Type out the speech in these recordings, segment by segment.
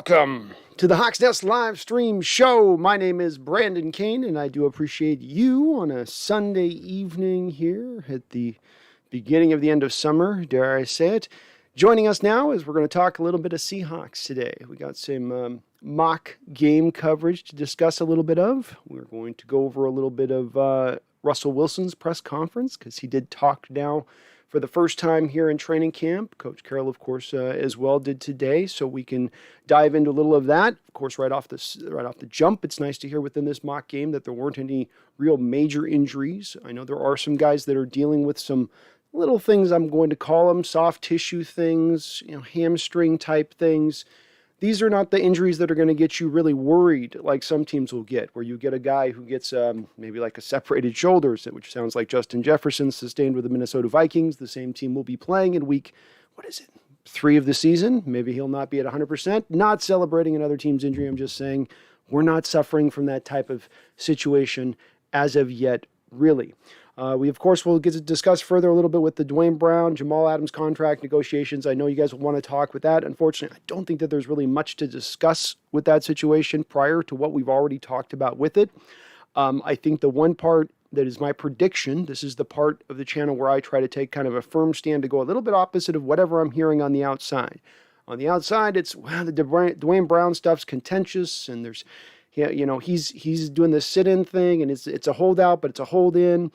Welcome to the Hawks Nest live stream show. My name is Brandon Kane, and I do appreciate you on a Sunday evening here at the beginning of the end of summer, dare I say it. Joining us now is we're going to talk a little bit of Seahawks today. We got some mock game coverage to discuss a little bit of. We're going to go over a little bit of Russell Wilson's press conference because he did talk now for the first time here in training camp. Coach Carroll, of course, as well did today, so we can dive into a little of that. Of course, right off the jump, it's nice to hear within this mock game that there weren't any real major injuries. I know there are some guys that are dealing with some little things, I'm going to call them soft tissue things, hamstring type things. These are not the injuries that are going to get you really worried like some teams will get, where you get a guy who gets maybe like a separated shoulders, which sounds like Justin Jefferson sustained with the Minnesota Vikings. The same team will be playing in week, 3 of the season. Maybe he'll not be at 100%. Not celebrating another team's injury. I'm just saying we're not suffering from that type of situation as of yet, really. We, of course, will get to discuss further a little bit with the Dwayne Brown, Jamal Adams contract negotiations. I know you guys will want to talk with that. Unfortunately, I don't think that there's really much to discuss with that situation prior to what we've already talked about with it. I think the one part that is my prediction, this is the part of the channel where I try to take kind of a firm stand to go a little bit opposite of whatever I'm hearing on the outside. On the outside, it's, the Dwayne Brown stuff's contentious, and there's, he's doing this sit-in thing, and it's a holdout, but it's a hold-in.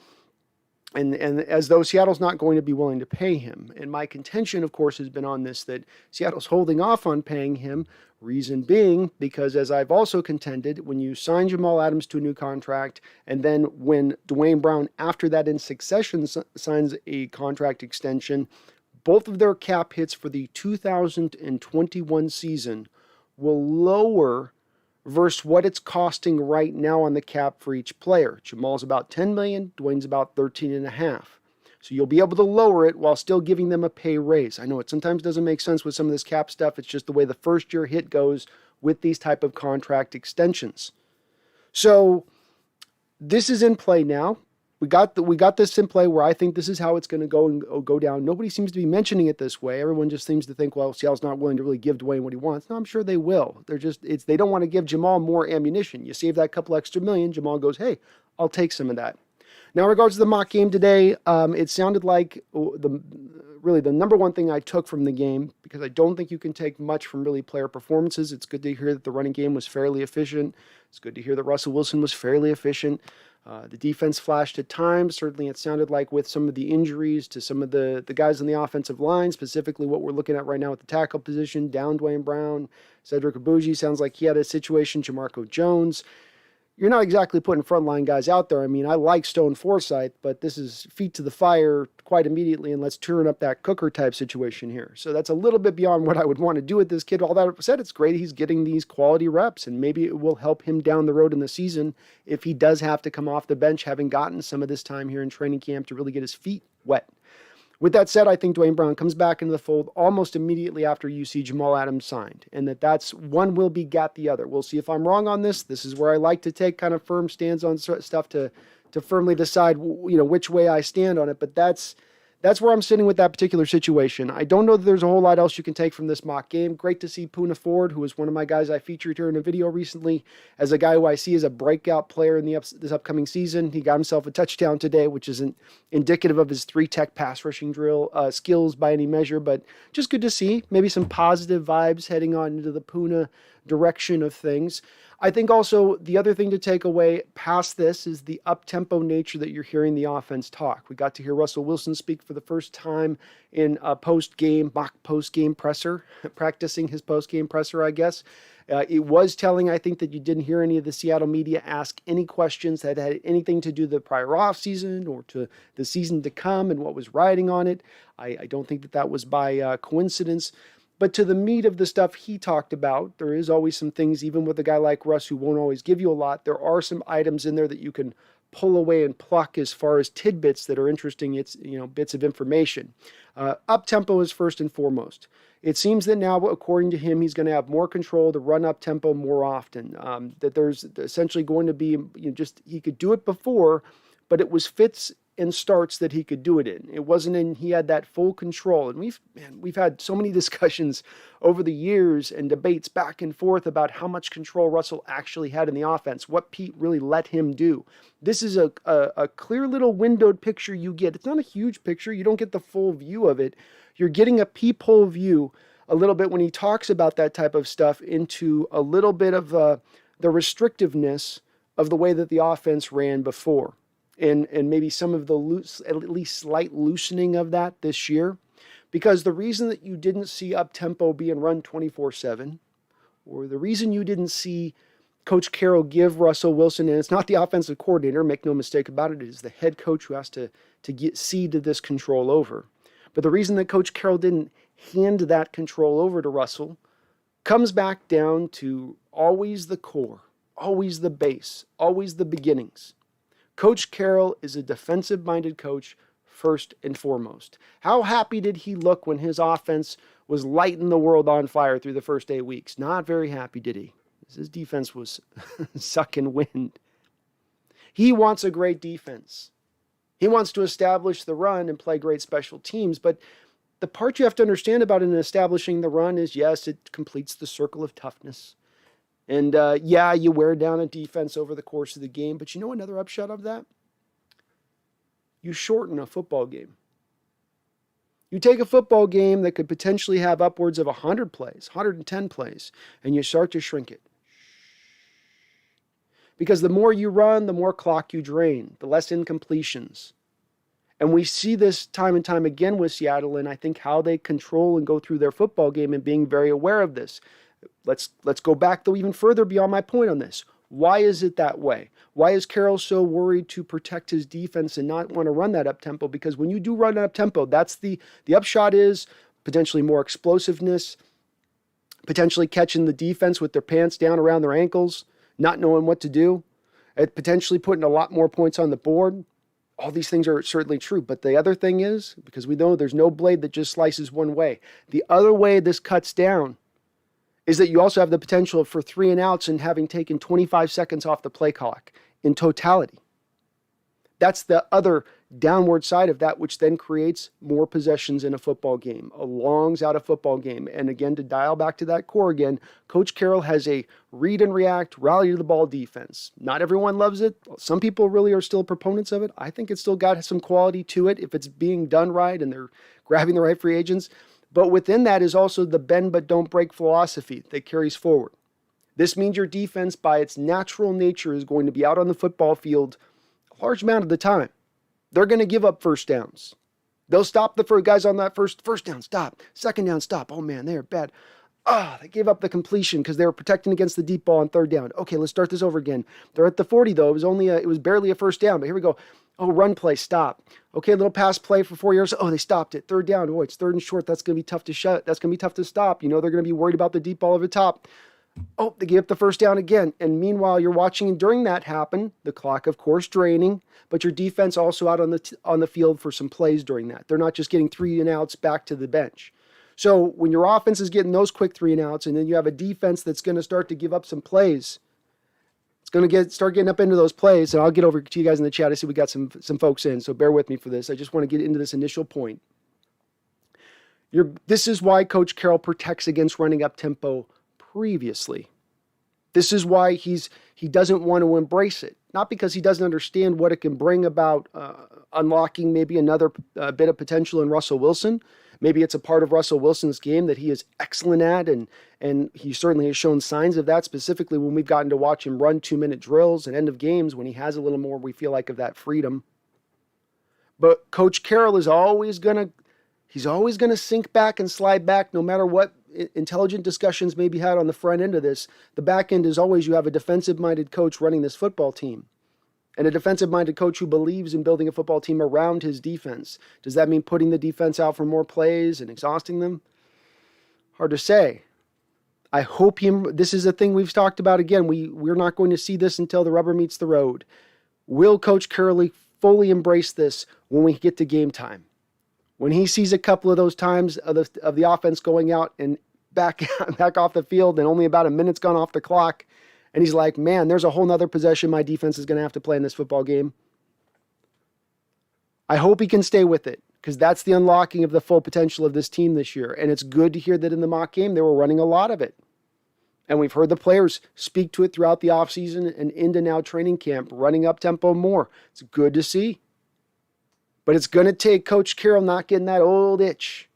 And as though Seattle's not going to be willing to pay him. And my contention, of course, has been on this, that Seattle's holding off on paying him, reason being, because as I've also contended, when you sign Jamal Adams to a new contract, and then when Dwayne Brown, after that in succession, signs a contract extension, both of their cap hits for the 2021 season will lower versus what it's costing right now on the cap for each player. Jamal's about $10 million, Dwayne's about $13.5. So you'll be able to lower it while still giving them a pay raise. I know it sometimes doesn't make sense with some of this cap stuff. It's just the way the first year hit goes with these type of contract extensions. So this is in play now. We got this in play where I think this is how it's going to go down. Nobody seems to be mentioning it this way. Everyone just seems to think, well, Seattle's not willing to really give Dwayne what he wants. No, I'm sure they will. They don't want to give Jamal more ammunition. You save that couple extra million, Jamal goes, hey, I'll take some of that. Now, in regards to the mock game today, it sounded like the number one thing I took from the game, because I don't think you can take much from really player performances. It's good to hear that the running game was fairly efficient. It's good to hear that Russell Wilson was fairly efficient. The defense flashed at times. Certainly it sounded like with some of the injuries to some of the guys on the offensive line, specifically what we're looking at right now with the tackle position, down Dwayne Brown, Cedric Abuji, sounds like he had a situation, Jamarco Jones. You're not exactly putting frontline guys out there. I mean, I like Stone Forsythe, but this is feet to the fire quite immediately, and let's turn up that cooker type situation here. So that's a little bit beyond what I would want to do with this kid. All that said, it's great he's getting these quality reps, and maybe it will help him down the road in the season if he does have to come off the bench, having gotten some of this time here in training camp to really get his feet wet. With that said, I think Dwayne Brown comes back into the fold almost immediately after you see Jamal Adams signed, and that's one will begat the other. We'll see if I'm wrong on this. This is where I like to take kind of firm stands on stuff to firmly decide, which way I stand on it, but that's where I'm sitting with that particular situation. I don't know that there's a whole lot else you can take from this mock game. Great to see Poona Ford, who is one of my guys I featured here in a video recently, as a guy who I see as a breakout player in this upcoming season. He got himself a touchdown today, which isn't indicative of his 3-tech pass rushing drill skills by any measure, but just good to see. Maybe some positive vibes heading on into the Poona direction of things. I think also the other thing to take away past this is the up-tempo nature that you're hearing the offense talk. We got to hear Russell Wilson speak for the first time in a mock post-game presser, practicing his post-game presser, I guess. It was telling, I think, that you didn't hear any of the Seattle media ask any questions that had anything to do with the prior offseason or to the season to come and what was riding on it. I don't think that was by coincidence. But to the meat of the stuff he talked about, there is always some things, even with a guy like Russ who won't always give you a lot, there are some items in there that you can pull away and pluck as far as tidbits that are interesting. It's, bits of information. Up-tempo is first and foremost. It seems that now, according to him, he's going to have more control to run up-tempo more often. That there's essentially going to be, he could do it before, but it was fits and starts that he could do it in. It wasn't in, he had that full control. And we've had so many discussions over the years and debates back and forth about how much control Russell actually had in the offense, what Pete really let him do. This is a clear little windowed picture you get. It's not a huge picture. You don't get the full view of it. You're getting a peephole view a little bit when he talks about that type of stuff into a little bit of the restrictiveness of the way that the offense ran before. And maybe some of the at least slight loosening of that this year. Because the reason that you didn't see up-tempo being run 24/7, or the reason you didn't see Coach Carroll give Russell Wilson, and it's not the offensive coordinator, make no mistake about it, it is the head coach who has to cede to this control over. But the reason that Coach Carroll didn't hand that control over to Russell comes back down to always the core, always the base, always the beginnings. Coach Carroll is a defensive-minded coach first and foremost. How happy did he look when his offense was lighting the world on fire through the first 8 weeks? Not very happy, did he? His defense was sucking wind. He wants a great defense. He wants to establish the run and play great special teams, but the part you have to understand about in establishing the run is, yes, it completes the circle of toughness. And yeah, you wear down a defense over the course of the game, but you know another upshot of that? You shorten a football game. You take a football game that could potentially have upwards of 100 plays, 110 plays, and you start to shrink it. Because the more you run, the more clock you drain, the less incompletions. And we see this time and time again with Seattle, and I think how they control and go through their football game and being very aware of this. Let's go back, though, even further beyond my point on this. Why is it that way? Why is Carroll so worried to protect his defense and not want to run that up-tempo? Because when you do run up-tempo, that's the upshot is potentially more explosiveness, potentially catching the defense with their pants down around their ankles, not knowing what to do, potentially putting a lot more points on the board. All these things are certainly true. But the other thing is, because we know there's no blade that just slices one way, the other way this cuts down is that you also have the potential for 3 and outs and having taken 25 seconds off the play clock in totality. That's the other downward side of that, which then creates more possessions in a football game, a longs out of football game. And again, to dial back to that core again, Coach Carroll has a read and react, rally to the ball defense. Not everyone loves it. Some people really are still proponents of it. I think it's still got some quality to it if it's being done right and they're grabbing the right free agents. But within that is also the bend but don't break philosophy that carries forward. This means your defense, by its natural nature, is going to be out on the football field a large amount of the time. They're going to give up first downs. They'll stop the first guys on that first down, stop. Second down, stop. Oh man, they're bad. They gave up the completion because they were protecting against the deep ball on third down. Okay, let's start this over again. They're at the 40 though. It was barely a first down, but here we go. Oh, run play, stop. Okay, a little pass play for 4 yards. Oh, they stopped it. Third down. Oh, it's third and short. That's going to be tough to shut. That's going to be tough to stop. You know, they're going to be worried about the deep ball over the top. Oh, they gave up the first down again. And meanwhile, you're watching during that happen, the clock, of course, draining, but your defense also out on the field for some plays during that. They're not just getting 3 and outs back to the bench. So when your offense is getting those quick 3 and outs, and then you have a defense that's going to start to give up some plays, it's going to start getting up into those plays, and I'll get over to you guys in the chat. I see we got some folks in, so bear with me for this. I just want to get into this initial point. This is why Coach Carroll protects against running up tempo previously. This is why he doesn't want to embrace it. Not because he doesn't understand what it can bring about unlocking maybe another bit of potential in Russell Wilson. Maybe it's a part of Russell Wilson's game that he is excellent at, and he certainly has shown signs of that, specifically when we've gotten to watch him run 2-minute drills and end of games when he has a little more, we feel like, of that freedom. But Coach Carroll is always going to sink back and slide back no matter what intelligent discussions may be had on the front end of this. The back end is always you have a defensive-minded coach running this football team. And a defensive-minded coach who believes in building a football team around his defense. Does that mean putting the defense out for more plays and exhausting them? Hard to say. I hope this is a thing we've talked about again. We're not going to see this until the rubber meets the road. Will Coach Carroll fully embrace this when we get to game time? When he sees a couple of those times of the offense going out and back off the field and only about a minute's gone off the clock, and he's like, man, there's a whole nother possession my defense is going to have to play in this football game. I hope he can stay with it, because that's the unlocking of the full potential of this team this year. And it's good to hear that in the mock game, they were running a lot of it. And we've heard the players speak to it throughout the offseason and into now training camp, running up tempo more. It's good to see. But it's going to take Coach Carroll not getting that old itch,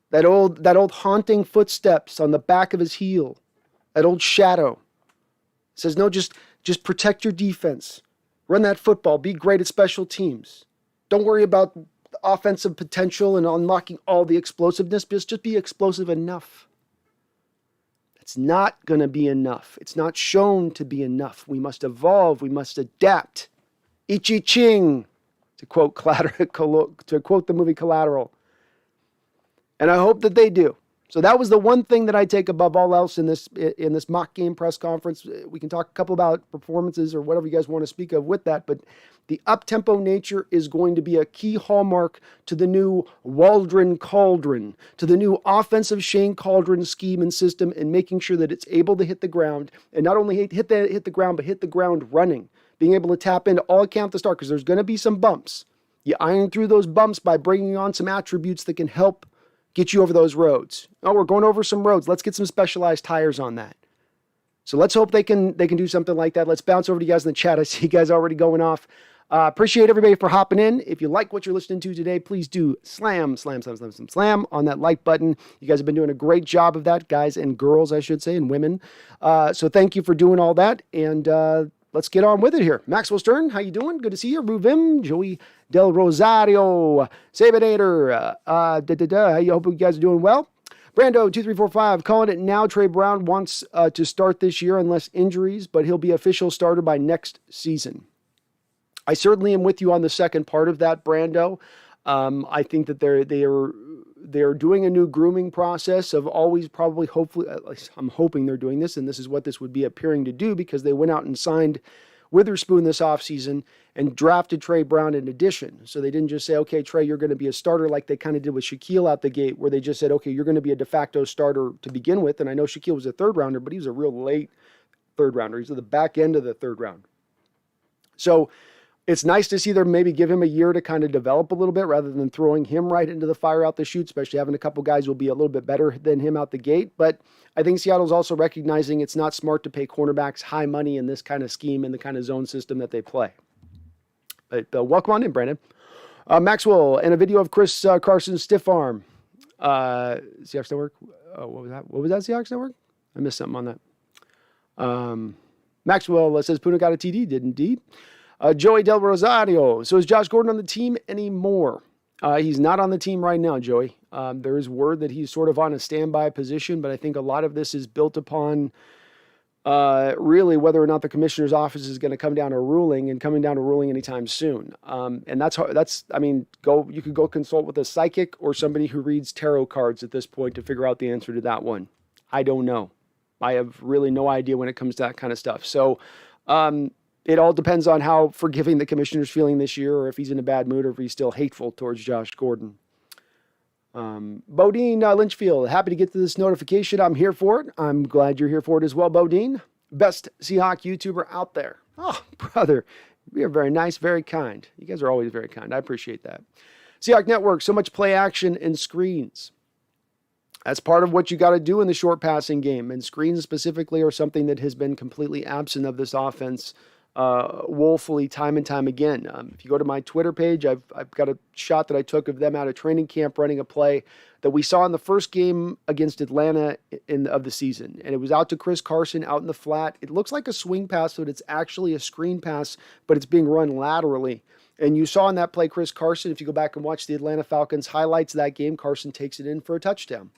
that old haunting footsteps on the back of his heel, that old shadow. It says, no, just protect your defense. Run that football. Be great at special teams. Don't worry about the offensive potential and unlocking all the explosiveness. Just be explosive enough. It's not going to be enough. It's not shown to be enough. We must evolve. We must adapt. Ichi Ching, to quote the movie Collateral. And I hope that they do. So that was the one thing that I take above all else in this mock game press conference. We can talk a couple about performances or whatever you guys want to speak of with that, but the up-tempo nature is going to be a key hallmark to the new Waldron Cauldron, to the new offensive Shane Cauldron scheme and system, and making sure that it's able to hit the ground, and not only hit the ground, but hit the ground running, being able to tap into all account to start, because there's going to be some bumps. You iron through those bumps by bringing on some attributes that can help get you over those roads. Oh, we're going over some roads. Let's get some specialized tires on that. So let's hope they can do something like that. Let's bounce over to you guys in the chat. I see you guys already going off. Appreciate everybody for hopping in. If you like what you're listening to today, please do slam on that like button. You guys have been doing a great job of that, guys and girls, I should say, and women. So thank you for doing all that. And let's get on with it here. Maxwell Stern, how you doing? Good to see you. Ruvim, Joey Del Rosario, Sabinator. I hope you guys are doing well. Brando2345, calling it now. Trey Brown wants to start this year unless injuries, but he'll be official starter by next season. I certainly am with you on the second part of that, Brando. I think that they're doing a new grooming process of always probably, hopefully, at least I'm hoping they're doing this, and this is what this would be appearing to do, because they went out and signed Witherspoon this offseason and drafted Trey Brown in addition. So they didn't just say, okay, Trey, you're going to be a starter like they kind of did with Shaquille out the gate, where they just said, okay, you're going to be a de facto starter to begin with. And I know Shaquille was a third rounder, but he was a real late third rounder. He's at the back end of the third round. So it's nice to see them maybe give him a year to kind of develop a little bit rather than throwing him right into the fire out the chute, especially having a couple guys who will be a little bit better than him out the gate. But I think Seattle's also recognizing it's not smart to pay cornerbacks high money in this kind of scheme and the kind of zone system that they play. But welcome on in, Brandon. Maxwell, and a video of Chris Carson's stiff arm. Seahawks Network. What was that? What was that, Seahawks Network? I missed something on that. Maxwell says Puna got a TD. Did indeed. Joey Del Rosario. So is Josh Gordon on the team anymore? He's not on the team right now, Joey. There is word that he's sort of on a standby position, but I think a lot of this is built upon really whether or not the commissioner's office is going to come down to a ruling, and coming down to a ruling anytime soon. And that's you could go consult with a psychic or somebody who reads tarot cards at this point to figure out the answer to that one. I don't know. I have really no idea when it comes to that kind of stuff. So, it all depends on how forgiving the commissioner's feeling this year, or if he's in a bad mood, or if he's still hateful towards Josh Gordon. Bodine Lynchfield, happy to get to this notification. I'm here for it. I'm glad you're here for it as well, Bodine. Best Seahawk YouTuber out there. Oh, brother, you're very nice, very kind. You guys are always very kind. I appreciate that. Seahawk Network, so much play action and screens. That's part of what you got to do in the short passing game, and screens specifically are something that has been completely absent of this offense woefully time and time again. If you go to my Twitter page, I've got a shot that I took of them out of training camp running a play that we saw in the first game against Atlanta of the season. And it was out to Chris Carson out in the flat. It looks like a swing pass, but it's actually a screen pass, but it's being run laterally. And you saw in that play, Chris Carson, if you go back and watch the Atlanta Falcons highlights of that game, Carson takes it in for a touchdown.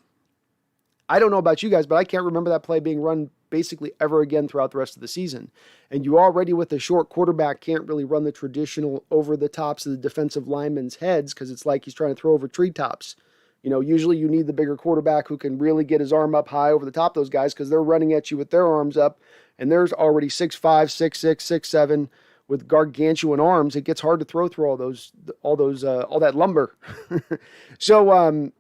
I don't know about you guys, but I can't remember that play being run basically ever again throughout the rest of the season. And you already, with a short quarterback, can't really run the traditional over the tops of the defensive linemen's heads, because it's like he's trying to throw over treetops. You know, usually you need the bigger quarterback who can really get his arm up high over the top of those guys, because they're running at you with their arms up, and there's already 6'5", 6'6", 6'7", with gargantuan arms. It gets hard to throw through all that lumber. So,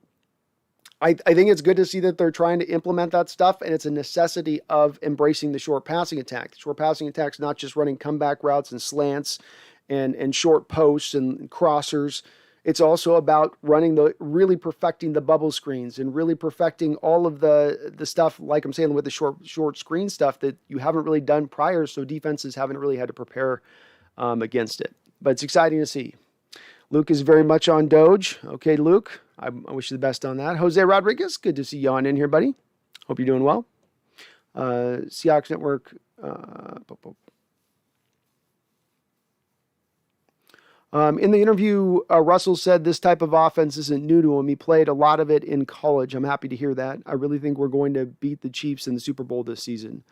I think it's good to see that they're trying to implement that stuff, and it's a necessity of embracing the short passing attack. The short passing attack is not just running comeback routes and slants and short posts and crossers. It's also about really perfecting the bubble screens and really perfecting all of the stuff, like I'm saying, with the short screen stuff that you haven't really done prior, so defenses haven't really had to prepare against it. But it's exciting to see. Luke is very much on Doge. Okay, Luke, I wish you the best on that. Jose Rodriguez, good to see you on in here, buddy. Hope you're doing well. Seahawks Network. In the interview, Russell said this type of offense isn't new to him. He played a lot of it in college. I'm happy to hear that. I really think we're going to beat the Chiefs in the Super Bowl this season.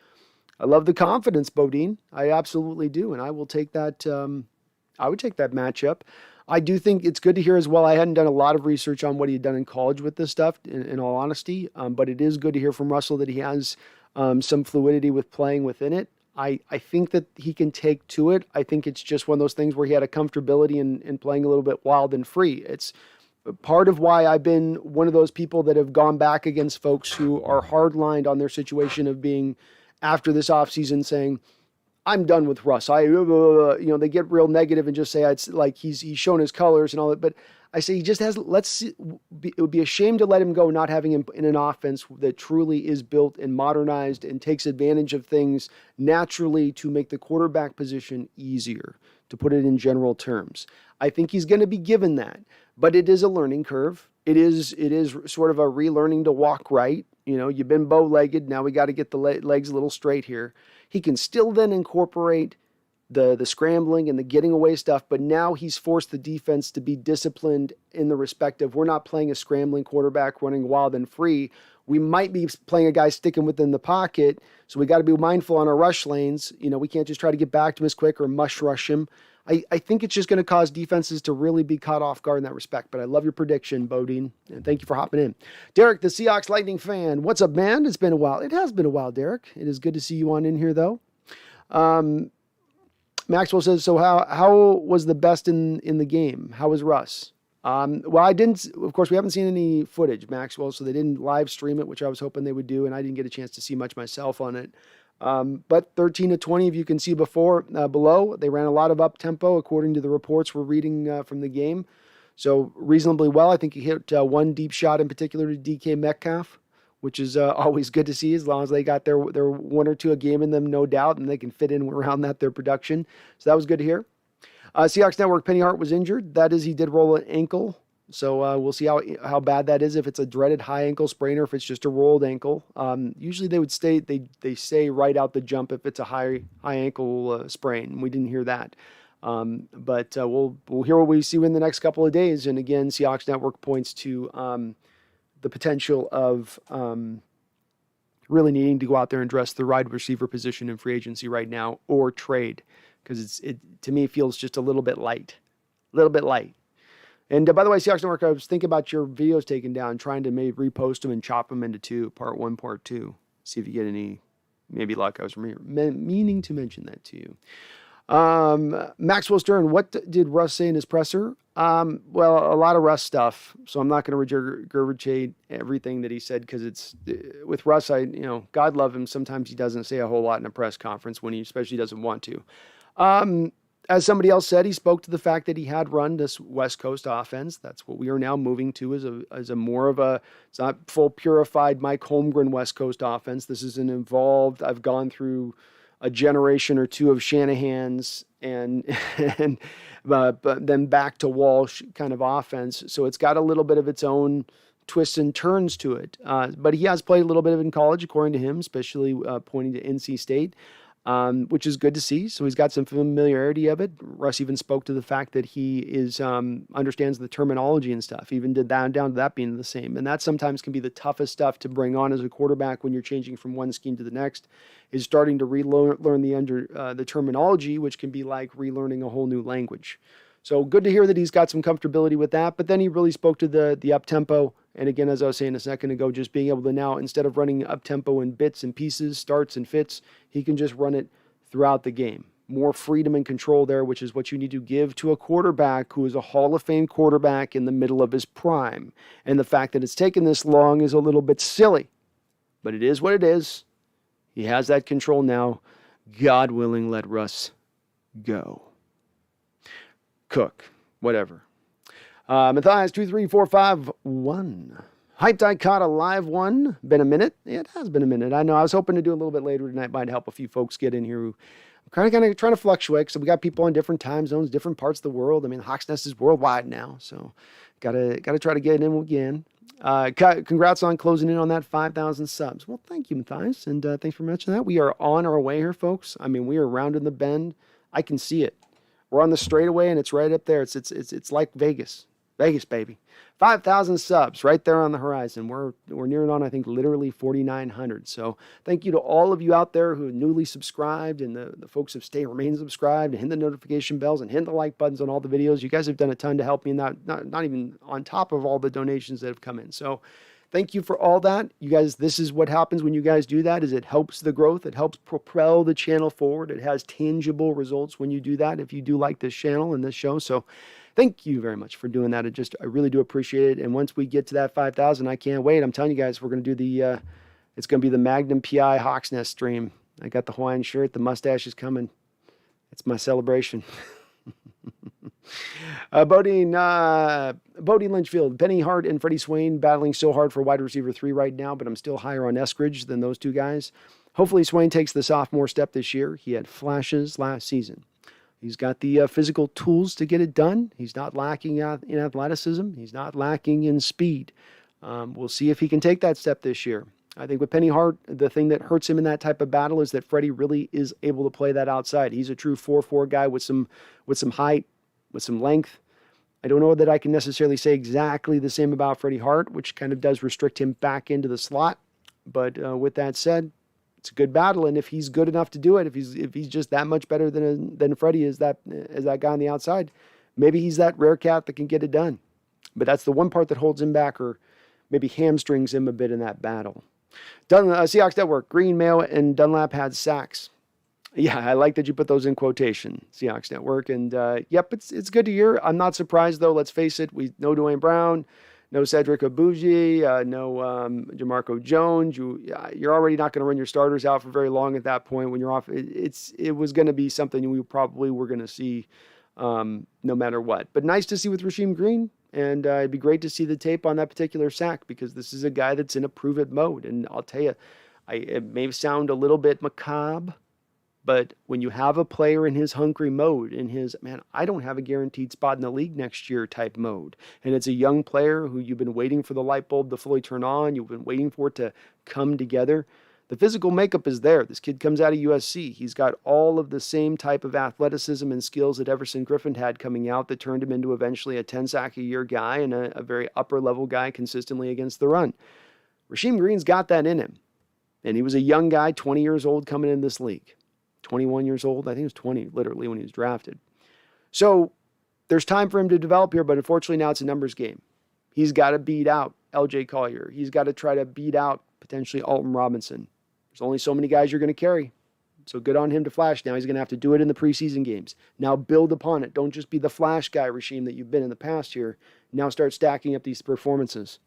I love the confidence, Bodine. I absolutely do, and I will take that. I would take that matchup. I do think it's good to hear as well. I hadn't done a lot of research on what he had done in college with this stuff, in all honesty, but it is good to hear from Russell that he has some fluidity with playing within it. I think that he can take to it. I think it's just one of those things where he had a comfortability in playing a little bit wild and free. It's part of why I've been one of those people that have gone back against folks who are hard-lined on their situation of being, after this offseason, saying, I'm done with Russ. They get real negative and just say it's like he's shown his colors and all that. But I say he just has. It would be a shame to let him go, not having him in an offense that truly is built and modernized and takes advantage of things naturally to make the quarterback position easier, to put it in general terms. I think he's going to be given that, but it is a learning curve. It is sort of a relearning to walk right. You've been bow-legged. Now we got to get the legs a little straight here. He can still then incorporate the scrambling and the getting away stuff, but now he's forced the defense to be disciplined in the respect of we're not playing a scrambling quarterback running wild and free. We might be playing a guy sticking within the pocket, so we got to be mindful on our rush lanes. We can't just try to get back to him as quick or mush rush him. I think it's just going to cause defenses to really be caught off guard in that respect. But I love your prediction, Bodine, and thank you for hopping in. Derek, the Seahawks Lightning fan. What's up, man? It's been a while. It has been a while, Derek. It is good to see you on in here, though. Maxwell says, so how was the best in the game? How was Russ? Well, I didn't, of course, we haven't seen any footage, Maxwell, so they didn't live stream it, which I was hoping they would do, and I didn't get a chance to see much myself on it. But 13 to 20, if you can see below, they ran a lot of up tempo according to the reports we're reading from the game. So reasonably well. I think he hit one deep shot in particular to DK Metcalf, which is always good to see as long as they got their one or two a game in them, no doubt, and they can fit in around their production. So that was good to hear. Seahawks Network, Penny Hart was injured. That is, he did roll an ankle. So we'll see how bad that is, if it's a dreaded high ankle sprain or if it's just a rolled ankle. Usually they would they say right out the jump if it's a high ankle sprain. We didn't hear that. But we'll hear what we see in the next couple of days. And again, Seahawks Network points to the potential of really needing to go out there and address the wide receiver position in free agency right now or trade, because it to me feels just a little bit light. And by the way, Seahawks Network, I was thinking about your videos taken down, trying to maybe repost them and chop them into two, part one, part two. See if you get any, maybe luck. I was meaning to mention that to you. Maxwell Stern, what did Russ say in his presser? Well, a lot of Russ stuff, so I'm not going to regurgitate everything that he said, because it's with Russ. God love him. Sometimes he doesn't say a whole lot in a press conference when he especially doesn't want to. As somebody else said, he spoke to the fact that he had run this West Coast offense. That's what we are now moving to as a more of a, it's not full purified Mike Holmgren West Coast offense. This is an involved, I've gone through a generation or two of Shanahan's and but then back to Walsh kind of offense. So it's got a little bit of its own twists and turns to it. But he has played a little bit of it in college, according to him, especially pointing to NC State. Which is good to see. So he's got some familiarity of it. Russ even spoke to the fact that he understands the terminology and stuff. He even did that down to that being the same. And that sometimes can be the toughest stuff to bring on as a quarterback when you're changing from one scheme to the next, is starting to relearn the terminology, which can be like relearning a whole new language. So good to hear that he's got some comfortability with that. But then he really spoke to the up-tempo. And again, as I was saying a second ago, just being able to now, instead of running up-tempo in bits and pieces, starts and fits, he can just run it throughout the game. More freedom and control there, which is what you need to give to a quarterback who is a Hall of Fame quarterback in the middle of his prime. And the fact that it's taken this long is a little bit silly. But it is what it is. He has that control now. God willing, let Russ go. Cook, whatever. Matthias 23451. Hyped I caught a live one. Been a minute? Yeah, it has been a minute. I know. I was hoping to do a little bit later tonight. Might help a few folks get in here who kind of trying to fluctuate. So we got people in different time zones, different parts of the world. I mean, Hawks Nest is worldwide now, so gotta try to get in again. Congrats on closing in on that 5,000 subs. Well, thank you, Matthias, and thanks for mentioning that. We are on our way here, folks. I mean, we are rounding the bend. I can see it. We're on the straightaway, and it's right up there. It's like Vegas. Vegas, baby. 5,000 subs right there on the horizon. We're nearing on, I think, literally 4,900. So thank you to all of you out there who newly subscribed and the folks who remain subscribed and hit the notification bells and hit the like buttons on all the videos. You guys have done a ton to help me, not even on top of all the donations that have come in. So thank you for all that. You guys, this is what happens when you guys do that, is it helps the growth. It helps propel the channel forward. It has tangible results when you do that, if you do like this channel and this show. So thank you very much for doing that. I really do appreciate it. And once we get to that 5,000, I can't wait. I'm telling you guys, we're going to do it's going to be the Magnum PI Hawks Nest stream. I got the Hawaiian shirt. The mustache is coming. It's my celebration. Bodine Lynchfield, Penny Hart and Freddie Swain battling so hard for wide receiver 3 right now, but I'm still higher on Eskridge than those two guys. Hopefully Swain takes the sophomore step this year. He had flashes last season. He's got the physical tools to get it done. He's not lacking in athleticism. He's not lacking in speed. We'll see if he can take that step this year. I think with Penny Hart, the thing that hurts him in that type of battle is that Freddie really is able to play that outside. He's a true 4-4 guy with some height, with some length. I don't know that I can necessarily say exactly the same about Freddie Hart, which kind of does restrict him back into the slot. But with that said, it's a good battle, and if he's good enough to do it, if he's just that much better than Freddie is that guy on the outside, maybe he's that rare cat that can get it done. But that's the one part that holds him back, or maybe hamstrings him a bit in that battle. Seahawks Network, Green, Mayo, and Dunlap had sacks. Yeah, I like that you put those in quotation, Seahawks Network. And yep, it's good to hear. I'm not surprised, though. Let's face it. We know Dwayne Brown, no Cedric Abuji, no Jamarco Jones. You're already not going to run your starters out for very long at that point when you're off. It was going to be something we probably were going to see no matter what. But nice to see with Rasheem Green. And it'd be great to see the tape on that particular sack, because this is a guy that's in a prove-it mode. And I'll tell you, it may sound a little bit macabre, but when you have a player in his hungry mode, in his, man, I don't have a guaranteed spot in the league next year type mode, and it's a young player who you've been waiting for the light bulb to fully turn on, you've been waiting for it to come together, the physical makeup is there. This kid comes out of USC. He's got all of the same type of athleticism and skills that Everson Griffin had coming out that turned him into eventually a 10-sack-a-year guy and a very upper-level guy consistently against the run. Rasheem Green's got that in him, and he was a young guy, 20 years old, coming in this league. 21 years old. I think he was 20, literally, when he was drafted. So there's time for him to develop here, but unfortunately now it's a numbers game. He's got to beat out LJ Collier. He's got to try to beat out potentially Alton Robinson. There's only so many guys you're going to carry. So good on him to flash now. He's going to have to do it in the preseason games. Now build upon it. Don't just be the flash guy, Rasheem, that you've been in the past here. Now start stacking up these performances.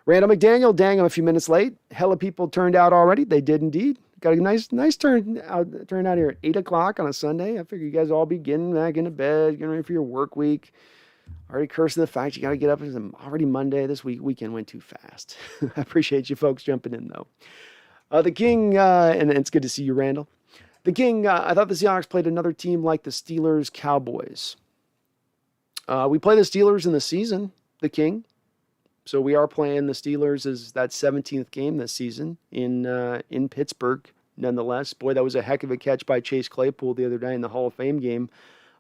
Randall McDaniel, dang, I'm a few minutes late. Hella people turned out already. They did indeed. Got a nice turn out here at 8 o'clock on a Sunday. I figure you guys all be getting back into bed, getting ready for your work week. Already cursing the fact you got to get up. It's already Monday. This weekend went too fast. I appreciate you folks jumping in, though. The King, and it's good to see you, Randall. The King, I thought the Seahawks played another team like the Steelers Cowboys. We play the Steelers in the season, the King. So we are playing the Steelers as that 17th game this season in Pittsburgh, nonetheless. Boy, that was a heck of a catch by Chase Claypool the other day in the Hall of Fame game.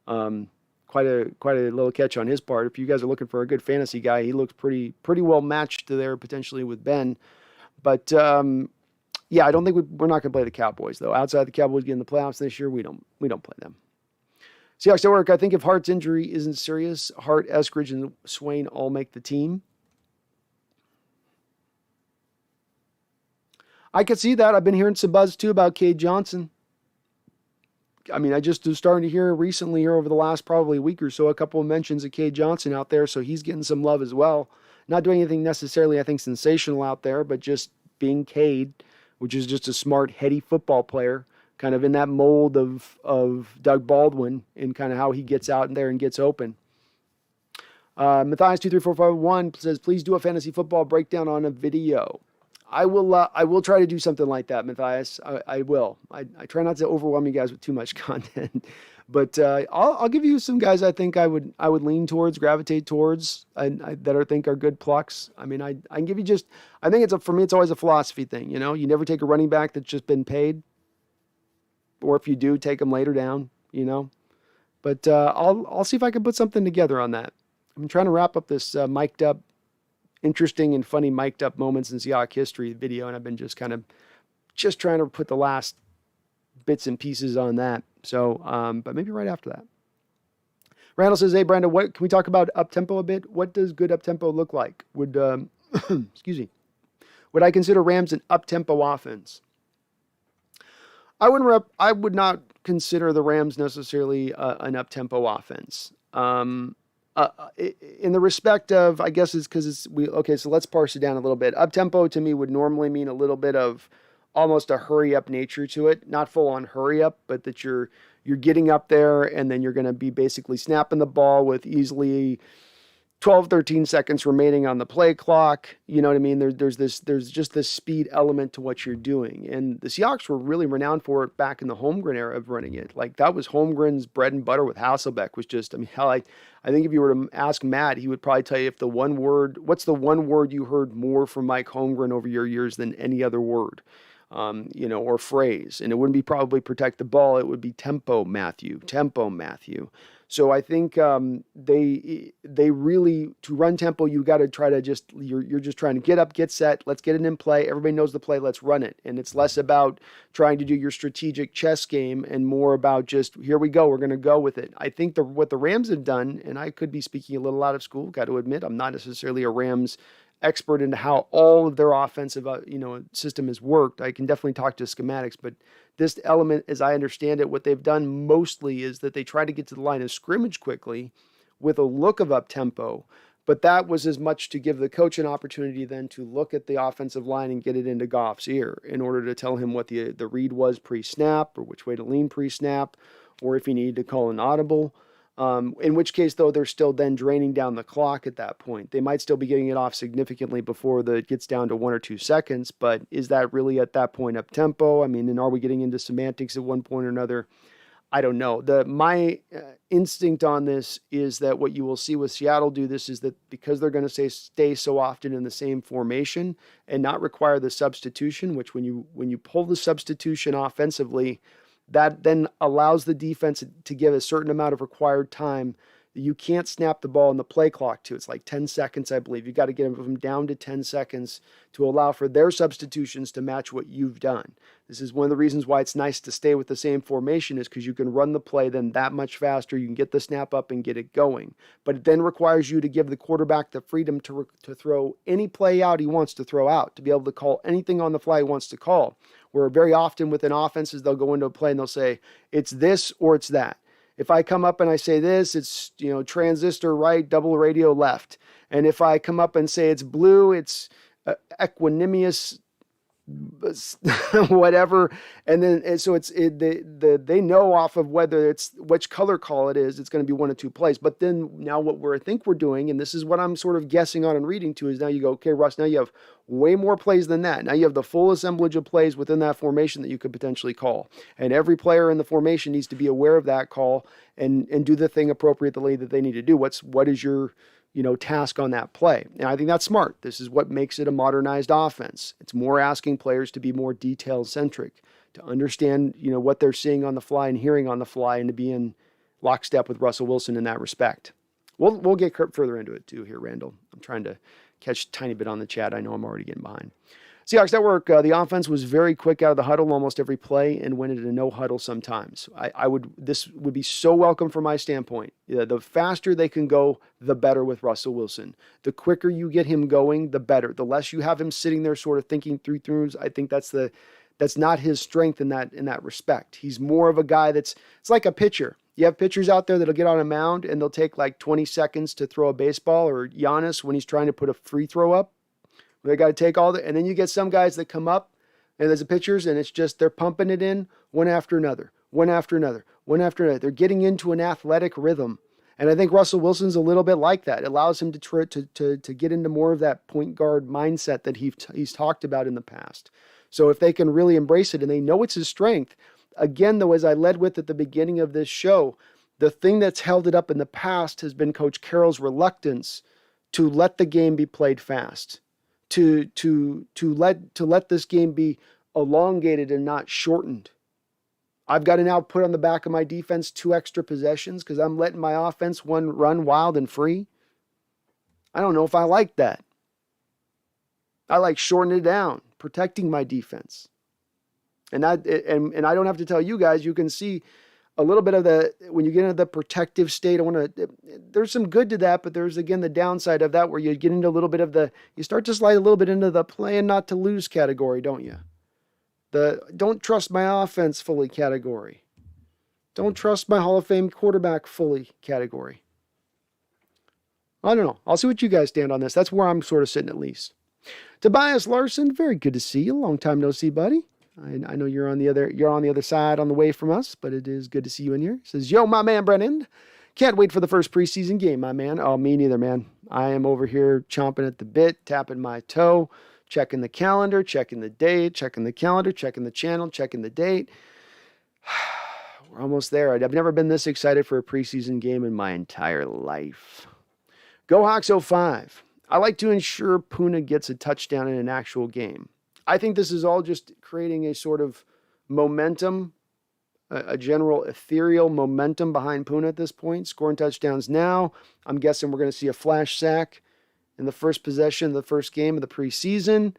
Quite a little catch on his part. If you guys are looking for a good fantasy guy, he looks pretty well matched there potentially with Ben. But yeah, I don't think we're not going to play the Cowboys though. Outside the Cowboys getting the playoffs this year, we don't play them. Seahawks Network. I think if Hart's injury isn't serious, Hart, Eskridge, and Swain all make the team. I could see that. I've been hearing some buzz, too, about Cade Johnson. I mean, I just was starting to hear recently here over the last probably week or so, a couple of mentions of Cade Johnson out there, so he's getting some love as well. Not doing anything necessarily, I think, sensational out there, but just being Cade, which is just a smart, heady football player, kind of in that mold of Doug Baldwin in kind of how he gets out in there and gets open. Matthias23451 says, please do a fantasy football breakdown on a video. I will try to do something like that, Matthias. I will. I try not to overwhelm you guys with too much content, but I'll give you some guys I think I would lean towards, gravitate towards, that I think are good plucks. I mean, I can give you just, I think for me, it's always a philosophy thing. You know, you never take a running back that's just been paid, or if you do, take them later down. You know, but I'll see if I can put something together on that. I'm trying to wrap up this mic'd up. Interesting and funny mic'd up moments in Seahawks history video, and I've been just trying to put the last bits and pieces on that. So, but maybe right after that. Randall says, hey, Brandon, what can we talk about up-tempo a bit? What does good up-tempo look like? Would, excuse me, would I consider Rams an up-tempo offense? I would not consider the Rams necessarily an up-tempo offense. In the respect of, I guess it's because okay, so let's parse it down a little bit. Up-tempo to me would normally mean a little bit of almost a hurry-up nature to it. Not full-on hurry-up, but that you're getting up there and then you're going to be basically snapping the ball with easily 12, 13 seconds remaining on the play clock. You know what I mean? There's just this speed element to what you're doing. And the Seahawks were really renowned for it back in the Holmgren era of running it. Like that was Holmgren's bread and butter with Hasselbeck was just, I mean, hell, I think if you were to ask Matt, he would probably tell you what's the one word you heard more from Mike Holmgren over your years than any other word, or phrase. And it wouldn't be probably protect the ball. It would be tempo, Matthew. So I think they really, to run tempo, you got to try to you're just trying to get up, get set, let's get it in play. Everybody knows the play, let's run it. And it's less about trying to do your strategic chess game and more about just, here we go, we're going to go with it. I think what the Rams have done, and I could be speaking a little out of school, got to admit, I'm not necessarily a Rams expert into how all of their offensive system has worked. I can definitely talk to schematics, but this element, as I understand it, what they've done mostly is that they try to get to the line of scrimmage quickly with a look of up-tempo, but that was as much to give the coach an opportunity then to look at the offensive line and get it into Goff's ear in order to tell him what the read was pre-snap or which way to lean pre-snap, or if he needed to call an audible. In which case, though, they're still then draining down the clock at that point. They might still be getting it off significantly before it gets down to 1 or 2 seconds, but is that really at that point up tempo? I mean, and are we getting into semantics at one point or another? I don't know. My instinct on this is that what you will see with Seattle do this is that because they're going to stay so often in the same formation and not require the substitution, which when you pull the substitution offensively, that then allows the defense to give a certain amount of required time. You can't snap the ball in the play clock to. It's like 10 seconds, I believe. You got to get them down to 10 seconds to allow for their substitutions to match what you've done. This is one of the reasons why it's nice to stay with the same formation, is because you can run the play then that much faster. You can get the snap up and get it going. But it then requires you to give the quarterback the freedom to throw any play out he wants to throw out, to be able to call anything on the fly he wants to call. Where very often within offenses, they'll go into a play and they'll say, it's this or it's that. If I come up and I say this, it's, transistor right, double radio left. And if I come up and say it's blue, it's equanimous, whatever. And then, so they know off of whether it's which color call it is, it's going to be one of two plays. But then now what I think we're doing, and this is what I'm sort of guessing on and reading to, is now you go, okay, Russ, now you have way more plays than that. Now you have the full assemblage of plays within that formation that you could potentially call. And every player in the formation needs to be aware of that call and do the thing appropriately that they need to do. What is your task on that play? And I think that's smart. This is what makes it a modernized offense. It's more asking players to be more detail centric, to understand, what they're seeing on the fly and hearing on the fly, and to be in lockstep with Russell Wilson in that respect. We'll get further into it too here, Randall. I'm trying to catch a tiny bit on the chat. I know I'm already getting behind. Seahawks Network, the offense was very quick out of the huddle almost every play and went into no huddle sometimes. This would be so welcome from my standpoint. The faster they can go, the better with Russell Wilson. The quicker you get him going, the better. The less you have him sitting there sort of thinking through, I think that's not his strength in that respect. He's more of a guy it's like a pitcher. You have pitchers out there that'll get on a mound and they'll take like 20 seconds to throw a baseball, or Giannis when he's trying to put a free throw up. They got to take and then you get some guys that come up And there's the pitchers, and it's just they're pumping it in one after another, one after another, one after another. They're getting into an athletic rhythm. And I think Russell Wilson's a little bit like that. It allows him to get into more of that point guard mindset that he's talked about in the past. So if they can really embrace it and they know it's his strength, again, though, as I led with at the beginning of this show, the thing that's held it up in the past has been Coach Carroll's reluctance to let the game be played fast, to let this game be elongated and not shortened. I've got to now put on the back of my defense 2 extra possessions because I'm letting my offense run wild and free. I don't know if I like that. I like shortening it down, protecting my defense. And I don't have to tell you guys, you can see a little bit of when you get into the protective state, there's some good to that, but there's again the downside of that where you get into a little bit of you start to slide a little bit into the play and not to lose category, don't you? The don't trust my offense fully category. Don't trust my Hall of Fame quarterback fully category. I don't know. I'll see what you guys stand on this. That's where I'm sort of sitting at least. Tobias Larson, very good to see you. Long time no see, buddy. I know you're on the other side on the way from us, but it is good to see you in here. Says, yo, my man, Brennan. Can't wait for the first preseason game, my man. Oh, me neither, man. I am over here chomping at the bit, tapping my toe, checking the calendar, checking the date, checking the calendar, checking the channel, checking the date. We're almost there. I've never been this excited for a preseason game in my entire life. Go Hawks 05. I like to ensure Puna gets a touchdown in an actual game. I think this is all just creating a sort of momentum, a general ethereal momentum behind Puna at this point. Scoring touchdowns now. I'm guessing we're going to see a flash sack in the first possession of the first game of the preseason.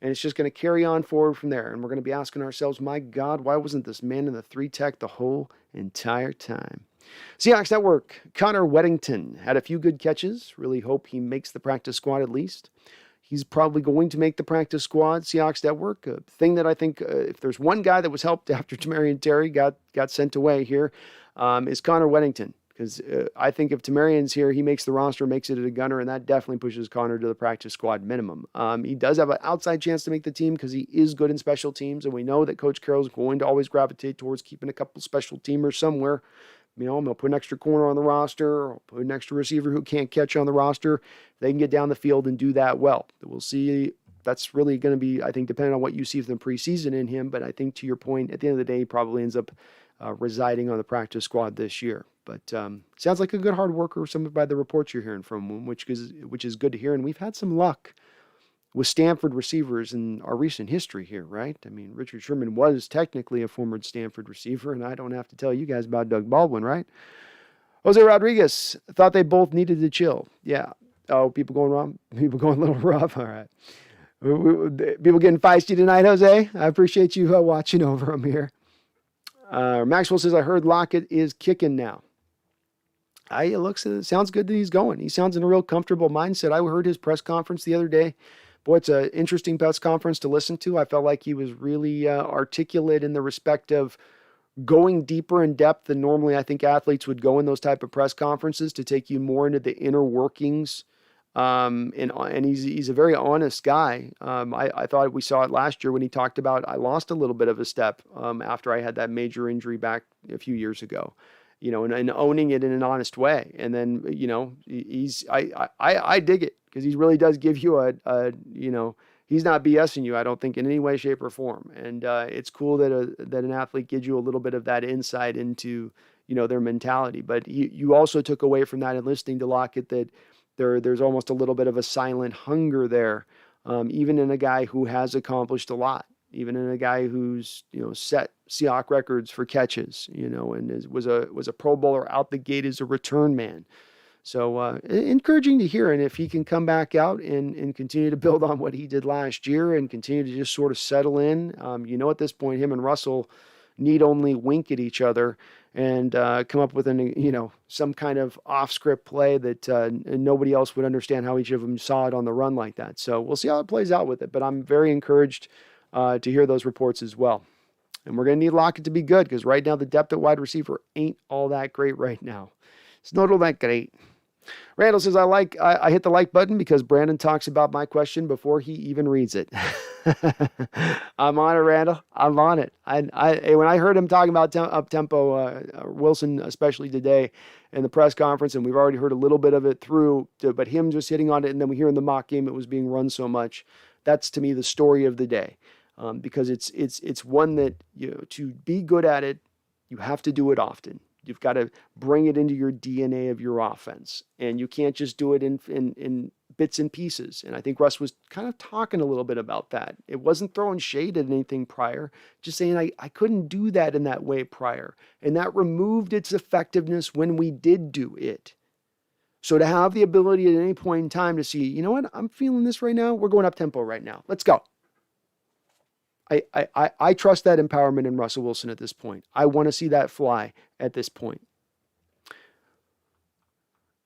And it's just going to carry on forward from there. And we're going to be asking ourselves, my God, why wasn't this man in the 3-tech the whole entire time? Seahawks Network, Connor Weddington had a few good catches. Really hope he makes the practice squad at least. He's probably going to make the practice squad. Seahawks Network, a thing that I think if there's one guy that was helped after Tamarian Terry got sent away here, is Connor Weddington. Because I think if Tamarian's here, he makes the roster, makes it a gunner, and that definitely pushes Connor to the practice squad minimum. He does have an outside chance to make the team because he is good in special teams, and we know that Coach Carroll's going to always gravitate towards keeping a couple special teamers somewhere. I'm going to put an extra corner on the roster, or put an extra receiver who can't catch on the roster. They can get down the field and do that well. We'll see. That's really going to be, I think, depending on what you see from the preseason in him. But I think to your point, at the end of the day, he probably ends up residing on the practice squad this year. But sounds like a good hard worker, by the reports you're hearing from him, which is good to hear. And we've had some luck with Stanford receivers in our recent history here, right? I mean, Richard Sherman was technically a former Stanford receiver, and I don't have to tell you guys about Doug Baldwin, right? Jose Rodriguez thought they both needed to chill. Yeah. Oh, people going wrong? People going a little rough? All right. People getting feisty tonight, Jose? I appreciate you watching over them here. Maxwell says, I heard Lockett is kicking now. It sounds good that he's going. He sounds in a real comfortable mindset. I heard his press conference the other day. Boy, it's an interesting press conference to listen to. I felt like he was really articulate in the respect of going deeper in depth than normally I think athletes would go in those type of press conferences to take you more into the inner workings. And he's a very honest guy. I thought we saw it last year when he talked about I lost a little bit of a step after I had that major injury back a few years ago. And owning it in an honest way. And then, I dig it because he really does give you he's not BSing you, I don't think in any way, shape or form. And it's cool that an athlete gives you a little bit of that insight into, their mentality. But you also took away from that in listening to Lockett that there's almost a little bit of a silent hunger there, even in a guy who has accomplished a lot. Even in a guy who's, set Seahawks records for catches, and was a Pro Bowler out the gate as a return man. So encouraging to hear. And if he can come back out and continue to build on what he did last year and continue to just sort of settle in, at this point, him and Russell need only wink at each other and come up with some kind of off-script play that nobody else would understand how each of them saw it on the run like that. So we'll see how it plays out with it. But I'm very encouraged to hear those reports as well. And we're going to need Lockett to be good because right now the depth at wide receiver ain't all that great right now. It's not all that great. Randall says, I hit the like button because Brandon talks about my question before he even reads it. I'm on it, Randall. I'm on it. When I heard him talking about up-tempo, Wilson, especially today in the press conference, and we've already heard a little bit of it but him just hitting on it, and then we hear in the mock game it was being run so much. That's, to me, the story of the day, because it's one that, to be good at it, you have to do it often. You've got to bring it into your DNA of your offense, and you can't just do it in bits and pieces. And I think Russ was kind of talking a little bit about that. It wasn't throwing shade at anything prior, just saying I couldn't do that in that way prior. And that removed its effectiveness when we did do it. So to have the ability at any point in time to see, you know what, I'm feeling this right now. We're going up tempo right now. Let's go. I trust that empowerment in Russell Wilson at this point. I want to see that fly at this point.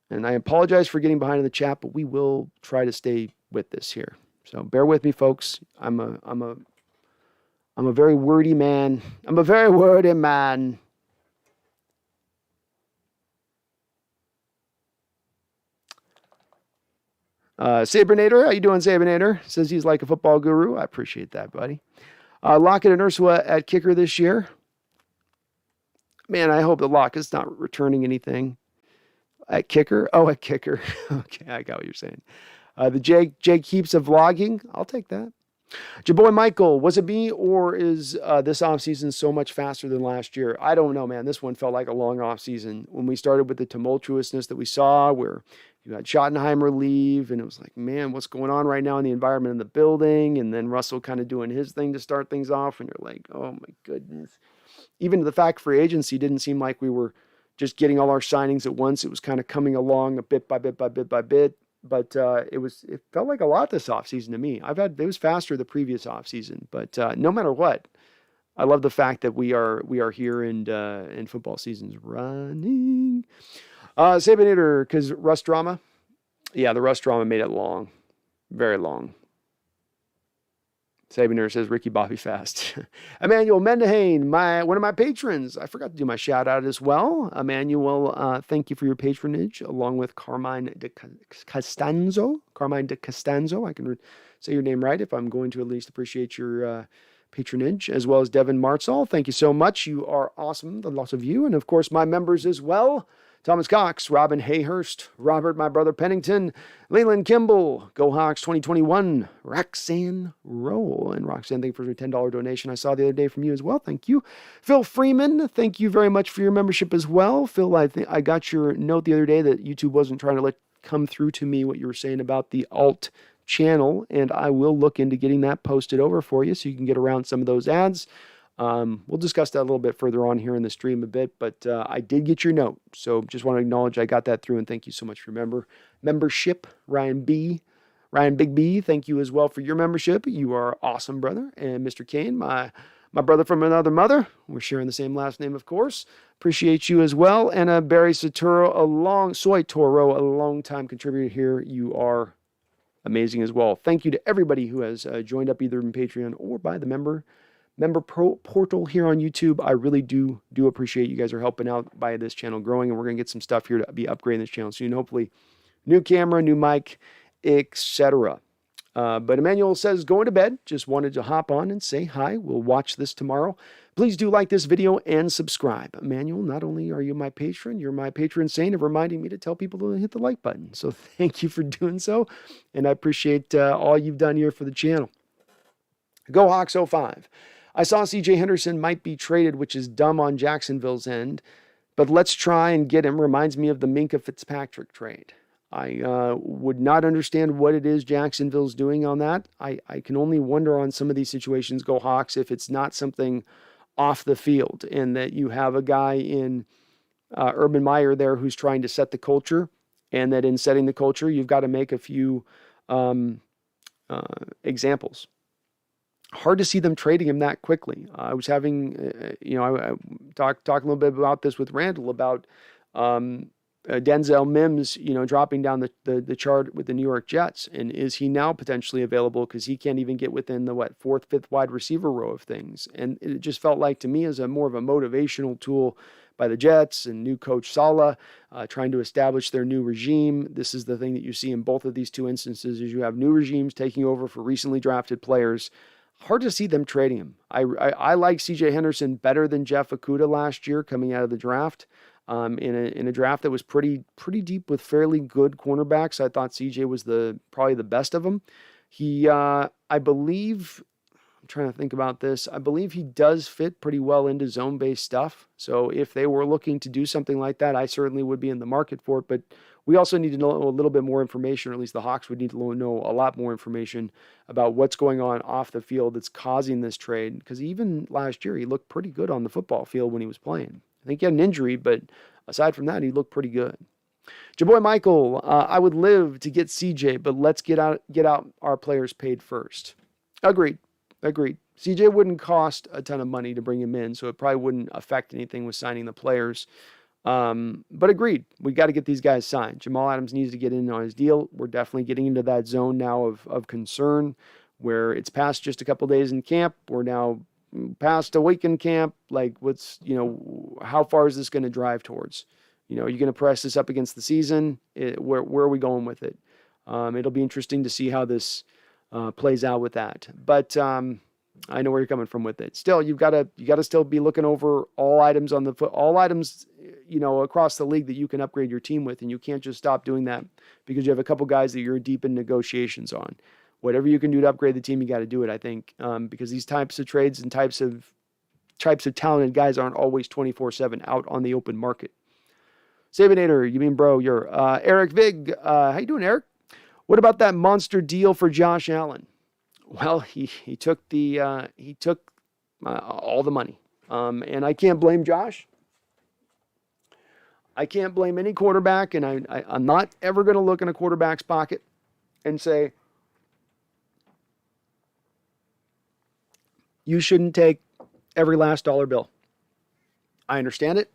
And I apologize for getting behind in the chat, but we will try to stay with this here. So bear with me, folks. I'm a very wordy man. I'm a very wordy man. Sabernator, how you doing, Sabernator? Says he's like a football guru. I appreciate that, buddy. Lockett and Ursula at kicker this year. Man, I hope that Lockett's not returning anything. At kicker? Oh, at kicker. Okay, I got what you're saying. The Jake Heaps of vlogging. I'll take that. Your boy Michael, was it me or is this offseason so much faster than last year? I don't know, man. This one felt like a long offseason. When we started with the tumultuousness that we saw, where you had Schottenheimer leave, and it was like, man, what's going on right now in the environment in the building? And then Russell kind of doing his thing to start things off, and you're like, oh my goodness. Even the fact free agency didn't seem like we were just getting all our signings at once. It was kind of coming along a bit by bit by bit by bit. But it felt like a lot this offseason to me. It was faster the previous offseason. But no matter what, I love the fact that we are here and football season's running. Sabinator, because Russ drama. Yeah, the Russ drama made it long. Very long. Sabinator says Ricky Bobby fast. Emmanuel Mendahane, one of my patrons. I forgot to do my shout out as well. Emmanuel, thank you for your patronage, along with Carmine de Costanzo. Carmine de Costanzo. I can say your name right if I'm going to at least appreciate your patronage, as well as Devin Martzall. Thank you so much. You are awesome, the lots of you. And of course, my members as well. Thomas Cox, Robin Hayhurst, Robert, my brother Pennington, Leland Kimball, Go Hawks 2021, Roxanne Roll. And Roxanne, thank you for your $10 donation I saw the other day from you as well. Thank you. Phil Freeman, thank you very much for your membership as well. Phil, I got your note the other day that YouTube wasn't trying to let come through to me what you were saying about the alt channel, and I will look into getting that posted over for you so you can get around some of those ads. We'll discuss that a little bit further on here in the stream a bit, but I did get your note, so just want to acknowledge I got that through, and thank you so much for your membership. Ryan Big B, thank you as well for your membership. You are awesome, brother. And Mr. Kane, my brother from another mother. We're sharing the same last name, of course. Appreciate you as well. And Barry Soitoro, a long-time contributor here. You are amazing as well. Thank you to everybody who has joined up either in Patreon or by the member portal here on YouTube. I really do appreciate you guys are helping out by this channel growing, and we're going to get some stuff here to be upgrading this channel soon. Hopefully, new camera, new mic, etc. But Emmanuel says, going to bed. Just wanted to hop on and say hi. We'll watch this tomorrow. Please do like this video and subscribe. Emmanuel, not only are you my patron, you're my patron saint of reminding me to tell people to hit the like button. So thank you for doing so, and I appreciate all you've done here for the channel. Go Hawks 05. I saw C.J. Henderson might be traded, which is dumb on Jacksonville's end, but let's try and get him. Reminds me of the Minka Fitzpatrick trade. I would not understand what it is Jacksonville's doing on that. I can only wonder on some of these situations, Go Hawks, if it's not something off the field and that you have a guy in Urban Meyer there who's trying to set the culture, and that in setting the culture, you've got to make a few examples. Hard to see them trading him that quickly. I was having, I talked a little bit about this with Randall about Denzel Mims, dropping down the chart with the New York Jets. And is he now potentially available? Because he can't even get within the, fifth wide receiver row of things. And it just felt like to me as more of a motivational tool by the Jets and new coach Saleh trying to establish their new regime. This is the thing that you see in both of these two instances is you have new regimes taking over for recently drafted players. Hard to see them trading him. I like C.J. Henderson better than Jeff Okudah last year coming out of the draft. In a draft that was pretty deep with fairly good cornerbacks. I thought CJ was probably the best of them. He, I believe, I'm trying to think about this. I believe he does fit pretty well into zone-based stuff. So if they were looking to do something like that, I certainly would be in the market for it. But we also need to know a little bit more information, or at least the Hawks would need to know a lot more information about what's going on off the field that's causing this trade. Because even last year, he looked pretty good on the football field when he was playing. I think he had an injury, but aside from that, he looked pretty good. Your boy Michael, I would live to get CJ, but let's get out our players paid first. Agreed. CJ wouldn't cost a ton of money to bring him in, so it probably wouldn't affect anything with signing the players. But agreed, we got to get these guys signed. Jamal Adams needs to get in on his deal. We're definitely getting into that zone now of concern where it's past just a couple days in camp. We're now past a week in camp. Like, how far is this going to drive towards? You're going to press this up against the season. Where are we going with it? It'll be interesting to see how this plays out with that. But I know where you're coming from with it. Still, you got to still be looking over all items across the league that you can upgrade your team with, and you can't just stop doing that because you have a couple guys that you're deep in negotiations on. Whatever you can do to upgrade the team, you got to do it, I think, because these types of trades and types of talented guys aren't always 24/7 out on the open market. Sabinator, you mean bro? You're Eric Vig. How you doing, Eric? What about that monster deal for Josh Allen? Well, he took all the money, and I can't blame Josh. I can't blame any quarterback, and I'm not ever going to look in a quarterback's pocket and say, you shouldn't take every last dollar bill. I understand it.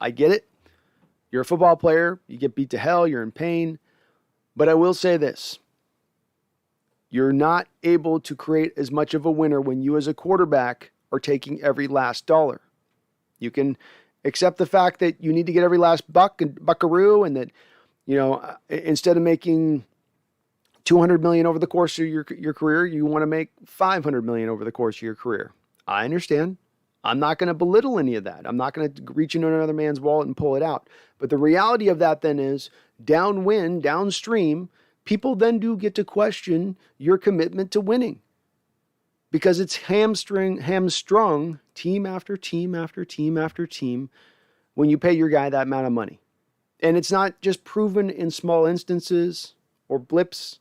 I get it. You're a football player. You get beat to hell. You're in pain. But I will say this. You're not able to create as much of a winner when you as a quarterback are taking every last dollar. You can accept the fact that you need to get every last buckaroo and that, instead of making $200 million over the course of your career, you want to make $500 million over the course of your career. I understand. I'm not going to belittle any of that. I'm not going to reach into another man's wallet and pull it out. But the reality of that then is downwind, downstream, people then do get to question your commitment to winning. Because it's hamstrung team after team after team after team when you pay your guy that amount of money. And it's not just proven in small instances or blips,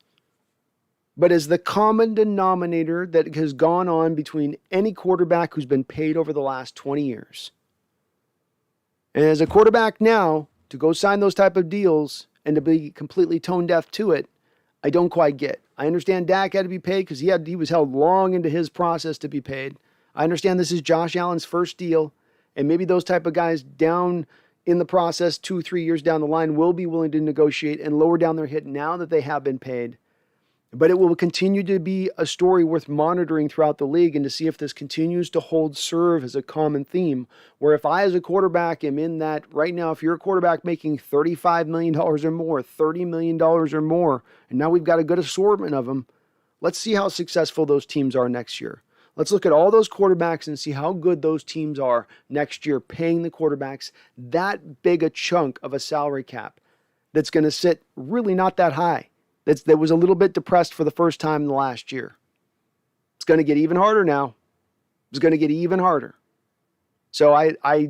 but as the common denominator that has gone on between any quarterback who's been paid over the last 20 years. And as a quarterback now, to go sign those type of deals and to be completely tone deaf to it, I don't quite get. I understand Dak had to be paid because he was held long into his process to be paid. I understand this is Josh Allen's first deal, and maybe those type of guys down in the process 2-3 years down the line will be willing to negotiate and lower down their hit now that they have been paid. But it will continue to be a story worth monitoring throughout the league and to see if this continues to serve as a common theme, where if I as a quarterback am in that right now, if you're a quarterback making $35 million or more, $30 million or more, and now we've got a good assortment of them, let's see how successful those teams are next year. Let's look at all those quarterbacks and see how good those teams are next year, paying the quarterbacks that big a chunk of a salary cap that's going to sit really not that high. That was a little bit depressed for the first time in the last year. It's going to get even harder now. It's going to get even harder. So I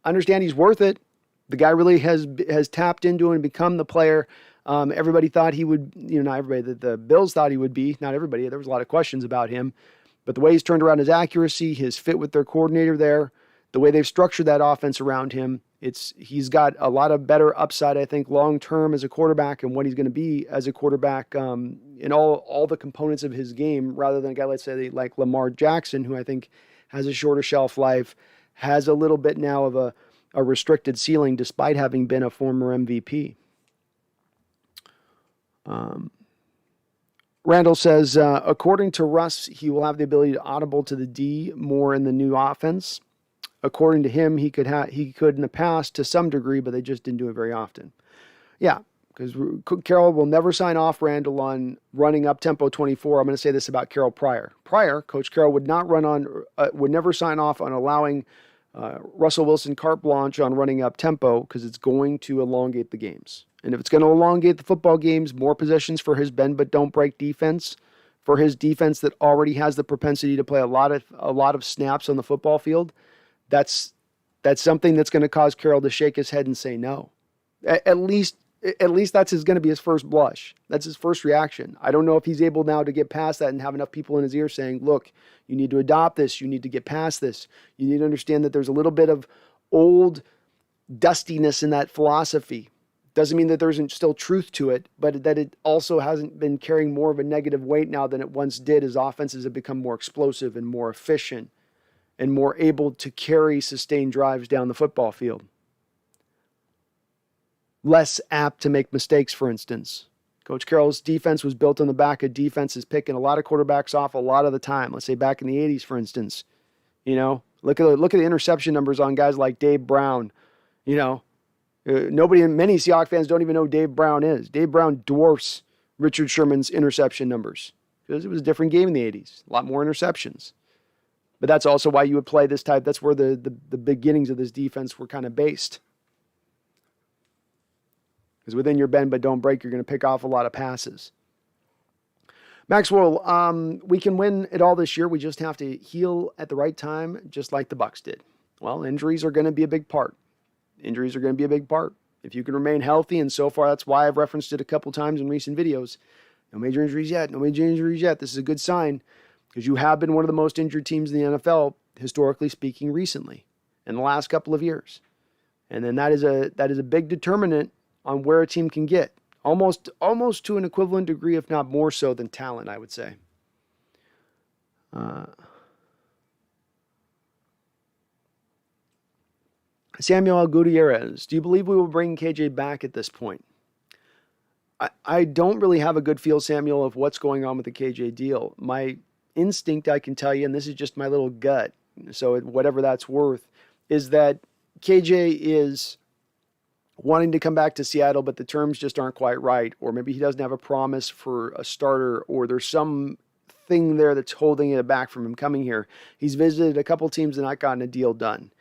understand he's worth it. The guy really has tapped into and become the player everybody thought he would, not everybody, the Bills thought he would be. Not everybody. There was a lot of questions about him. But the way he's turned around his accuracy, his fit with their coordinator there, the way they've structured that offense around him, he's got a lot of better upside, I think, long-term as a quarterback and what he's going to be as a quarterback in all the components of his game, rather than a guy, let's say, like Lamar Jackson, who I think has a shorter shelf life, has a little bit now of a restricted ceiling despite having been a former MVP. Randall says, according to Russ, he will have the ability to audible to the D more in the new offense. according to him, he could in the past to some degree, but they just didn't do it very often. Yeah, because Carroll will never sign off Randall on running up tempo 24. I'm going to say this about Carroll prior. Coach Carroll would never sign off on allowing Russell Wilson carte blanche on running up tempo because it's going to elongate the games. And if it's going to elongate the football games, more possessions for his bend but don't break defense, for his defense that already has the propensity to play a lot of snaps on the football field, that's something that's going to cause Carroll to shake his head and say no. At least that's going to be his first blush. That's his first reaction. I don't know if he's able now to get past that and have enough people in his ear saying, look, you need to adopt this. You need to get past this. You need to understand that there's a little bit of old dustiness in that philosophy. Doesn't mean that there isn't still truth to it, but that it also hasn't been carrying more of a negative weight now than it once did as offenses have become more explosive and more efficient and more able to carry sustained drives down the football field. Less apt to make mistakes, for instance. Coach Carroll's defense was built on the back of defenses picking a lot of quarterbacks off a lot of the time. Let's say back in the 80s, for instance. Look at the interception numbers on guys like Dave Brown. Many Seahawks fans don't even know who Dave Brown is. Dave Brown dwarfs Richard Sherman's interception numbers because it was a different game in the 80s. A lot more interceptions. But that's also why you would play this type. That's where the beginnings of this defense were kind of based. Because within your bend but don't break, you're going to pick off a lot of passes. Maxwell, we can win it all this year. We just have to heal at the right time, just like the Bucs did. Well, injuries are going to be a big part. If you can remain healthy, and so far that's why I've referenced it a couple times in recent videos. No major injuries yet. This is a good sign because you have been one of the most injured teams in the NFL, historically speaking, recently in the last couple of years. And then that is a big determinant on where a team can get. Almost to an equivalent degree, if not more so than talent, I would say. Samuel Gutierrez, do you believe we will bring KJ back at this point? I don't really have a good feel, Samuel, of what's going on with the KJ deal. My instinct, I can tell you, and this is just my little gut, so whatever that's worth, is that KJ is wanting to come back to Seattle, but the terms just aren't quite right, or maybe he doesn't have a promise for a starter, or there's some thing there that's holding it back from him coming here. He's visited a couple teams and not gotten a deal done.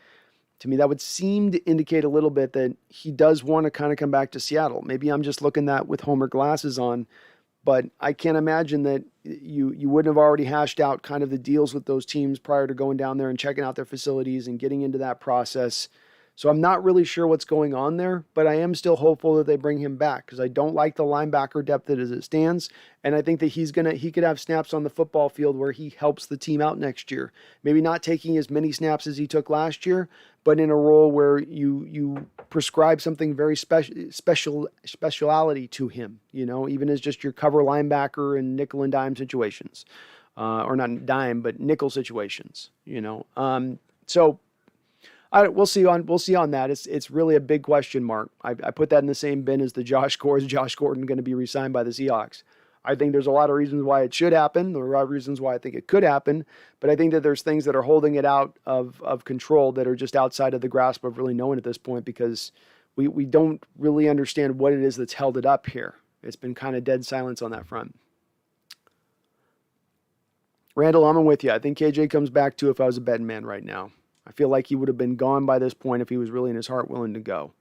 To me, that would seem to indicate a little bit that he does want to kind of come back to Seattle. Maybe I'm just looking at with Homer glasses on, but I can't imagine that you wouldn't have already hashed out kind of the deals with those teams prior to going down there and checking out their facilities and getting into that process. So I'm not really sure what's going on there, but I am still hopeful that they bring him back because I don't like the linebacker depth as it stands. And I think that he could have snaps on the football field where he helps the team out next year. Maybe not taking as many snaps as he took last year, but in a role where you prescribe something very speciality to him, even as just your cover linebacker in nickel and dime situations, or not dime, but nickel situations, So we'll see on that. It's really a big question mark. I put that in the same bin as the Josh Gordon going to be re-signed by the Seahawks. I think there's a lot of reasons why it should happen. There are a lot of reasons why I think it could happen. But I think that there's things that are holding it out of control that are just outside of the grasp of really knowing at this point because we don't really understand what it is that's held it up here. It's been kind of dead silence on that front. Randall, I'm with you. I think KJ comes back too if I was a betting man right now. I feel like he would have been gone by this point if he was really in his heart willing to go.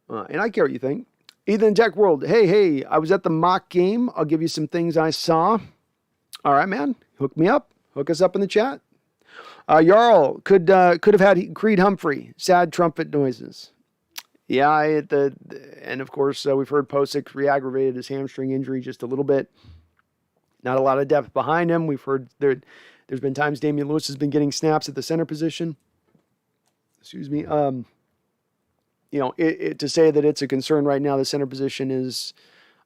And I care what you think. Ethan Tech World, hey, I was at the mock game. I'll give you some things I saw. All right, man. Hook me up. Hook us up in the chat. Jarl could have had Creed Humphrey. Sad trumpet noises. Yeah, and of course, we've heard Posick re-aggravated his hamstring injury just a little bit. Not a lot of depth behind him. We've heard there's been times Damian Lewis has been getting snaps at the center position. Excuse me. To say that it's a concern right now, the center position is,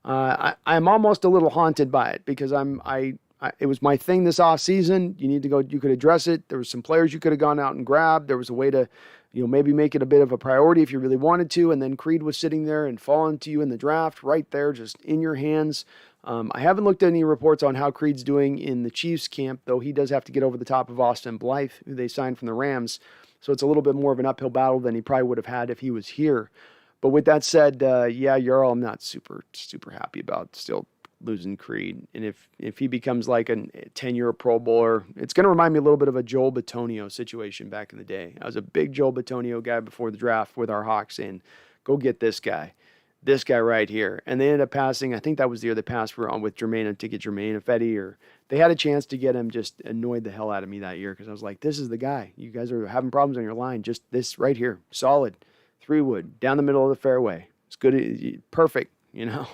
I'm almost a little haunted by it because it was my thing this off season. You could address it. There were some players you could have gone out and grabbed. There was a way to, maybe make it a bit of a priority if you really wanted to. And then Creed was sitting there and falling to you in the draft right there, just in your hands. I haven't looked at any reports on how Creed's doing in the Chiefs camp, though he does have to get over the top of Austin Blythe, who they signed from the Rams. So it's a little bit more of an uphill battle than he probably would have had if he was here. But with that said, yeah, Yarl, I'm not super happy about still losing Creed. And if he becomes like a 10-year Pro Bowler, it's going to remind me a little bit of a Joel Bitonio situation back in the day. I was a big Joel Bitonio guy before the draft with our Hawks saying, go get this guy right here. And they ended up passing, I think that was the year they passed with Jermaine to get Jermaine Ifedi, or they had a chance to get him, just annoyed the hell out of me that year because I was like, this is the guy. You guys are having problems on your line. Just this right here. Solid. 3-wood. Down the middle of the fairway. It's good. Perfect, you know.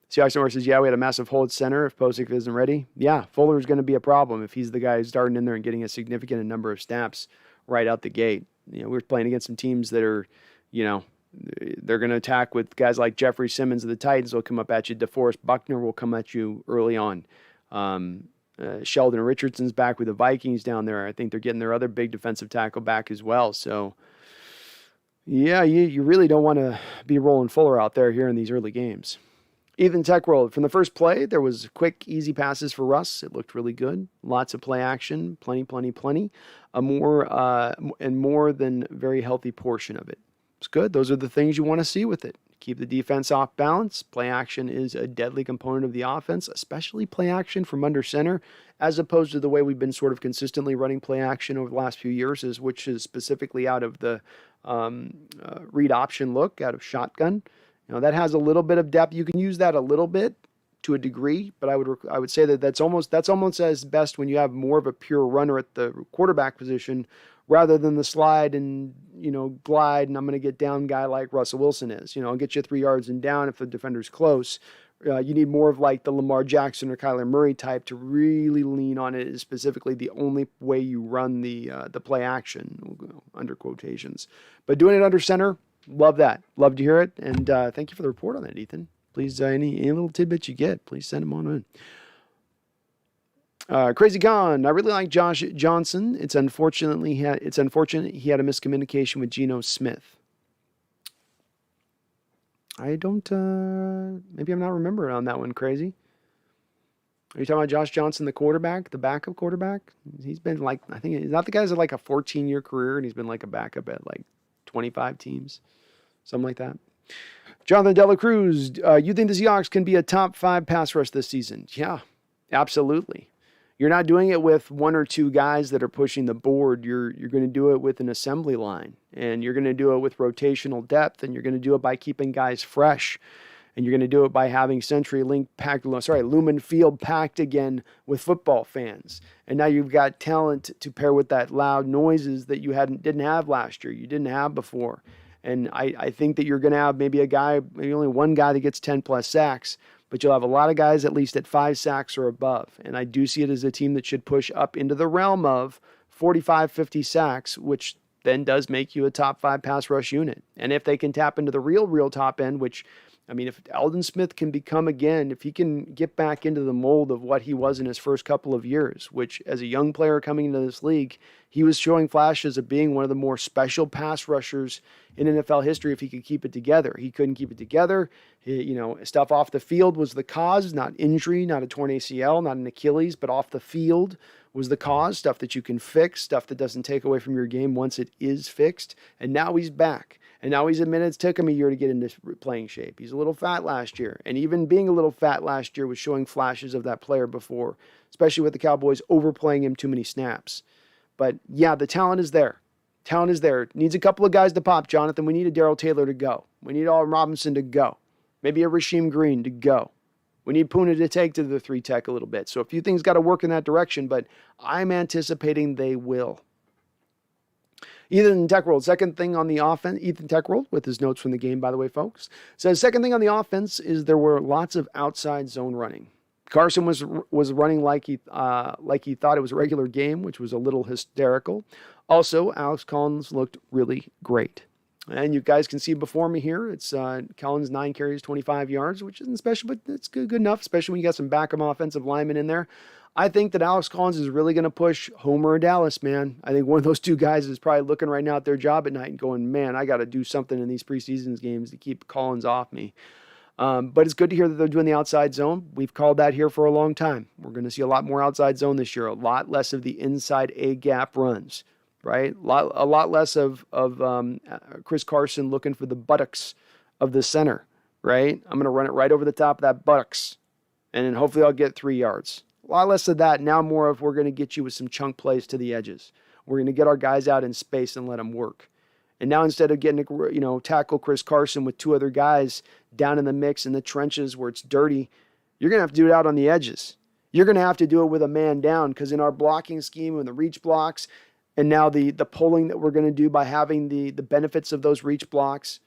Seahawks Network says, yeah, we had a massive hole at center if Posick isn't ready. Yeah, Fuller's going to be a problem if he's the guy who's starting in there and getting a significant number of snaps right out the gate. You know, we're playing against some teams that are, you know, they're going to attack with guys like Jeffrey Simmons of the Titans will come up at you. DeForest Buckner will come at you early on. Sheldon Richardson's back with the Vikings down there. I think they're getting their other big defensive tackle back as well. So, yeah, you really don't want to be rolling Fuller out there here in these early games. Ethan Techworld, from the first play, there was quick, easy passes for Russ. It looked really good. Lots of play action, plenty. A more than very healthy portion of it. It's good. Those are the things you want to see with it. Keep the defense off balance. Play action is a deadly component of the offense, especially play action from under center, as opposed to the way we've been sort of consistently running play action over the last few years, which is specifically out of the read option look, out of shotgun. You know, that has a little bit of depth. You can use that a little bit to a degree, but I would say that that's almost as best when you have more of a pure runner at the quarterback position rather than the slide and, you know, glide and I'm going to get down guy like Russell Wilson is. You know, I'll get you 3 yards and down if the defender's close. You need more of like the Lamar Jackson or Kyler Murray type to really lean on it. Is specifically the only way you run the play action, under quotations. But doing it under center, love that. Love to hear it. And thank you for the report on that, Ethan. Please, any little tidbits you get, please send them on in. Crazy Khan, I really like Josh Johnson. It's unfortunate he had a miscommunication with Geno Smith. I don't, maybe I'm not remembering on that one, Crazy. Are you talking about Josh Johnson, the quarterback, the backup quarterback? He's been like, I think, he's not the guy's had like a 14-year career and he's been like a backup at like 25 teams, something like that. Jonathan Dela Cruz, you think the Seahawks can be a top 5 pass rush this season? Yeah, absolutely. You're not doing it with 1 or 2 guys that are pushing the board. You're going to do it with an assembly line, and you're going to do it with rotational depth, and you're going to do it by keeping guys fresh, and you're going to do it by having Lumen Field packed again with football fans. And now you've got talent to pair with that loud noises that you didn't have last year. You didn't have before. And I think that you're going to have maybe only one guy that gets 10 plus sacks, but you'll have a lot of guys at least at 5 sacks or above. And I do see it as a team that should push up into the realm of 45, 50 sacks, which then does make you a top 5 pass rush unit. And if they can tap into the real top end, which, I mean, if Eldon Smith can become again, if he can get back into the mold of what he was in his first couple of years, which as a young player coming into this league, he was showing flashes of being one of the more special pass rushers in NFL history if he could keep it together. He couldn't keep it together. Stuff off the field was the cause, not injury, not a torn ACL, not an Achilles, but off the field was the cause, stuff that you can fix, stuff that doesn't take away from your game once it is fixed. And now he's back. And now he's admitted it took him a year to get into playing shape. He's a little fat last year. And even being a little fat last year was showing flashes of that player before, especially with the Cowboys overplaying him too many snaps. But yeah, the talent is there. Talent is there. Needs a couple of guys to pop, Jonathan. We need a Darrell Taylor to go. We need Allen Robinson to go. Maybe a Rasheem Green to go. We need Puna to take to the 3 tech a little bit. So a few things got to work in that direction, but I'm anticipating they will. Ethan Techworld, second thing on the offense, Ethan Techworld, with his notes from the game, by the way, folks, says second thing on the offense is there were lots of outside zone running. Carson was running like he thought it was a regular game, which was a little hysterical. Also, Alex Collins looked really great. And you guys can see before me here, it's Collins 9 carries, 25 yards, which isn't special, but it's good enough, especially when you got some backup offensive linemen in there. I think that Alex Collins is really going to push Homer or Dallas, man. I think one of those 2 guys is probably looking right now at their job at night and going, man, I got to do something in these preseason games to keep Collins off me. But it's good to hear that they're doing the outside zone. We've called that here for a long time. We're going to see a lot more outside zone this year, a lot less of the inside A gap runs, right? A lot less of Chris Carson looking for the buttocks of the center, right? I'm going to run it right over the top of that buttocks, and then hopefully I'll get 3 yards. A lot less of that. Now more of we're going to get you with some chunk plays to the edges. We're going to get our guys out in space and let them work. And now instead of getting to, tackle Chris Carson with 2 other guys down in the mix in the trenches where it's dirty, you're going to have to do it out on the edges. You're going to have to do it with a man down, because in our blocking scheme and the reach blocks, and now the pulling that we're going to do by having the benefits of those reach blocks,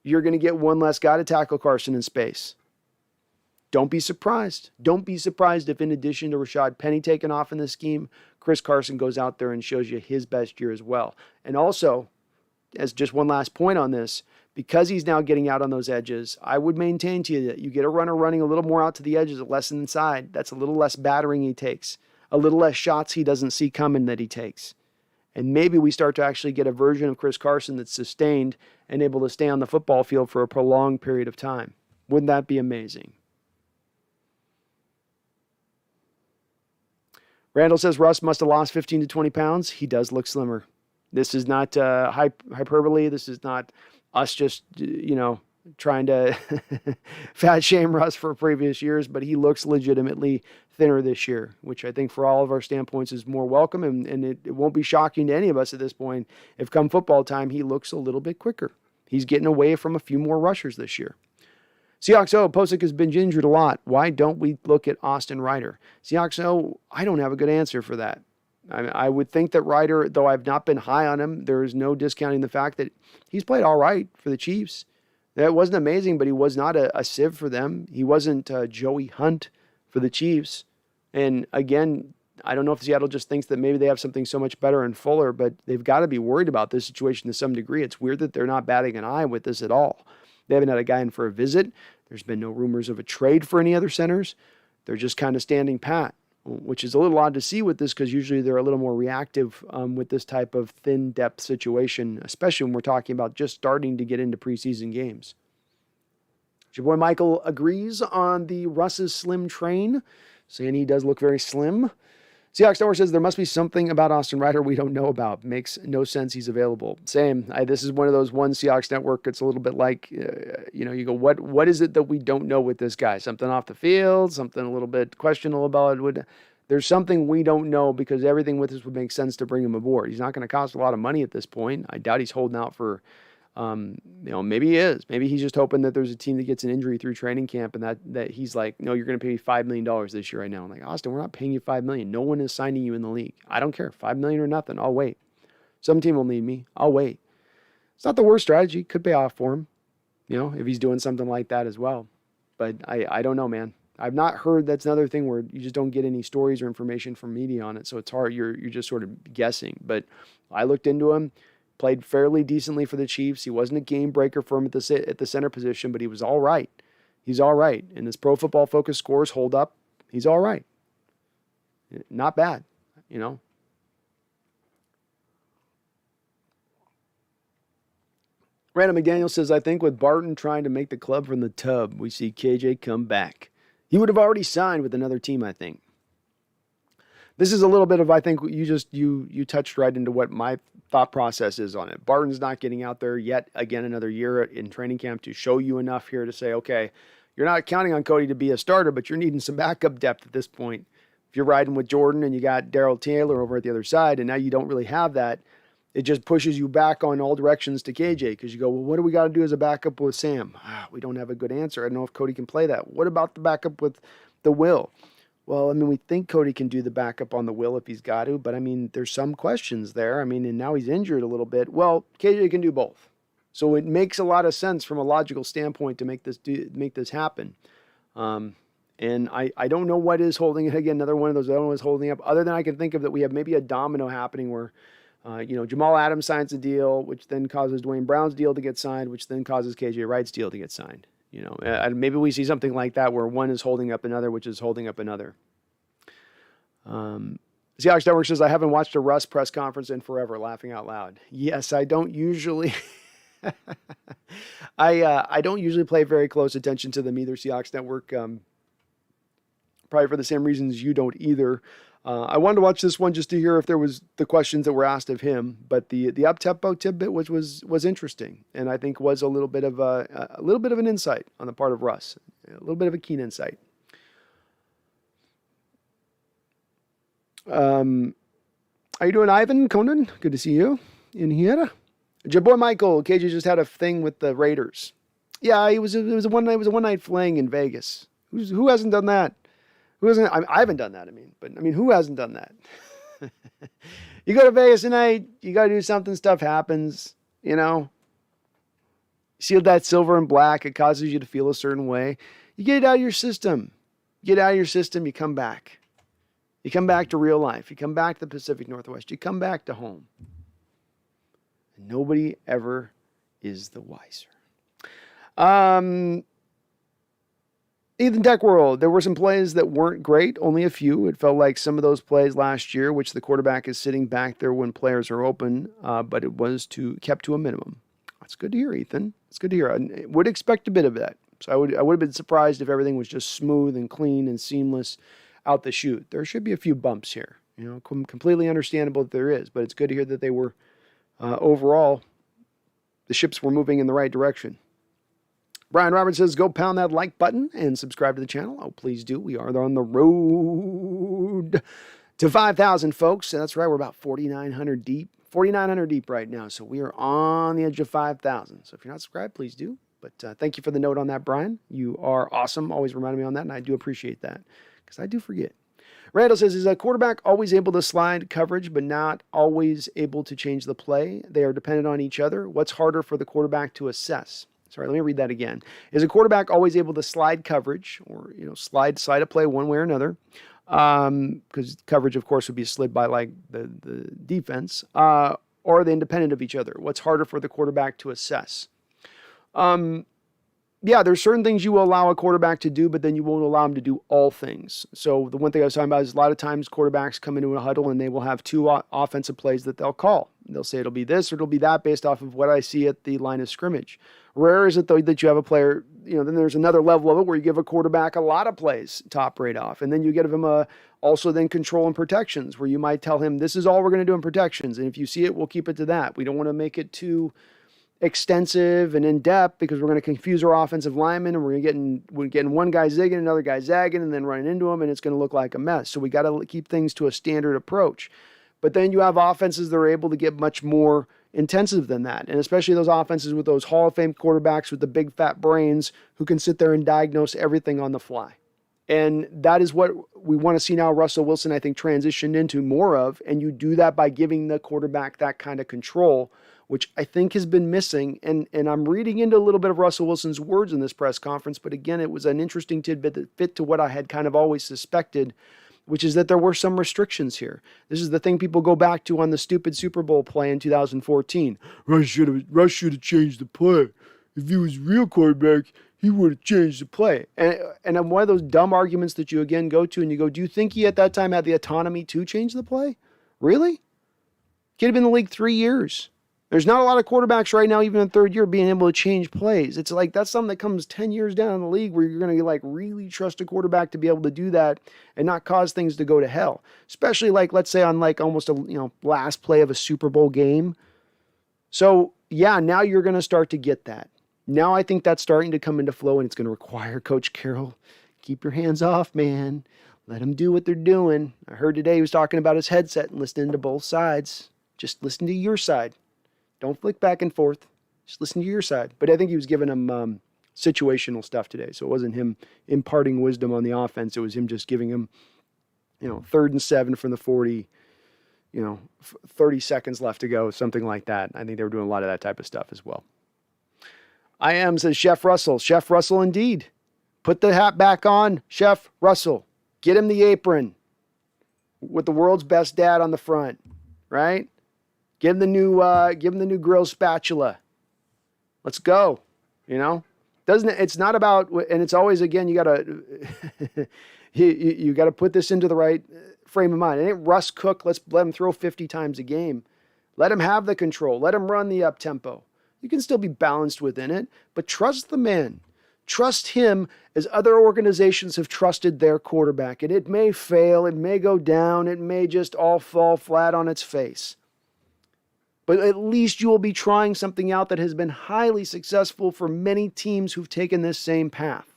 you're going to get one less guy to tackle Carson in space. Don't be surprised. Don't be surprised if in addition to Rashad Penny taking off in this scheme, Chris Carson goes out there and shows you his best year as well. And also, as just one last point on this, because he's now getting out on those edges, I would maintain to you that you get a runner running a little more out to the edges, less inside. That's a little less battering he takes, a little less shots he doesn't see coming that he takes. And maybe we start to actually get a version of Chris Carson that's sustained and able to stay on the football field for a prolonged period of time. Wouldn't that be amazing? Randall says Russ must have lost 15 to 20 pounds. He does look slimmer. This is not hyperbole. This is not us just, trying to fat shame Russ for previous years, but he looks legitimately thinner this year, which I think for all of our standpoints is more welcome, and it won't be shocking to any of us at this point if come football time he looks a little bit quicker. He's getting away from a few more rushers this year. Seahawks Posick has been injured a lot. Why don't we look at Austin Ryder? Seahawks I don't have a good answer for that. I would think that Ryder, though I've not been high on him, there is no discounting the fact that he's played all right for the Chiefs. That wasn't amazing, but he was not a sieve for them. He wasn't Joey Hunt for the Chiefs. And again, I don't know if Seattle just thinks that maybe they have something so much better and fuller, but they've got to be worried about this situation to some degree. It's weird that they're not batting an eye with this at all. They haven't had a guy in for a visit. There's been no rumors of a trade for any other centers. They're just kind of standing pat, which is a little odd to see with this, because usually they're a little more reactive with this type of thin depth situation, especially when we're talking about just starting to get into preseason games. Your boy Michael agrees on the Russ's slim train, saying he does look very slim. Seahawks Network says there must be something about Austin Ryder we don't know about. Makes no sense he's available. Same. This is one of those one Seahawks Network. It's a little bit like, you go, what is it that we don't know with this guy? Something off the field, something a little bit questionable about it. There's something we don't know, because everything with this would make sense to bring him aboard. He's not going to cost a lot of money at this point. I doubt he's holding out for, maybe he is. Maybe he's just hoping that there's a team that gets an injury through training camp, and that he's like, no, you're going to pay me $5 million this year right now. I'm like, Austin, we're not paying you $5 million. No one is signing you in the league. I don't care. $5 million or nothing. I'll wait. Some team will need me. I'll wait. It's not the worst strategy. Could pay off for him, if he's doing something like that as well. But I don't know, man. I've not heard. That's another thing where you just don't get any stories or information from media on it, so it's hard. You're just sort of guessing. But I looked into him. Played fairly decently for the Chiefs. He wasn't a game breaker for him at the center position, but he was all right. He's all right. And his Pro Football Focus scores hold up. He's all right. Not bad, Randall McDaniel says, I think with Barton trying to make the club from the tub, we see KJ come back. He would have already signed with another team, I think. This is a little bit of, I think you touched right into what my thought process is on it. Barton's not getting out there yet again another year in training camp to show you enough here to say, okay, you're not counting on Cody to be a starter, but you're needing some backup depth at this point. If you're riding with Jordan and you got Darrell Taylor over at the other side, and now you don't really have that, it just pushes you back on all directions to KJ, because you go, well, what do we got to do as a backup with Sam? We don't have a good answer. I don't know if Cody can play that. What about the backup with the Will? Well, we think Cody can do the backup on the Will if he's got to, but there's some questions there. And now he's injured a little bit. Well, KJ can do both. So it makes a lot of sense from a logical standpoint to make this happen. And I don't know what is holding it. Again, another one of those I don't know what's holding up, other than I can think of that we have maybe a domino happening where Jamal Adams signs a deal, which then causes Dwayne Brown's deal to get signed, which then causes KJ Wright's deal to get signed. Maybe we see something like that where one is holding up another, which is holding up another. Seahawks Network says, I haven't watched a Russ press conference in forever, laughing out loud. Yes, I don't usually I don't usually pay very close attention to them either, Seahawks Network. Probably for the same reasons you don't either. I wanted to watch this one just to hear if there was the questions that were asked of him, but the up-tempo tidbit was interesting, and I think was a little bit of an insight on the part of Russ, a little bit of a keen insight. How you doing, Ivan Conan? Good to see you in here. Your boy Michael, KJ just had a thing with the Raiders. Yeah, it was a one-night fling in Vegas. Who hasn't done that? I haven't done that, but who hasn't done that? You go to Vegas tonight, you got to do something, stuff happens, You see that silver and black, it causes you to feel a certain way. You get it out of your system. You come back. You come back to real life. You come back to the Pacific Northwest. You come back to home. And nobody ever is the wiser. Ethan Tech World, there were some plays that weren't great, only a few. It felt like some of those plays last year, which the quarterback is sitting back there when players are open, but it was kept to a minimum. That's good to hear, Ethan. It's good to hear. I would expect a bit of that. So I would have been surprised if everything was just smooth and clean and seamless out the chute. There should be a few bumps here. Completely understandable that there is, but it's good to hear that they were, overall, the ships were moving in the right direction. Brian Roberts says, go pound that like button and subscribe to the channel. Oh, please do. We are on the road to 5,000, folks. That's right. We're about 4,900 deep. 4,900 deep right now. So we are on the edge of 5,000. So if you're not subscribed, please do. But thank you for the note on that, Brian. You are awesome. Always reminding me on that, and I do appreciate that because I do forget. Randall says, is a quarterback always able to slide coverage but not always able to change the play? They are dependent on each other. What's harder for the quarterback to assess? Sorry, let me read that again. Is a quarterback always able to slide coverage or, slide a play one way or another? Because coverage, of course, would be slid by like the defense. Or are they independent of each other? What's harder for the quarterback to assess? Yeah, there's certain things you will allow a quarterback to do, but then you won't allow him to do all things. So the one thing I was talking about is a lot of times quarterbacks come into a huddle and they will have two offensive plays that they'll call. They'll say it'll be this or it'll be that based off of what I see at the line of scrimmage. Rare is it, though, that you have a player, then there's another level of it where you give a quarterback a lot of plays top right off. And then you give him also then control and protections where you might tell him, this is all we're going to do in protections. And if you see it, we'll keep it to that. We don't want to make it too extensive and in-depth because we're going to confuse our offensive linemen and we're getting one guy zigging, another guy zagging, and then running into him, and it's going to look like a mess. So we got to keep things to a standard approach. But then you have offenses that are able to get much more intensive than that, and especially those offenses with those Hall of Fame quarterbacks with the big fat brains who can sit there and diagnose everything on the fly. And that is what we want to see now Russell Wilson, I think, transitioned into more of, and you do that by giving the quarterback that kind of control, which I think has been missing. And I'm reading into a little bit of Russell Wilson's words in this press conference, but again, it was an interesting tidbit that fit to what I had kind of always suspected, which is that there were some restrictions here. This is the thing people go back to on the stupid Super Bowl play in 2014. Russ should have changed the play. If he was a real quarterback, he would have changed the play. And one of those dumb arguments that you again go to and you go, do you think he at that time had the autonomy to change the play? Really? He'd have been in the league 3 years. There's not a lot of quarterbacks right now, even in third year, being able to change plays. It's like that's something that comes 10 years down in the league where you're going to really trust a quarterback to be able to do that and not cause things to go to hell. Especially let's say on almost a last play of a Super Bowl game. So yeah, now you're going to start to get that. Now I think that's starting to come into flow, and it's going to require Coach Carroll, keep your hands off, man. Let them do what they're doing. I heard today he was talking about his headset and listening to both sides. Just listen to your side. Don't flick back and forth. Just listen to your side. But I think he was giving him situational stuff today. So it wasn't him imparting wisdom on the offense. It was him just giving him, 3rd and 7 from the 40, 30 seconds left to go, something like that. I think they were doing a lot of that type of stuff as well. I am, says Chef Russell. Chef Russell indeed. Put the hat back on, Chef Russell. Get him the apron with the world's best dad on the front, right? Give him the new grill spatula. Let's go. It's not about, and it's always, again, you gotta you gotta put this into the right frame of mind. It ain't Russ Cook. Let's let him throw 50 times a game. Let him have the control. Let him run the up tempo. You can still be balanced within it, but trust the man. Trust him as other organizations have trusted their quarterback. And it may fail, it may go down, it may just all fall flat on its face. But at least you will be trying something out that has been highly successful for many teams who've taken this same path.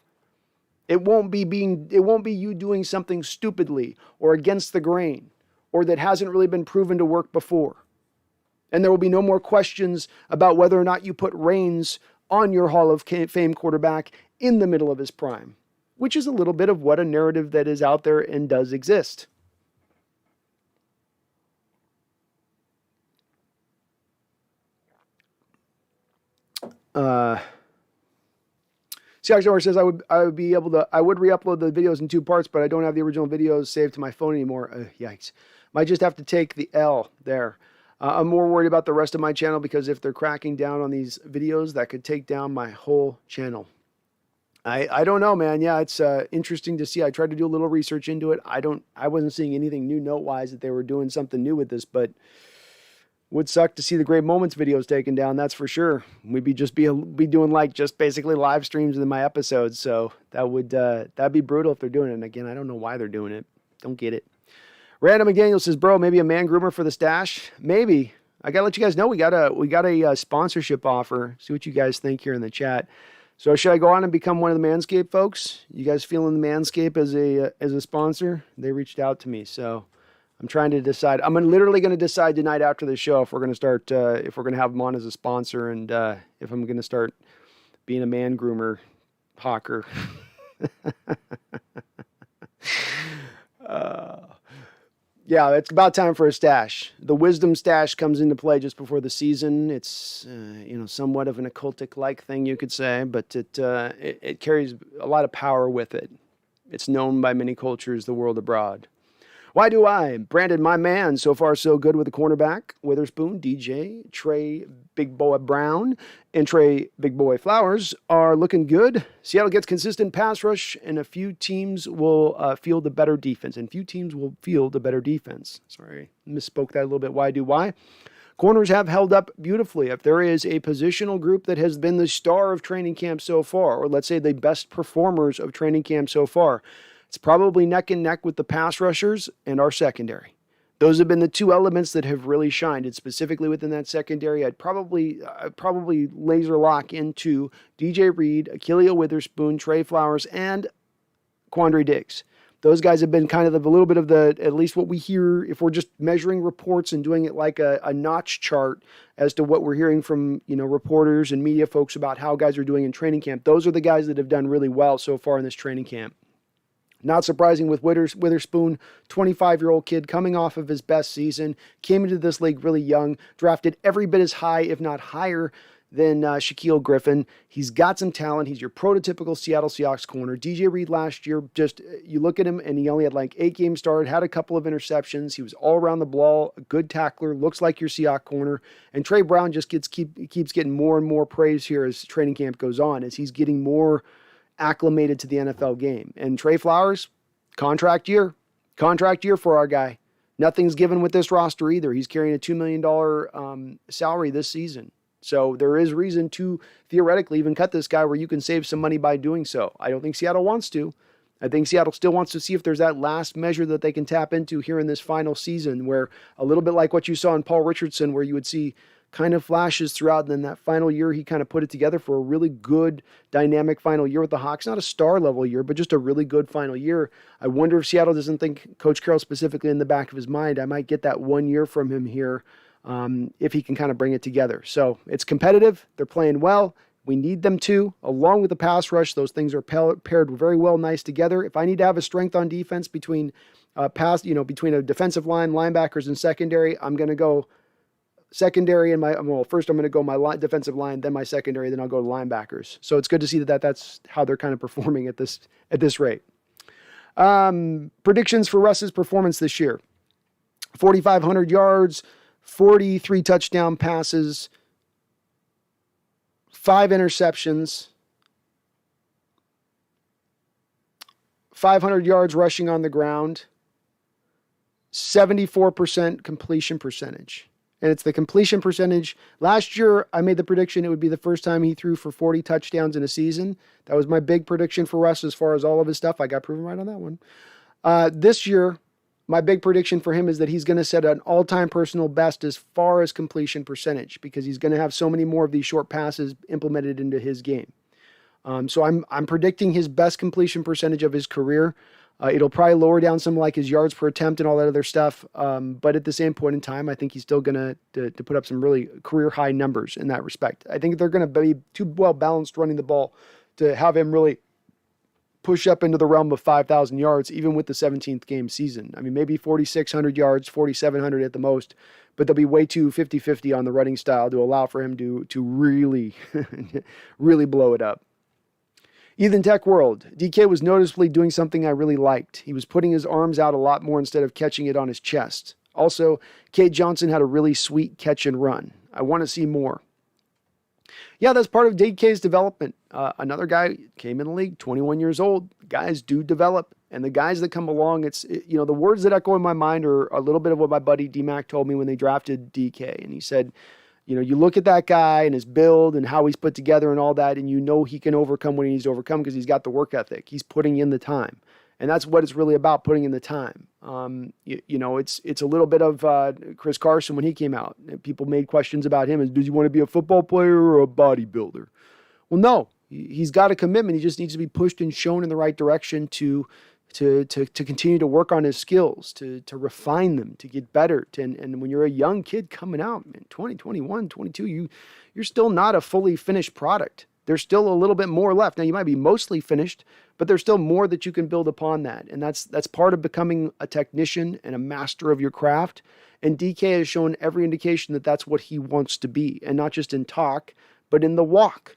It won't be you doing something stupidly or against the grain or that hasn't really been proven to work before. And there will be no more questions about whether or not you put reins on your Hall of Fame quarterback in the middle of his prime, which is a little bit of what a narrative that is out there and does exist. Seahawks says I would re-upload the videos in 2 parts, but I don't have the original videos saved to my phone anymore. Yikes. Might just have to take the L there. I'm more worried about the rest of my channel because if they're cracking down on these videos, that could take down my whole channel. I don't know, man. Yeah, it's interesting to see. I tried to do a little research into it. I wasn't seeing anything new note-wise that they were doing something new with this, but would suck to see the Great Moments videos taken down, that's for sure. We'd be doing like just basically live streams of my episodes, so that'd be brutal if they're doing it. And again, I don't know why they're doing it. Don't get it. Random McDaniel says, bro, maybe a man groomer for the stash? Maybe. I gotta let you guys know we got a sponsorship offer. See what you guys think here in the chat. So should I go on and become one of the Manscaped folks? You guys feeling the Manscaped as a sponsor? They reached out to me, so I'm trying to decide. I'm literally going to decide tonight after the show if we're going to start, if we're going to have them on as a sponsor, and if I'm going to start being a man groomer hawker. Yeah, it's about time for a stash. The wisdom stash comes into play just before the season. It's somewhat of an occultic-like thing, you could say, but it carries a lot of power with it. It's known by many cultures the world abroad. Why do I? Brandon, my man, so far so good with the cornerback. Witherspoon, DJ, Trey Big Boy Brown, and Trey Big Boy Flowers are looking good. Seattle gets consistent pass rush, and a few teams will field a better defense. Sorry, misspoke that a little bit. Why do I? Corners have held up beautifully. If there is a positional group that has been the star of training camp so far, or let's say the best performers of training camp so far, it's probably neck and neck with the pass rushers and our secondary. Those have been the 2 elements that have really shined. And specifically within that secondary, I'd probably laser lock into DJ Reed, Achillea Witherspoon, Trey Flowers, and Quandre Diggs. Those guys have been kind of a little bit of at least what we hear, if we're just measuring reports and doing it like a notch chart as to what we're hearing from, reporters and media folks about how guys are doing in training camp. Those are the guys that have done really well so far in this training camp. Not surprising with Witherspoon, 25-year-old kid coming off of his best season, came into this league really young, drafted every bit as high, if not higher, than Shaquille Griffin. He's got some talent. He's your prototypical Seattle Seahawks corner. DJ Reed last year, you look at him and he only had like 8 games started, had a couple of interceptions. He was all around the ball, a good tackler, looks like your Seahawks corner. And Trey Brown just keeps getting more and more praise here as training camp goes on, as he's getting more acclimated to the NFL game. And Trey Flowers, contract year for our guy. Nothing's given with this roster either. He's carrying a $2 million salary this season. So there is reason to theoretically even cut this guy where you can save some money by doing so. I don't think Seattle wants to. I think Seattle still wants to see if there's that last measure that they can tap into here in this final season, where a little bit like what you saw in Paul Richardson, where you would see kind of flashes throughout, and then that final year he kind of put it together for a really good dynamic final year with the Hawks. Not a star level year, but just a really good final year. I wonder if Seattle doesn't think Coach Carroll specifically in the back of his mind, I might get that 1 year from him here if he can kind of bring it together. So it's competitive. They're playing well. We need them to, along with the pass rush. Those things are paired very well, nice together. If I need to have a strength on defense between between a defensive line, linebackers, and secondary, I'm going to go secondary and first I'm going to go my defensive line, then my secondary, then I'll go to linebackers. So it's good to see that's how they're kind of performing at this rate. Predictions for Russ's performance this year: 4,500 yards, 43 touchdown passes, 5 interceptions, 500 yards rushing on the ground, 74% completion percentage. and it's the completion percentage. Last year, I made the prediction it would be the first time he threw for 40 touchdowns in a season. That was my big prediction for Russ as far as all of his stuff. I got proven right on that one. This year, my big prediction for him is that he's going to set an all-time personal best as far as completion percentage, because he's going to have so many more of these short passes implemented into his game. So I'm predicting his best completion percentage of his career. It'll probably lower down some like his yards per attempt and all that other stuff. But at the same point in time, I think he's still going to put up some really career high numbers in that respect. I think they're going to be too well balanced running the ball to have him really push up into the realm of 5,000 yards, even with the 17th game season. I mean, maybe 4,600 yards, 4,700 at the most, but they'll be way too 50-50 on the running style to allow for him to really, really blow it up. Ethan Tech World. DK was noticeably doing something I really liked. He was putting his arms out a lot more instead of catching it on his chest. Also, Cade Johnson had a really sweet catch and run. I want to see more. Yeah, that's part of DK's development. Another guy came in the league, 21 years old. Guys do develop. And the guys that come along, the words that echo in my mind are a little bit of what my buddy D-Mac told me when they drafted DK. And he said, you look at that guy and his build and how he's put together and all that, and he can overcome what he needs to overcome because he's got the work ethic. He's putting in the time. And that's what it's really about, putting in the time. It's a little bit of Chris Carson when he came out. People made questions about him. Does he want to be a football player or a bodybuilder? Well, no. He's got a commitment. He just needs to be pushed and shown in the right direction to continue to work on his skills, to refine them, to get better. And when you're a young kid coming out, man, 20, 21, 22, you're still not a fully finished product. There's still a little bit more left. Now, you might be mostly finished, but there's still more that you can build upon that. And that's part of becoming a technician and a master of your craft. And DK has shown every indication that that's what he wants to be, and not just in talk, but in the walk.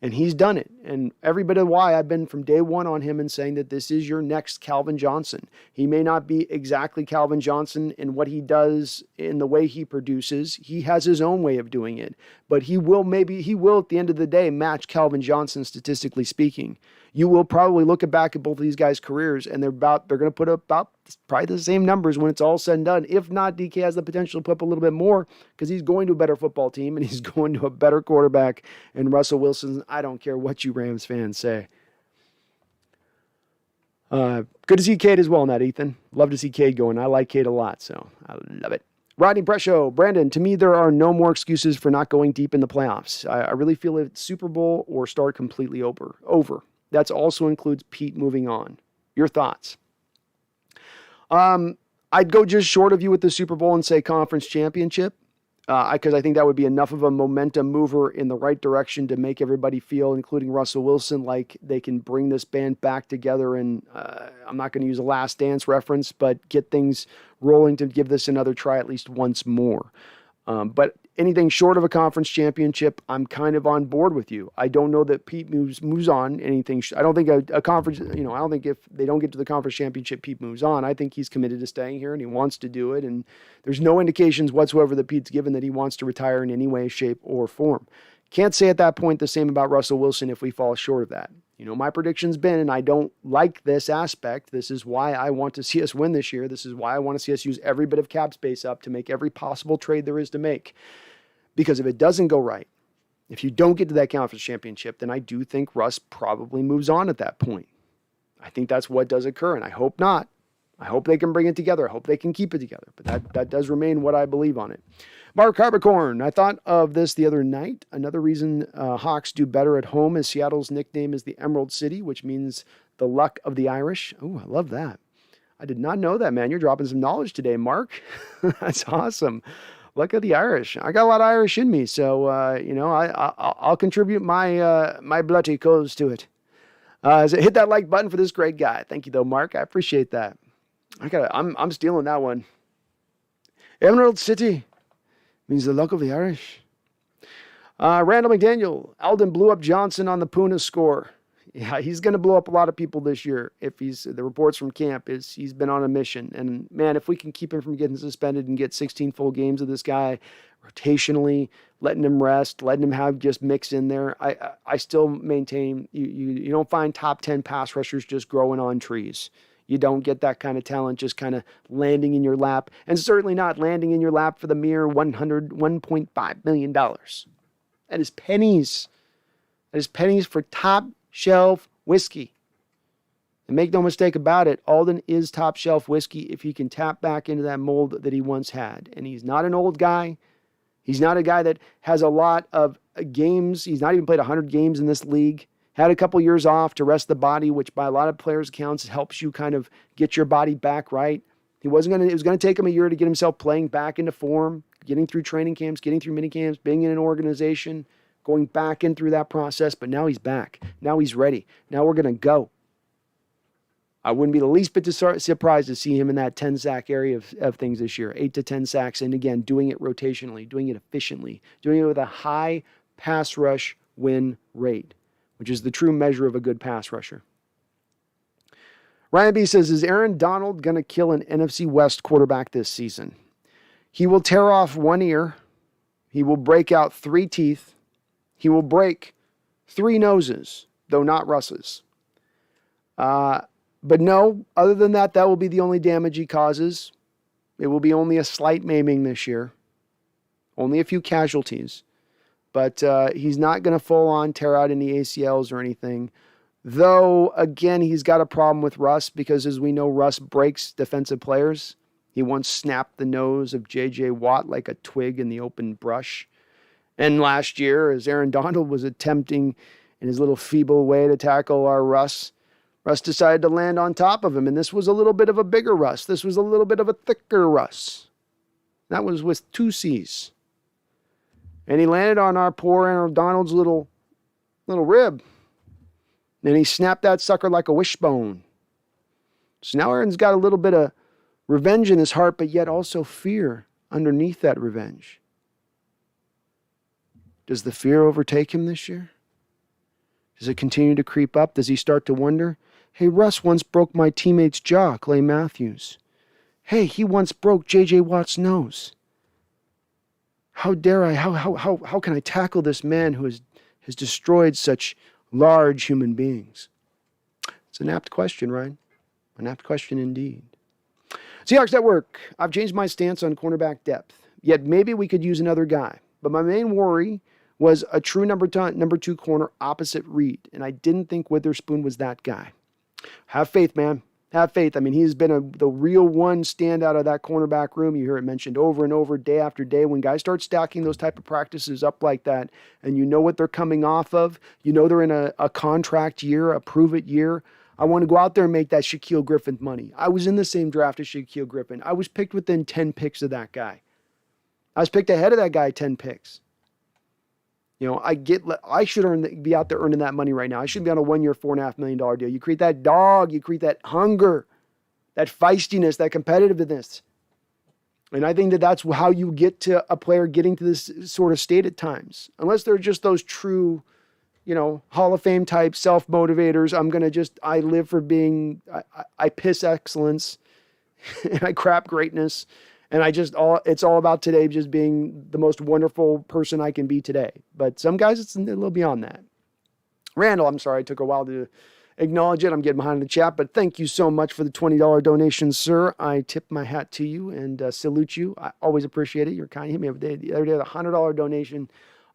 And he's done it. And every bit of why I've been from day one on him and saying that this is your next Calvin Johnson. He may not be exactly Calvin Johnson in what he does, in the way he produces. He has his own way of doing it. But he will at the end of the day match Calvin Johnson, statistically speaking. You will probably look back at both of these guys' careers, and they're going to put up about probably the same numbers when it's all said and done. If not, DK has the potential to put up a little bit more, because he's going to a better football team and he's going to a better quarterback. And Russell Wilson, I don't care what you Rams fans say. Good to see Cade as well, not Ethan. Love to see Cade going. I like Cade a lot, so I love it. Rodney Brescio, Brandon, to me, there are no more excuses for not going deep in the playoffs. I really feel it's Super Bowl or start completely over. That also includes Pete moving on. Your thoughts? I'd go just short of you with the Super Bowl and say conference championship, because I think that would be enough of a momentum mover in the right direction to make everybody feel, including Russell Wilson, like they can bring this band back together. And I'm not going to use a Last Dance reference, but get things rolling to give this another try at least once more. But anything short of a conference championship, I'm kind of on board with you. I don't know that Pete moves on anything. I don't think a conference, I don't think if they don't get to the conference championship, Pete moves on. I think he's committed to staying here and he wants to do it. And there's no indications whatsoever that Pete's given that he wants to retire in any way, shape, or form. Can't say at that point the same about Russell Wilson if we fall short of that. My prediction's been, and I don't like this aspect. This is why I want to see us win this year. This is why I want to see us use every bit of cap space up to make every possible trade there is to make. Because if it doesn't go right, if you don't get to that conference championship, then I do think Russ probably moves on at that point. I think that's what does occur, and I hope not. I hope they can bring it together. I hope they can keep it together. But that does remain what I believe on it. Mark Harbicorn, I thought of this the other night. Another reason Hawks do better at home is Seattle's nickname is the Emerald City, which means the luck of the Irish. Oh, I love that. I did not know that, man. You're dropping some knowledge today, Mark. That's awesome. Luck of the Irish. I got a lot of Irish in me, so I'll contribute my bloody coals to it. So hit that like button for this great guy. Thank you, though, Mark. I appreciate that. I'm stealing that one. Emerald City means the luck of the Irish. Randall McDaniel. Alden blew up Johnson on the Puna score. Yeah, he's going to blow up a lot of people this year. If the reports from camp is he's been on a mission. And man, if we can keep him from getting suspended and get 16 full games of this guy rotationally, letting him rest, letting him have just mix in there, I still maintain you don't find top 10 pass rushers just growing on trees. You don't get that kind of talent just kind of landing in your lap, and certainly not landing in your lap for the mere $1.5 million. That is pennies. That is pennies for top shelf whiskey. And make no mistake about it, Alden is top shelf whiskey if he can tap back into that mold that he once had. And he's not an old guy. He's not a guy that has a lot of games. He's not even played 100 games in this league. Had a couple years off to rest the body, which by a lot of players' accounts helps you kind of get your body back right. It was going to take him a year to get himself playing back into form, getting through training camps, getting through mini camps, being in an organization, going back in through that process. But now he's back. Now he's ready. Now we're going to go. I wouldn't be the least bit surprised to see him in that 10-sack area of things this year. 8 to 10 sacks, and again, doing it rotationally, doing it efficiently, doing it with a high pass rush win rate, which is the true measure of a good pass rusher. Ryan B. says, is Aaron Donald going to kill an NFC West quarterback this season? He will tear off one ear. He will break out 3 teeth. He will break 3 noses, though not Russ's. But no, other than that, that will be the only damage he causes. It will be only a slight maiming this year. Only a few casualties. But he's not going to full on tear out any ACLs or anything. Though, again, he's got a problem with Russ because, as we know, Russ breaks defensive players. He once snapped the nose of J.J. Watt like a twig in the open brush. And last year, as Aaron Donald was attempting in his little feeble way to tackle our Russ decided to land on top of him, and this was a little bit of a bigger Russ. This was a little bit of a thicker Russ. That was with 2 C's. And he landed on our poor Aaron Donald's little rib. And he snapped that sucker like a wishbone. So now Aaron's got a little bit of revenge in his heart, but yet also fear underneath that revenge. Does the fear overtake him this year? Does it continue to creep up? Does he start to wonder? Hey, Russ once broke my teammate's jaw, Clay Matthews. Hey, he once broke J.J. Watt's nose. How dare I? How can I tackle this man who has destroyed such large human beings? It's an apt question, Ryan. An apt question indeed. Seahawks Network. I've changed my stance on cornerback depth. Yet maybe we could use another guy. But my main worry was a true number 2 corner opposite Reed. And I didn't think Witherspoon was that guy. Have faith, man. Have faith. I mean, he's been the real one standout of that cornerback room. You hear it mentioned over and over, day after day. When guys start stacking those type of practices up like that, and you know what they're coming off of, you know they're in a contract year, a prove-it year. I want to go out there and make that Shaquille Griffin money. I was in the same draft as Shaquille Griffin. I was picked within 10 picks of that guy. I was picked ahead of that guy 10 picks. You know, I should be out there earning that money right now. I shouldn't be on a 1-year, $4.5 million deal. You create that dog, you create that hunger, that feistiness, that competitiveness. And I think that's how you get to a player getting to this sort of state at times. Unless they're just those true, Hall of Fame type self-motivators. I live for being, I piss excellence and I crap greatness. And it's all about today just being the most wonderful person I can be today. But some guys, it's a little beyond that. Randall, I'm sorry, it took a while to acknowledge it. I'm getting behind in the chat, but thank you so much for the $20 donation, sir. I tip my hat to you and salute you. I always appreciate it. You're kind. You hit me the other day with a $100 donation.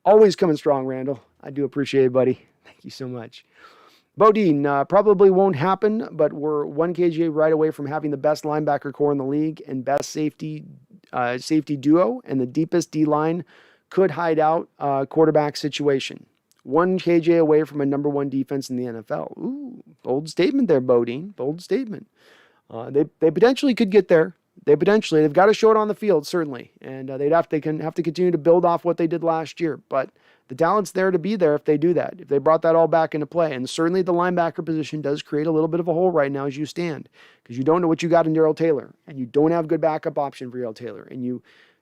Always coming strong, Randall. I do appreciate it, buddy. Thank you so much. Bodine, probably won't happen, but we're 1 KJ right away from having the best linebacker core in the league and best safety duo, and the deepest D-line could hide out quarterback situation. 1 KJ away from a number 1 defense in the NFL. Ooh, bold statement there, Bodine. Bold statement. They potentially could get there. They've got to show it on the field, certainly, and they have to continue to build off what they did last year. But the talent's there to be there if they do that, if they brought that all back into play. And certainly the linebacker position does create a little bit of a hole right now as you stand, because you don't know what you got in Darrell Taylor, and you don't have good backup option for Darrell Taylor, and you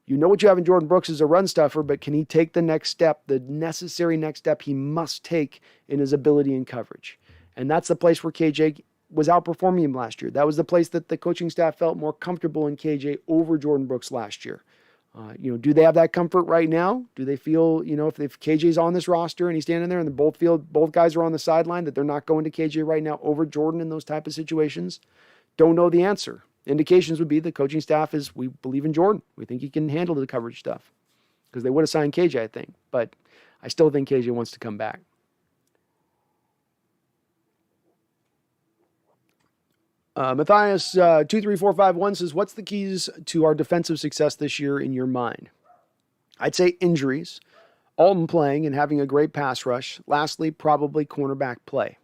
know what you have in Jordan Brooks as a run stuffer, but can he take the next step, the necessary next step he must take in his ability and coverage? And that's the place where KJ was outperforming him last year. That was the place that the coaching staff felt more comfortable in KJ over Jordan Brooks last year. Do they have that comfort right now? Do they feel, if KJ's on this roster and he's standing there and both guys are on the sideline, that they're not going to KJ right now over Jordan in those type of situations? don't know the answer. Indications would be the coaching staff is, we believe in Jordan. We think he can handle the coverage stuff, because they would have signed KJ, I think. But I still think KJ wants to come back. Matthias 23451 says, what's the keys to our defensive success this year in your mind? I'd say injuries, Alton playing and having a great pass rush. Lastly, probably cornerback play.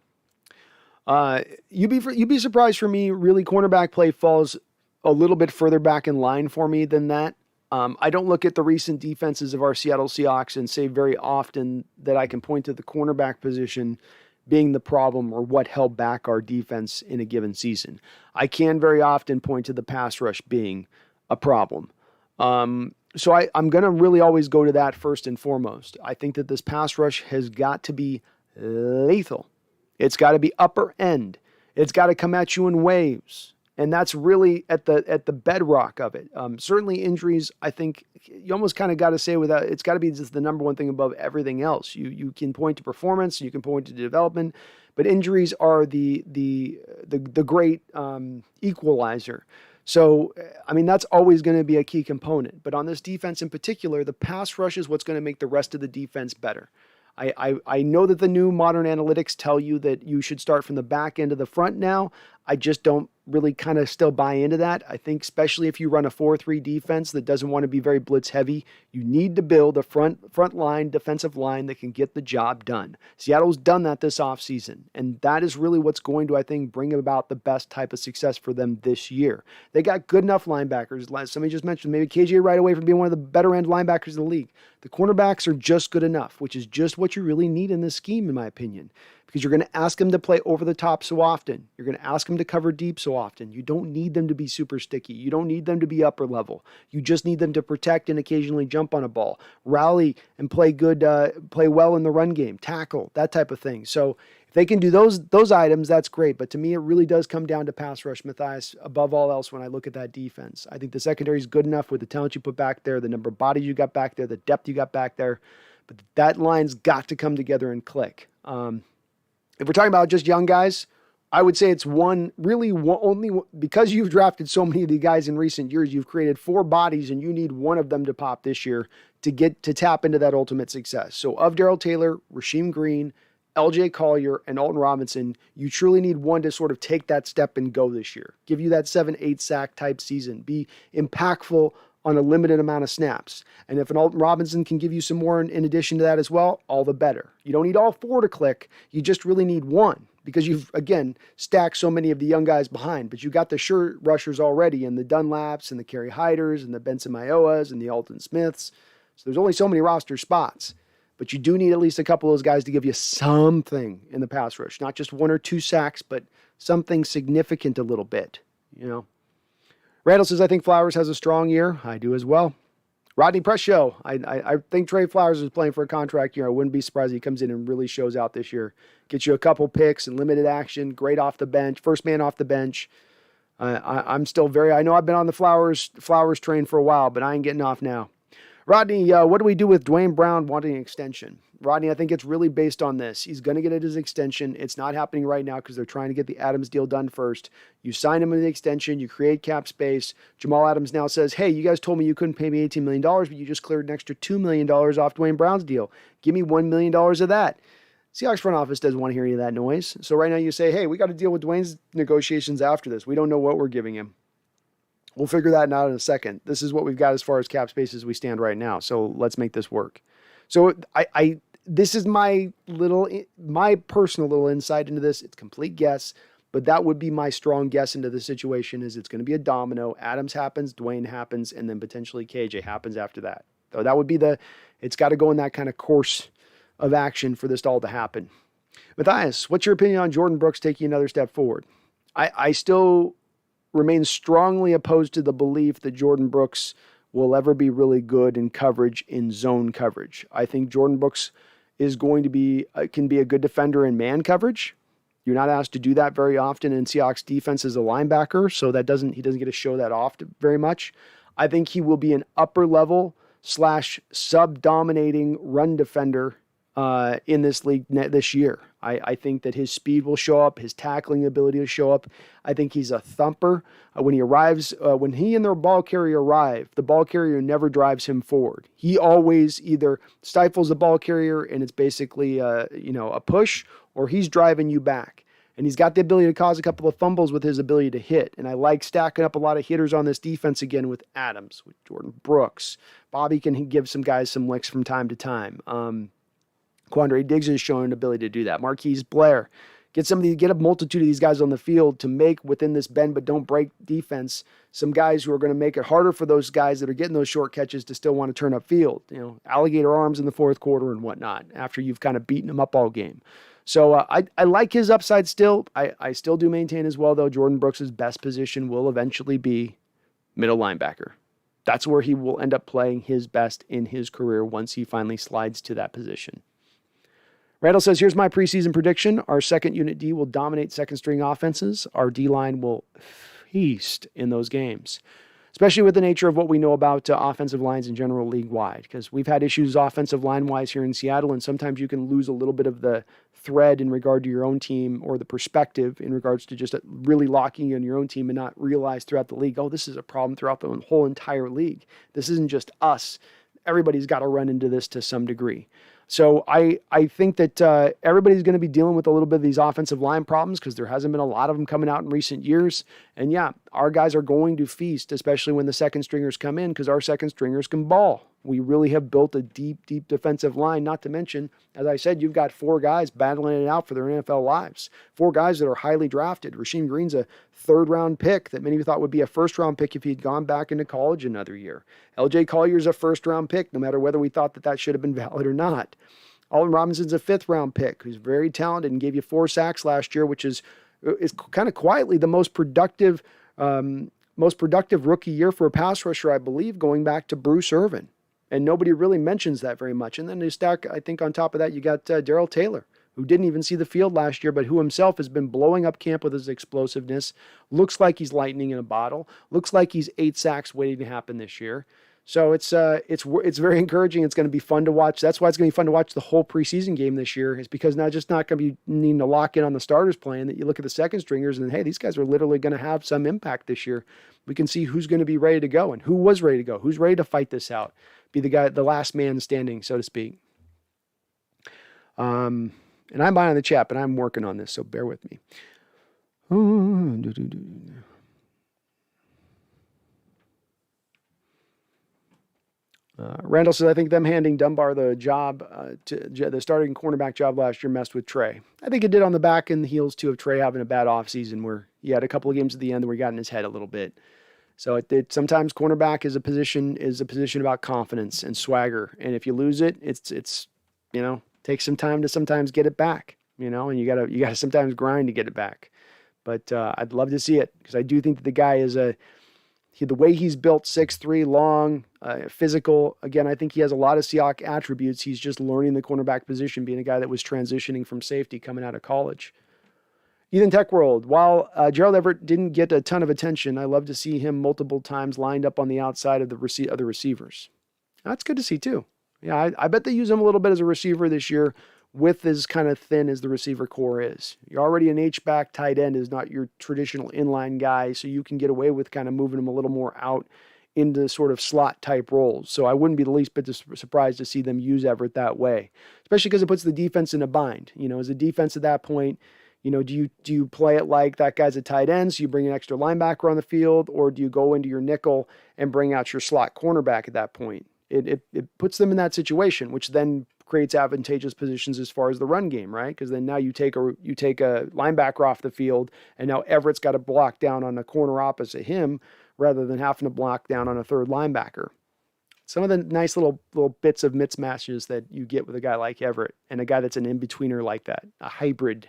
You'd be surprised, for me, really cornerback play falls a little bit further back in line for me than that. I don't look at the recent defenses of our Seattle Seahawks and say very often that I can point to the cornerback position being the problem or what held back our defense in a given season. I can very often point to the pass rush being a problem. So I'm going to really always go to that first and foremost. I think that this pass rush has got to be lethal. It's got to be upper end. It's got to come at you in waves. And that's really at the bedrock of it. Certainly injuries, I think you almost kind of got to say without, it's got to be just the number one thing above everything else. You can point to performance, you can point to development, but injuries are the great equalizer. So, I mean, that's always going to be a key component. But on this defense in particular, the pass rush is what's going to make the rest of the defense better. I know that the new modern analytics tell you that you should start from the back end to the front now. I just don't really kind of still buy into that. I think especially if you run a 4-3 defense that doesn't want to be very blitz heavy, you need to build a front line, defensive line that can get the job done. Seattle's done that this offseason, and that is really what's going to, I think, bring about the best type of success for them this year. They got good enough linebackers. Somebody just mentioned maybe KJ right away from being one of the better end linebackers in the league. The cornerbacks are just good enough, which is just what you really need in this scheme, in my opinion. Because you're going to ask them to play over the top so often. You're going to ask them to cover deep so often. You don't need them to be super sticky. You don't need them to be upper level. You just need them to protect and occasionally jump on a ball, rally and play well in the run game, tackle, that type of thing. So if they can do those items, that's great. But to me, it really does come down to pass rush, Matthias, above all else when I look at that defense. I think the secondary is good enough with the talent you put back there, the number of bodies you got back there, the depth you got back there. But that line's got to come together and click. If we're talking about just young guys, I would say it's only because you've drafted so many of the guys in recent years, you've created 4 bodies and you need one of them to pop this year to get to tap into that ultimate success. So of Darrell Taylor, Rasheem Green, LJ Collier, and Alton Robinson, you truly need one to sort of take that step and go this year. Give you that 7-8 sack type season. Be impactful on a limited amount of snaps. And if an Alton Robinson can give you some more in addition to that as well, all the better. You don't need all 4 to click. You just really need one, because you've, again, stacked so many of the young guys behind. But you got the sure rushers already, and the Dunlaps and the Kerry Hyders and the Benson Mayoas and the Alton Smiths. So there's only so many roster spots. But you do need at least a couple of those guys to give you something in the pass rush. Not just 1 or 2 sacks, but something significant a little bit, you know. Randall says, I think Flowers has a strong year. I do as well. Rodney Press Show. I think Trey Flowers is playing for a contract year. I wouldn't be surprised if he comes in and really shows out this year. Gets you a couple picks and limited action. Great off the bench. First man off the bench. I'm still I know I've been on the Flowers train for a while, but I ain't getting off now. Rodney, what do we do with Dwayne Brown wanting an extension? Rodney, I think it's really based on this. He's going to get his extension. It's not happening right now because they're trying to get the Adams deal done first. You sign him in the extension. You create cap space. Jamal Adams now says, hey, you guys told me you couldn't pay me $18 million, but you just cleared an extra $2 million off Dwayne Brown's deal. Give me $1 million of that. Seahawks front office doesn't want to hear any of that noise. So right now you say, hey, we got to deal with Dwayne's negotiations after this. We don't know what we're giving him. We'll figure that out in a second. This is what we've got as far as cap space as we stand right now. So let's make this work. So this is my personal little insight into this. It's complete guess, but that would be my strong guess into the situation. Is it's going to be a domino. Adams happens, Dwayne happens, and then potentially KJ happens after that. So that would be it's got to go in that kind of course of action for this all to happen. Matthias, what's your opinion on Jordan Brooks taking another step forward? I still remain strongly opposed to the belief that Jordan Brooks will ever be really good in coverage, in zone coverage. I think Jordan Brooks is going to can be a good defender in man coverage. You're not asked to do that very often in Seahawks defense as a linebacker, so he doesn't get to show that off very much. I think he will be an upper level / sub-dominating run defender in this league this year. I think that his speed will show up, his tackling ability will show up. I think he's a thumper. When he arrives, when he and their ball carrier arrive, the ball carrier never drives him forward. He always either stifles the ball carrier and it's basically a push, or he's driving you back. And he's got the ability to cause a couple of fumbles with his ability to hit. And I like stacking up a lot of hitters on this defense again with Adams, with Jordan Brooks. Bobby can give some guys some licks from time to time. Quandre Diggs has shown an ability to do that. Marquise Blair. Get a multitude of these guys on the field to make, within this bend but don't break defense, some guys who are going to make it harder for those guys that are getting those short catches to still want to turn up field. Alligator arms in the fourth quarter and whatnot after you've kind of beaten them up all game. So I like his upside still. I still do maintain as well, though, Jordan Brooks' best position will eventually be middle linebacker. That's where he will end up playing his best in his career once he finally slides to that position. Randall says, here's my preseason prediction. Our second unit D will dominate second string offenses. Our D-line will feast in those games, especially with the nature of what we know about offensive lines in general league-wide, because we've had issues offensive line-wise here in Seattle, and sometimes you can lose a little bit of the thread in regard to your own team, or the perspective in regards to just really locking in your own team and not realize throughout the league, oh, this is a problem throughout the whole entire league. This isn't just us. Everybody's got to run into this to some degree. So I think that everybody's going to be dealing with a little bit of these offensive line problems because there hasn't been a lot of them coming out in recent years. And yeah, our guys are going to feast, especially when the second stringers come in, because our second stringers can ball. We really have built a deep, deep defensive line, not to mention, as I said, you've got 4 guys battling it out for their NFL lives. 4 guys that are highly drafted. Rasheem Green's a third-round pick that many of you thought would be a first-round pick if he had gone back into college another year. LJ Collier's a first-round pick, no matter whether we thought that should have been valid or not. Alden Robinson's a 5th-round pick who's very talented and gave you 4 sacks last year, which is kind of quietly the most productive rookie year for a pass rusher, I believe, going back to Bruce Irvin. And nobody really mentions that very much. And then you stack, I think on top of that, you got Darrell Taylor, who didn't even see the field last year, but who himself has been blowing up camp with his explosiveness. Looks like he's lightning in a bottle. Looks like he's 8 sacks waiting to happen this year. So it's very encouraging. It's going to be fun to watch. That's why it's going to be fun to watch the whole preseason game this year, is because not going to be needing to lock in on the starters playing, that you look at the second stringers and hey, these guys are literally going to have some impact this year. We can see who's going to be ready to go and who was ready to go, who's ready to fight this out, be the last man standing, so to speak. And I'm behind the chat, but I'm working on this, so bear with me. Randall says, I think them handing Dunbar the job, the starting cornerback job last year messed with Trey. I think it did on the back and the heels, too, of Trey having a bad offseason where he had a couple of games at the end where he got in his head a little bit. So sometimes cornerback is a position about confidence and swagger. And if you lose it, it's takes some time to sometimes get it back, and you gotta sometimes grind to get it back. But I'd love to see it, because I do think that the guy is the way he's built, 6'3", long, physical. Again, I think he has a lot of Seahawks attributes. He's just learning the cornerback position, being a guy that was transitioning from safety coming out of college. Ethan Tech World, while Gerald Everett didn't get a ton of attention, I love to see him multiple times lined up on the outside of the receivers. That's good to see too. Yeah, I bet they use him a little bit as a receiver this year, with as kind of thin as the receiver core is. You're already an H-back tight end, is not your traditional inline guy, so you can get away with kind of moving him a little more out into sort of slot type roles. So I wouldn't be the least bit surprised to see them use Everett that way, especially because it puts the defense in a bind. As a defense at that point, do you play it like that guy's a tight end, so you bring an extra linebacker on the field, or do you go into your nickel and bring out your slot cornerback at that point? It puts them in that situation, which then creates advantageous positions as far as the run game, right? Because then now you take a linebacker off the field, and now Everett's got to block down on the corner opposite him rather than having to block down on a third linebacker. Some of the nice little bits of mismatches that you get with a guy like Everett and a guy that's an in-betweener like that, a hybrid.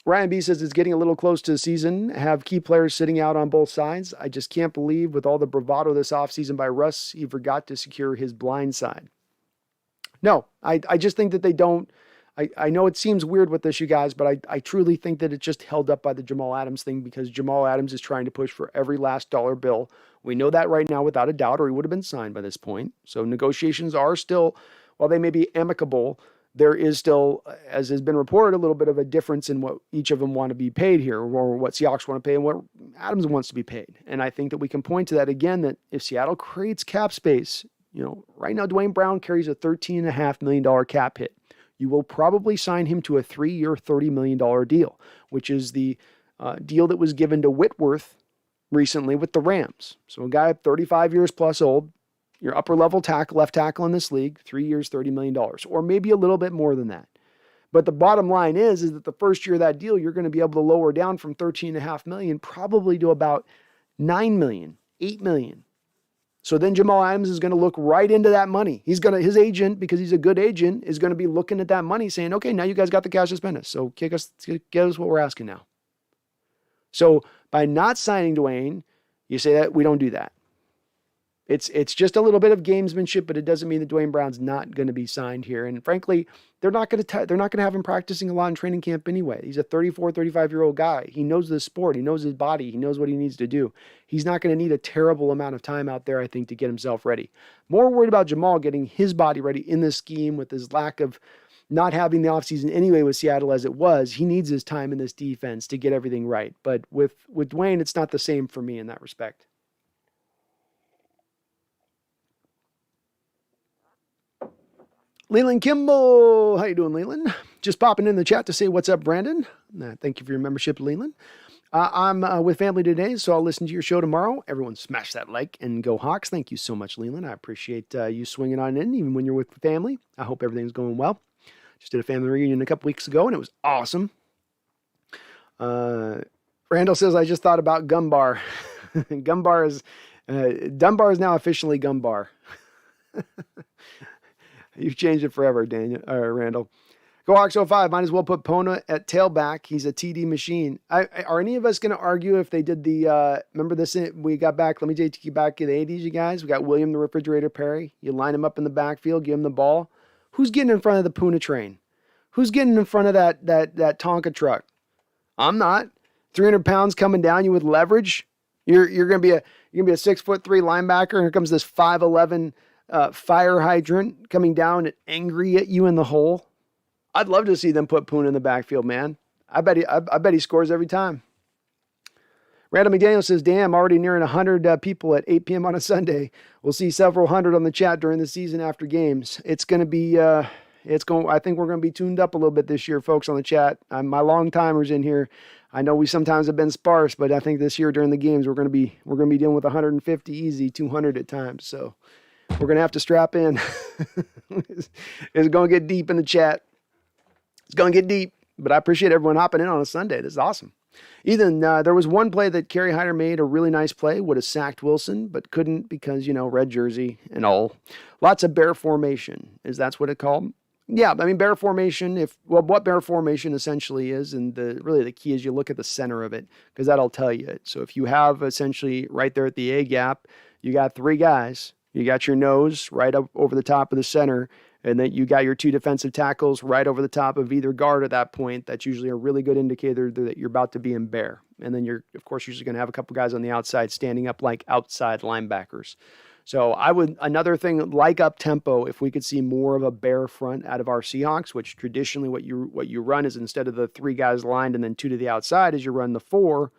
Ryan B says it's getting a little close to the season. Have key players sitting out on both sides. I just can't believe with all the bravado this offseason by Russ, he forgot to secure his blind side. No, I just think that they don't. I know it seems weird with this, you guys, but I truly think that it's just held up by the Jamal Adams thing, because Jamal Adams is trying to push for every last dollar bill. We know that right now without a doubt, or he would have been signed by this point. So negotiations are still while they may be amicable, there is still, as has been reported, a little bit of a difference in what each of them want to be paid here, or what Seahawks want to pay and what Adams wants to be paid. And I think that we can point to that again, that if Seattle creates cap space, right now Dwayne Brown carries a $13.5 million cap hit. You will probably sign him to a 3-year, $30 million deal, which is the deal that was given to Whitworth recently with the Rams. So a guy 35 years plus old, your upper level tackle, left tackle in this league, 3 years, $30 million, or maybe a little bit more than that. But the bottom line is that the first year of that deal, you're going to be able to lower down from $13.5 million probably to about $9 million, $8 million. So then Jamal Adams is going to look right into that money. His agent, because he's a good agent, is going to be looking at that money saying, okay, now you guys got the cash to spend us. So get us what we're asking now. So by not signing Dwayne, you say that we don't do that. It's just a little bit of gamesmanship, but it doesn't mean that Dwayne Brown's not going to be signed here. And frankly, they're not going to have him practicing a lot in training camp anyway. He's a 34, 35-year-old guy. He knows the sport. He knows his body. He knows what he needs to do. He's not going to need a terrible amount of time out there, I think, to get himself ready. More worried about Jamal getting his body ready in this scheme with his lack of not having the offseason anyway with Seattle as it was. He needs his time in this defense to get everything right. But with Dwayne, it's not the same for me in that respect. Leland Kimball, how you doing, Leland? Just popping in the chat to say what's up, Brandon. Thank you for your membership, Leland. I'm with family today, so I'll listen to your show tomorrow. Everyone smash that like and go Hawks. Thank you so much, Leland. I appreciate you swinging on in, even when you're with family. I hope everything's going well. Just did a family reunion a couple weeks ago, and it was awesome. Randall says, I just thought about Gumbar. Dunbar is now officially Gumbar. You've changed it forever, Randall. Go Hawks 05. Might as well put Pona at tailback. He's a TD machine. Are any of us going to argue if they did the, remember this, we got back, let me take you back to the 80s, you guys. We got William the Refrigerator Perry. You line him up in the backfield, give him the ball. Who's getting in front of the Puna train? Who's getting in front of that Tonka truck? I'm not. 300 pounds coming down you with leverage. You're going to be a 6'3" linebacker, and here comes this 5'11" fire hydrant coming down and angry at you in the hole. I'd love to see them put Puna in the backfield, man. I bet he scores every time. Randall McDaniel says, damn, already nearing 100 people at 8 p.m. on a Sunday. We'll see several hundred on the chat during the season after games. It's going to be, I think we're going to be tuned up a little bit this year, folks, on the chat. My long timers in here. I know we sometimes have been sparse, but I think this year during the games, we're going to be dealing with 150 easy, 200 at times. So we're going to have to strap in. It's going to get deep in the chat. It's going to get deep, but I appreciate everyone hopping in on a Sunday. This is awesome. Ethan, there was one play that Kerry Hyder made, a really nice play, would have sacked Wilson, but couldn't because, red jersey and all. Lots of bear formation. That's what it's called? Yeah, I mean, bear formation, what bear formation essentially is, and really the key is you look at the center of it, because that'll tell you it. So if you have essentially right there at the A gap, you got 3 guys. You got your nose right up over the top of the center, and then you got your 2 defensive tackles right over the top of either guard at that point. That's usually a really good indicator that you're about to be in bear. And then you're, of course, usually going to have a couple guys on the outside standing up like outside linebackers. So another thing like up tempo, if we could see more of a bear front out of our Seahawks, which traditionally what you run is instead of the 3 guys lined and then 2 to the outside, is you run the 4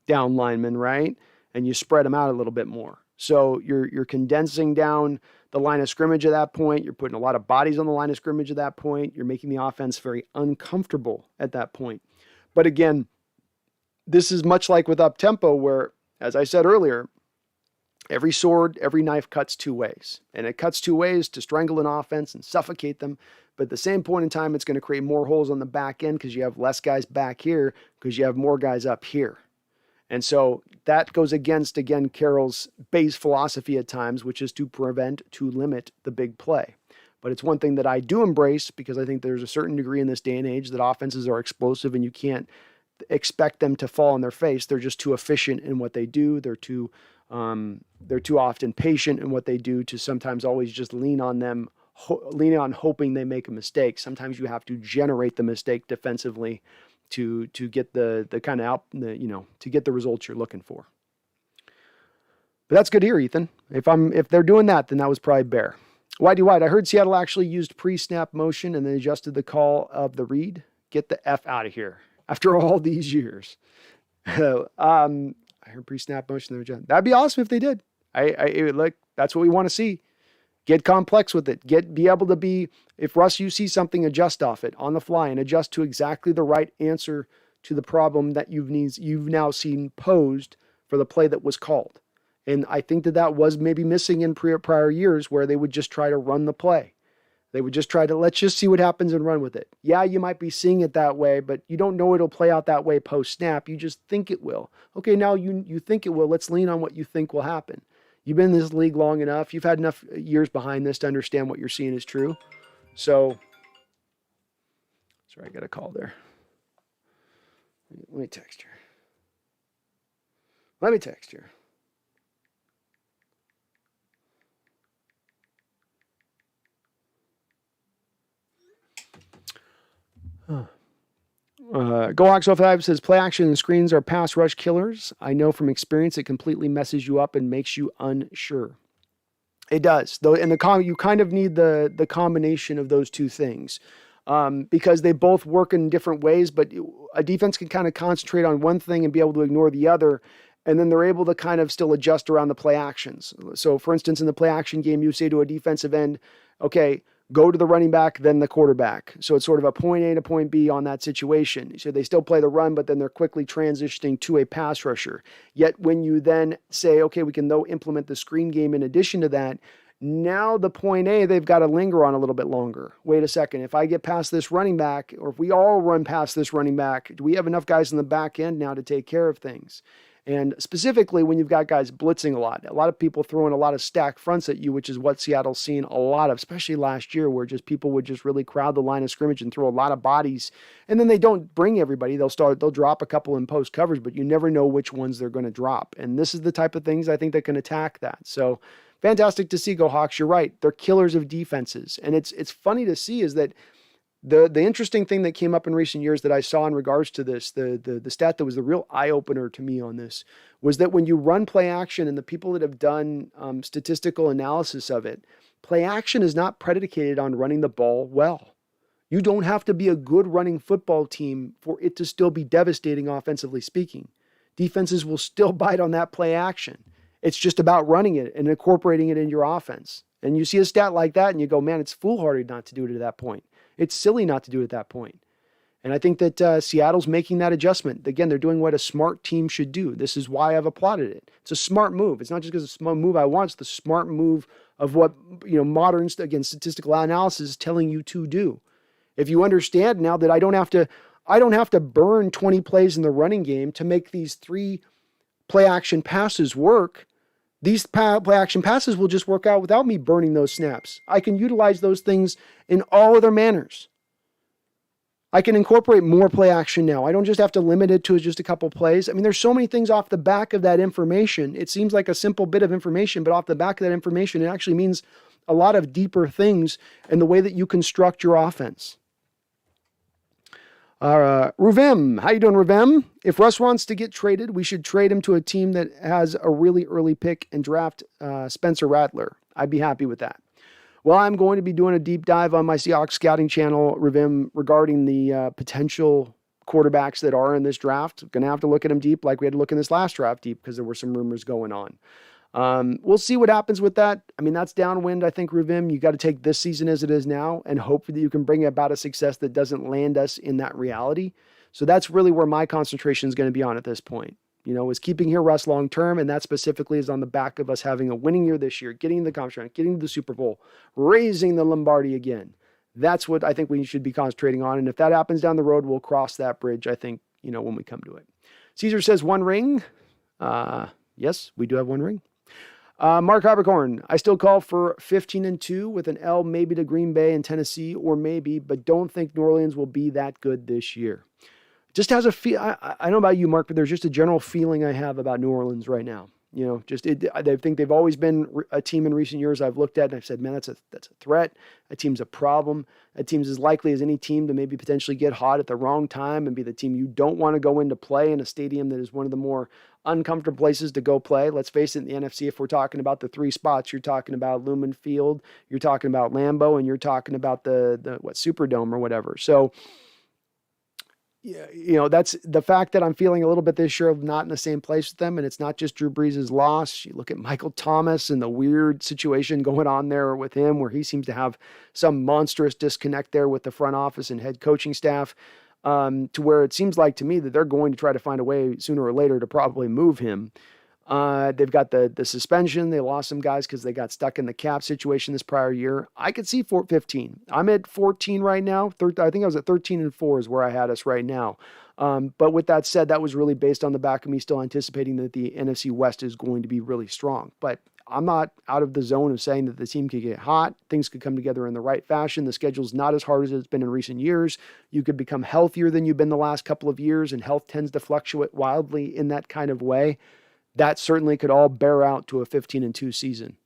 down linemen, right? And you spread them out a little bit more. So you're condensing down the line of scrimmage at that point. You're putting a lot of bodies on the line of scrimmage at that point. You're making the offense very uncomfortable at that point. But again, this is much like with up-tempo where, as I said earlier, every sword, every knife cuts 2 ways. And it cuts 2 ways to strangle an offense and suffocate them. But at the same point in time, it's going to create more holes on the back end because you have less guys back here because you have more guys up here. And so that goes against, again, Carroll's base philosophy at times, which is to limit the big play. But it's one thing that I do embrace because I think there's a certain degree in this day and age that offenses are explosive and you can't expect them to fall on their face. They're just too efficient in what they do. They're too often patient in what they do to sometimes always just lean on hoping they make a mistake. Sometimes you have to generate the mistake defensively to get the kind of to get the results you're looking for. But that's good here, Ethan. If they're doing that, then that was probably bear. Whitey White, I heard Seattle actually used pre-snap motion and then adjusted the call of the read. Get the F out of here after all these years. I heard pre-snap motion. That'd be awesome if they did. That's what we want to see. Get complex with it. Be able to be, if Russ, you see something, adjust off it on the fly and adjust to exactly the right answer to the problem that you've now seen posed for the play that was called. And I think that was maybe missing in prior years where they would just try to run the play. They would just try to, let's just see what happens and run with it. Yeah, you might be seeing it that way, but you don't know it'll play out that way post-snap. You just think it will. Okay, now you think it will. Let's lean on what you think will happen. You've been in this league long enough. You've had enough years behind this to understand what you're seeing is true. So, sorry, I got a call there. Let me text you. GoHawks05 says play action and screens are pass rush killers. I know from experience it completely messes you up and makes you unsure. It does, though. And you kind of need the combination of those two things because they both work in different ways. But a defense can kind of concentrate on one thing and be able to ignore the other, and then they're able to kind of still adjust around the play actions. So, for instance, in the play action game, you say to a defensive end, "Okay, go to the running back, then the quarterback." So it's sort of a point A to point B on that situation. So they still play the run, but then they're quickly transitioning to a pass rusher. Yet when you then say, okay, we can though implement the screen game in addition to that, now the point A, they've got to linger on a little bit longer. Wait a second. If I get past this running back, or if we all run past this running back, do we have enough guys in the back end now to take care of things? And specifically when you've got guys blitzing a lot of people throwing a lot of stack fronts at you, which is what Seattle's seen a lot of, especially last year, where just people would just really crowd the line of scrimmage and throw a lot of bodies. And then they don't bring everybody. They'll drop a couple in post coverage, but you never know which ones they're going to drop. And this is the type of things I think that can attack that. So fantastic to see, Go Hawks. You're right. They're killers of defenses. And it's funny to see is that the interesting thing that came up in recent years that I saw in regards to this, the stat that was the real eye-opener to me on this, was that when you run play action, and the people that have done statistical analysis of it, play action is not predicated on running the ball well. You don't have to be a good running football team for it to still be devastating offensively speaking. Defenses will still bite on that play action. It's just about running it and incorporating it in your offense. And you see a stat like that and you go, man, it's foolhardy not to do it at that point. It's silly not to do it at that point. And I think that Seattle's making that adjustment. Again, they're doing what a smart team should do. This is why I've applauded it. It's a smart move. It's not just because it's a smart move I want. It's the smart move of what modern, again, statistical analysis is telling you to do. If you understand now that I don't have to burn 20 plays in the running game to make these 3 play action passes work. These play action passes will just work out without me burning those snaps. I can utilize those things in all other manners. I can incorporate more play action now. I don't just have to limit it to just a couple plays. I mean, there's so many things off the back of that information. It seems like a simple bit of information, but off the back of that information, it actually means a lot of deeper things in the way that you construct your offense. Ruvem, how you doing, Ruvem? If Russ wants to get traded, we should trade him to a team that has a really early pick and draft Spencer Rattler. I'd be happy with that. Well, I'm going to be doing a deep dive on my Seahawks scouting channel, Ruvem, regarding the potential quarterbacks that are in this draft. Going to have to look at them deep like we had to look in this last draft deep because there were some rumors going on. We'll see what happens with that. I mean, that's downwind, I think, Ruvim. You got to take this season as it is now and hope that you can bring about a success that doesn't land us in that reality. So that's really where my concentration is going to be on at this point. Is keeping here Russ long term, and that specifically is on the back of us having a winning year this year, getting the conference, getting to the Super Bowl, raising the Lombardi again. That's what I think we should be concentrating on. And if that happens down the road, we'll cross that bridge, I think, when we come to it. Caesar says 1 ring. Yes, we do have 1 ring. Mark Habercorn, I still call for 15-2 with an L maybe to Green Bay and Tennessee, or maybe, but don't think New Orleans will be that good this year. Just has a feel. I don't know about you, Mark, but there's just a general feeling I have about New Orleans right now. I think they've always been a team in recent years I've looked at and I've said, man, that's a threat. A team's a problem. A team's as likely as any team to maybe potentially get hot at the wrong time and be the team you don't want to go into play in a stadium that is one of the more uncomfortable places to go play. Let's face it, in the NFC, if we're talking about the three spots, you're talking about Lumen Field, you're talking about Lambeau, and you're talking about the Superdome or whatever. So, yeah, that's the fact that I'm feeling a little bit this year of not in the same place with them. And it's not just Drew Brees' loss. You look at Michael Thomas and the weird situation going on there with him, where he seems to have some monstrous disconnect there with the front office and head coaching staff, to where it seems like to me that they're going to try to find a way sooner or later to probably move him. They've got the suspension. They lost some guys because they got stuck in the cap situation this prior year. I could see 15. I'm at 14 right now. I think I was at 13-4 is where I had us right now. But with that said, that was really based on the back of me still anticipating that the NFC West is going to be really strong. But I'm not out of the zone of saying that the team could get hot. Things could come together in the right fashion. The schedule's not as hard as it's been in recent years. You could become healthier than you've been the last couple of years, and health tends to fluctuate wildly in that kind of way. That certainly could all bear out to a 15-2 season.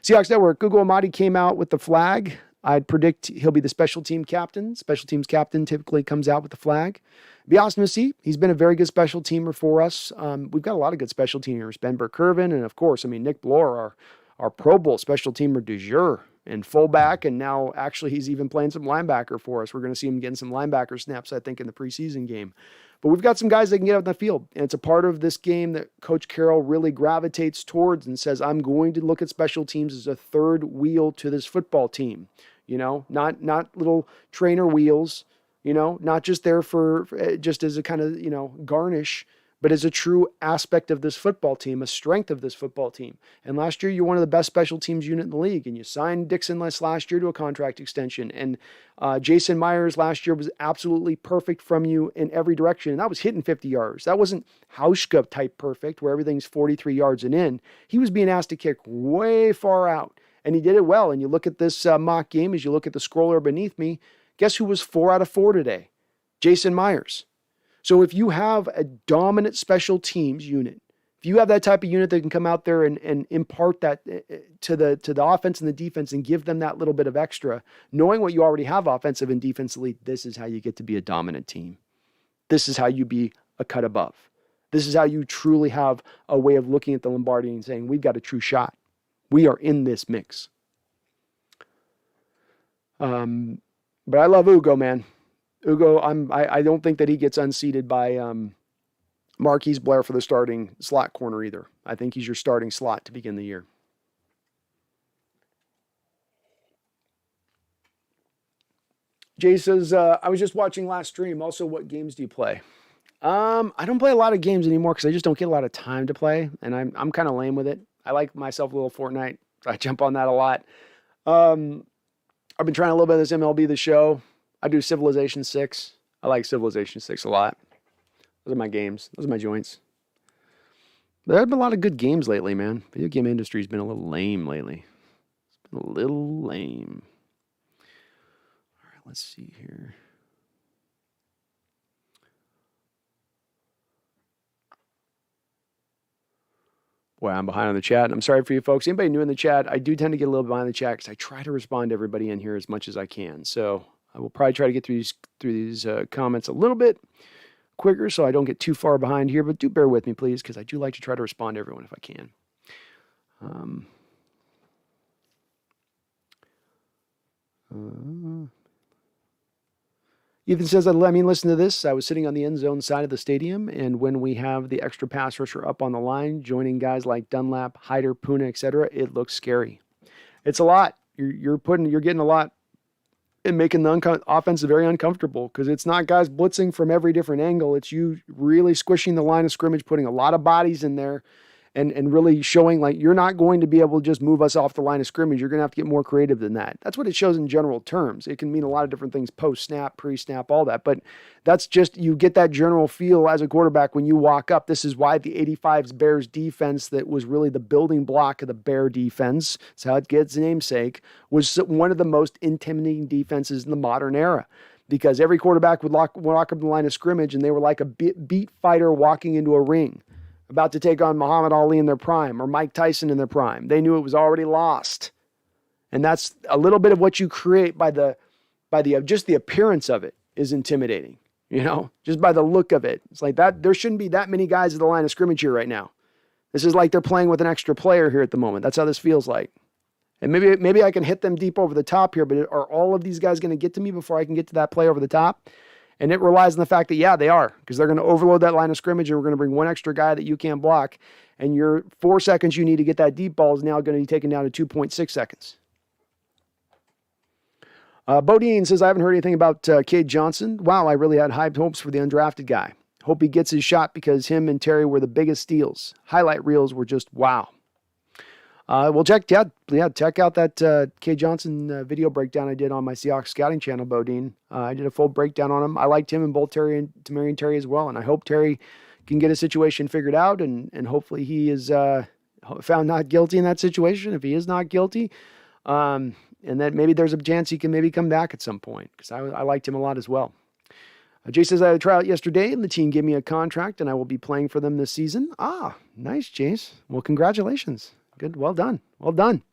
Seahawks Network, Google Amadi came out with the flag. I'd predict he'll be the special team captain. Special teams captain typically comes out with the flag. Be awesome to see. He's been a very good special teamer for us. We've got a lot of good special teamers. Ben Burkervin, and of course, Nick Bloor, our Pro Bowl special teamer du jour, and fullback, and now actually he's even playing some linebacker for us. We're going to see him getting some linebacker snaps, I think, in the preseason game. But we've got some guys that can get out in the field, and it's a part of this game that Coach Carroll really gravitates towards and says, I'm going to look at special teams as a third wheel to this football team. Not little trainer wheels, not just there for just as a kind of, garnish, but as a true aspect of this football team, a strength of this football team. And last year, you're one of the best special teams unit in the league, and you signed Dixon last year to a contract extension. And Jason Myers last year was absolutely perfect from you in every direction, and that was hitting 50 yards. That wasn't Hauschka type perfect, where everything's 43 yards and in. He was being asked to kick way far out, and he did it well. And you look at this mock game, as you look at the scroller beneath me, guess who was 4 out of 4 today? Jason Myers. So if you have a dominant special teams unit, if you have that type of unit that can come out there and impart that to the offense and the defense and give them that little bit of extra, knowing what you already have offensive and defensively, this is how you get to be a dominant team. This is how you be a cut above. This is how you truly have a way of looking at the Lombardi and saying, we've got a true shot. We are in this mix. But I love Ugo, man. Ugo, I don't think that he gets unseated by Marquise Blair for the starting slot corner either. I think he's your starting slot to begin the year. Jay says, I was just watching last stream. Also, what games do you play? I don't play a lot of games anymore because I just don't get a lot of time to play, and I'm kind of lame with it. I like myself a little Fortnite, so I jump on that a lot. I've been trying a little bit of this MLB The Show. I do Civilization 6. I like Civilization 6 a lot. Those are my games. Those are my joints. There have been a lot of good games lately, man. Video game industry's been a little lame lately. It's been a little lame. All right, let's see here. Boy, I'm behind on the chat. I'm sorry for you folks. Anybody new in the chat, I do tend to get a little behind the chat because I try to respond to everybody in here as much as I can. So I will probably try to get through these comments a little bit quicker so I don't get too far behind here, but do bear with me, please, because I do like to try to respond to everyone if I can. Ethan says, listen to this. I was sitting on the end zone side of the stadium, and when we have the extra pass rusher up on the line, joining guys like Dunlap, Hyder, Puna, etc., it looks scary. It's a lot. You're getting a lot and making the offense very uncomfortable because it's not guys blitzing from every different angle. It's you really squishing the line of scrimmage, putting a lot of bodies in there, and really showing like you're not going to be able to just move us off the line of scrimmage. You're going to have to get more creative than that. That's what it shows in general terms. It can mean a lot of different things, post-snap, pre-snap, all that. But that's just, you get that general feel as a quarterback when you walk up. This is why the 85's Bears defense that was really the building block of the Bear defense, that's how it gets namesake, was one of the most intimidating defenses in the modern era. Because every quarterback would walk up the line of scrimmage and they were like a beat fighter walking into a ring. about to take on Muhammad Ali in their prime or Mike Tyson in their prime. They knew it was already lost. And that's a little bit of what you create by just the appearance of it is intimidating, just by the look of it. It's like that. There shouldn't be that many guys at the line of scrimmage here right now. This is like they're playing with an extra player here at the moment. That's how this feels like. And maybe I can hit them deep over the top here, but are all of these guys going to get to me before I can get to that play over the top? And it relies on the fact that, yeah, they are, because they're going to overload that line of scrimmage, and we're going to bring one extra guy that you can't block, and your 4 seconds you need to get that deep ball is now going to be taken down to 2.6 seconds. Bodine says, I haven't heard anything about Cade Johnson. Wow, I really had high hopes for the undrafted guy. Hope he gets his shot because him and Terry were the biggest steals. Highlight reels were just wow. Well, check out that Cade Johnson video breakdown I did on my Seahawks scouting channel, Bodine. I did a full breakdown on him. I liked him and both Terry and Tamarian Terry as well, and I hope Terry can get a situation figured out, and hopefully he is found not guilty in that situation. If he is not guilty, and that maybe there's a chance he can maybe come back at some point, because I liked him a lot as well. Jay says, I had a tryout yesterday, and the team gave me a contract, and I will be playing for them this season. Ah, nice, Jace. Well, congratulations. Good. Well done. Well done.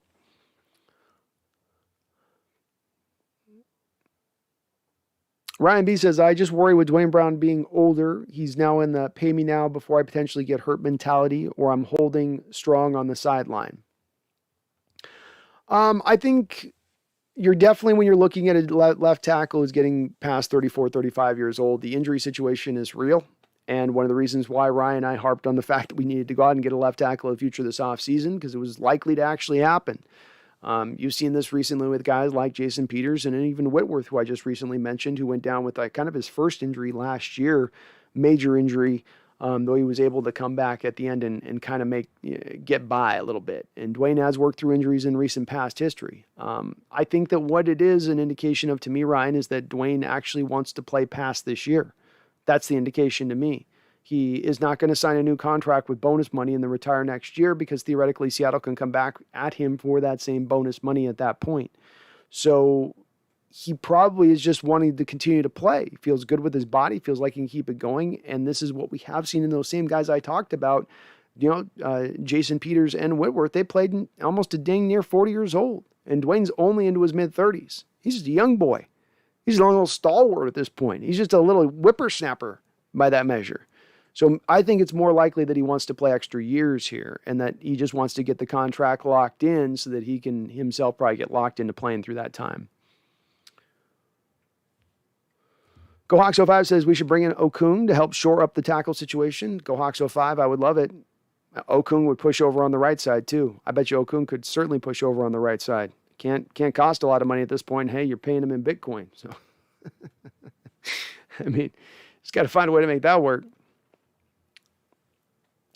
Ryan B says, I just worry with Dwayne Brown being older. He's now in the pay me now before I potentially get hurt mentality, or I'm holding strong on the sideline. I think you're definitely, when you're looking at a left tackle who's getting past 34, 35 years old, the injury situation is real. And one of the reasons why Ryan and I harped on the fact that we needed to go out and get a left tackle in the future this offseason, because it was likely to actually happen. You've seen this recently with guys like Jason Peters and even Whitworth, who I just recently mentioned, who went down with kind of his first injury last year, major injury, though he was able to come back at the end and kind of get by a little bit. And Dwayne has worked through injuries in recent past history. I think that what it is an indication of to me, Ryan, is that Dwayne actually wants to play past this year. That's the indication to me. He is not going to sign a new contract with bonus money and then retire next year, because theoretically Seattle can come back at him for that same bonus money at that point. So he probably is just wanting to continue to play. He feels good with his body, feels like he can keep it going. And this is what we have seen in those same guys I talked about, Jason Peters and Whitworth. They played almost a dang near 40 years old. And Dwayne's only into his mid-30s. He's just a young boy. He's a little stalwart at this point. He's just a little whippersnapper by that measure. So I think it's more likely that he wants to play extra years here, and that he just wants to get the contract locked in so that he can himself probably get locked into playing through that time. GoHawks05 says we should bring in Okung to help shore up the tackle situation. GoHawks05, I would love it. Okung would push over on the right side too. I bet you Okung could certainly push over on the right side. Can't cost a lot of money at this point. Hey, you're paying him in Bitcoin. So, I mean, just got to find a way to make that work.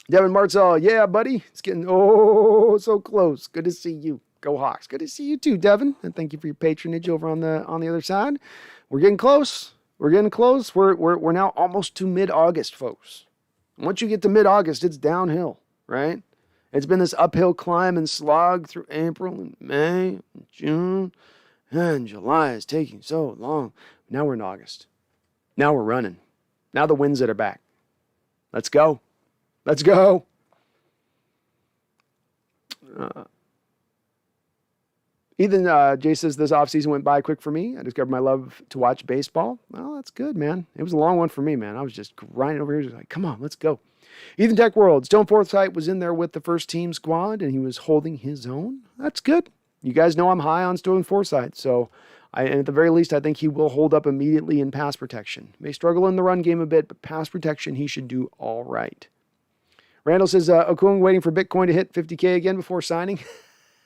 Devin Martzell, yeah, buddy. It's getting so close. Good to see you. Go Hawks. Good to see you too, Devin. And thank you for your patronage over on the other side. We're getting close. We're getting close. We're now almost to mid-August, folks. Once you get to mid-August, it's downhill, right? It's been this uphill climb and slog through April and May and June, and July is taking so long. Now we're in August. Now we're running. Now the winds that are back. Let's go. Let's go. Ethan, Jay says, this offseason went by quick for me. I discovered my love to watch baseball. Well, that's good, man. It was a long one for me, man. I was just grinding over here. Just like, come on, let's go. Ethan Tech World. Stone Forsythe was in there with the first team squad, and he was holding his own. That's good. You guys know I'm high on Stone Forsythe, so and at the very least, I think he will hold up immediately in pass protection. May struggle in the run game a bit, but pass protection, he should do all right. Randall says, Okung waiting for Bitcoin to hit 50K again before signing.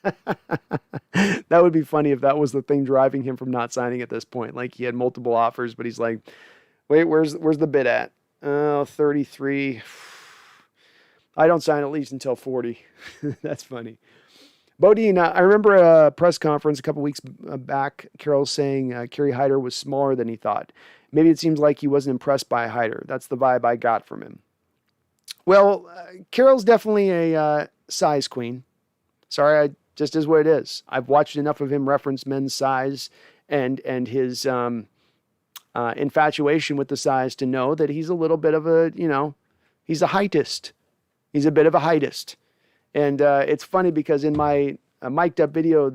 That would be funny if that was the thing driving him from not signing at this point. Like he had multiple offers, but he's like, wait, where's the bid at? 33. I don't sign at least until 40. That's funny. Bodine, I remember a press conference a couple weeks back, Carroll saying Kerry Hyder was smaller than he thought. Maybe it seems like he wasn't impressed by Hyder. That's the vibe I got from him. Well, Carroll's definitely a size queen. Sorry, just is what it is. I've watched enough of him reference men's size and his infatuation with the size to know that he's a little bit of a, he's a heightist. He's a bit of a heightist. And it's funny because in my mic'd up video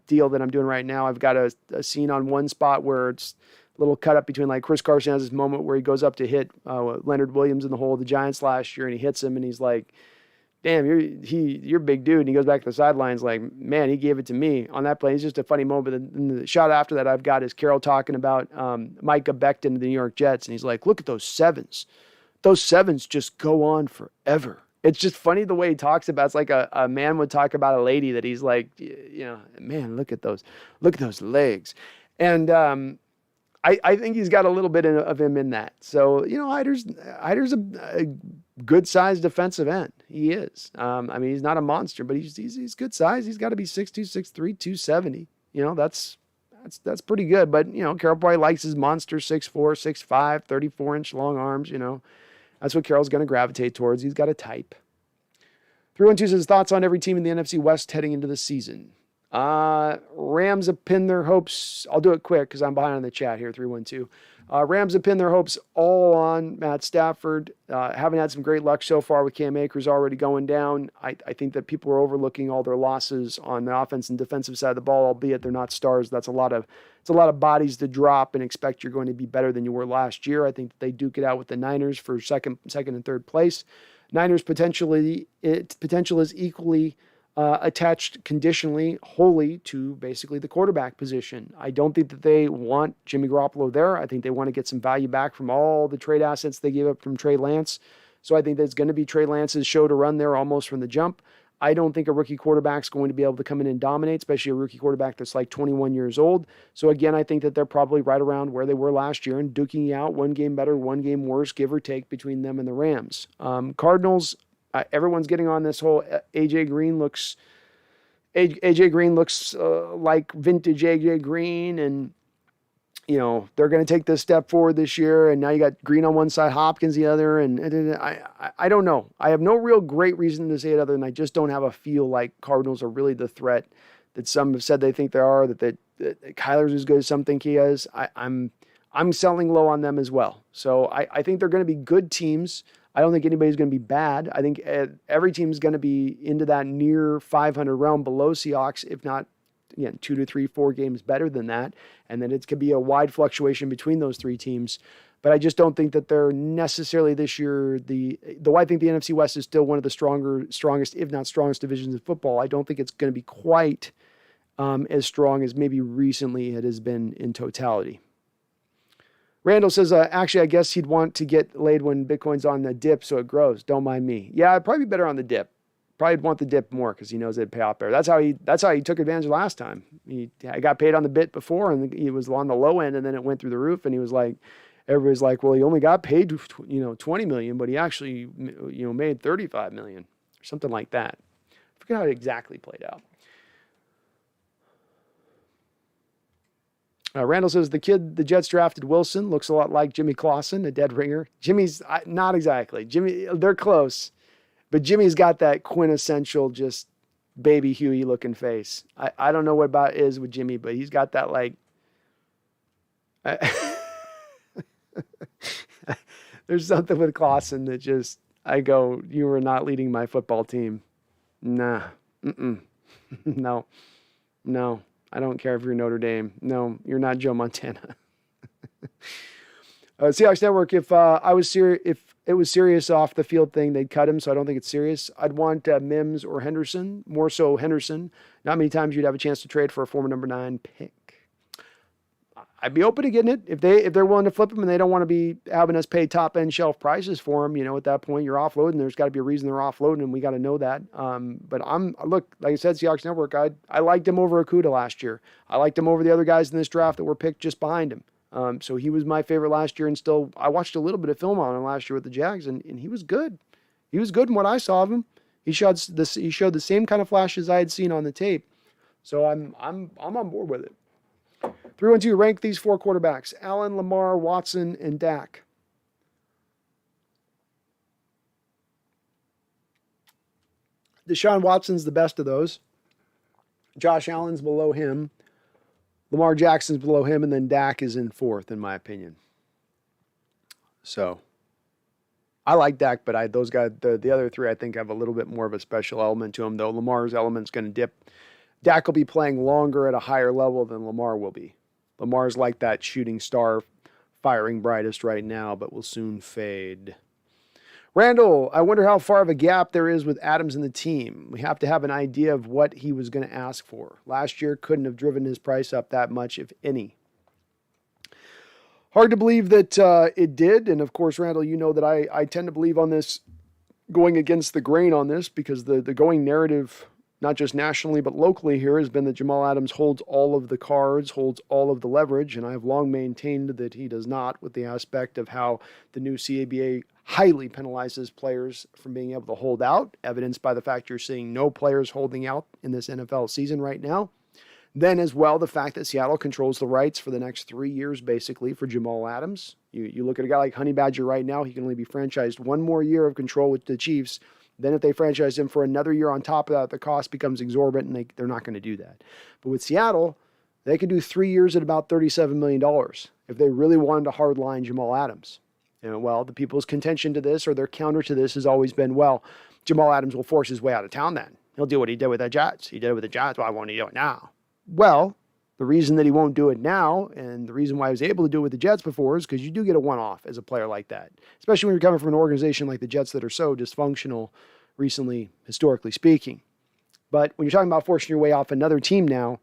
deal that I'm doing right now, I've got a scene on one spot where it's a little cut up between, like, Chris Carson has this moment where he goes up to hit Leonard Williams in the hole of the Giants last year, and he hits him, and he's like, damn, you're a big dude. And he goes back to the sidelines like, man, he gave it to me on that play. It's just a funny moment. And the shot after that I've got is Carroll talking about Micah Becton of the New York Jets. And he's like, look at those sevens. Those sevens just go on forever. It's just funny the way he talks about it. It's like a man would talk about a lady that he's like, man, look at those legs. And I think he's got a little bit of him in that. So, Hyder's a good-sized defensive end. He is. He's not a monster, but he's good size. He's got to be 6'2", 6'3", 270. That's pretty good. But, Carroll probably likes his monster 6'4", 6'5", 34-inch long arms, That's what Carroll's going to gravitate towards. He's got a type. 312 says thoughts on every team in the NFC West heading into the season. Rams have pinned their hopes. I'll do it quick because I'm behind on the chat here, 312. Rams have pinned their hopes all on Matt Stafford. Haven't had some great luck so far with Cam Akers already going down. I think that people are overlooking all their losses on the offense and defensive side of the ball, albeit they're not stars. It's a lot of bodies to drop and expect you're going to be better than you were last year. I think that they duke it out with the Niners for second and third place. Niners potential is equally attached conditionally wholly to basically the quarterback position. I don't think that they want Jimmy Garoppolo there. I think they want to get some value back from all the trade assets they gave up from Trey Lance. So I think that's going to be Trey Lance's show to run there almost from the jump. I don't think a rookie quarterback's going to be able to come in and dominate, especially a rookie quarterback that's like 21 years old. So again, I think that they're probably right around where they were last year and duking out one game better, one game worse, give or take between them and the Rams. Cardinals, everyone's getting on this whole AJ Green looks like vintage AJ Green, and they're going to take this step forward this year. And now you got Green on one side, Hopkins the other, and I don't know. I have no real great reason to say it other than I just don't have a feel like Cardinals are really the threat that some have said they think they are. That Kyler's as good as some think he is. I'm selling low on them as well. So I think they're going to be good teams. I don't think anybody's going to be bad. I think every team is going to be into that near 500 realm below Seahawks, if not, again, 2 to 3, 4 games better than that. And then it could be a wide fluctuation between those three teams. But I just don't think that they're necessarily this year though I think the NFC West is still one of the strongest, if not strongest divisions in football. I don't think it's going to be quite as strong as maybe recently it has been in totality. Randall says, actually, I guess he'd want to get laid when Bitcoin's on the dip so it grows. Don't mind me. Yeah, I'd probably be better on the dip. Probably want the dip more because he knows it'd pay off better. That's how he took advantage last time. I got paid on the bit before, and he was on the low end, and then it went through the roof, and he was like, everybody's like, well, he only got paid, $20 million, but he actually, made $35 million or something like that. I forget how it exactly played out. Randall says, the kid the Jets drafted, Wilson, looks a lot like Jimmy Clausen, a dead ringer. Jimmy's not exactly. Jimmy, they're close. But Jimmy's got that quintessential just baby Huey looking face. I don't know what about is with Jimmy, but he's got that like... There's something with Clausen that just... I go, you are not leading my football team. Nah. No. I don't care if you're Notre Dame. No, you're not Joe Montana. Seahawks Network, if it was serious off the field thing, they'd cut him, so I don't think it's serious. I'd want Mims or Henderson, more so Henderson. Not many times you'd have a chance to trade for a former number 9 pick. I'd be open to getting it if they're willing to flip him and they don't want to be having us pay top end shelf prices for him. At that point you're offloading. There's got to be a reason they're offloading, and we got to know that. But look, like I said, Seahawks Network. I liked him over Okuda last year. I liked him over the other guys in this draft that were picked just behind him. So he was my favorite last year, and still I watched a little bit of film on him last year with the Jags, and he was good. He was good in what I saw of him. He showed the same kind of flashes I had seen on the tape. So I'm on board with it. 312, rank these 4 quarterbacks: Allen, Lamar, Watson, and Dak. Deshaun Watson's the best of those. Josh Allen's below him. Lamar Jackson's below him, and then Dak is in 4th, in my opinion. So, I like Dak, but those guys, the other three, I think have a little bit more of a special element to them, though. Lamar's element's going to dip. Dak will be playing longer at a higher level than Lamar will be. Lamar's like that shooting star, firing brightest right now, but will soon fade. Randall, I wonder how far of a gap there is with Adams and the team. We have to have an idea of what he was going to ask for. Last year couldn't have driven his price up that much, if any. Hard to believe that it did. And of course, Randall, you know that I tend to believe on this, going against the grain on this, because the going narrative, not just nationally, but locally here, has been that Jamal Adams holds all of the cards, holds all of the leverage. And I've long maintained that he does not, with the aspect of how the new CABA highly penalizes players from being able to hold out, evidenced by the fact you're seeing no players holding out in this NFL season right now. Then as well, the fact that Seattle controls the rights for the next 3 years, basically, for Jamal Adams. You look at a guy like Honey Badger right now, he can only be franchised one more year of control with the Chiefs. Then if they franchise him for another year on top of that, the cost becomes exorbitant, and they're not going to do that. But with Seattle, they could do 3 years at about $37 million if they really wanted to hardline Jamal Adams. And well, the people's contention to this, or their counter to this, has always been, well, Jamal Adams will force his way out of town then. He'll do what he did with the Jets. He did it with the Jets. Why won't he do it now? Well, the reason that he won't do it now, and the reason why he was able to do it with the Jets before, is because you do get a one-off as a player like that, especially when you're coming from an organization like the Jets that are so dysfunctional recently, historically speaking. But when you're talking about forcing your way off another team now,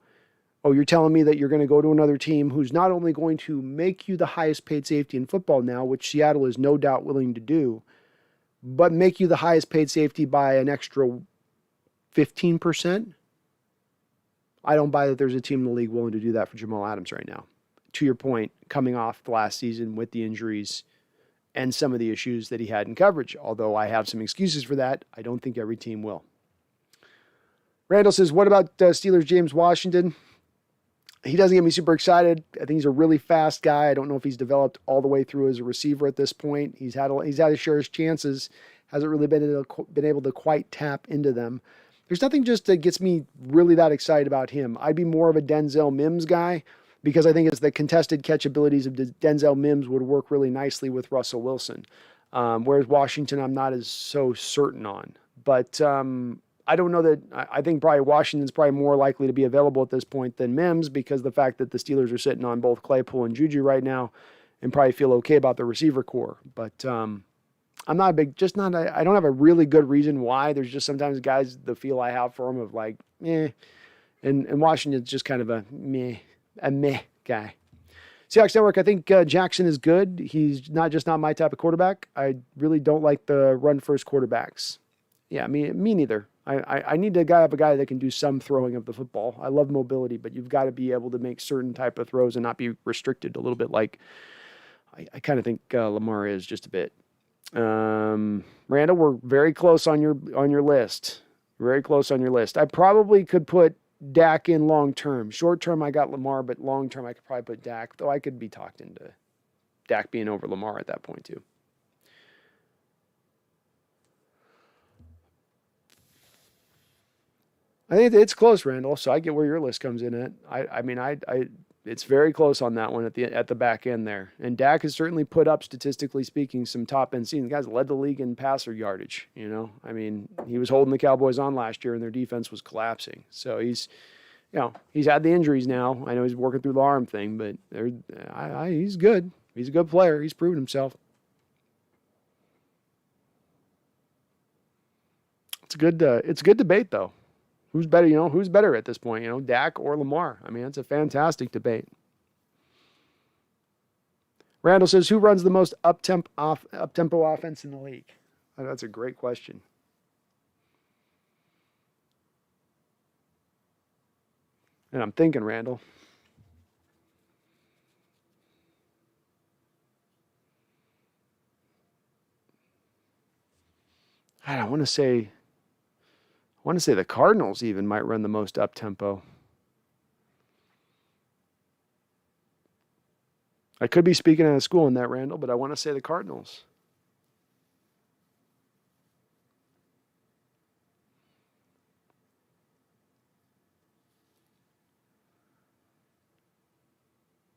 oh, you're telling me that you're going to go to another team who's not only going to make you the highest paid safety in football now, which Seattle is no doubt willing to do, but make you the highest paid safety by an extra 15%? I don't buy that there's a team in the league willing to do that for Jamal Adams right now. To your point, coming off the last season with the injuries and some of the issues that he had in coverage. Although I have some excuses for that, I don't think every team will. Randall says, what about Steelers James Washington? He doesn't get me super excited. I think he's a really fast guy. I don't know if he's developed all the way through as a receiver at this point. He's had his share of chances, hasn't really been able to quite tap into them. There's nothing just that gets me really that excited about him. I'd be more of a Denzel Mims guy, because I think it's the contested catch abilities of Denzel Mims would work really nicely with Russell Wilson. Whereas Washington, I'm not as so certain on. But I don't know that, I think probably Washington's probably more likely to be available at this point than Mims, because the fact that the Steelers are sitting on both Claypool and Juju right now and probably feel okay about the receiver core. But I'm not a big, I don't have a really good reason why. There's just sometimes guys, the feel I have for them of like, and Washington's just kind of a meh guy. Seahawks Network, I think Jackson is good. He's not my type of quarterback. I really don't like the run-first quarterbacks. Yeah, me neither. I need to have a guy that can do some throwing of the football. I love mobility, but you've got to be able to make certain type of throws and not be restricted a little bit like I kind of think Lamar is just a bit. Randall, we're very close on your list. Very close on your list. I probably could put Dak in long term. Short term, I got Lamar, but long term, I could probably put Dak, though I could be talked into Dak being over Lamar at that point, too. I think it's close, Randall, so I get where your list comes in at. It's very close on that one at the back end there. And Dak has certainly put up, statistically speaking, some top-end seasons. The guy's led the league in passer yardage, you know. I mean, he was holding the Cowboys on last year, and their defense was collapsing. So he's had the injuries now. I know he's working through the arm thing, but he's good. He's a good player. He's proven himself. It's a good debate, though. Who's better, who's better at this point, Dak or Lamar? I mean, it's a fantastic debate. Randall says, who runs the most up-tempo offense in the league? Oh, that's a great question. And I'm thinking, Randall. I want to say the Cardinals even might run the most up-tempo. I could be speaking out of school in that, Randall, but I want to say the Cardinals.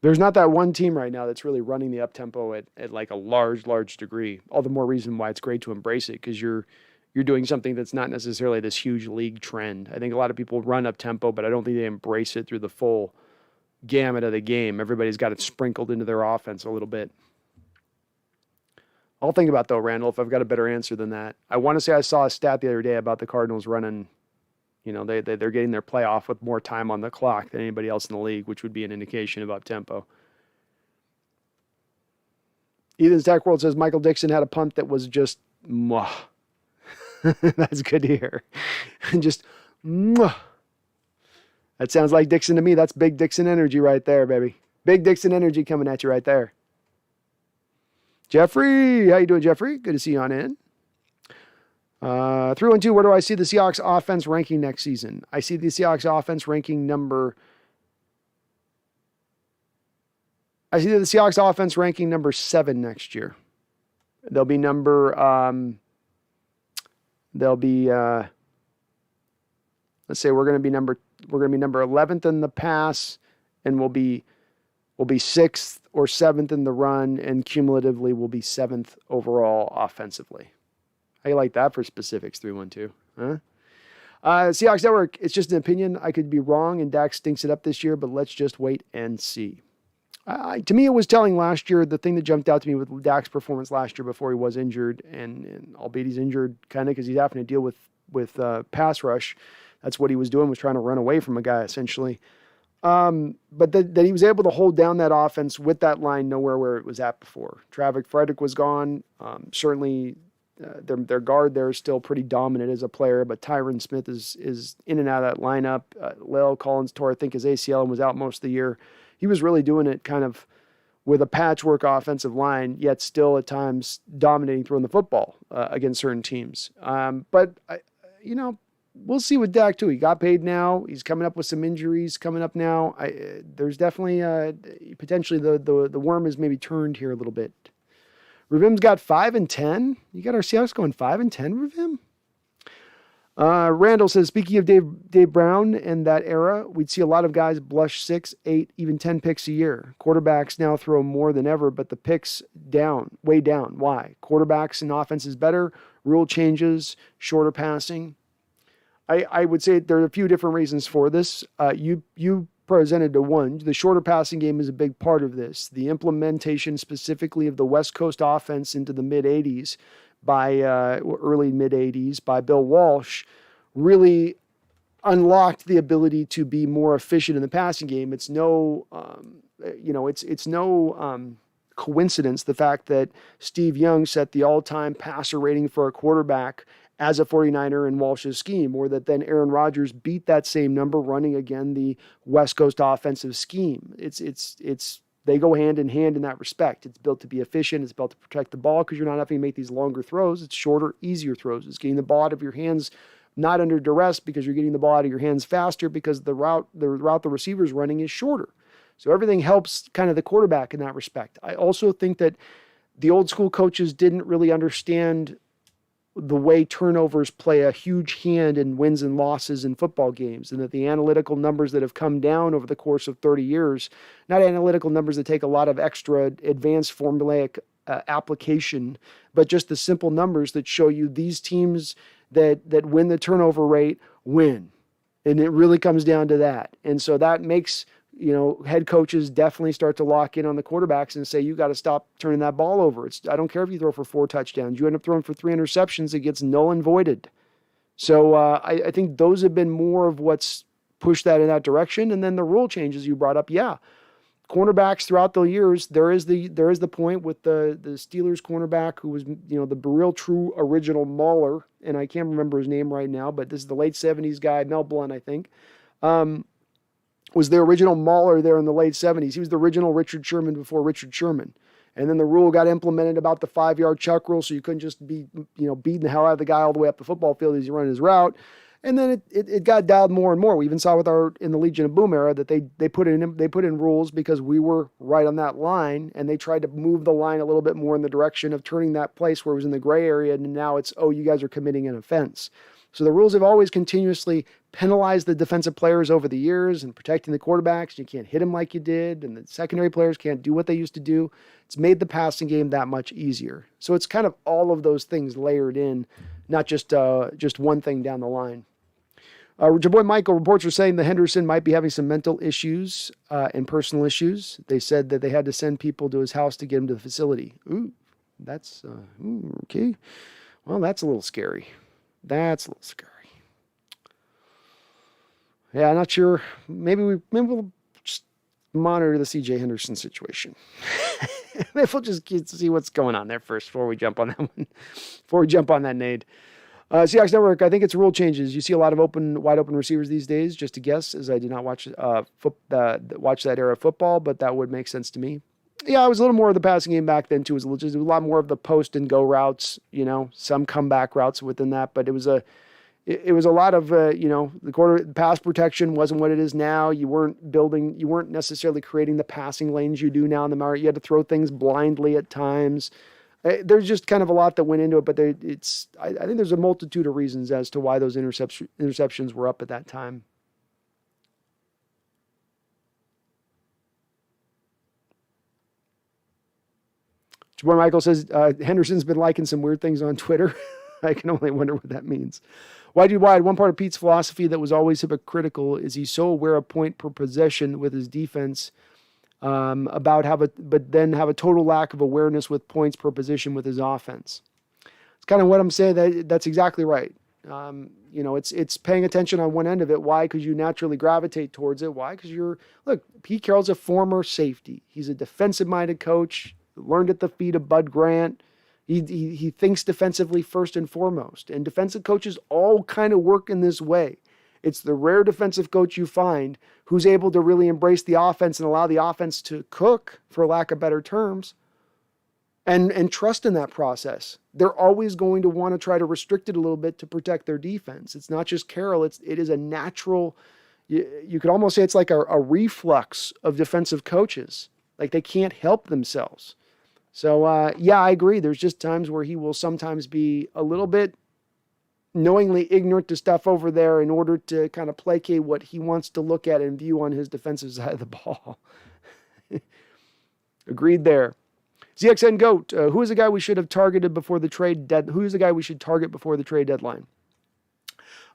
There's not that one team right now that's really running the up-tempo at like a large degree. All the more reason why it's great to embrace it, because you're doing something that's not necessarily this huge league trend. I think a lot of people run up-tempo, but I don't think they embrace it through the full gamut of the game. Everybody's got it sprinkled into their offense a little bit. I'll think about, though, Randall, if I've got a better answer than that. I want to say I saw a stat the other day about the Cardinals running, they're getting their playoff with more time on the clock than anybody else in the league, which would be an indication of up-tempo. Ethan's Tech World says Michael Dixon had a punt that was just mwah. That's good to hear. Just mwah. That sounds like Dixon to me. That's big Dixon energy right there, baby. Big Dixon energy coming at you right there. Jeffrey, how you doing, Jeffrey? Good to see you on in. 312, where do I see the Seahawks offense ranking next season? I see the Seahawks offense ranking number 7 next year. They'll be number, let's say we're going to be number 11th in the pass, and we'll be 6th or 7th in the run, and cumulatively we'll be 7th overall offensively. How you like that for specifics, 312? Huh? Seahawks Network, it's just an opinion. I could be wrong, and Dak stinks it up this year, but let's just wait and see. To me, it was telling last year. The thing that jumped out to me with Dak's performance last year before he was injured, and albeit he's injured kind of because he's having to deal with pass rush. That's what he was doing, was trying to run away from a guy, essentially. But that he was able to hold down that offense with that line nowhere where it was at before. Travis Frederick was gone. Certainly, their guard there is still pretty dominant as a player, but Tyron Smith is in and out of that lineup. La'el Collins tore, I think, his ACL and was out most of the year. He was really doing it kind of with a patchwork offensive line, yet still at times dominating throwing the football against certain teams. But we'll see with Dak too. He got paid now. He's coming up with some injuries coming up now. There's definitely potentially the worm is maybe turned here a little bit. Revim's got 5-10. You got our Seahawks going 5-10, Revim? Randall says, speaking of Dave Brown and that era, we'd see a lot of guys blush 6, 8, even 10 picks a year. Quarterbacks now throw more than ever, but the picks way down. Why? Quarterbacks and offense is better. Rule changes, shorter passing. I would say there are a few different reasons for this. You presented to one. The shorter passing game is a big part of this. The implementation specifically of the West Coast offense into the mid-'80s early mid-'80s by Bill Walsh really unlocked the ability to be more efficient in the passing game. It's no, it's no coincidence the fact that Steve Young set the all-time passer rating for a quarterback as a 49er in Walsh's scheme, or that then Aaron Rodgers beat that same number running again the West Coast offensive scheme. They go hand in hand in that respect. It's built to be efficient. It's built to protect the ball because you're not having to make these longer throws. It's shorter, easier throws. It's getting the ball out of your hands, not under duress because you're getting the ball out of your hands faster because the route the receiver's running is shorter. So everything helps kind of the quarterback in that respect. I also think that the old school coaches didn't really understand the way turnovers play a huge hand in wins and losses in football games, and that the analytical numbers that have come down over the course of 30 years, not analytical numbers that take a lot of extra advanced formulaic application, but just the simple numbers that show you these teams that win the turnover rate win. And it really comes down to that. And so that makes, head coaches definitely start to lock in on the quarterbacks and say, you got to stop turning that ball over. I don't care if you throw for 4 touchdowns. You end up throwing for 3 interceptions, it gets null and voided. So I think those have been more of what's pushed that in that direction. And then the rule changes you brought up. Yeah. Cornerbacks throughout the years, there is the point with the Steelers cornerback who was, the real true original mauler. And I can't remember his name right now, but this is the late 70s guy, Mel Blount, I think. Was the original mauler there in the late 70s. He was the original Richard Sherman before Richard Sherman. And then the rule got implemented about the 5-yard chuck rule, so you couldn't just be, beating the hell out of the guy all the way up the football field as you run his route. And then it got dialed more and more. We even saw in the Legion of Boom era that they put in rules because we were right on that line, and they tried to move the line a little bit more in the direction of turning that place where it was in the gray area, and now it's, you guys are committing an offense. So the rules have always continuously penalized the defensive players over the years and protecting the quarterbacks. You can't hit them like you did, and the secondary players can't do what they used to do. It's made the passing game that much easier. So it's kind of all of those things layered in, not just one thing down the line. Your boy Michael, reports are saying that Henderson might be having some mental issues and personal issues. They said that they had to send people to his house to get him to the facility. Ooh, that's okay. Well, that's a little scary. That's a little scary. Yeah, I'm not sure. Maybe we'll just monitor the CJ Henderson situation. Maybe we'll just see what's going on there first before we jump on that one. Before we jump on that nade. Seahawks Network, I think it's rule changes. You see a lot of wide open receivers these days, just to guess, as I did not watch that era of football, but that would make sense to me. Yeah, it was a little more of the passing game back then, too. It was a lot more of the post and go routes, some comeback routes within that, but it was a lot of, the pass protection wasn't what it is now. You weren't necessarily creating the passing lanes you do now in the market. You had to throw things blindly at times. There's just kind of a lot that went into it, but I think there's a multitude of reasons as to why those interceptions were up at that time. Jabbar Michael says, Henderson's been liking some weird things on Twitter. I can only wonder what that means. Wide, one part of Pete's philosophy that was always hypocritical is he's so aware of point per possession with his defense, but then have a total lack of awareness with points per position with his offense. It's kind of what I'm saying. That's exactly right. It's paying attention on one end of it. Why? Because you naturally gravitate towards it. Why? Because Pete Carroll's a former safety. He's a defensive-minded coach, learned at the feet of Bud Grant. He thinks defensively first and foremost. And defensive coaches all kind of work in this way. It's the rare defensive coach you find who's able to really embrace the offense and allow the offense to cook, for lack of better terms, and trust in that process. They're always going to want to try to restrict it a little bit to protect their defense. It's not just Carroll. It is a natural, you could almost say it's like a reflux of defensive coaches. Like they can't help themselves. So, I agree. There's just times where he will sometimes be a little bit knowingly ignorant to stuff over there in order to kind of placate what he wants to look at and view on his defensive side of the ball. Agreed there. ZXN Goat, who is the guy we should have targeted before the trade who is the guy we should target before the trade deadline?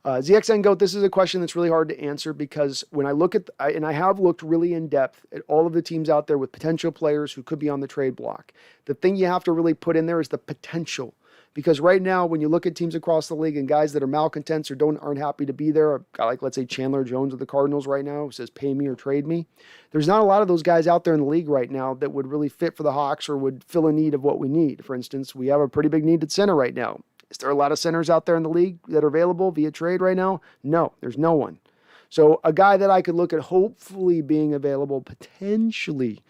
ZXN Goat, this is a question that's really hard to answer because when I look at, and I have looked really in depth at all of the teams out there with potential players who could be on the trade block. The thing you have to really put in there is the potential. Because right now, when you look at teams across the league and guys that are malcontents or aren't happy to be there, a guy like, let's say, Chandler Jones of the Cardinals right now, who says, pay me or trade me. There's not a lot of those guys out there in the league right now that would really fit for the Hawks or would fill a need of what we need. For instance, we have a pretty big need at center right now. Is there a lot of centers out there in the league that are available via trade right now? No, there's no one. So a guy that I could look at hopefully being available potentially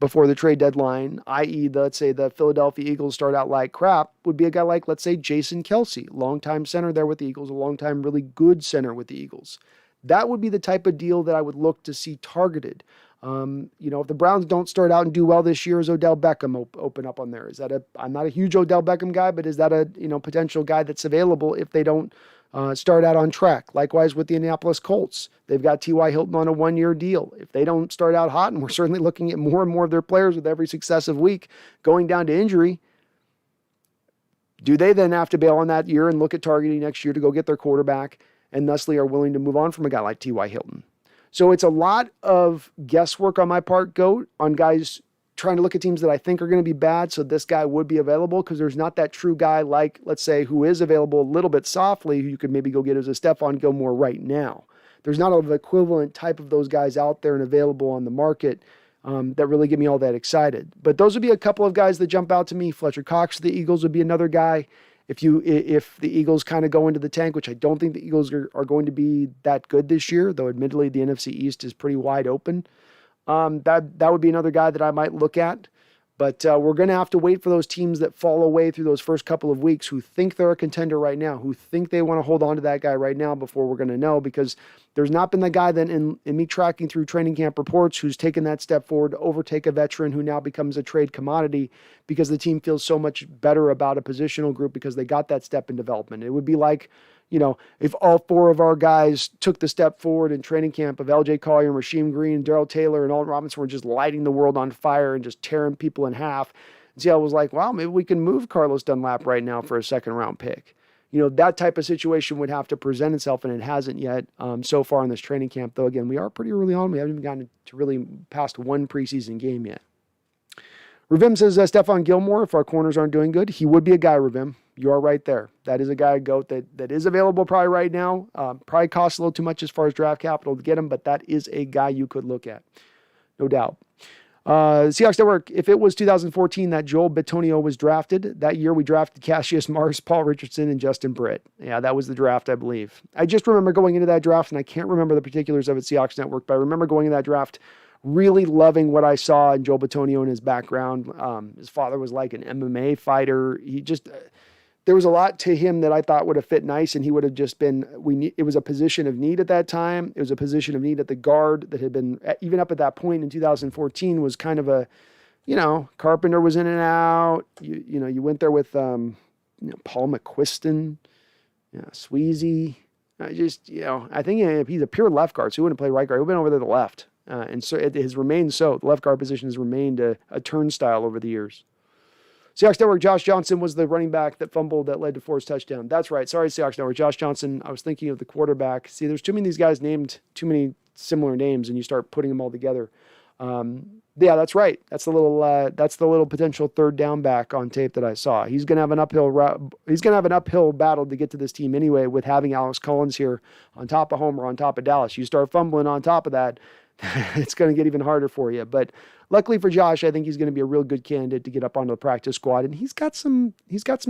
before the trade deadline, i.e., let's say the Philadelphia Eagles start out like crap, would be a guy like, let's say, Jason Kelce, longtime center there with the Eagles, a longtime really good center with the Eagles. That would be the type of deal that I would look to see targeted. If the Browns don't start out and do well this year, is Odell Beckham open up on there? I'm not a huge Odell Beckham guy, but is that a potential guy that's available if they don't start out on track? Likewise with the Indianapolis Colts. They've got T.Y. Hilton on a 1-year deal. If they don't start out hot, and we're certainly looking at more and more of their players with every successive week going down to injury, do they then have to bail on that year and look at targeting next year to go get their quarterback and thusly are willing to move on from a guy like T.Y. Hilton? So it's a lot of guesswork on my part, Goat, on guys trying to look at teams that I think are going to be bad, so this guy would be available, because there's not that true guy like, let's say, who is available a little bit softly, who you could maybe go get as a Stephon Gilmore right now. There's not an equivalent type of those guys out there and available on the market that really get me all that excited. But those would be a couple of guys that jump out to me. Fletcher Cox of the Eagles would be another guy. If the Eagles kind of go into the tank, which I don't think the Eagles are going to be that good this year, though admittedly the NFC East is pretty wide open, that would be another guy that I might look at. But we're going to have to wait for those teams that fall away through those first couple of weeks who think they're a contender right now, who think they want to hold on to that guy right now before we're going to know, because there's not been the guy that in me tracking through training camp reports who's taken that step forward to overtake a veteran who now becomes a trade commodity because the team feels so much better about a positional group because they got that step in development. It would be like, if all four of our guys took the step forward in training camp of LJ Collier, Rasheem Green, Darrell Taylor, and Alton Robinson were just lighting the world on fire and just tearing people in half, Seattle was like, well, maybe we can move Carlos Dunlap right now for a second round pick. That type of situation would have to present itself, and it hasn't yet so far in this training camp. Though, again, we are pretty early on. We haven't even gotten to really past one preseason game yet. Revim says Stephon Gilmore, if our corners aren't doing good, he would be a guy, Revim. You are right there. That is a guy, GOAT, that is available probably right now. Probably costs a little too much as far as draft capital to get him, but that is a guy you could look at. No doubt. Seahawks Network, if it was 2014 that Joel Bitonio was drafted, that year we drafted Cassius Marsh, Paul Richardson, and Justin Britt. Yeah, that was the draft, I believe. I just remember going into that draft, and I can't remember the particulars of it, Seahawks Network, but I remember going into that draft really loving what I saw in Joel Bitonio and his background. His father was like an MMA fighter. There was a lot to him that I thought would have fit nice, and he would have just been, it was a position of need at that time. It was a position of need at the guard that had been, even up at that point in 2014, was kind of a, Carpenter was in and out. You went there with, Paul McQuiston, Sweezy. I think if he's a pure left guard, so he wouldn't play right guard. He would have been over there to the left. And so it has remained so. The left guard position has remained a turnstile over the years. Seahawks Network, Josh Johnson was the running back that fumbled that led to Ford's touchdown. That's right. Sorry, Seahawks Network. Josh Johnson, I was thinking of the quarterback. See, there's too many of these guys named too many similar names, and you start putting them all together. Yeah, that's right. That's the little potential third down back on tape that I saw. He's going to have an uphill battle to get to this team anyway, with having Alex Collins here on top of Homer, on top of Dallas. You start fumbling on top of that, it's going to get even harder for you. But luckily for Josh, I think he's going to be a real good candidate to get up onto the practice squad. And he's got some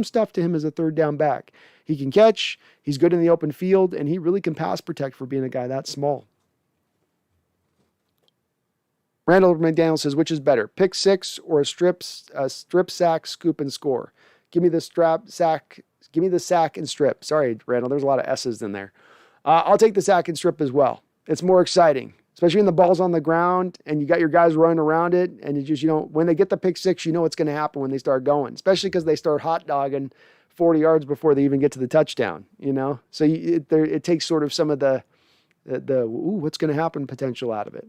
stuff to him as a third down back. He can catch, he's good in the open field, and he really can pass protect for being a guy that small. Randall McDaniel says, which is better, pick six or a strip sack, scoop, and score? Give me the sack and strip. Sorry, Randall, there's a lot of S's in there. I'll take the sack and strip as well. It's more exciting, especially when the ball's on the ground and you got your guys running around it, and when they get the pick six, what's going to happen when they start going, especially because they start hot dogging 40 yards before they even get to the touchdown, So it takes sort of some of the what's going to happen potential out of it.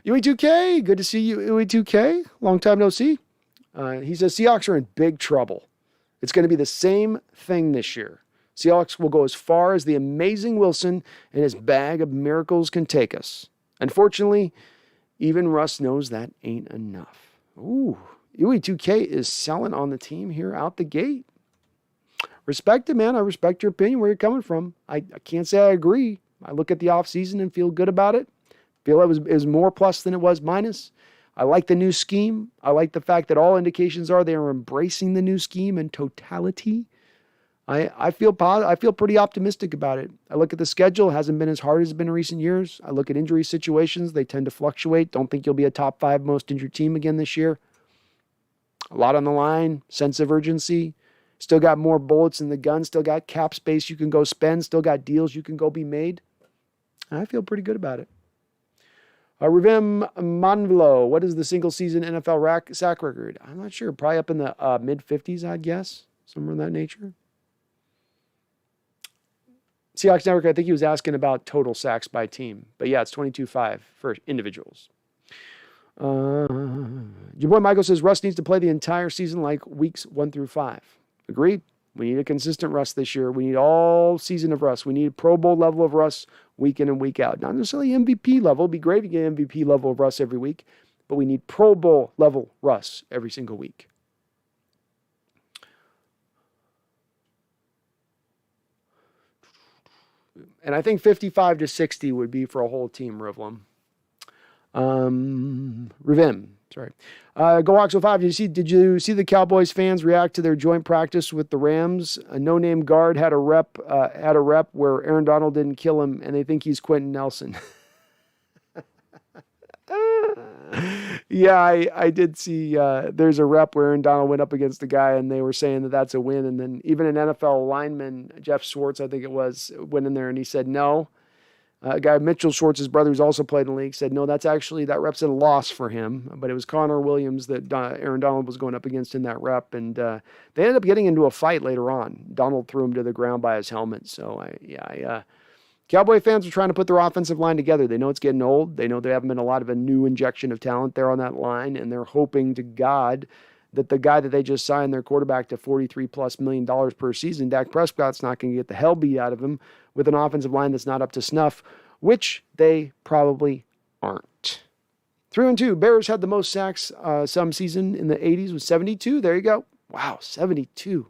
UE2K, good to see you, UE2K. Long time no see. He says Seahawks are in big trouble. It's going to be the same thing this year. Seahawks will go as far as the amazing Wilson and his bag of miracles can take us. Unfortunately, even Russ knows that ain't enough. Ooh, UE2K is selling on the team here out the gate. Respect it, man. I respect your opinion, where you're coming from. I can't say I agree. I look at the offseason and feel good about it. Feel it was more plus than it was minus. I like the new scheme. I like the fact that all indications are they are embracing the new scheme in totality. I feel pretty optimistic about it. I look at the schedule. It hasn't been as hard as it's been in recent years. I look at injury situations. They tend to fluctuate. Don't think you'll be a top 5 most injured team again this year. A lot on the line. Sense of urgency. Still got more bullets in the gun. Still got cap space you can go spend. Still got deals you can go be made. I feel pretty good about it. Revim Manvlo, what is the single season NFL sack record? I'm not sure. Probably up in the mid-50s, I'd guess. Somewhere in that nature. Seahawks Network, I think he was asking about total sacks by team. But yeah, it's 22-5 for individuals. Your boy Michael says Russ needs to play the entire season like weeks 1 through 5. Agreed. We need a consistent Russ this year. We need all season of Russ. We need Pro Bowl level of Russ week in and week out. Not necessarily MVP level. It'd be great to get MVP level of Russ every week, but we need Pro Bowl level Russ every single week. And I think 55 to 60 would be for a whole team, Rivlum. Revim, sorry. Go Oxo 5, did you see the Cowboys fans react to their joint practice with the Rams? A no-name guard had a rep where Aaron Donald didn't kill him, and they think he's Quentin Nelson. Yeah, I did see there's a rep where Aaron Donald went up against the guy, and they were saying that that's a win. And then even an NFL lineman, Jeff Schwartz, I think it was, went in there and he said no. A guy, Mitchell Schwartz's brother, who's also played in the league, said, no, that rep's a loss for him. But it was Connor Williams that Aaron Donald was going up against in that rep. And they ended up getting into a fight later on. Donald threw him to the ground by his helmet. So, Cowboy fans are trying to put their offensive line together. They know it's getting old. They know there haven't been a lot of a new injection of talent there on that line. And they're hoping to God that the guy that they just signed, their quarterback, to $43+ million per season, Dak Prescott's not going to get the hell beat out of him with an offensive line that's not up to snuff, which they probably aren't. 3-2. Bears had the most sacks some season in the 80s with 72. There you go. Wow, 72.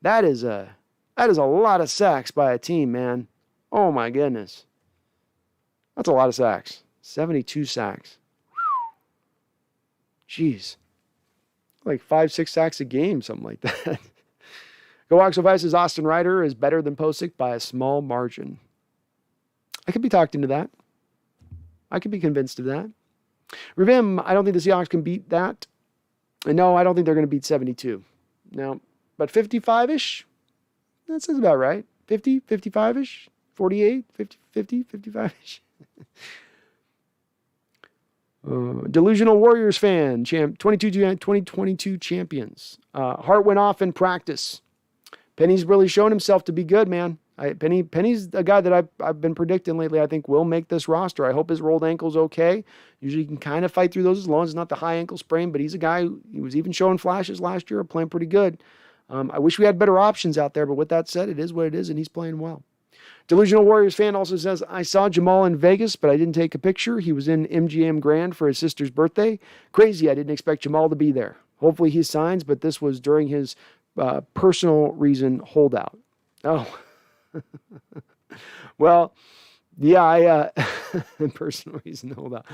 That is a lot of sacks by a team, man. Oh my goodness. That's a lot of sacks. 72 sacks. Jeez. Like 5-6 sacks a game, something like that. Go Oxo Vice's Austin Ryder is better than Posick by a small margin. I could be talked into that. I could be convinced of that. Revim, I don't think the Seahawks can beat that. And no, I don't think they're going to beat 72. No, but 55-ish? That sounds about right. 50, 55-ish? 48, 50, 55-ish? Delusional Warriors fan, 2022 champions. Hart went off in practice. Penny's really shown himself to be good, man. Penny's a guy that I've been predicting lately. I think will make this roster. I hope his rolled ankle's okay. Usually he can kind of fight through those as long as it's not the high ankle sprain, but he's a guy he was even showing flashes last year, playing pretty good. I wish we had better options out there, but with that said, it is what it is, and he's playing well. Delusional Warriors fan also says, I saw Jamal in Vegas, but I didn't take a picture. He was in MGM Grand for his sister's birthday. Crazy, I didn't expect Jamal to be there. Hopefully he signs, but this was during his personal reason holdout. Oh. Well, yeah, personal reason holdout.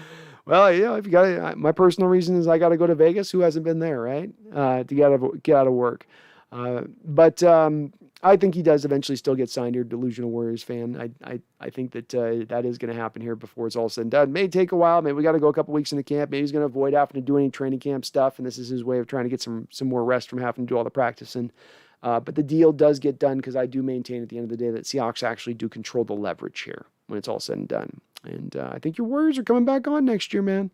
Well, if you got my personal reason is I got to go to Vegas. Who hasn't been there, right? To get out of work. But I think he does eventually still get signed here, Delusional Warriors fan. I think that that is going to happen here before it's all said and done. May take a while. Maybe we got to go a couple weeks into camp. Maybe he's going to avoid having to do any training camp stuff, and this is his way of trying to get some more rest from having to do all the practicing. But the deal does get done because I do maintain at the end of the day that Seahawks actually do control the leverage here when it's all said and done. And I think your Warriors are coming back on next year, man.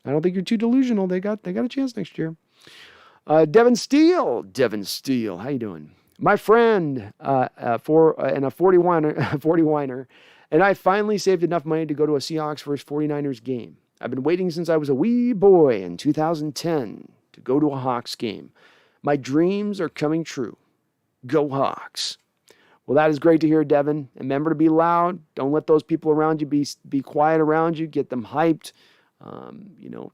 I don't think you're too delusional. They got a chance next year. Devin Steele, how you doing? My friend, and a 40-winer, and I finally saved enough money to go to a Seahawks versus 49ers game. I've been waiting since I was a wee boy in 2010 to go to a Hawks game. My dreams are coming true. Go Hawks. Well, that is great to hear, Devin. Remember to be loud. Don't let those people around you be quiet around you. Get them hyped.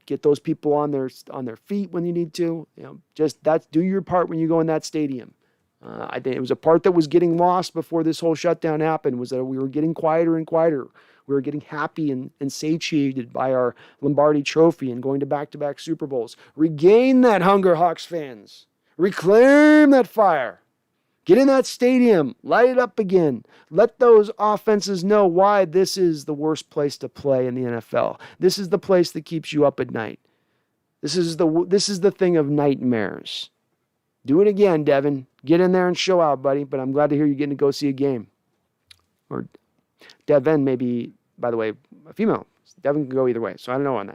Get those people on their feet when you need to. Do your part when you go in that stadium. I think it was a part that was getting lost before this whole shutdown happened, was that we were getting quieter and quieter. We were getting happy and satiated by our Lombardi trophy and going to back-to-back Super Bowls. Regain that hunger, Hawks fans. Reclaim that fire. Get in that stadium. Light it up again. Let those offenses know why this is the worst place to play in the NFL. This is the place that keeps you up at night. This is the thing of nightmares. Do it again, Devin. Get in there and show out, buddy. But I'm glad to hear you're getting to go see a game. Or Devin, maybe, by the way, a female. Devin can go either way. So I don't know on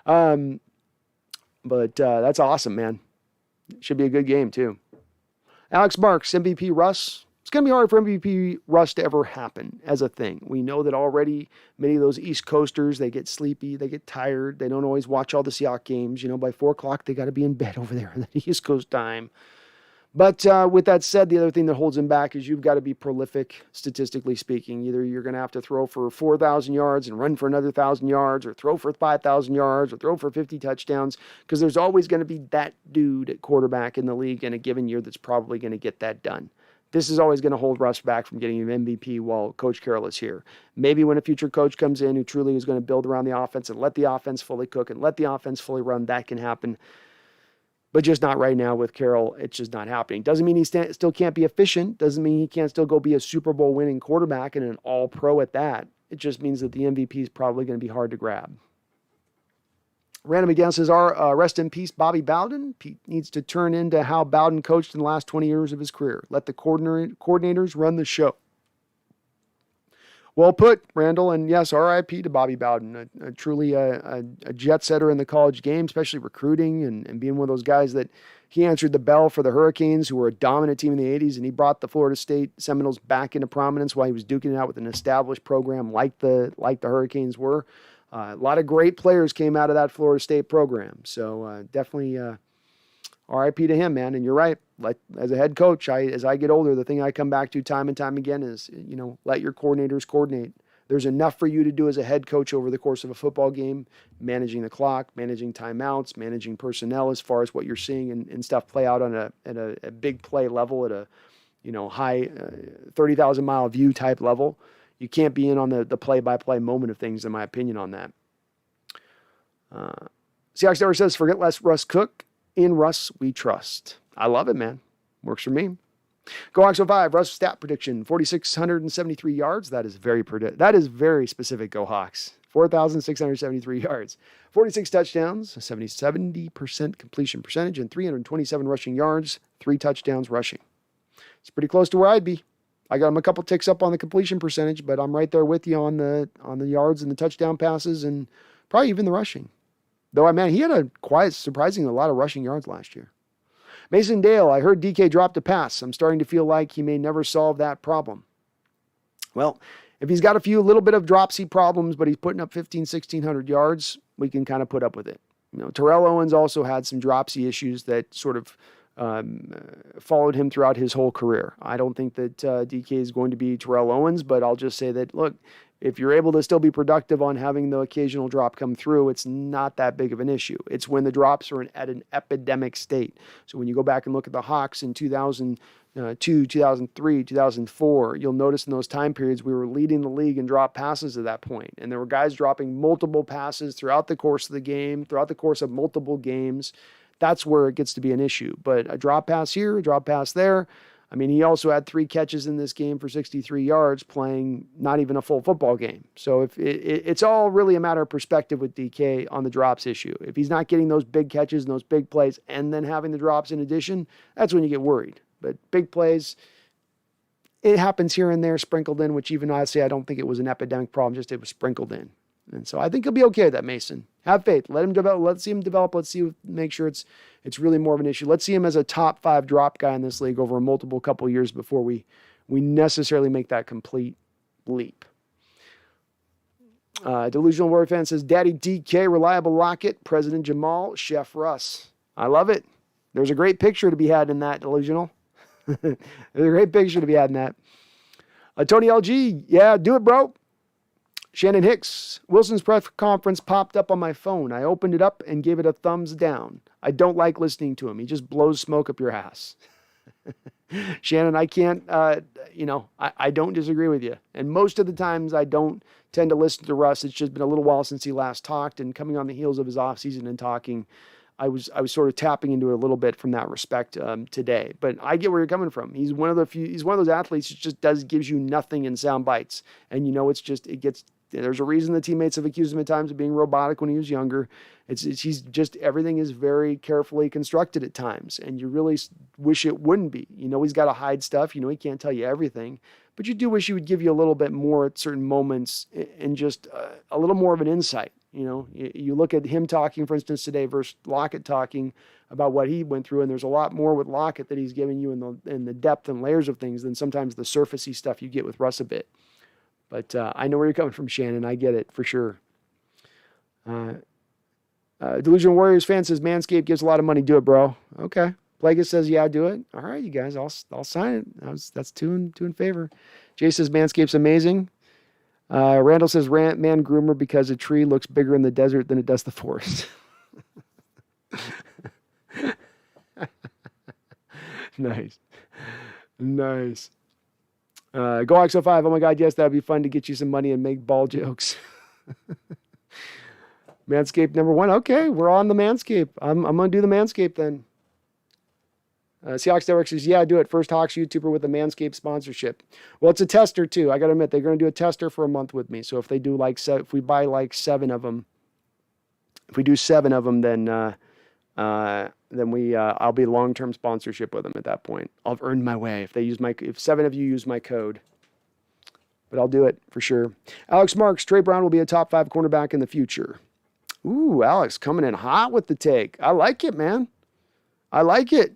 that. But that's awesome, man. Should be a good game, too. Alex Marks, MVP Russ. It's going to be hard for MVP Russ to ever happen as a thing. We know that already many of those East Coasters, they get sleepy, they get tired. They don't always watch all the Seahawks games. By 4 o'clock, they got to be in bed over there in the East Coast time. But with that said, the other thing that holds him back is you've got to be prolific, statistically speaking. Either you're going to have to throw for 4,000 yards and run for another 1,000 yards, or throw for 5,000 yards, or throw for 50 touchdowns, because there's always going to be that dude at quarterback in the league in a given year that's probably going to get that done. This is always going to hold Russ back from getting an MVP while Coach Carroll is here. Maybe when a future coach comes in who truly is going to build around the offense and let the offense fully cook and let the offense fully run, that can happen. But just not right now with Carroll. It's just not happening. Doesn't mean he still can't be efficient. Doesn't mean he can't still go be a Super Bowl winning quarterback and an all-pro at that. It just means that the MVP is probably going to be hard to grab. Random again says, rest in peace, Bobby Bowden. Pete needs to turn into how Bowden coached in the last 20 years of his career. Let the coordinators run the show. Well put, Randall. And yes, RIP to Bobby Bowden, truly a jet setter in the college game, especially recruiting and being one of those guys that he answered the bell for the Hurricanes, who were a dominant team in the 80s, and he brought the Florida State Seminoles back into prominence while he was duking it out with an established program like the Hurricanes were. A lot of great players came out of that Florida State program. So definitely RIP to him, man. And you're right. As a head coach, as I get older, the thing I come back to time and time again is, let your coordinators coordinate. There's enough for you to do as a head coach over the course of a football game, managing the clock, managing timeouts, managing personnel as far as what you're seeing and stuff play out on at a big play level, at a high 30,000 mile view type level. You can't be in on the play-by-play moment of things, in my opinion, on that. Seahawks Network says, forget less Russ Cook. In Russ, we trust. I love it, man. Works for me. Go Hawks 05, Russ stat prediction, 4,673 yards. That is very specific, Go Hawks. 4,673 yards. 46 touchdowns, 70% completion percentage, and 327 rushing yards, 3 touchdowns rushing. It's pretty close to where I'd be. I got him a couple ticks up on the completion percentage, but I'm right there with you on the yards and the touchdown passes and probably even the rushing. Though, man, he had surprisingly a lot of rushing yards last year. Mason Dale, I heard DK dropped a pass. I'm starting to feel like he may never solve that problem. Well, if he's got a little bit of dropsy problems, but he's putting up 1,600 yards, we can kind of put up with it. Terrell Owens also had some dropsy issues that sort of followed him throughout his whole career. I don't think that DK is going to be Terrell Owens, but I'll just say that, look, if you're able to still be productive on having the occasional drop come through, it's not that big of an issue. It's when the drops are at an epidemic state. So when you go back and look at the Hawks in 2002, 2003, 2004, you'll notice in those time periods we were leading the league in drop passes at that point. And there were guys dropping multiple passes throughout the course of the game, throughout the course of multiple games. That's where it gets to be an issue. But a drop pass here, a drop pass there. I mean, he also had 3 catches in this game for 63 yards playing not even a full football game. So if it's all really a matter of perspective with DK on the drops issue. If he's not getting those big catches and those big plays and then having the drops in addition, that's when you get worried. But big plays, it happens here and there sprinkled in, which even I say I don't think it was an epidemic problem, just it was sprinkled in. And so I think he'll be okay with that, Mason. Have faith. Let him develop. Let's see him develop. Let's make sure it's really more of an issue. Let's see him as a top 5 drop guy in this league over a multiple couple years before we necessarily make that complete leap. Delusional Warrior fan says, Daddy DK, Reliable Lockett, President Jamal, Chef Russ. I love it. There's a great picture to be had in that, Delusional. There's a great picture to be had in that. Tony LG, yeah, do it, bro. Shannon Hicks, Wilson's press conference popped up on my phone. I opened it up and gave it a thumbs down. I don't like listening to him. He just blows smoke up your ass. Shannon, I can't, I don't disagree with you. And most of the times I don't tend to listen to Russ. It's just been a little while since he last talked, and coming on the heels of his offseason and talking, I was sort of tapping into it a little bit from that respect today. But I get where you're coming from. He's one of those athletes who just gives you nothing in sound bites. And there's a reason the teammates have accused him at times of being robotic when he was younger. Everything is very carefully constructed at times, and you really wish it wouldn't be. He's got to hide stuff. He can't tell you everything, but you do wish he would give you a little bit more at certain moments and just a little more of an insight. You look at him talking, for instance, today versus Lockett talking about what he went through, and there's a lot more with Lockett that he's giving you in the depth and layers of things than sometimes the surfacey stuff you get with Russ a bit. But I know where you're coming from, Shannon. I get it for sure. Delusional Warriors fan says Manscaped gives a lot of money. Do it, bro. Okay. Plagueis says, yeah, do it. All right, you guys. I'll sign it. That's two in favor. Jay says Manscaped's amazing. Randall says man groomer because a tree looks bigger in the desert than it does the forest. Nice. Go XO5. Oh my God, yes, that'd be fun to get you some money and make ball jokes. Manscaped number 1. Okay, we're on the Manscaped. I'm gonna do the Manscaped then. Seahawks Network says, yeah, do it. First Hawks YouTuber with a Manscaped sponsorship. Well, it's a tester too. I got to admit, they're going to do a tester for a month with me. So if they do if we buy like 7 of them, if we do 7 of them, then I'll be long-term sponsorship with them at that point. I'll have earned my way if 7 of you use my code. but I'll do it for sure. Alex Marks, Trey Brown will be a top 5 cornerback in the future. Ooh, Alex coming in hot with the take. I like it, man. I like it.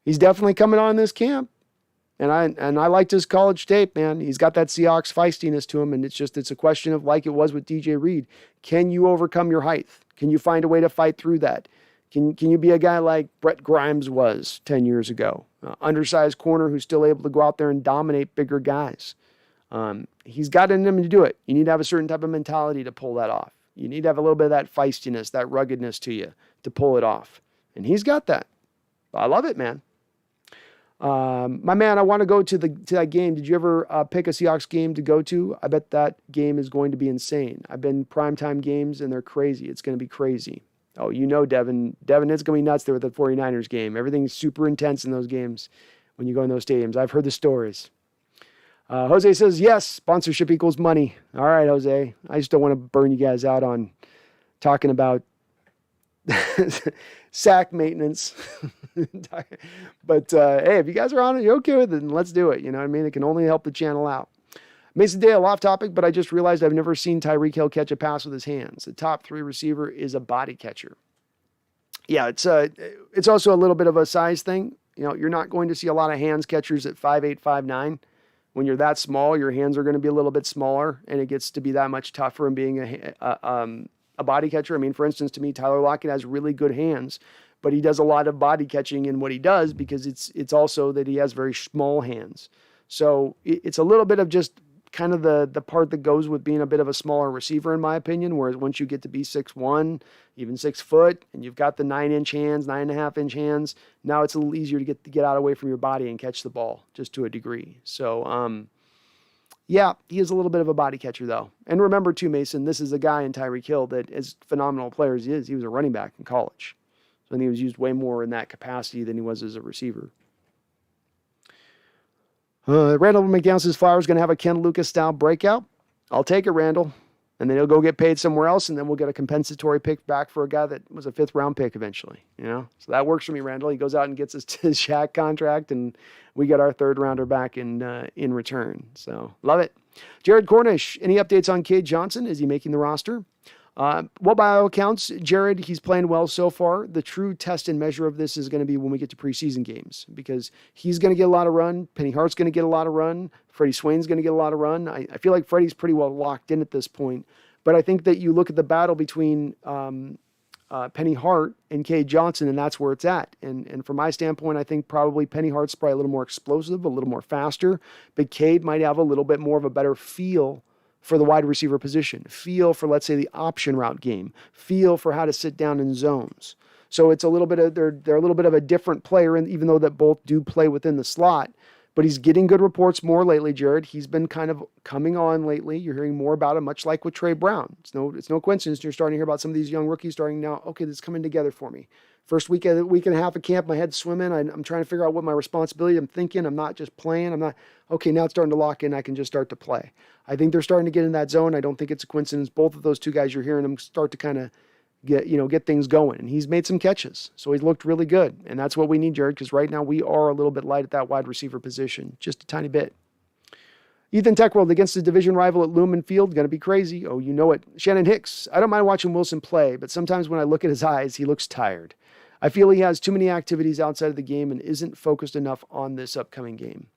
He's definitely coming on this camp. And I liked his college tape, man. He's got that Seahawks feistiness to him, and it's a question of, like it was with DJ Reed, can you overcome your height? Can you find a way to fight through that? Can you be a guy like Brett Grimes was 10 years ago? Undersized corner who's still able to go out there and dominate bigger guys. He's got it in him to do it. You need to have a certain type of mentality to pull that off. You need to have a little bit of that feistiness, that ruggedness to you to pull it off. And he's got that. I love it, man. My man, I want to go to that game. Did you ever pick a Seahawks game to go to? I bet that game is going to be insane. I've been primetime games, and they're crazy. It's going to be crazy. Oh, you know, Devin, it's going to be nuts there with the 49ers game. Everything's super intense in those games when you go in those stadiums. I've heard the stories. Jose says, yes, sponsorship equals money. All right, Jose. I just don't want to burn you guys out on talking about sack maintenance. But hey, if you guys are on it, you're okay with it, then let's do it. You know what I mean? It can only help the channel out. Mason Dale, off topic, but I just realized I've never seen Tyreek Hill catch a pass with his hands. The top 3 receiver is a body catcher. Yeah, it's also a little bit of a size thing. You know, you're not going to see a lot of hands catchers at 5'8", 5'9". When you're that small, your hands are going to be a little bit smaller, and it gets to be that much tougher in being a body catcher. I mean, for instance, to me, Tyler Lockett has really good hands, but he does a lot of body catching in what he does because it's also that he has very small hands. So it's a little bit of just kind of the part that goes with being a bit of a smaller receiver, in my opinion, whereas once you get to be 6'1", even 6 foot, and you've got the 9-inch hands, 9.5-inch hands, now it's a little easier to get out away from your body and catch the ball just to a degree. So, yeah, he is a little bit of a body catcher, though. And remember, too, Mason, this is a guy in Tyreek Hill that, as phenomenal a player as he is, he was a running back in college. So he was used way more in that capacity than he was as a receiver. Randall McDowell says Flowers going to have a Ken Lucas-style breakout. I'll take it, Randall. And then he'll go get paid somewhere else, and then we'll get a compensatory pick back for a guy that was a 5th-round pick eventually. You know, so that works for me, Randall. He goes out and gets his Shaq contract, and we get our 3rd-rounder back in return. So love it. Jared Cornish, any updates on Cade Johnson? Is he making the roster? Well, by all accounts, Jared, he's playing well so far. The true test and measure of this is going to be when we get to preseason games, because he's going to get a lot of run. Penny Hart's going to get a lot of run. Freddie Swain's going to get a lot of run. I feel like Freddie's pretty well locked in at this point, but I think that you look at the battle between Penny Hart and Cade Johnson, and that's where it's at. And from my standpoint, I think probably Penny Hart's probably a little more explosive, a little more faster, but Cade might have a little bit more of a better feel for the wide receiver position, feel for, let's say, the option route game, feel for how to sit down in zones. So it's a little bit of, they're a little bit of a different player, and even though that both do play within the slot, but he's getting good reports more lately, Jared. He's been kind of coming on lately. You're hearing more about him, much like with Trey Brown. It's no coincidence you're starting to hear about some of these young rookies starting now. Okay, this is coming together for me. First week and a half of camp, my head's swimming. I'm trying to figure out what my responsibility. I'm thinking. I'm not just playing. Okay, now it's starting to lock in. I can just start to play. I think they're starting to get in that zone. I don't think it's a coincidence. Both of those two guys you're hearing them start to kind of get things going. And he's made some catches. So he's looked really good. And that's what we need, Jared, because right now we are a little bit light at that wide receiver position. Just a tiny bit. Ethan Techworld against his division rival at Lumen Field. Going to be crazy. Oh, you know it. Shannon Hicks. I don't mind watching Wilson play, but sometimes when I look at his eyes, he looks tired. I feel he has too many activities outside of the game and isn't focused enough on this upcoming game.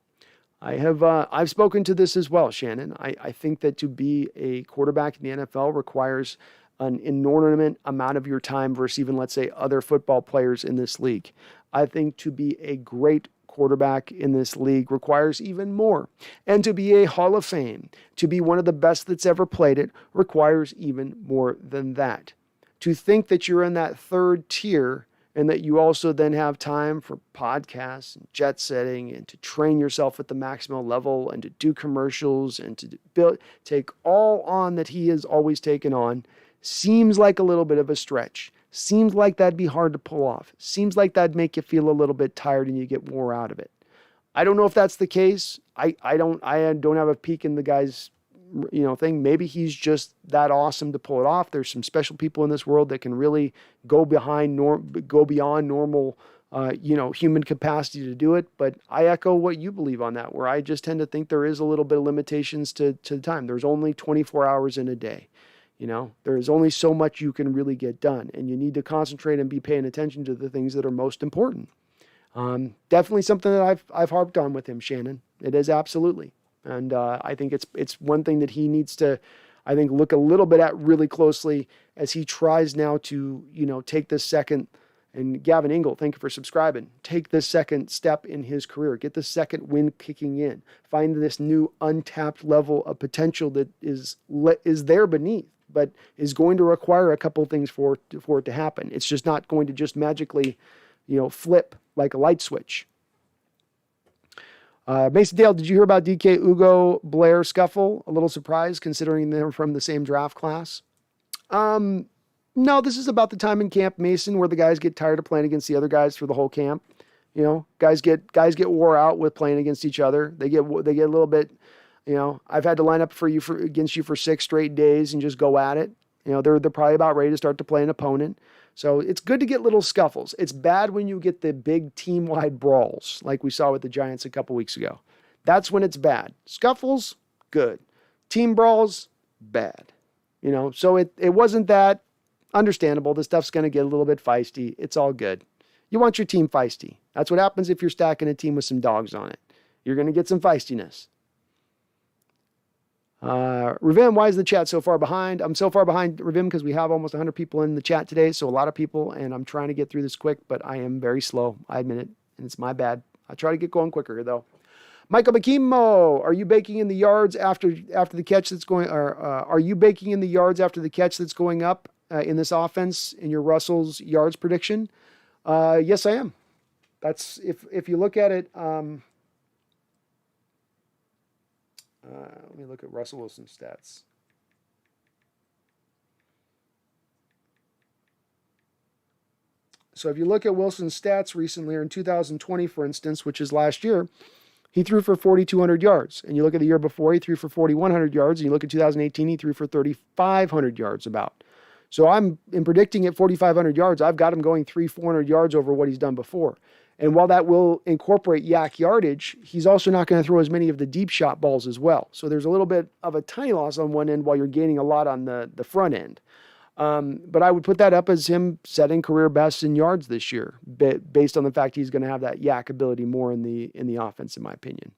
I've spoken to this as well, Shannon. I think that to be a quarterback in the NFL requires an inordinate amount of your time versus even, let's say, other football players in this league. I think to be a great quarterback in this league requires even more. And to be a Hall of Fame, to be one of the best that's ever played it, requires even more than that. To think that you're in that 3rd tier and that you also then have time for podcasts and jet setting and to train yourself at the maximum level and to do commercials and to take all on that he has always taken on seems like a little bit of a stretch. Seems like that'd be hard to pull off. Seems like that'd make you feel a little bit tired and you get more out of it. I don't know if that's the case. I don't have a peek in the guy's thing. Maybe he's just that awesome to pull it off. There's some special people in this world that can really go beyond normal human capacity to do it. But I echo what you believe on that, where I just tend to think there is a little bit of limitations to the time. There's only 24 hours in a day. There's only so much you can really get done, and you need to concentrate and be paying attention to the things that are most important. Definitely something that I've harped on with him, Shannon. It is absolutely. And I think it's one thing that he needs to, I think, look a little bit at really closely as he tries now to, take this second. And Gavin Ingle, thank you for subscribing. Take this second step in his career. Get the second wind kicking in. Find this new untapped level of potential that is there beneath, but is going to require a couple of things for it to happen. It's just not going to just magically, flip like a light switch. Mason Dale, did you hear about DK Ugo Blair scuffle? A little surprised considering they're from the same draft class. No, this is about the time in camp, Mason, where the guys get tired of playing against the other guys for the whole camp. Guys get wore out with playing against each other. They get a little bit, I've had to line up against you for 6 straight days and just go at it. They're probably about ready to start to play an opponent. So it's good to get little scuffles. It's bad when you get the big team-wide brawls like we saw with the Giants a couple weeks ago. That's when it's bad. Scuffles, good. Team brawls, bad. So it wasn't that. Understandable. This stuff's going to get a little bit feisty. It's all good. You want your team feisty. That's what happens if you're stacking a team with some dogs on it. You're going to get some feistiness. Revim, why is the chat so far behind? I'm so far behind, Revim, because we have almost 100 people in the chat today, so a lot of people, and I'm trying to get through this quick, but I am very slow. I admit it, and it's my bad. I try to get going quicker, though. Michael McKimo, are you baking in the yards after the catch that's going, or are you baking in the yards after the catch that's going up in this offense in your Russell's yards prediction? Yes, I am. That's if you look at it. Let me look at Russell Wilson's stats. So if you look at Wilson's stats recently, or in 2020, for instance, which is last year, he threw for 4,200 yards. And you look at the year before, he threw for 4,100 yards. And you look at 2018, he threw for 3,500 yards about. So I'm in predicting at 4,500 yards, I've got him going 300-400 yards over what he's done before. And while that will incorporate yak yardage, he's also not going to throw as many of the deep shot balls as well. So there's a little bit of a tiny loss on one end while you're gaining a lot on the front end. But I would put that up as him setting career bests in yards this year, based on the fact he's going to have that yak ability more in the offense, in my opinion.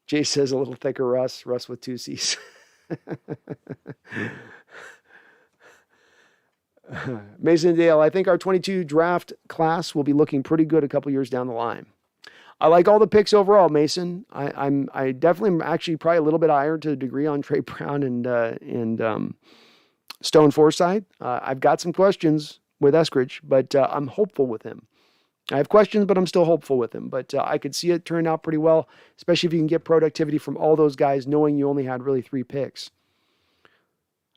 Jay says a little thicker Russ with 2 C's. Mason Dale, I think our 22 draft class will be looking pretty good a couple years down the line. I like all the picks overall, Mason. I definitely am actually probably a little bit higher to a degree on Trey Brown and Stone Forsythe. I've got some questions with Eskridge, but I'm hopeful with him. I have questions, but I'm still hopeful with him. But I could see it turn out pretty well, especially if you can get productivity from all those guys, knowing you only had really 3 picks.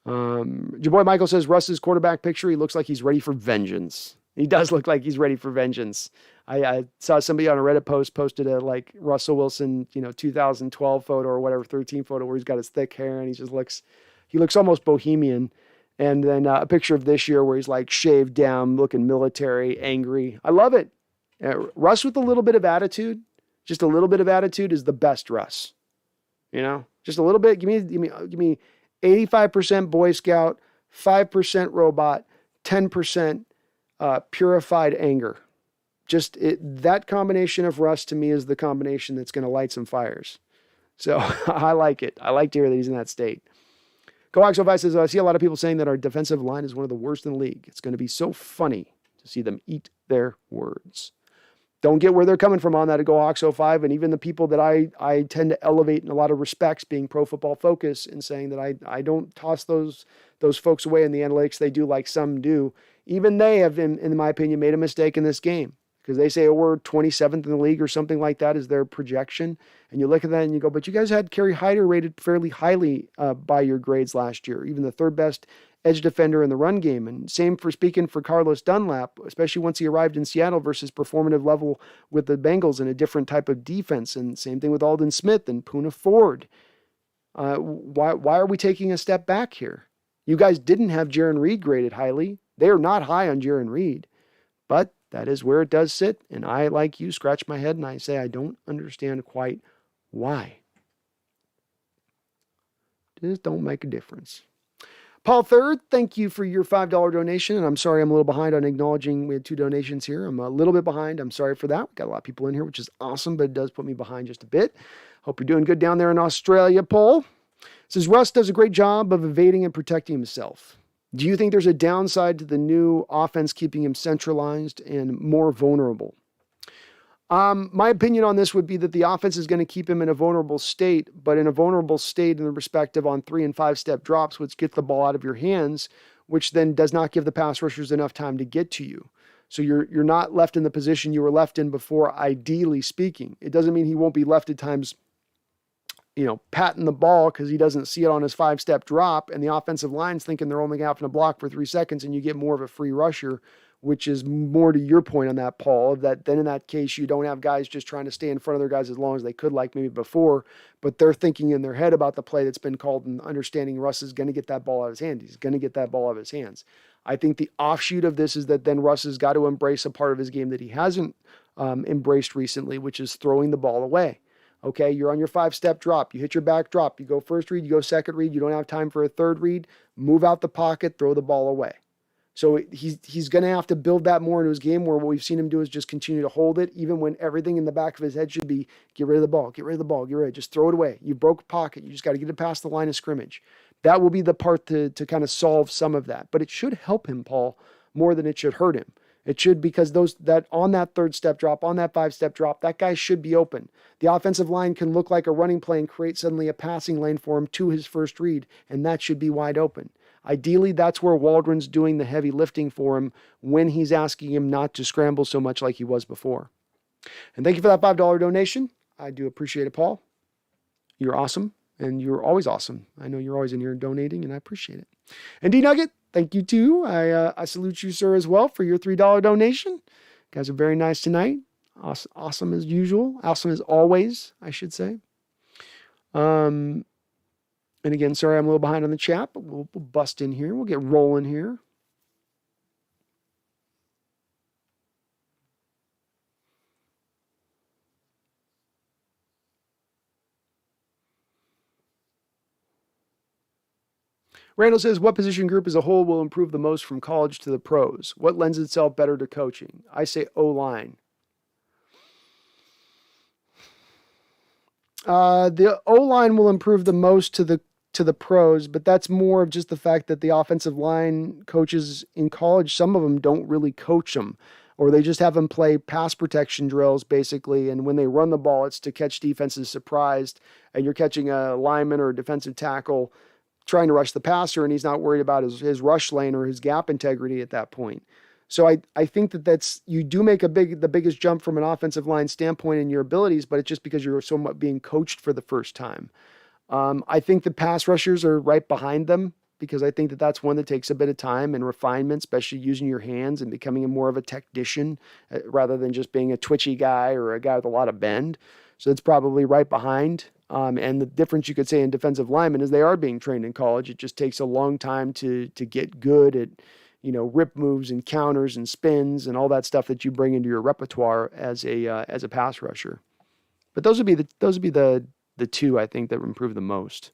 Your boy Michael says Russ's quarterback picture, he looks like he's ready for vengeance. He does look like he's ready for vengeance. I saw somebody on a Reddit post posted a Russell Wilson, 2012 photo or whatever, 13 photo where he's got his thick hair and he looks almost bohemian. And then a picture of this year where he's shaved down, looking military, angry. I love it. Russ with a little bit of attitude, just a little bit of attitude is the best Russ. Just a little bit. Give me 85% Boy Scout, 5% robot, 10% purified anger. That combination of Russ to me is the combination that's going to light some fires. So I like it. I like to hear that he's in that state. Coax05 says, I see a lot of people saying that our defensive line is one of the worst in the league. It's going to be so funny to see them eat their words. Don't get where they're coming from on that at GoHawks05, and even the people that I tend to elevate in a lot of respects, being Pro Football Focus, and saying that I don't toss those folks away in the analytics they do like some do. Even they have, in my opinion, made a mistake in this game, because they say, we're 27th in the league or something like that is their projection. And you look at that and you go, but you guys had Kerry Hyder rated fairly highly by your grades last year, even the 3rd best edge defender in the run game. And same for speaking for Carlos Dunlap, especially once he arrived in Seattle versus performative level with the Bengals in a different type of defense. And same thing with Aldon Smith and Poona Ford. Why are we taking a step back here? You guys didn't have Jaron Reed graded highly. They are not high on Jarran Reed, but that is where it does sit. And I, like you, scratch my head and I say, I don't understand quite why. Just don't make a difference. Paul Third, thank you for your $5 donation. And I'm sorry I'm a little behind on acknowledging we had 2 donations here. I'm a little bit behind. I'm sorry for that. We've got a lot of people in here, which is awesome, but it does put me behind just a bit. Hope you're doing good down there in Australia, Paul. It says, Russ does a great job of evading and protecting himself. Do you think there's a downside to the new offense keeping him centralized and more vulnerable? My opinion on this would be that the offense is going to keep him in a vulnerable state, but in a vulnerable state in the respective on 3 and 5 step drops, which get the ball out of your hands, which then does not give the pass rushers enough time to get to you. So you're not left in the position you were left in before, ideally speaking. It doesn't mean he won't be left at times, patting the ball because he doesn't see it on his 5-step drop, and the offensive line's thinking they're only having to block for 3 seconds, and you get more of a free rusher, which is more to your point on that, Paul, that then in that case, you don't have guys just trying to stay in front of their guys as long as they could, like maybe before, but they're thinking in their head about the play that's been called and understanding Russ is going to get that ball out of his hand. He's going to get that ball out of his hands. I think the offshoot of this is that then Russ has got to embrace a part of his game that he hasn't embraced recently, which is throwing the ball away. Okay, you're on your 5-step drop. You hit your back drop. You go first read, you go second read. You don't have time for a third read. Move out the pocket, throw the ball away. So he's going to have to build that more into his game, where what we've seen him do is just continue to hold it, even when everything in the back of his head should be, get rid of the ball, get rid of the ball, get rid of it. Just throw it away. You broke a pocket. You just got to get it past the line of scrimmage. That will be the part to kind of solve some of that. But it should help him, Paul, more than it should hurt him. It should, because that on that 3rd-step drop, on that 5-step drop, that guy should be open. The offensive line can look like a running play and create suddenly a passing lane for him to his first read, and that should be wide open. Ideally, that's where Waldron's doing the heavy lifting for him when he's asking him not to scramble so much like he was before. And thank you for that $5 donation. I do appreciate it, Paul. You're awesome, and you're always awesome. I know you're always in here donating, and I appreciate it. And D-Nugget, thank you too. I salute you, sir, as well, for your $3 donation. You guys are very nice tonight. Awesome as usual. Awesome as always, I should say. And again, sorry I'm a little behind on the chat, but we'll bust in here. We'll get rolling here. Randall says, what position group as a whole will improve the most from college to the pros? What lends itself better to coaching? I say O-line. The O-line will improve the most to the pros, but that's more of just the fact that the offensive line coaches in college, some of them don't really coach them, or they just have them play pass protection drills basically. And when they run the ball, it's to catch defenses surprised, and you're catching a lineman or a defensive tackle trying to rush the passer, and he's not worried about his rush lane or his gap integrity at that point. So I think that's, you do make the biggest jump from an offensive line standpoint in your abilities, but it's just because you're somewhat being coached for the first time. I think the pass rushers are right behind them, because I think that's one that takes a bit of time and refinement, especially using your hands and becoming more of a technician rather than just being a twitchy guy or a guy with a lot of bend. So it's probably right behind. And the difference you could say in defensive linemen is they are being trained in college. It just takes a long time to get good at, rip moves and counters and spins and all that stuff that you bring into your repertoire as a pass rusher. But those would be the two I think that would improve the most.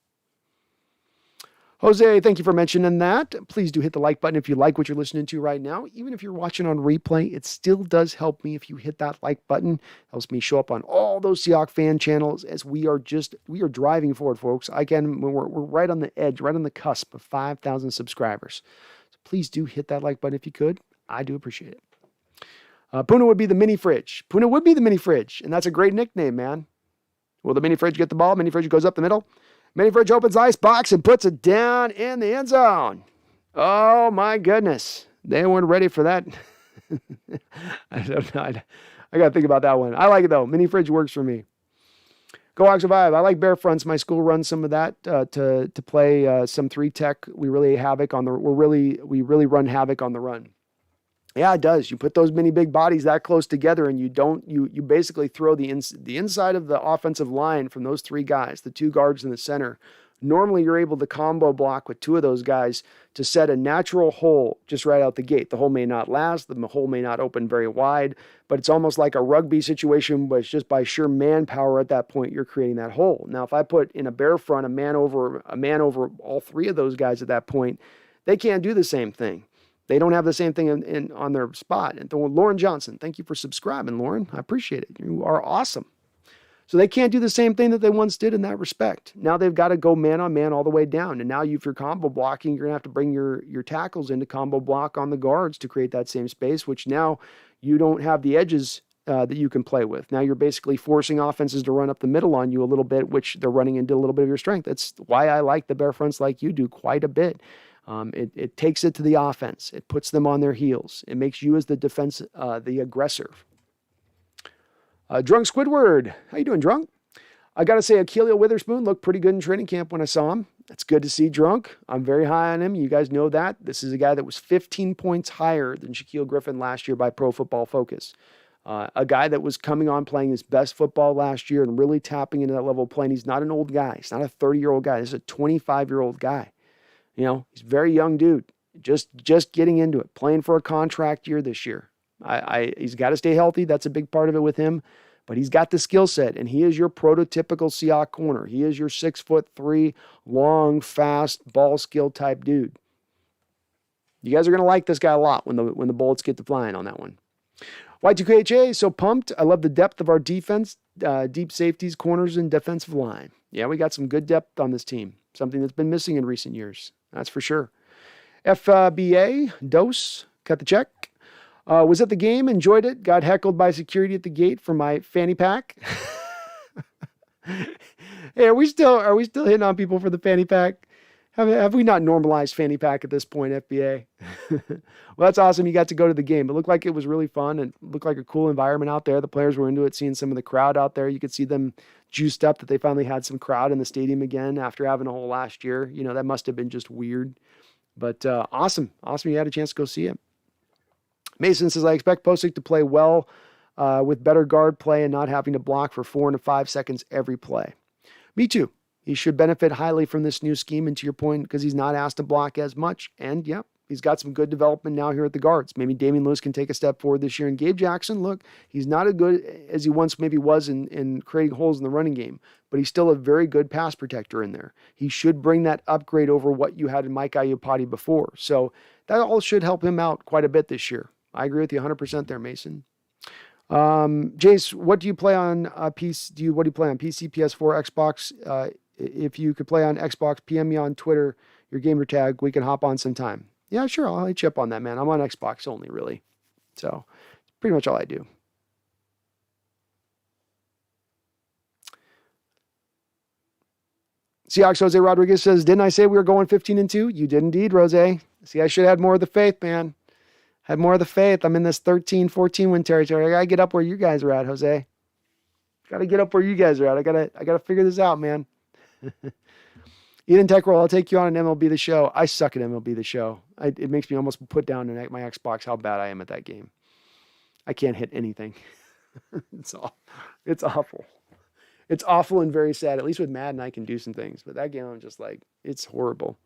Jose, thank you for mentioning that. Please do hit the like button if you like what you're listening to right now. Even if you're watching on replay, it still does help me if you hit that like button. It helps me show up on all those Seahawks fan channels as we are driving forward, folks. We're right on the edge, right on the cusp of 5,000 subscribers. So please do hit that like button if you could. I do appreciate it. Puna would be the mini fridge. Puna would be the mini fridge, and that's a great nickname, man. Will the mini fridge get the ball? Mini fridge goes up the middle. Mini fridge opens the ice box and puts it down in the end zone. Oh my goodness. They weren't ready for that. I don't know. I got to think about that one. I like it though. Mini fridge works for me. Go Hawks Survive. I like bear fronts. My school runs some of that to play some 3-tech. We really run havoc on the run. Yeah, it does. You put those mini big bodies that close together, and you basically throw the inside of the offensive line from those 3 guys, the 2 guards in the center, Normally, you're able to combo block with two of those guys to set a natural hole just right out the gate. The hole may not last, the hole may not open very wide, but it's almost like a rugby situation, but it's just by sheer manpower at that point, you're creating that hole. Now, if I put in a bear front a man over all three of those guys at that point, they can't do the same thing. They don't have the same thing on their spot. And Lauren Johnson, thank you for subscribing, Lauren. I appreciate it. You are awesome. So they can't do the same thing that they once did in that respect. Now they've got to go man on man all the way down. And now if you're combo blocking, you're going to have to bring your tackles into combo block on the guards to create that same space, which now you don't have the edges that you can play with. Now you're basically forcing offenses to run up the middle on you a little bit, which they're running into a little bit of your strength. That's why I like the bear fronts like you do quite a bit. It takes it to the offense. It puts them on their heels. It makes you as the defense, the aggressor. Drunk Squidward. How you doing, Drunk? I got to say, Achilles Witherspoon looked pretty good in training camp when I saw him. That's good to see, Drunk. I'm very high on him. You guys know that. This is a guy that was 15 points higher than Shaquille Griffin last year by Pro Football Focus. A guy that was coming on playing his best football last year and really tapping into that level of playing. He's not an old guy. He's not a 30-year-old guy. This is a 25-year-old guy. You know, he's a very young dude. Just getting into it. Playing for a contract year this year. He's got to stay healthy. That's a big part of it with him. But he's got the skill set, and he is your prototypical Seahawks corner. He is your 6'3", long, fast, ball skill type dude. You guys are going to like this guy a lot when the bullets get to flying on that one. Y2KHA, so pumped. I love the depth of our defense, deep safeties, corners, and defensive line. Yeah, we got some good depth on this team. Something that's been missing in recent years. That's for sure. FBA, Dose, cut the check. Was at the game, enjoyed it, got heckled by security at the gate for my fanny pack. Hey, are we still hitting on people for the fanny pack? Have we not normalized fanny pack at this point, FBA? Well, that's awesome. You got to go to the game. It looked like it was really fun and looked like a cool environment out there. The players were into it, seeing some of the crowd out there. You could see them juiced up that they finally had some crowd in the stadium again after having a whole last year. You know, that must have been just weird. But awesome. Awesome you had a chance to go see it. Mason says, I expect Posick to play well with better guard play and not having to block for 4 to 5 seconds every play. Me too. He should benefit highly from this new scheme, and to your point, because he's not asked to block as much. And, yeah, he's got some good development now here at the guards. Maybe Damian Lewis can take a step forward this year. And Gabe Jackson, look, he's not as good as he once maybe was in creating holes in the running game, but he's still a very good pass protector in there. He should bring that upgrade over what you had in Mike Iupati before. So that all should help him out quite a bit this year. I agree with you 100% there, Mason. Jace, what do you play on PC? What do you play on PC, PS4, Xbox? If you could play on Xbox, PM me on Twitter, your gamer tag. We can hop on sometime. Yeah, sure. I'll hit you up on that, man. I'm on Xbox only, really. So pretty much all I do. Seahawks Jose Rodriguez says, didn't I say we were going 15-2? You did indeed, Rose. See, I should have had more of the faith, man. Had more of the faith. I'm in this 13-14 win territory. I got to get up where you guys are at, Jose. Got to get up where you guys are at. I got to figure this out, man. Eden Tech Roll, I'll take you on an MLB The Show. I suck at MLB The Show. It makes me almost put down my Xbox how bad I am at that game. I can't hit anything. It's awful. It's awful and very sad. At least with Madden, I can do some things. But that game, I'm just like, it's horrible.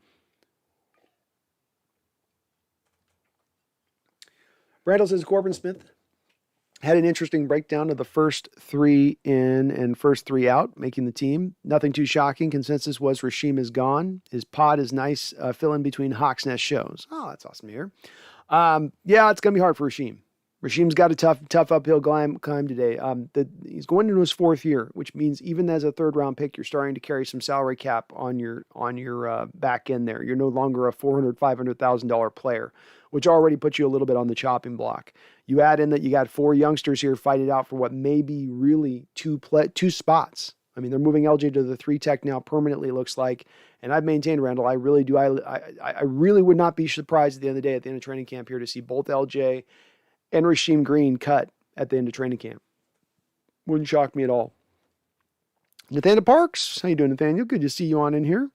Randall says Corbin Smith had an interesting breakdown of the first 3 in and first 3 out, making the team. Nothing too shocking. Consensus was Rasheem is gone. His pod is nice, fill in between Hawks Nest shows. Oh, that's awesome to hear. Yeah, it's going to be hard for Rasheem. Rasheem's got a tough uphill climb today. He's going into his 4th year, which means even as a 3rd-round pick, you're starting to carry some salary cap on your back end there. You're no longer a $400,000, $500,000 player, which already puts you a little bit on the chopping block. You add in that you got 4 youngsters here fighting it out for what may be really 2 spots. I mean, they're moving LJ to the 3 tech now permanently, it looks like. And I've maintained, Randall, I really do. I really would not be surprised at the end of the day, at the end of training camp here, to see both LJ and Rasheem Green cut at the end of training camp. Wouldn't shock me at all. Nathaniel Parks. How you doing, Nathaniel? Good to see you on in here.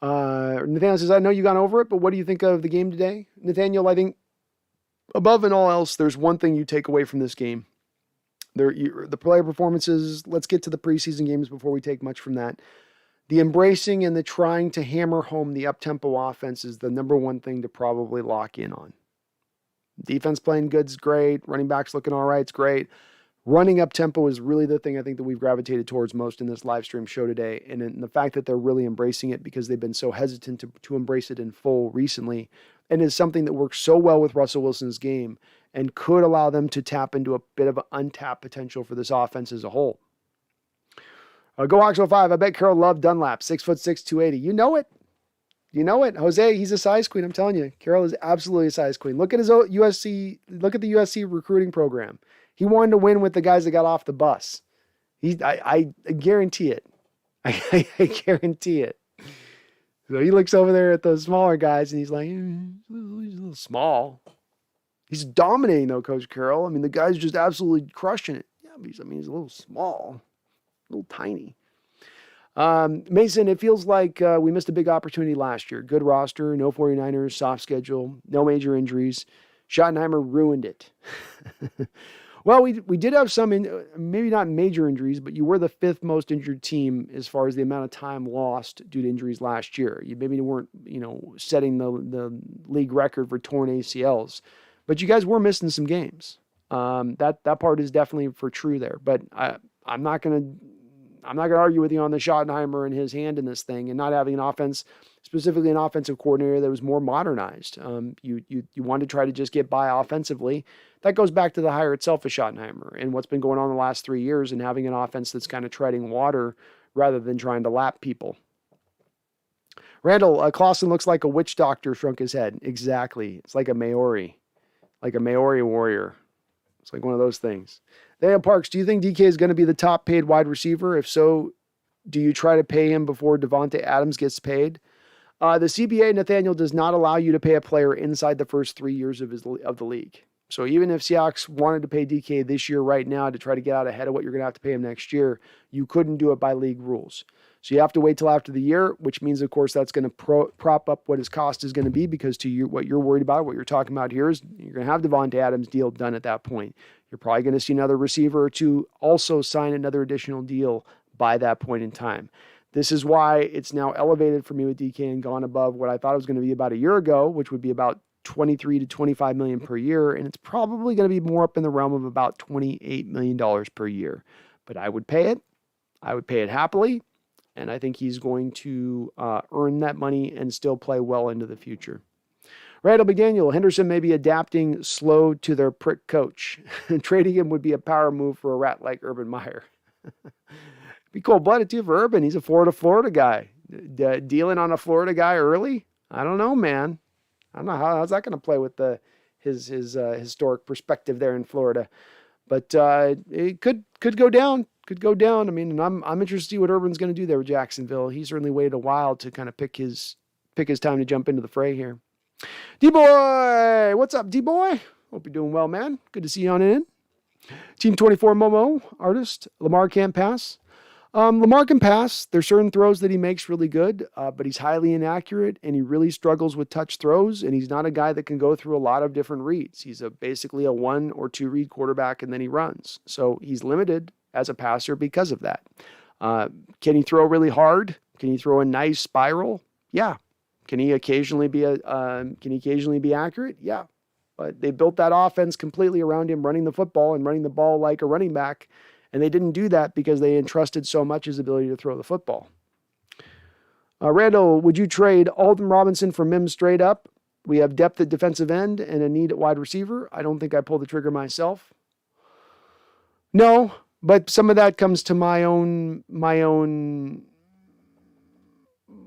Nathaniel says, I know you got over it, but what do you think of the game today? Nathaniel, I think above and all else, there's one thing you take away from this game. The player performances, let's get to the preseason games before we take much from that. the embracing and the trying to hammer home the up-tempo offense is the number one thing to probably lock in on. Defense playing good's great. Running backs looking all right. It's great. Running up-tempo is really the thing I think that we've gravitated towards most in this live stream show today. And in the fact that they're really embracing it because they've been so hesitant to embrace it in full recently, and is something that works so well with Russell Wilson's game and could allow them to tap into a bit of an untapped potential for this offense as a whole. Go Hawks 05. I bet Carroll loved Dunlap. 6'6", 280. You know it. You know it. Jose, he's a size queen. I'm telling you. Carroll is absolutely a size queen. Look at his USC. Look at the USC recruiting program. He wanted to win with the guys that got off the bus. I guarantee it. I guarantee it. So he looks over there at those smaller guys and he's like, he's a little small. He's dominating though, Coach Carroll. I mean, the guy's just absolutely crushing it. Yeah, but he's a little small, a little tiny. Mason, it feels like we missed a big opportunity last year. Good roster, no 49ers, soft schedule, no major injuries. Schottenheimer ruined it. Well, we did have some, maybe not major injuries, but you were the 5th most injured team as far as the amount of time lost due to injuries last year. You maybe weren't, setting the league record for torn ACLs, but you guys were missing some games. That part is definitely for true there. But I'm not gonna argue with you on the Schottenheimer and his hand in this thing, and not having an offense, specifically an offensive coordinator that was more modernized. You wanted to try to just get by offensively. That goes back to the hire itself of Schottenheimer and what's been going on the last 3 years and having an offense that's kind of treading water rather than trying to lap people. Randall, Clausen looks like a witch doctor shrunk his head. Exactly. It's like a Maori warrior. It's like one of those things. Daniel Parks, do you think DK is going to be the top paid wide receiver? If so, do you try to pay him before Devontae Adams gets paid? The CBA, Nathaniel, does not allow you to pay a player inside the first 3 years of the league. So even if Seahawks wanted to pay DK this year right now to try to get out ahead of what you're going to have to pay him next year, you couldn't do it by league rules. So you have to wait till after the year, which means, of course, that's going to prop up what his cost is going to be, because what you're worried about, what you're talking about here is you're going to have Devontae Adams' deal done at that point. You're probably going to see another receiver or two also sign another additional deal by that point in time. This is why it's now elevated for me with DK and gone above what I thought it was going to be about a year ago, which would be about 23 to 25 million per year. And it's probably going to be more up in the realm of about $28 million per year. But I would pay it. I would pay it happily. And I think he's going to earn that money and still play well into the future. Randall McDaniel, Henderson may be adapting slow to their prick coach. Trading him would be a power move for a rat like Urban Meyer. Be cold-blooded too for Urban. He's a Florida guy. Dealing on a Florida guy early? I don't know, man. I don't know how's that going to play with his historic perspective there in Florida. But it could go down. Could go down. I mean, and I'm interested to see what Urban's going to do there with Jacksonville. He's certainly waited a while to kind of pick his time to jump into the fray here. D-Boy! What's up, D-Boy? Hope you're doing well, man. Good to see you on in. Team 24 Momo, artist. Lamar can't pass. Lamar can pass. There's certain throws that he makes really good, but he's highly inaccurate, and he really struggles with touch throws, and he's not a guy that can go through a lot of different reads. He's basically a 1 or 2 read quarterback, and then he runs. So he's limited as a passer because of that. Can he throw really hard? Can he throw a nice spiral? Yeah. Can he occasionally be accurate? Yeah. But they built that offense completely around him running the football and running the ball like a running back. And they didn't do that because they entrusted so much his ability to throw the football. Randall, would you trade Alden Robinson for Mims straight up? We have depth at defensive end and a need at wide receiver. I don't think I pulled the trigger myself. No, but some of that comes to my own,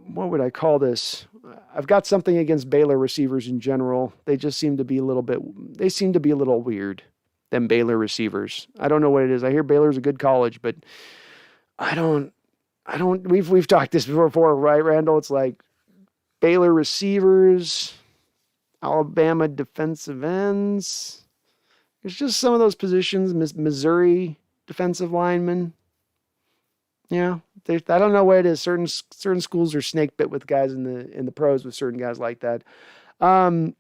what would I call this? I've got something against Baylor receivers in general. They just seem to be a little weird. Them Baylor receivers. I don't know what it is. I hear Baylor's a good college, but we've talked this before, right, Randall? It's like Baylor receivers, Alabama defensive ends. It's just some of those positions, Missouri defensive linemen. Yeah, I don't know what it is. Certain schools are snake bit with guys in the pros with certain guys like that. I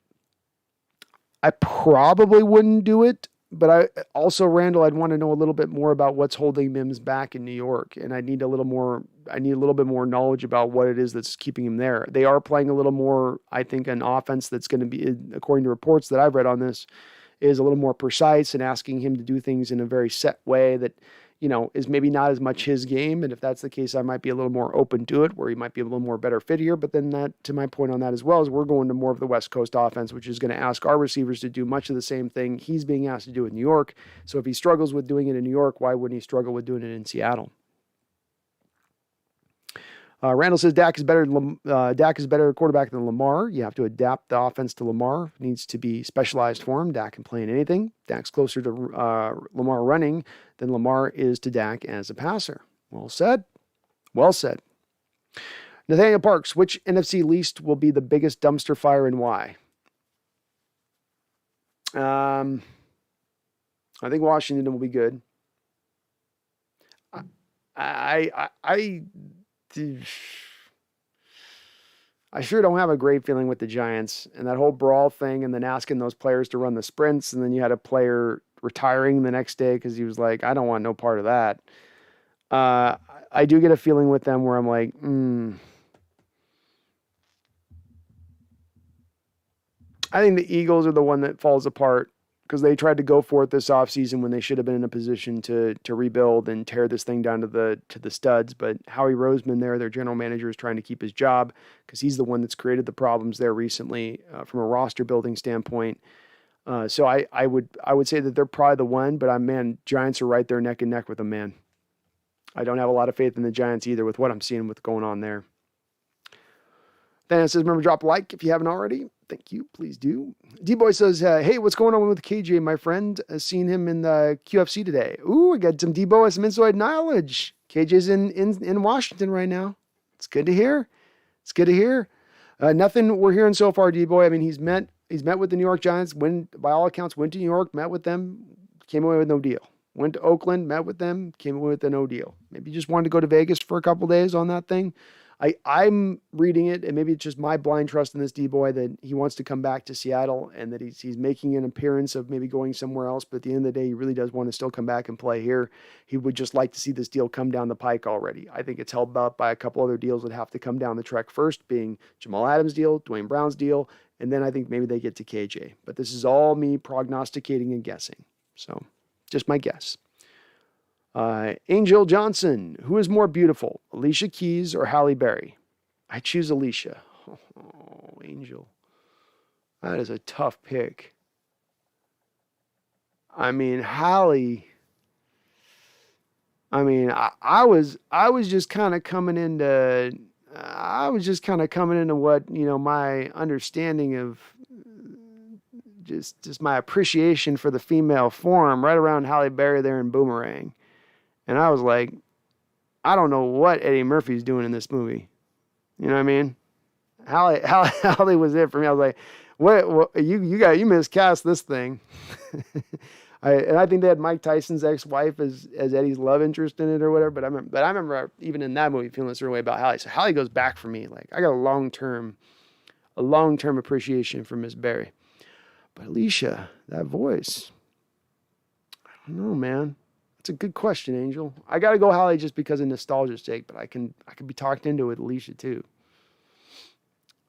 probably wouldn't do it but I also, Randall, I'd want to know a little bit more about what's holding Mims back in New York, and I need a little bit more knowledge about what it is that's keeping him there. They are playing a little more, I think, an offense that's going to be, according to reports that I've read on this, is a little more precise and asking him to do things in a very set way that, is maybe not as much his game. And if that's the case, I might be a little more open to it, where he might be a little more better fit here. But then that, to my point on that as well, is we're going to more of the West Coast offense, which is going to ask our receivers to do much of the same thing he's being asked to do in New York. So if he struggles with doing it in New York, why wouldn't he struggle with doing it in Seattle? Randall says Dak is better quarterback than Lamar. You have to adapt the offense to Lamar. It needs to be specialized for him. Dak can play in anything. Dak's closer to Lamar running than Lamar is to Dak as a passer. Well said. Well said. Nathaniel Parks, which NFC least will be the biggest dumpster fire and why? I think Washington will be good. I sure don't have a great feeling with the Giants and that whole brawl thing, and then asking those players to run the sprints, and then you had a player retiring the next day because he was like, I don't want no part of that. I do get a feeling with them where I'm like, I think the Eagles are the one that falls apart because they tried to go for it this offseason when they should have been in a position to rebuild and tear this thing down to the studs. But Howie Roseman there, their general manager, is trying to keep his job because he's the one that's created the problems there recently from a roster building standpoint. So I would say that they're probably the one, but Giants are right there neck and neck with them, man. I don't have a lot of faith in the Giants either with what I'm seeing with going on there. Then it says, remember, drop a like if you haven't already. Thank you. Please do. D-Boy says, hey, what's going on with KJ, my friend? Seen him in the QFC today. Ooh, I got some D-Boy, some inside knowledge. KJ's in Washington right now. It's good to hear. It's good to hear. Nothing we're hearing so far, D-Boy. I mean, he's met with the New York Giants, by all accounts, went to New York, met with them, came away with no deal. Went to Oakland, met with them, came away with a no deal. Maybe just wanted to go to Vegas for a couple days on that thing. I'm reading it, and maybe it's just my blind trust in this D-Boy that he wants to come back to Seattle and that he's making an appearance of maybe going somewhere else. But at the end of the day, he really does want to still come back and play here. He would just like to see this deal come down the pike already. I think it's held up by a couple other deals that have to come down the trek first, being Jamal Adams' deal, Dwayne Brown's deal, and then I think maybe they get to KJ. But this is all me prognosticating and guessing. So just my guess. Angel Johnson, who is more beautiful, Alicia Keys or Halle Berry? I choose Alicia. Oh, Angel. That is a tough pick. I mean, Halle. I mean, I was just kind of coming into what, my understanding of just my appreciation for the female form right around Halle Berry there in Boomerang. And I was like, I don't know what Eddie Murphy's doing in this movie. You know what I mean? Halle was it for me. I was like, what you miscast this thing. I think they had Mike Tyson's ex-wife as Eddie's love interest in it or whatever. But I remember even in that movie feeling a certain way about Halle. So Halle goes back for me. Like, I got a long-term appreciation for Miss Berry. But Alicia, that voice, I don't know, man. It's a good question, Angel. I got to go Halle just because of nostalgia's sake, but I can be talked into it with Alicia too.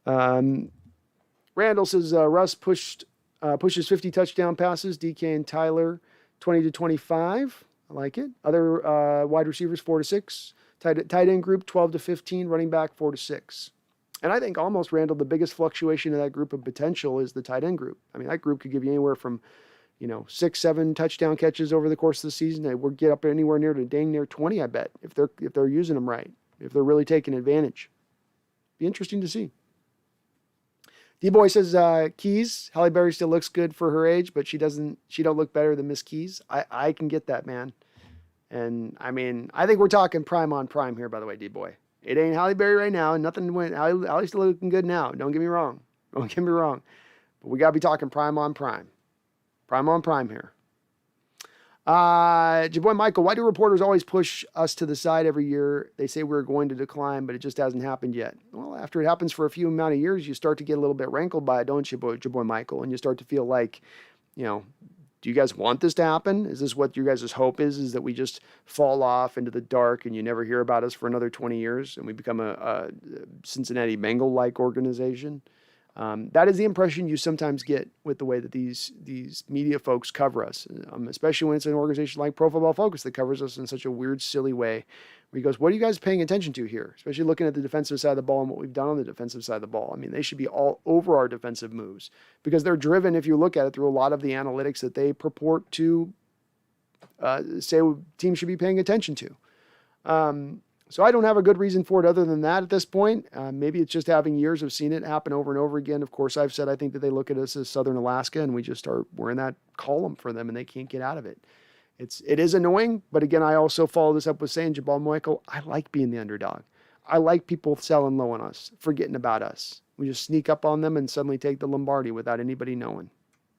Randall says Russ pushes 50 touchdown passes. DK and Tyler 20 to 25. I like it. Other wide receivers 4 to 6. Tight end group 12 to 15. Running back 4 to 6. And I think almost, Randall, the biggest fluctuation in that group of potential is the tight end group. I mean, that group could give you anywhere from 6, 7 touchdown catches over the course of the season. They would get up anywhere near to dang near 20, I bet, if they're using them right, if they're really taking advantage. Be interesting to see. D-Boy says Keys, Halle Berry still looks good for her age, but she don't look better than Miss Keys. I can get that, man. And I mean, I think we're talking prime on prime here, by the way, D-Boy. It ain't Halle Berry right now. Nothing went. Halle's still looking good now. Don't get me wrong. But we got to be talking prime on prime. Prime on prime here. Your boy Michael, why do reporters always push us to the side every year? They say we're going to decline, but it just hasn't happened yet. Well, after it happens for a few amount of years, you start to get a little bit rankled by it, don't you, your boy Michael? And you start to feel like, Do you guys want this to happen? Is this what your guys' hope is that we just fall off into the dark and you never hear about us for another 20 years and we become a Cincinnati Bengal-like organization? That is the impression you sometimes get with the way that these media folks cover us, especially when it's an organization like Pro Football Focus that covers us in such a weird, silly way. Where he goes, what are you guys paying attention to here? Especially looking at the defensive side of the ball and what we've done on the defensive side of the ball. I mean, they should be all over our defensive moves because they're driven, if you look at it, through a lot of the analytics that they purport to say teams should be paying attention to. So I don't have a good reason for it other than that at this point. Maybe it's just having years of seeing it happen over and over again. Of course, I've said I think that they look at us as Southern Alaska and we're in that column for them and they can't get out of it. It is annoying, but again, I also follow this up with saying, Jabal Moeko, I like being the underdog. I like people selling low on us, forgetting about us. We just sneak up on them and suddenly take the Lombardi without anybody knowing.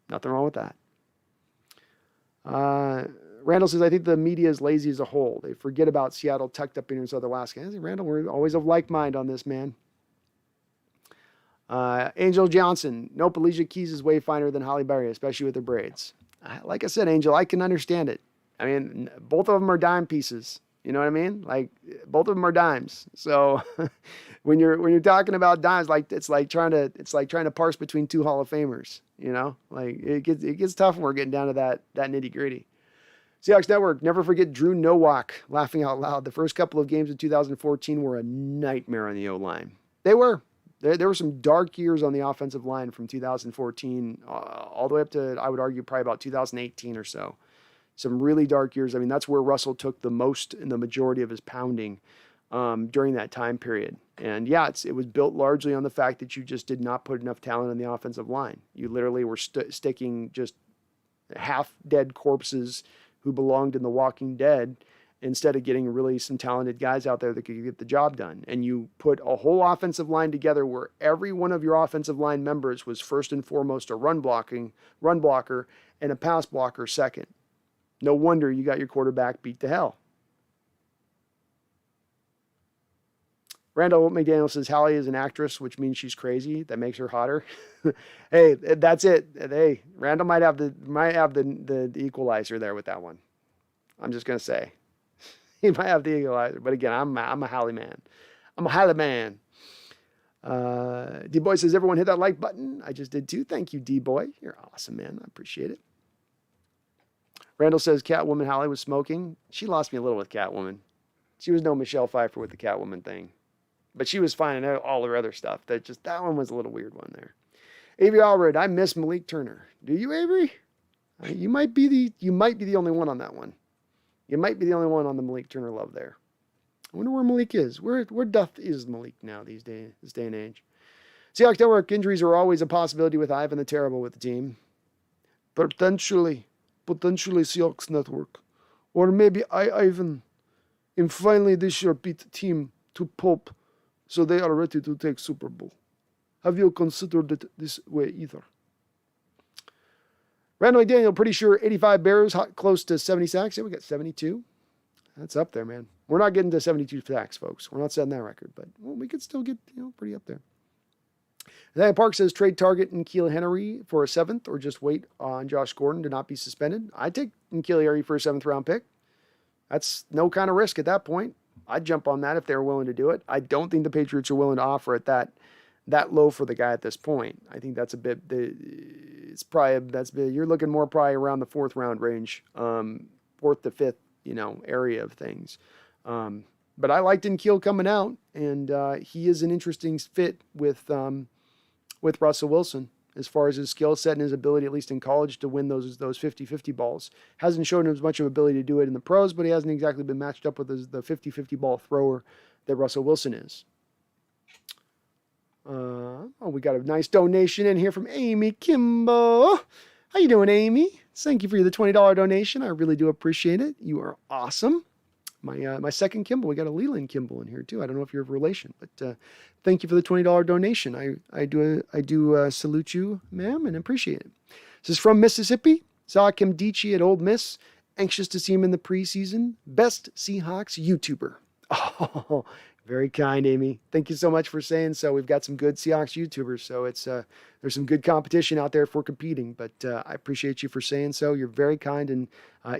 Nothing wrong with that. Randall says, I think the media is lazy as a whole. They forget about Seattle tucked up in Southern Alaska. I say, Randall, we're always of like mind on this, man. Angel Johnson, nope, Alicia Keys is way finer than Holly Berry, especially with her braids. Like I said, Angel, I can understand it. I mean, both of them are dime pieces. You know what I mean? Like both of them are dimes. So when you're talking about dimes, like it's like trying to parse between two Hall of Famers. You know, like it gets tough when we're getting down to that nitty gritty. Seahawks Network, never forget Drew Nowak laughing out loud. The first couple of games of 2014 were a nightmare on the O-line. They were. There were some dark years on the offensive line from 2014 all the way up to, I would argue, probably about 2018 or so. Some really dark years. I mean, that's where Russell took the most and the majority of his pounding during that time period. And yeah, it was built largely on the fact that you just did not put enough talent on the offensive line. You literally were sticking just half-dead corpses who belonged in The Walking Dead instead of getting really some talented guys out there that could get the job done. And you put a whole offensive line together where every one of your offensive line members was first and foremost a run blocker and a pass blocker second. No wonder you got your quarterback beat to hell. Randall McDaniel says Hallie is an actress, which means she's crazy. That makes her hotter. Hey, that's it. Hey, Randall might have the equalizer there with that one. I'm just gonna say he might have the equalizer. But again, I'm a Hallie man. I'm a Hallie man. D-Boy says everyone hit that like button. I just did too. Thank you, D-Boy. You're awesome, man. I appreciate it. Randall says Catwoman Hallie was smoking. She lost me a little with Catwoman. She was no Michelle Pfeiffer with the Catwoman thing. But she was fine in all her other stuff. That one was a little weird one there. Avery Allred, I miss Malik Turner. Do you, Avery? You might be the only one on that one. You might be the only one on the Malik Turner love there. I wonder where Malik is. Where is Malik now this day and age? Seahawks Network, injuries are always a possibility with Ivan the Terrible with the team. Potentially Seahawks Network. Or maybe Ivan. And finally this year beat the team to pulp. So they are ready to take Super Bowl. Have you considered it this way either? Randall McDaniel, pretty sure 85 Bears, close to 70 sacks. Yeah, we got 72. That's up there, man. We're not getting to 72 sacks, folks. We're not setting that record, but we could still get pretty up there. Nathaniel Park says trade Target and N'Keal Henry for a 7th or just wait on Josh Gordon to not be suspended. I'd take N'Keal Henry for a 7th round pick. That's no kind of risk at that point. I'd jump on that if they were willing to do it. I don't think the Patriots are willing to offer it that low for the guy at this point. I think that's a bit. You're looking more probably around the 4th round range, 4th to 5th, area of things. But I liked N'Keal coming out, and he is an interesting fit with Russell Wilson as far as his skill set and his ability, at least in college, to win those 50-50 balls. Hasn't shown him as much of ability to do it in the pros, but he hasn't exactly been matched up with the 50-50 ball thrower that Russell Wilson is. We got a nice donation in here from Amy Kimbo. How you doing, Amy? Thank you for the $20 donation. I really do appreciate it. You are awesome. My second Kimball. We got a Leland Kimball in here too. I don't know if you're of relation, but thank you for the $20 donation. I do salute you, ma'am, and appreciate it. This is from Mississippi. Saw Kim Dichie at Ole Miss. Anxious to see him in the preseason. Best Seahawks YouTuber. Oh, Very kind, Amy. Thank you so much for saying so. We've got some good Seahawks YouTubers, so there's some good competition out there for competing. But I appreciate you for saying so. You're very kind, and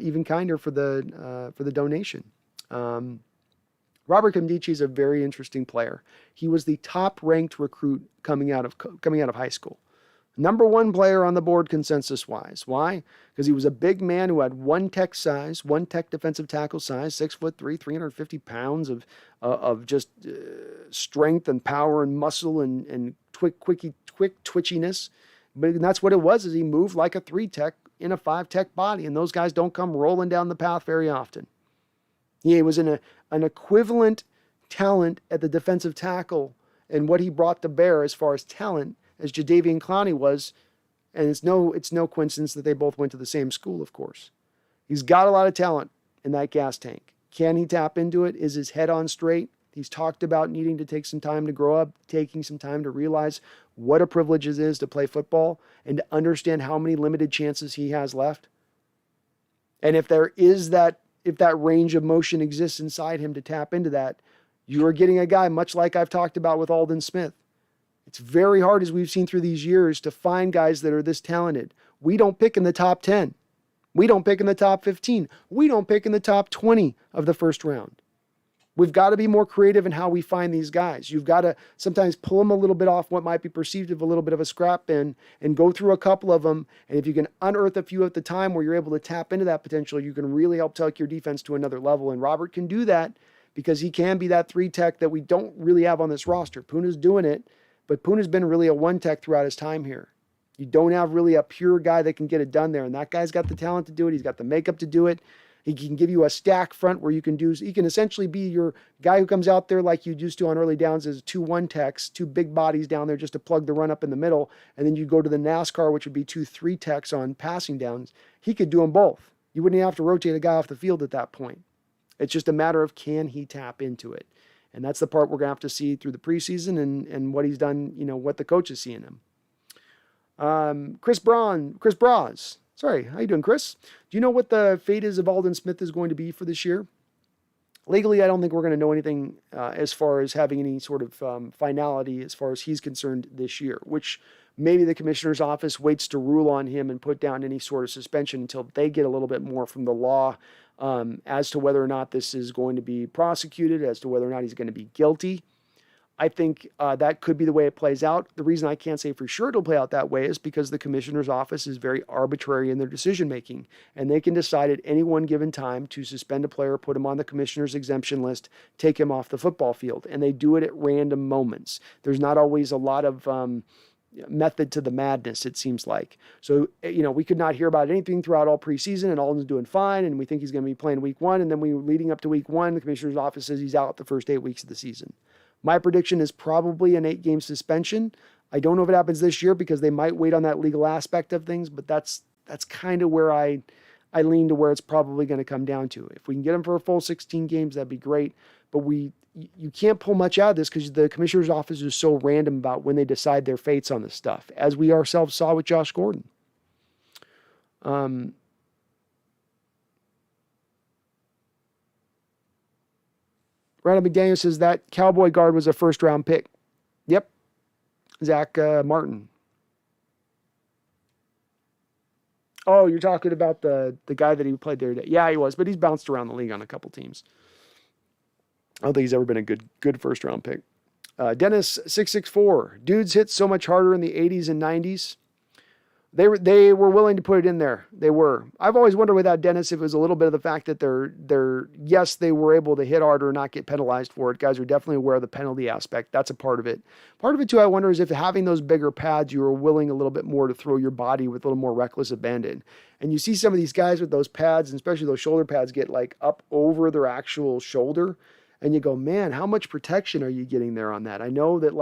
even kinder for the donation. Robert Kimdichie is a very interesting player. He was the top-ranked recruit coming out of high school. Number one player on the board consensus-wise. Why? Because he was a big man who had one tech defensive tackle size, 6'3", 350 pounds of just strength and power and muscle and quick twitchiness. But that's what it was, is he moved like a 3-tech in a 5-tech body, and those guys don't come rolling down the path very often. He was an equivalent talent at the defensive tackle and what he brought to bear as far as talent as Jadeveon Clowney was, and it's no coincidence that they both went to the same school, of course. He's got a lot of talent in that gas tank. Can he tap into it? Is his head on straight? He's talked about needing to take some time to grow up, taking some time to realize what a privilege it is to play football and to understand how many limited chances he has left. And if that range of motion exists inside him to tap into that, you're getting a guy much like I've talked about with Aldon Smith. It's very hard, as we've seen through these years, to find guys that are this talented. We don't pick in the top 10. We don't pick in the top 15. We don't pick in the top 20 of the first round. We've got to be more creative in how we find these guys. You've got to sometimes pull them a little bit off what might be perceived of a little bit of a scrap bin and go through a couple of them. And if you can unearth a few at the time where you're able to tap into that potential, you can really help take your defense to another level. And Robert can do that because he can be that 3-tech that we don't really have on this roster. Puna's doing it, but Puna's been really a 1-tech throughout his time here. You don't have really a pure guy that can get it done there. And that guy's got the talent to do it. He's got the makeup to do it. He can give you a stack front where he can essentially be your guy who comes out there like you used to on early downs as 2 1-techs, 2 big bodies down there just to plug the run up in the middle. And then you go to the NASCAR, which would be 2 3-techs on passing downs. He could do them both. You wouldn't have to rotate a guy off the field at that point. It's just a matter of, can he tap into it? And that's the part we're going to have to see through the preseason and what he's done, what the coaches see in him. Chris Braz. Sorry, how you doing, Chris? Do you know what the fate is of Aldon Smith is going to be for this year? Legally, I don't think we're going to know anything as far as having any sort of finality as far as he's concerned this year, which maybe the commissioner's office waits to rule on him and put down any sort of suspension until they get a little bit more from the law as to whether or not this is going to be prosecuted, as to whether or not he's going to be guilty. I think that could be the way it plays out. The reason I can't say for sure it'll play out that way is because the commissioner's office is very arbitrary in their decision-making, and they can decide at any one given time to suspend a player, put him on the commissioner's exemption list, take him off the football field, and they do it at random moments. There's not always a lot of method to the madness, it seems like. So, we could not hear about anything throughout all preseason, and Alden's doing fine, and we think he's going to be playing week 1, and then leading up to week 1, the commissioner's office says he's out the first 8 weeks of the season. My prediction is probably an 8-game suspension. I don't know if it happens this year because they might wait on that legal aspect of things, but that's kind of where I lean to where it's probably going to come down to. If we can get him for a full 16 games, that'd be great. But you can't pull much out of this because the commissioner's office is so random about when they decide their fates on this stuff, as we ourselves saw with Josh Gordon. Brandon McDaniel says that Cowboy guard was a first-round pick. Yep. Zach Martin. Oh, you're talking about the guy that he played there today. Yeah, he was, but he's bounced around the league on a couple teams. I don't think he's ever been a good first-round pick. Dennis664. Dudes hit so much harder in the 80s and 90s. They were willing to put it in there. They were. I've always wondered with that, Dennis, if it was a little bit of the fact that yes, they were able to hit harder and not get penalized for it. Guys are definitely aware of the penalty aspect. That's a part of it. Part of it, too, I wonder, is if having those bigger pads, you were willing a little bit more to throw your body with a little more reckless abandon. And you see some of these guys with those pads, and especially those shoulder pads, get like up over their actual shoulder. And you go, man, how much protection are you getting there on that? I know that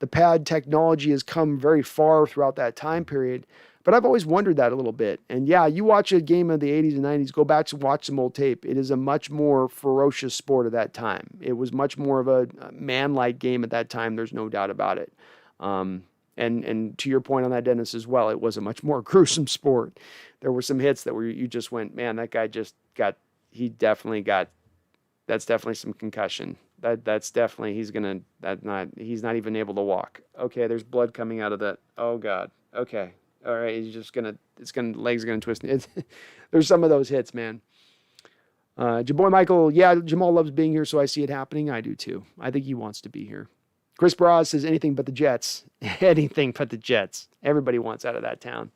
the pad technology has come very far throughout that time period, but I've always wondered that a little bit. And yeah, you watch a game of the 80s and 90s, go back to watch some old tape. It is a much more ferocious sport at that time. It was much more of a man-like game at that time. There's no doubt about it. And to your point on that, Dennis, as well, it was a much more gruesome sport. There were some hits that you just went, man, that guy he definitely got That's definitely some concussion. That's definitely he's not even able to walk. Okay, there's blood coming out of that. Oh God. Okay. All right. He's just gonna. Legs gonna twist. There's some of those hits, man. Your boy Michael. Yeah, Jamal loves being here, so I see it happening. I do too. I think he wants to be here. Chris Braz says anything but the Jets. Anything but the Jets. Everybody wants out of that town.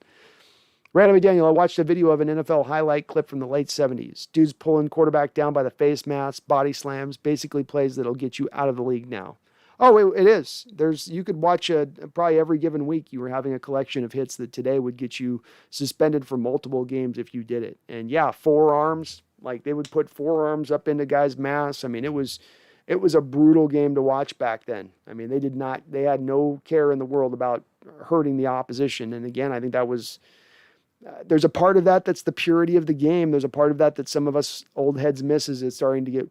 Randomly Daniel, I watched a video of an NFL highlight clip from the late 70s. Dude's pulling quarterback down by the face mask, body slams, basically plays that'll get you out of the league now. Oh, it is. You could watch probably every given week you were having a collection of hits that today would get you suspended for multiple games if you did it. And yeah, forearms, like they would put forearms up into guys' masks. I mean, it was a brutal game to watch back then. I mean, they had no care in the world about hurting the opposition. And again, I think that was, there's a part of that that's the purity of the game. There's a part of that some of us old heads miss as it's starting to get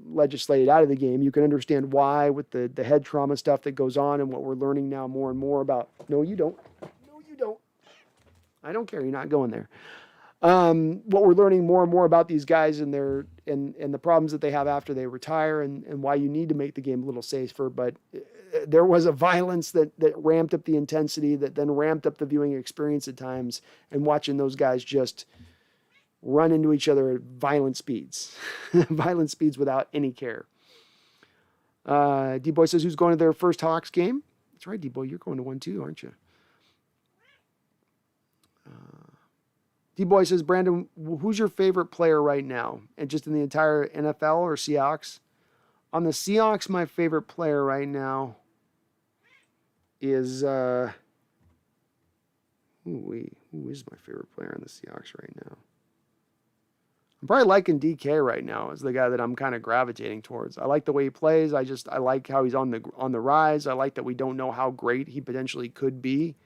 legislated out of the game. You can understand why with the head trauma stuff that goes on and what we're learning now more and more about. No, you don't. No, you don't. I don't care. You're not going there. What we're learning more and more about these guys and the problems that they have after they retire and why you need to make the game a little safer. But there was a violence that ramped up the intensity, that then ramped up the viewing experience at times, and watching those guys just run into each other at violent speeds, violent speeds without any care. D-Boy says, who's going to their first Hawks game? That's right, D-Boy, you're going to one too, aren't you? D-Boy says, Brandon, who's your favorite player right now? And just in the entire NFL or Seahawks? On the Seahawks, my favorite player right now is, who is my favorite player on the Seahawks right now? I'm probably liking DK right now as the guy that I'm kind of gravitating towards. I like the way he plays. I like how he's on the rise. I like that we don't know how great he potentially could be.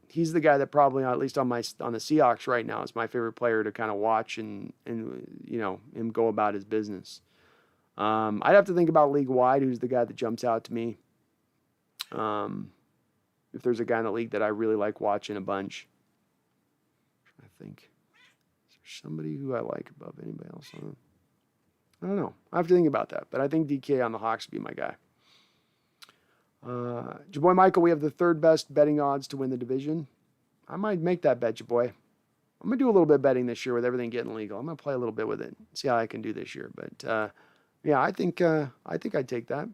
He's the guy that probably, at least on the Seahawks right now, is my favorite player to kind of watch and him go about his business. I'd have to think about league wide, who's the guy that jumps out to me. If there's a guy in the league that I really like watching a bunch, I think. Somebody who I like above anybody else. I don't know. I have to think about that. But I think DK on the Hawks would be my guy. Jaboy Michael, we have the third best betting odds to win the division. I might make that bet, Jaboy. I'm going to do a little bit of betting this year with everything getting legal. I'm going to play a little bit with it. See how I can do this year. But, yeah, I think I'd take that.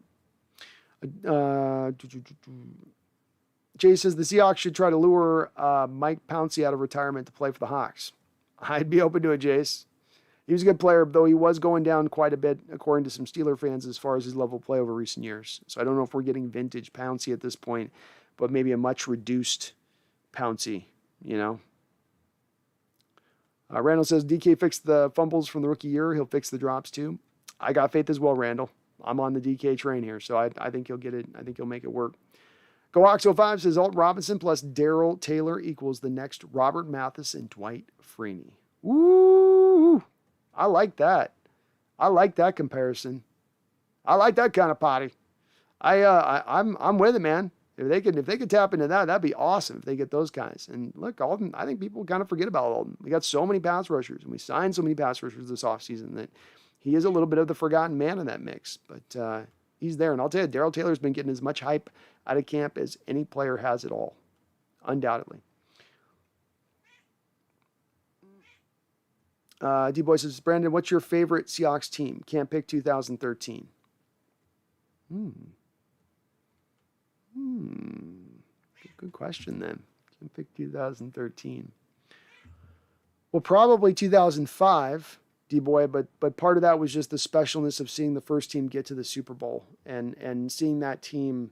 Jay says the Seahawks should try to lure Mike Pouncey out of retirement to play for the Hawks. I'd be open to it, Jace. He was a good player, though he was going down quite a bit, according to some Steeler fans, as far as his level of play over recent years. So I don't know if we're getting vintage Pouncey at this point, but maybe a much reduced Pouncey, Randall says, DK fixed the fumbles from the rookie year. He'll fix the drops, too. I got faith as well, Randall. I'm on the DK train here, so I think he'll get it. I think he'll make it work. GoOx05 says Alt Robinson plus Daryl Taylor equals the next Robert Mathis and Dwight Freeney. Ooh, I like that. I like that comparison. I like that kind of potty. I'm with it, man. If they could tap into that, that'd be awesome if they get those guys. And look, Alden, I think people kind of forget about Alden. We got so many pass rushers, and we signed so many pass rushers this offseason that he is a little bit of the forgotten man in that mix. But he's there. And I'll tell you, Daryl Taylor's been getting as much hype out of camp as any player has at all. Undoubtedly. D-Boy says, Brandon, what's your favorite Seahawks team? Can't pick 2013. Good question then. Can't pick 2013. Well, probably 2005. D-Boy, but part of that was just the specialness of seeing the first team get to the Super Bowl and seeing that team,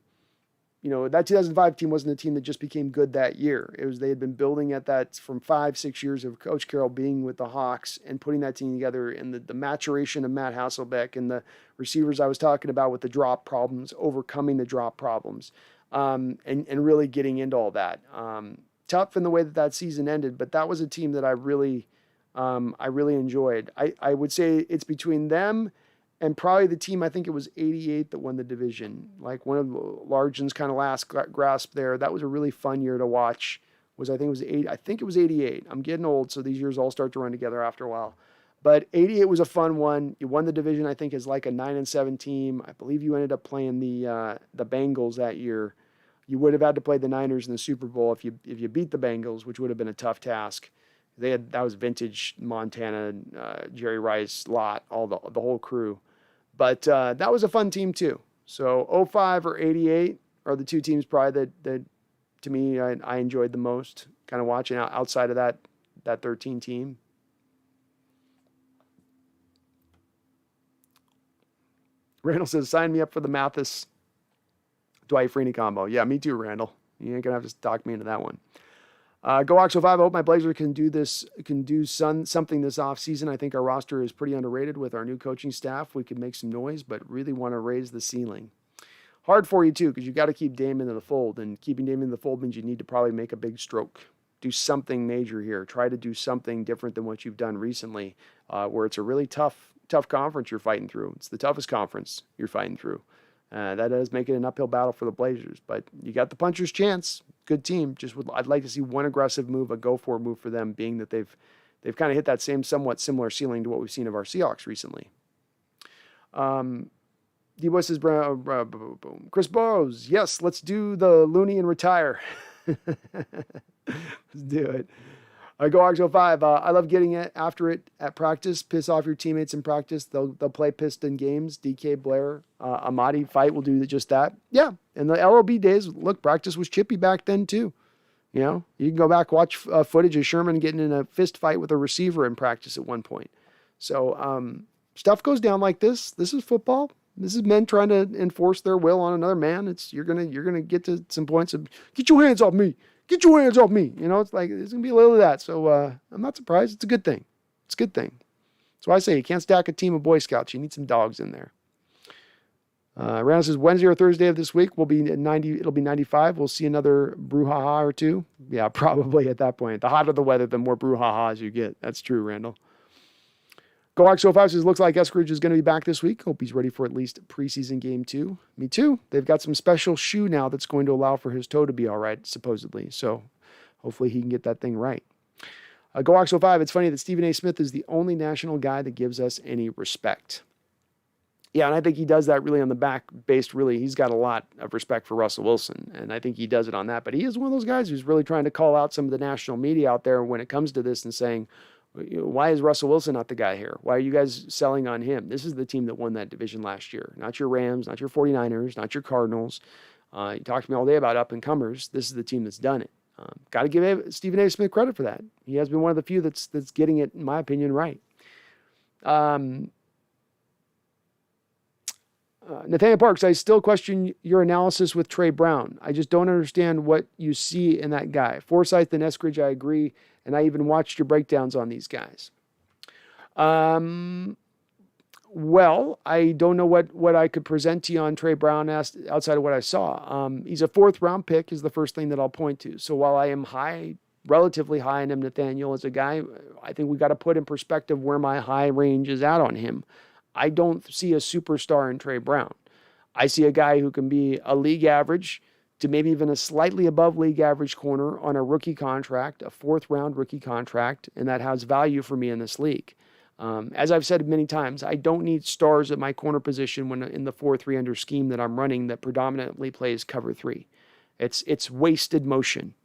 that 2005 team wasn't a team that just became good that year. It was, they had been building at that from 5-6 years of Coach Carroll being with the Hawks and putting that team together, and the maturation of Matt Hasselbeck and the receivers I was talking about with the drop problems, overcoming the drop problems, and really getting into all that. Tough in the way that season ended, but that was a team that I really enjoyed. I would say it's between them and probably the team, I think it was 88 that won the division. Like one of Largen's kind of last grasp there. That was a really fun year to watch. I think it was 88. I'm getting old, so these years all start to run together after a while. But 88 was a fun one. You won the division, I think, as like a 9-7 team. I believe you ended up playing the Bengals that year. You would have had to play the Niners in the Super Bowl if you beat the Bengals, which would have been a tough task. That was vintage Montana, Jerry Rice, Lott, all the whole crew. But that was a fun team too. So 05 or 88 are the two teams probably that to me I enjoyed the most. Kind of watching outside of that 13 team. Randall says, sign me up for the Mathis Dwight Freeney combo. Yeah, me too, Randall. You ain't going to have to talk me into that one. Go Oxo 5. I hope my Blazers can do something this offseason. I think our roster is pretty underrated with our new coaching staff. We could make some noise, but really want to raise the ceiling. Hard for you, too, because you got to keep Dame in the fold. And keeping Dame in the fold means you need to probably make a big stroke. Do something major here. Try to do something different than what you've done recently, where it's a really tough conference you're fighting through. It's the toughest conference you're fighting through. That does make it an uphill battle for the Blazers, but you got the puncher's chance. Good team. I'd like to see one aggressive move, a go-for move for them, being that they've kind of hit that same somewhat similar ceiling to what we've seen of our Seahawks recently. D-Boy says, Chris Bowes, yes, let's do the Looney and retire. Let's do it. Go Oxo 5. I love getting after it at practice. Piss off your teammates in practice. They'll play pissed in games. DK, Blair, Amadi fight will do just that. Yeah. In the LOB days, look, practice was chippy back then too. You know, you can go back, watch footage of Sherman getting in a fist fight with a receiver in practice at one point. So stuff goes down like this. This is football. This is men trying to enforce their will on another man. You're gonna get to some points of get your hands off me. Get your hands off me. You know, it's like, there's going to be a little of that. So I'm not surprised. It's a good thing. It's a good thing. That's why I say you can't stack a team of Boy Scouts. You need some dogs in there. Randall says, Wednesday or Thursday of this week will be at 90. It'll be 95. We'll see another brouhaha or two. Yeah, probably at that point. The hotter the weather, the more brouhahas you get. That's true, Randall. GoX05 says, looks like Eskridge is going to be back this week. Hope he's ready for at least preseason game 2. Me too. They've got some special shoe now that's going to allow for his toe to be all right, supposedly. So hopefully he can get that thing right. GoX05, it's funny that Stephen A. Smith is the only national guy that gives us any respect. Yeah, and I think he does that really on the back-based, really. He's got a lot of respect for Russell Wilson, and I think he does it on that. But he is one of those guys who's really trying to call out some of the national media out there when it comes to this and saying, why is Russell Wilson not the guy here? Why are you guys selling on him? This is the team that won that division last year. Not your Rams, not your 49ers, not your Cardinals. You talk to me all day about up-and-comers. This is the team that's done it. Got to give Stephen A. Smith credit for that. He has been one of the few that's getting it, in my opinion, right. Nathaniel Parks, I still question your analysis with Trey Brown. I just don't understand what you see in that guy. Forsyth and Eskridge, I agree, and I even watched your breakdowns on these guys. Well, I don't know what I could present to you on Trey Brown outside of what I saw. He's a 4th-round pick is the first thing that I'll point to. So while I am relatively high in him, Nathaniel, as a guy, I think we got to put in perspective where my high range is at on him. I don't see a superstar in Trey Brown. I see a guy who can be a league average to maybe even a slightly above league average corner on a rookie contract, a 4th-round rookie contract, and that has value for me in this league. As I've said many times, I don't need stars at my corner position when in the 4-3 under scheme that I'm running that predominantly plays cover 3. It's wasted motion.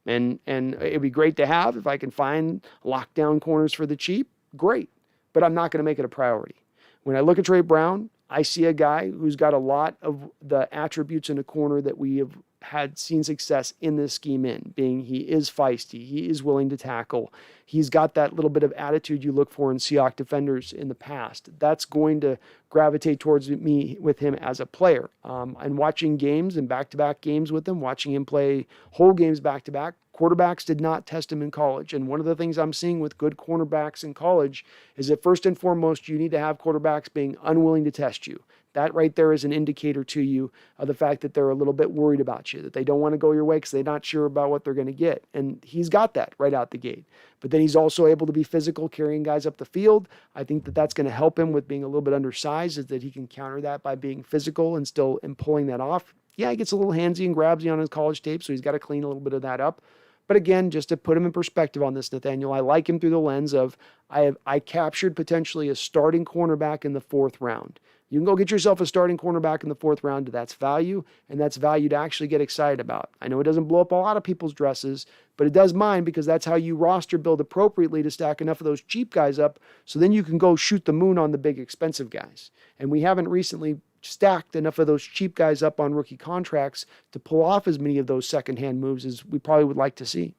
And it'd be great to have if I can find lockdown corners for the cheap, great. But I'm not going to make it a priority. When I look at Trey Brown, I see a guy who's got a lot of the attributes in a corner that we have had seen success in this scheme in, being he is feisty, he is willing to tackle, he's got that little bit of attitude you look for in Seahawks defenders in the past. That's going to gravitate towards me with him as a player. And watching games and back-to-back games with him, watching him play whole games back-to-back, quarterbacks did not test him in college. And one of the things I'm seeing with good cornerbacks in college is that first and foremost, you need to have quarterbacks being unwilling to test you. That right there is an indicator to you of the fact that they're a little bit worried about you, that they don't want to go your way because they're not sure about what they're going to get. And he's got that right out the gate. But then he's also able to be physical, carrying guys up the field. I think that that's going to help him with being a little bit undersized, is that he can counter that by being physical and still pulling that off. Yeah, he gets a little handsy and grabsy on his college tape, so he's got to clean a little bit of that up. But again, just to put him in perspective on this, Nathaniel, I like him through the lens of I captured potentially a starting cornerback in the 4th round. You can go get yourself a starting cornerback in the 4th round. That's value, and that's value to actually get excited about. I know it doesn't blow up a lot of people's dresses, but it does mine because that's how you roster build appropriately to stack enough of those cheap guys up so then you can go shoot the moon on the big expensive guys. And we haven't recently stacked enough of those cheap guys up on rookie contracts to pull off as many of those secondhand moves as we probably would like to see.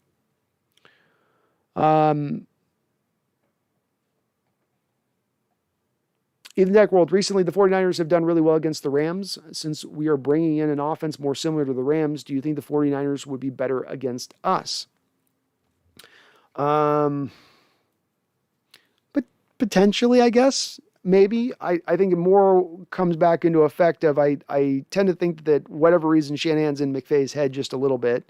Even Deck World, recently the 49ers have done really well against the Rams. Since we are bringing in an offense more similar to the Rams, do you think the 49ers would be better against us? But potentially, I guess. Maybe. I think it more comes back into effect of I tend to think that whatever reason Shanahan's in McVay's head just a little bit.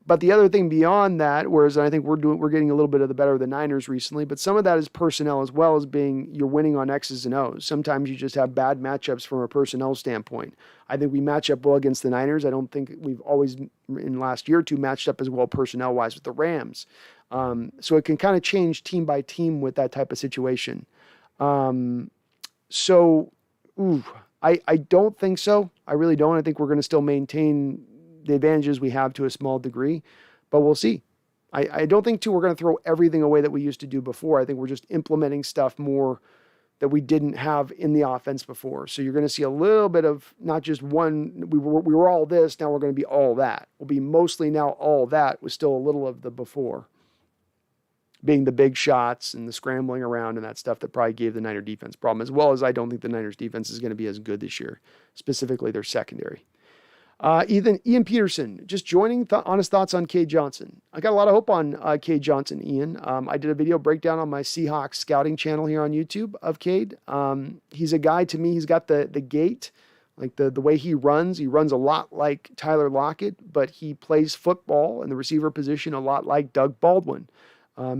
But the other thing beyond that, whereas I think we're getting a little bit of the better of the Niners recently, but some of that is personnel as well as being you're winning on X's and O's. Sometimes you just have bad matchups from a personnel standpoint. I think we match up well against the Niners. I don't think we've always in the last year or two matched up as well personnel wise with the Rams. So it can kind of change team by team with that type of situation. I don't think so. I really don't. I think we're going to still maintain the advantages we have to a small degree, but we'll see. I don't think, too, we're going to throw everything away that we used to do before. I think we're just implementing stuff more that we didn't have in the offense before. So you're going to see a little bit of not just one, we were all this, now we're going to be all that. We'll be mostly now all that with still a little of the before, being the big shots and the scrambling around and that stuff that probably gave the Niner defense problem, as well as I don't think the Niners defense is going to be as good this year, specifically their secondary. Ian Peterson, just joining, honest thoughts on Cade Johnson. I got a lot of hope on Cade Johnson, Ian. I did a video breakdown on my Seahawks scouting channel here on YouTube of Cade. He's a guy, to me, he's got the gait, like the way he runs a lot like Tyler Lockett, but he plays football in the receiver position a lot like Doug Baldwin.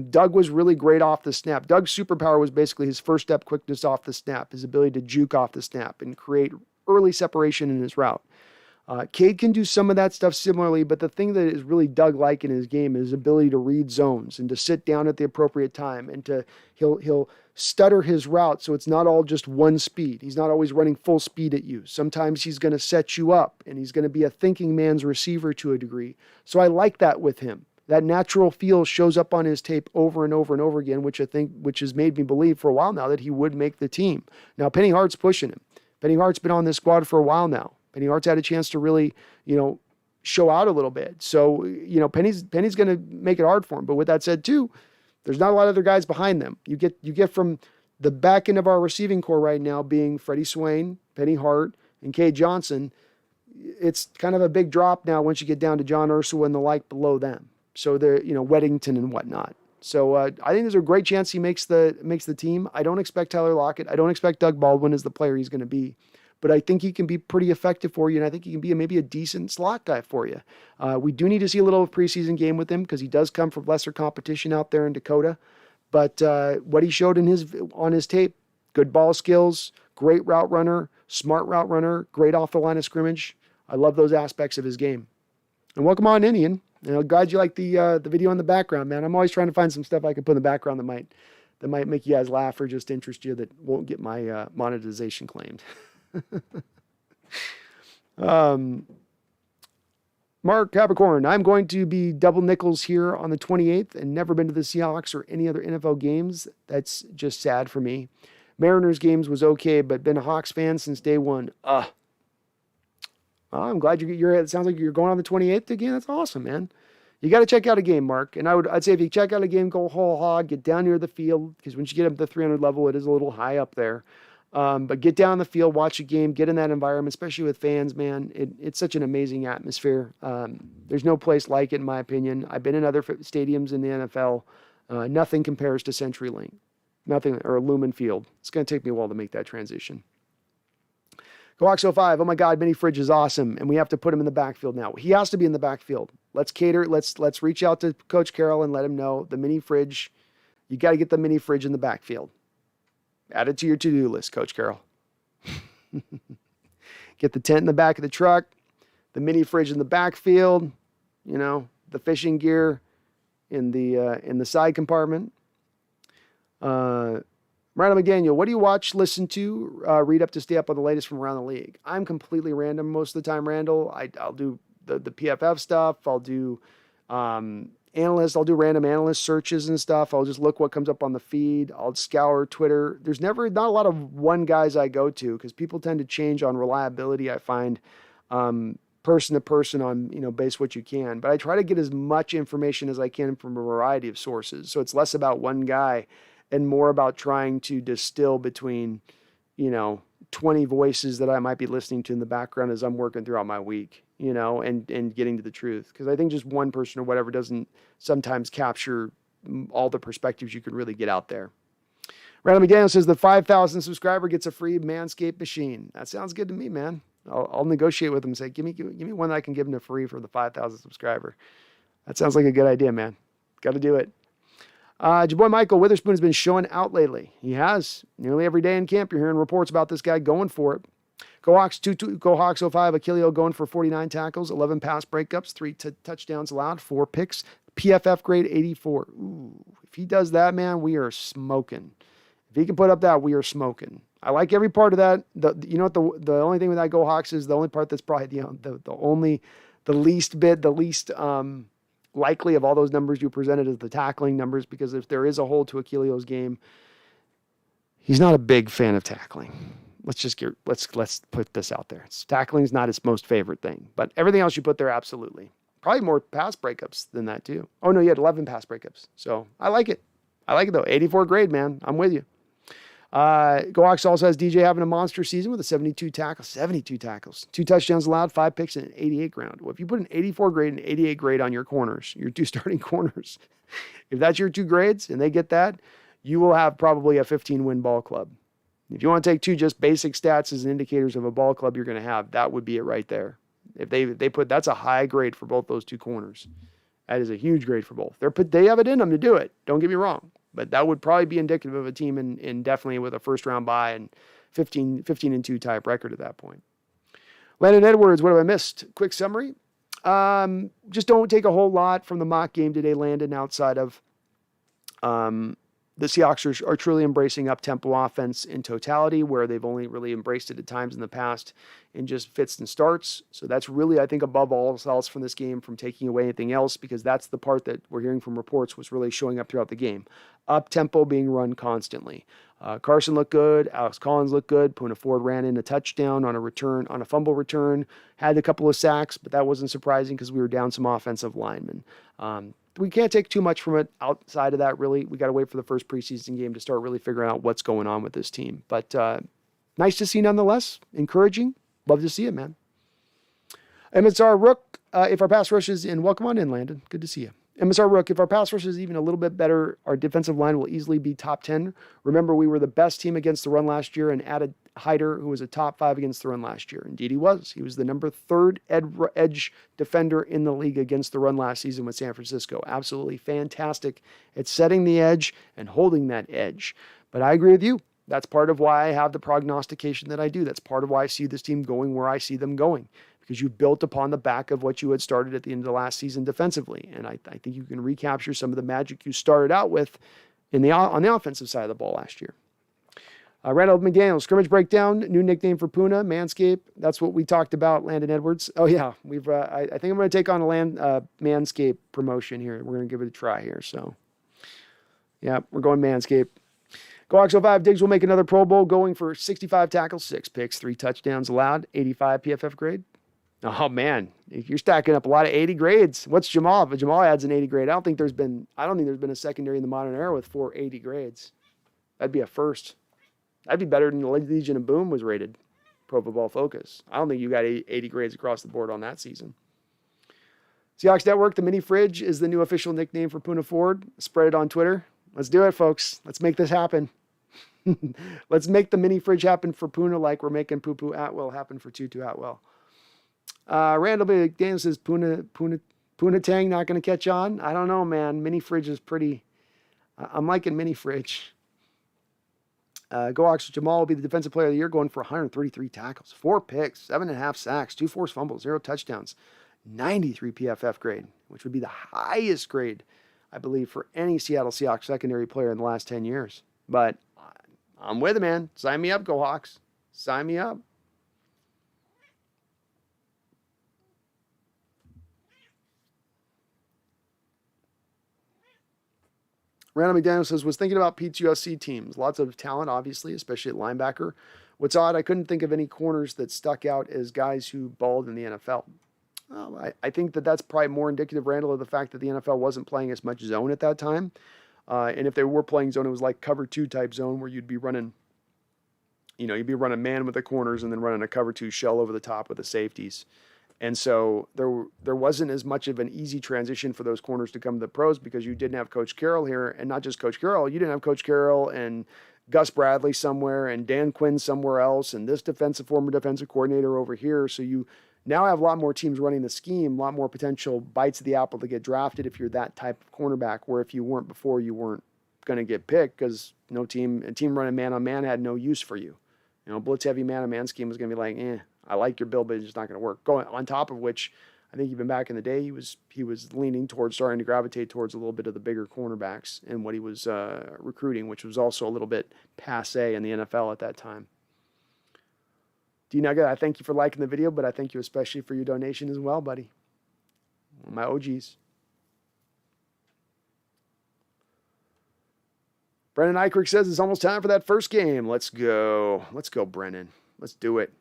Doug was really great off the snap. Doug's superpower was basically his first step quickness off the snap, his ability to juke off the snap and create early separation in his route. Cade can do some of that stuff similarly, but the thing that is really Doug-like in his game is his ability to read zones and to sit down at the appropriate time and he'll stutter his route so it's not all just one speed. He's not always running full speed at you. Sometimes he's going to set you up and he's going to be a thinking man's receiver to a degree. So I like that with him. That natural feel shows up on his tape over and over and over again, which has made me believe for a while now that he would make the team. Now, Penny Hart's pushing him. Penny Hart's been on this squad for a while now. Penny Hart's had a chance to really, show out a little bit. So, Penny's going to make it hard for him. But with that said, too, there's not a lot of other guys behind them. You get from the back end of our receiving core right now being Freddie Swain, Penny Hart, and Cade Johnson. It's kind of a big drop now once you get down to John Ursula and the like below them. So they're, Weddington and whatnot. So I think there's a great chance he makes the team. I don't expect Tyler Lockett. I don't expect Doug Baldwin as the player he's going to be. But I think he can be pretty effective for you, and I think he can be maybe a decent slot guy for you. We do need to see a little preseason game with him because he does come from lesser competition out there in Dakota. But what he showed on his tape, good ball skills, great route runner, smart route runner, great off the line of scrimmage. I love those aspects of his game. And welcome on in, Ian. I'm glad you like the video in the background, man. I'm always trying to find some stuff I can put in the background that might make you guys laugh or just interest you that won't get my monetization claimed. Mark Capricorn, I'm going to be double nickels here on the 28th and never been to the Seahawks or any other NFL games. That's just sad for me. Mariners games was okay, but been a Hawks fan since day one. I'm glad it sounds like you're going on the 28th again. That's awesome, man. You got to check out a game, Mark. And I'd say if you check out a game, go whole hog, get down near the field, because once you get up to the 300 level, it is a little high up there. But get down the field, watch a game, get in that environment, especially with fans, man. It's such an amazing atmosphere. There's no place like it, in my opinion. I've been in other stadiums in the NFL. Nothing compares to CenturyLink. Nothing, or Lumen Field. It's going to take me a while to make that transition. Coax05, oh my God, Mini Fridge is awesome, and we have to put him in the backfield now. He has to be in the backfield. Let's cater. Let's reach out to Coach Carroll and let him know the Mini Fridge. You got to get the Mini Fridge in the backfield. Add it to your to-do list, Coach Carroll. Get the tent in the back of the truck, the Mini Fridge in the backfield. the fishing gear in the side compartment. Randall McDaniel, what do you watch, listen to, read up to stay up on the latest from around the league? I'm completely random most of the time, Randall. I'll do the PFF stuff. I'll do analysts. I'll do random analyst searches and stuff. I'll just look what comes up on the feed. I'll scour Twitter. There's not a lot of one guys I go to because people tend to change on reliability, I find, person to person on, base what you can. But I try to get as much information as I can from a variety of sources. So it's less about one guy and more about trying to distill between, 20 voices that I might be listening to in the background as I'm working throughout my week, and getting to the truth. Because I think just one person or whatever doesn't sometimes capture all the perspectives you can really get out there. Randall McDaniel says the 5,000 subscriber gets a free Manscaped machine. That sounds good to me, man. I'll negotiate with him and say, give me one that I can give him for free for the 5,000 subscriber. That sounds like a good idea, man. Got to do it. Your boy Michael Witherspoon has been showing out lately. He has. Nearly every day in camp, you're hearing reports about this guy going for it. Go Hawks 05, Achilleo going for 49 tackles, 11 pass breakups, 3 touchdowns allowed, 4 picks, PFF grade 84. Ooh, if he does that, man, we are smoking. If he can put up that, we are smoking. I like every part of that. The only thing with that Go Hawks is the only part that's probably the least likely of all those numbers you presented is the tackling numbers, because if there is a hole to Achilleo's game, he's not a big fan of tackling. Let's put this out there. Tackling is not his most favorite thing, but everything else you put there, absolutely. Probably more pass breakups than that too. Oh no, you had 11 pass breakups. So I like it. Though. 84 grade, man. I'm with you. Go Hawks also has DJ having a monster season with a 72 tackles, 2 touchdowns allowed, 5 picks, and an 88 ground. Well, if you put an 84 grade and 88 grade on your corners, your 2 starting corners, if that's your 2 grades and they get that, you will have probably a 15-win ball club. If you want to take 2 just basic stats as indicators of a ball club you're going to have, that would be it right there. If they put, that's a high grade for both those 2 corners. That is a huge grade for both. They have it in them to do it. Don't get me wrong. But that would probably be indicative of a team in definitely with a first-round bye and 15-2 type record at that point. Landon Edwards, what have I missed? Quick summary. Just don't take a whole lot from the mock game today, Landon, outside of the Seahawks are truly embracing up-tempo offense in totality, where they've only really embraced it at times in the past in just fits and starts. So that's really, I think, above all else from this game, from taking away anything else, because that's the part that we're hearing from reports was really showing up throughout the game. Up-tempo being run constantly. Carson looked good. Alex Collins looked good. Poona Ford ran in a touchdown on a fumble return. Had a couple of sacks, but that wasn't surprising because we were down some offensive linemen. We can't take too much from it outside of that, really. We got to wait for the first preseason game to start really figuring out what's going on with this team. But nice to see nonetheless. Encouraging. Love to see it, man. MSR Rook, if our pass rush is in, welcome on in, Landon. Good to see you. MSR Rook, if our pass rush is even a little bit better, our defensive line will easily be top 10. Remember, we were the best team against the run last year and added Hyder, who was a top 5 against the run last year. Indeed, he was. He was the number 3rd edge defender in the league against the run last season with San Francisco. Absolutely fantastic at setting the edge and holding that edge. But I agree with you. That's part of why I have the prognostication that I do. That's part of why I see this team going where I see them going, because you built upon the back of what you had started at the end of the last season defensively. And I think you can recapture some of the magic you started out with on the offensive side of the ball last year. Randall McDaniel, scrimmage breakdown, new nickname for Poona, Manscaped. That's what we talked about, Landon Edwards. Oh, yeah. I think I'm going to take on a Manscaped promotion here. We're going to give it a try here. So, yeah, we're going Manscaped. Go Hawks 05, Diggs will make another Pro Bowl, going for 65 tackles, 6 picks, 3 touchdowns allowed, 85 PFF grade. Oh, man, you're stacking up a lot of 80 grades. What's Jamal? If Jamal adds an 80 grade, I don't think there's been a secondary in the modern era with 4 80 grades. That'd be a first. That'd be better than the Legion of Boom was rated, Pro Football Focus. I don't think you got 80 grades across the board on that season. Seahawks Network, the mini fridge is the new official nickname for Poona Ford. Spread it on Twitter. Let's do it, folks. Let's make this happen. Let's make the mini fridge happen for Poona like we're making Poo Poo Atwell happen for Tutu Atwell. Randall McDaniel says Poona Tang not going to catch on. I don't know, man. Mini fridge is pretty. I'm liking mini fridge. Go Hawks, Jamal will be the defensive player of the year, going for 133 tackles, 4 picks, 7.5 sacks, 2 forced fumbles, 0 touchdowns, 93 PFF grade. which would be the highest grade, I believe, for any Seattle Seahawks secondary player in the last 10 years. But I'm with it, man. Sign me up, Go Hawks. Sign me up. Randall McDaniel says, was thinking about Pete's USC teams. Lots of talent, obviously, especially at linebacker. What's odd, I couldn't think of any corners that stuck out as guys who balled in the NFL. I think that's probably more indicative, Randall, of the fact that the NFL wasn't playing as much zone at that time. And if they were playing zone, it was like cover 2 type zone where you'd be running man with the corners and then running a cover 2 shell over the top with the safeties. And so there wasn't as much of an easy transition for those corners to come to the pros because you didn't have Coach Carroll here, and not just Coach Carroll. You didn't have Coach Carroll and Gus Bradley somewhere and Dan Quinn somewhere else and this former defensive coordinator over here. So you now have a lot more teams running the scheme, a lot more potential bites of the apple to get drafted if you're that type of cornerback, where if you weren't before, you weren't going to get picked because a team running man-on-man had no use for you. Blitz-heavy man-on-man scheme was going to be like, I like your build, but it's just not going to work. Going on top of which, I think even back in the day, he was leaning towards starting to gravitate towards a little bit of the bigger cornerbacks and what he was recruiting, which was also a little bit passe in the NFL at that time. D-Nugget, I thank you for liking the video, but I thank you especially for your donation as well, buddy. My OGs. Brennan Eichrick says it's almost time for that first game. Let's go. Let's go, Brennan. Let's do it.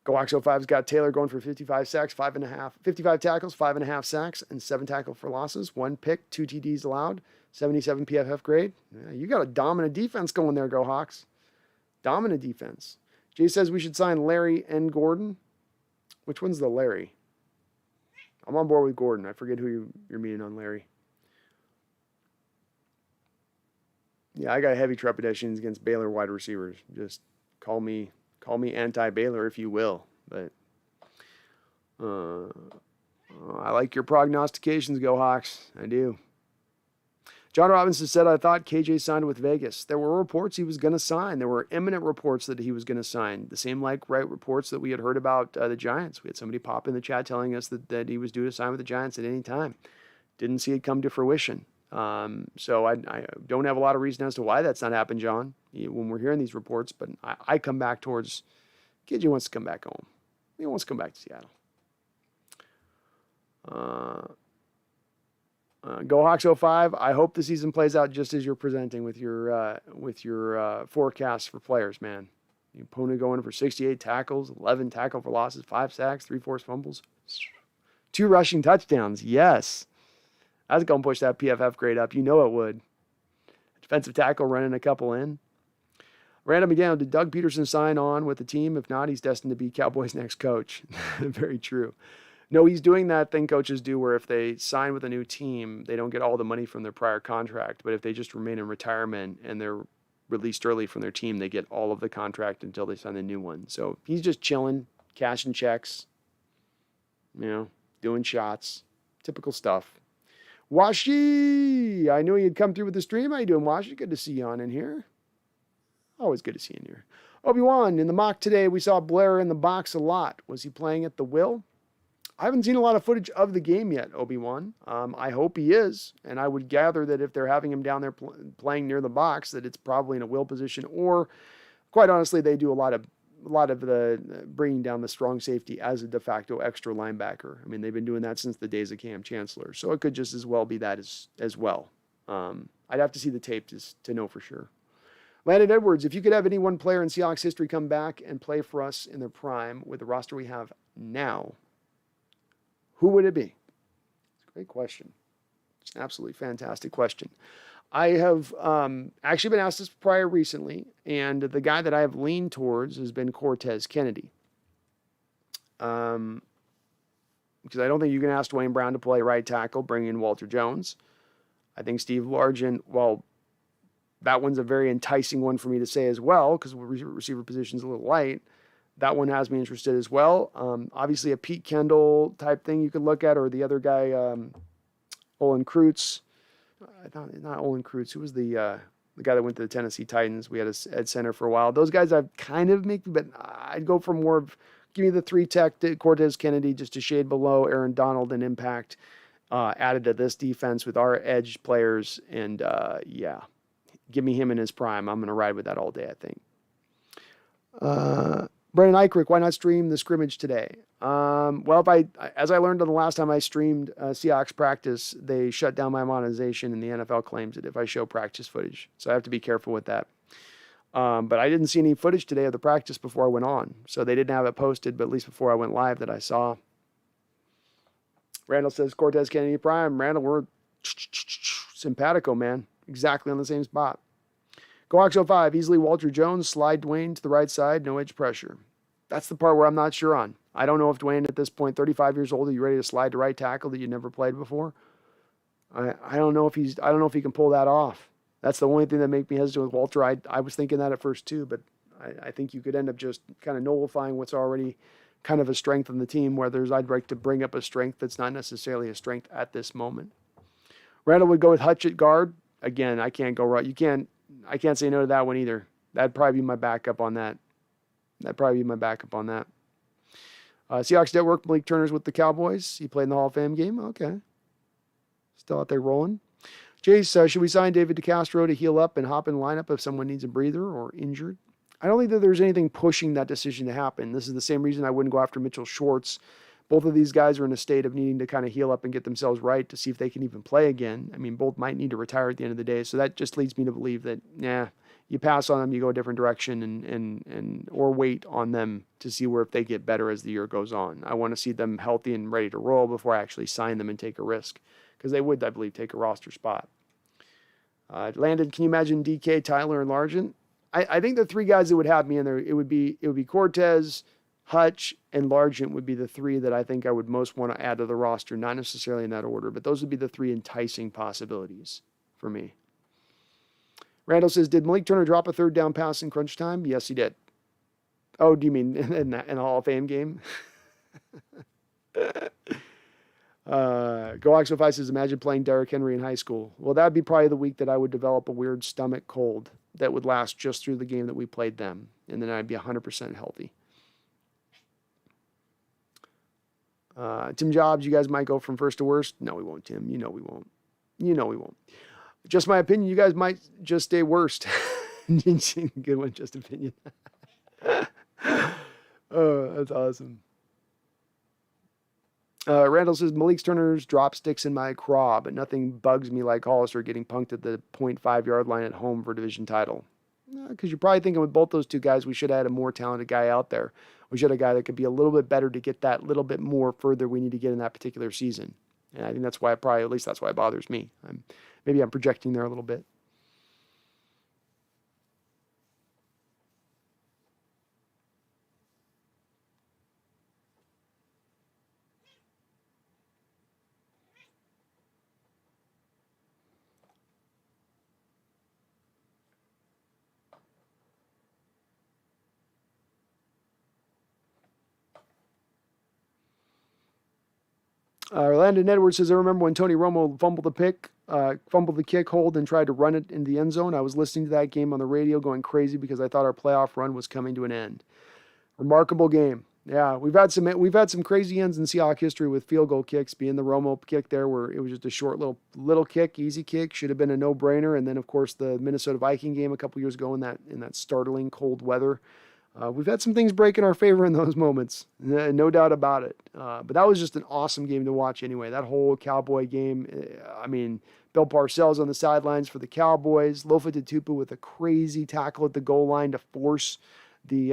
GoHawks05's got Taylor going for 55 sacks, 55 tackles, 5.5 sacks, and 7 tackle for losses. 1 pick, 2 TDs allowed, 77 PFF grade. Yeah, you got a dominant defense going there, Go Hawks. Dominant defense. Jay says we should sign Larry and Gordon. Which one's the Larry? I'm on board with Gordon. I forget who you're meeting on Larry. Yeah, I got heavy trepidations against Baylor wide receivers. Just call me anti-Baylor if you will. But I like your prognostications, Go Hawks. I do. John Robinson said, I thought KJ signed with Vegas. There were reports he was going to sign. There were imminent reports that he was going to sign. The same reports that we had heard about the Giants. We had somebody pop in the chat telling us that he was due to sign with the Giants at any time. Didn't see it come to fruition. So I don't have a lot of reason as to why that's not happened, John, when we're hearing these reports. But I come back towards KJ wants to come back home. He wants to come back to Seattle. Go Hawks 05. I hope the season plays out just as you're presenting with your forecasts for players, man. The opponent going for 68 tackles, 11 tackle for losses, 5 sacks, 3 forced fumbles, 2 rushing touchdowns. Yes. That's going to push that PFF grade up. You know it would. Defensive tackle running a couple in. Random again, did Doug Peterson sign on with the team? If not, he's destined to be Cowboys' next coach. Very true. No, he's doing that thing coaches do where if they sign with a new team, they don't get all the money from their prior contract. But if they just remain in retirement and they're released early from their team, they get all of the contract until they sign the new one. So he's just chilling, cashing checks, doing shots, typical stuff. Washi, I knew you'd come through with the stream. How you doing, Washi? Good to see you on in here. Always good to see you in here. Obi-Wan, in the mock today, we saw Blair in the box a lot. Was he playing at the will? I haven't seen a lot of footage of the game yet, Obi-Wan. I hope he is, and I would gather that if they're having him down there playing near the box, that it's probably in a will position, or quite honestly, they do a lot of the bringing down the strong safety as a de facto extra linebacker. I mean, they've been doing that since the days of Cam Chancellor. So it could just as well be that as well. I'd have to see the tape to know for sure. Landon Edwards, if you could have any one player in Seahawks history come back and play for us in their prime with the roster we have now, who would it be? It's a great question. It's an absolutely fantastic question. I have actually been asked this prior recently, and the guy that I have leaned towards has been Cortez Kennedy. Because I don't think you can ask Dwayne Brown to play right tackle, bring in Walter Jones. I think Steve Largent, well, that one's a very enticing one for me to say as well, because receiver position's a little light. That one has me interested as well. Obviously, a Pete Kendall type thing you could look at, or the other guy, Olin Kreutz. Not Olin Kreutz. Who was the guy that went to the Tennessee Titans? We had at center for a while. Those guys I've kind of but I'd go for more of, give me the 3 tech, Cortez Kennedy, just a shade below Aaron Donald in impact. added to this defense with our edge players. And yeah, give me him in his prime. I'm going to ride with that all day, I think. Brendan Eichrick, why not stream the scrimmage today? Well, as I learned on the last time I streamed Seahawks practice, they shut down my monetization, and the NFL claims it if I show practice footage. So I have to be careful with that. But I didn't see any footage today of the practice before I went on. So they didn't have it posted, but at least before I went live that I saw. Randall says, Cortez Kennedy Prime. Randall, we're simpatico, man. Exactly on the same spot. Goax 05, easily Walter Jones, slide Dwayne to the right side, no edge pressure. That's the part where I'm not sure on. I don't know if Dwayne at this point, 35 years old, are you ready to slide to right tackle that you never played before? I don't know if he can pull that off. That's the only thing that made me hesitant with Walter. I was thinking that at first too, but I think you could end up just kind of nullifying what's already kind of a strength in the team, where I'd like to bring up a strength that's not necessarily a strength at this moment. Randall would go with Hutch at guard. Again, I can't go right. I can't say no to that one either. That'd probably be my backup on that. Seahawks Network, Malik Turner's with the Cowboys. He played in the Hall of Fame game. Okay. Still out there rolling. Jace, should we sign David DeCastro to heal up and hop in the lineup if someone needs a breather or injured? I don't think that there's anything pushing that decision to happen. This is the same reason I wouldn't go after Mitchell Schwartz. Both of these guys are in a state of needing to kind of heal up and get themselves right to see if they can even play again. I mean, both might need to retire at the end of the day. So that just leads me to believe that, you pass on them, you go a different direction and or wait on them to see if they get better as the year goes on. I want to see them healthy and ready to roll before I actually sign them and take a risk, because they would, I believe, take a roster spot. Landon, can you imagine DK, Tyler, and Largent? I think the three guys that would have me in there, it would be Cortez, Hutch, and Largent would be the three that I think I would most want to add to the roster, not necessarily in that order, but those would be the three enticing possibilities for me. Randall says, did Malik Turner drop a third down pass in crunch time? Yes, he did. Oh, do you mean in the Hall of Fame game? Goaxify says, imagine playing Derrick Henry in high school. Well, that would be probably the week that I would develop a weird stomach cold that would last just through the game that we played them, and then I'd be 100% healthy. Tim Jobs, you guys might go from first to worst. No, we won't, Tim. You know we won't. Just my opinion, you guys might just stay worst. Good one, just opinion. Oh, that's awesome. Randall says, Malik Turner's drop sticks in my craw, but nothing bugs me like Hollister getting punked at the 0.5 yard line at home for division title. Because you're probably thinking with both those two guys, we should have had a more talented guy out there. We should have a guy that could be a little bit better to get that little bit more further we need to get in that particular season. And I think that's why at least that's why it bothers me. Maybe I'm projecting there a little bit. Landon Edwards says, I remember when Tony Romo fumbled the kick hold and tried to run it in the end zone. I was listening to that game on the radio going crazy because I thought our playoff run was coming to an end. Remarkable game. Yeah, we've had some crazy ends in Seahawks history with field goal kicks, being the Romo kick there where it was just a short little kick, easy kick, should have been a no-brainer. And then, of course, the Minnesota Viking game a couple years ago in that startling cold weather. We've had some things break in our favor in those moments, no doubt about it. But that was just an awesome game to watch anyway. That whole Cowboy game, I mean, Bill Parcells on the sidelines for the Cowboys, Lofa Tatupu with a crazy tackle at the goal line to force the